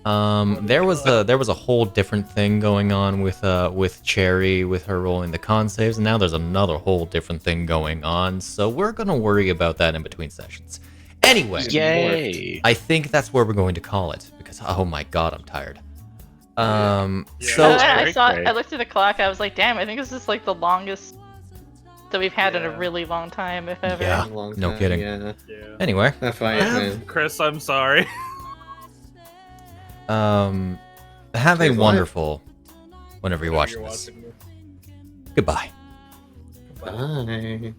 There was a whole different thing going on with Cherry with her rolling the con saves, and now there's another whole different thing going on. So we're gonna worry about that in between sessions. Anyway, Yay! I think that's where we're going to call it because oh my god, I'm tired. Yeah. So Great, great. I looked at the clock. I was like, damn, I think this is like the longest that we've had in a Yeah. really long time, if ever. Yeah. Long no time, kidding. Yeah, Yeah. anyway, that fight, man. Chris, I'm sorry. have a Cheers, life. wonderful whenever you watch You're this. watching this. Goodbye. Bye.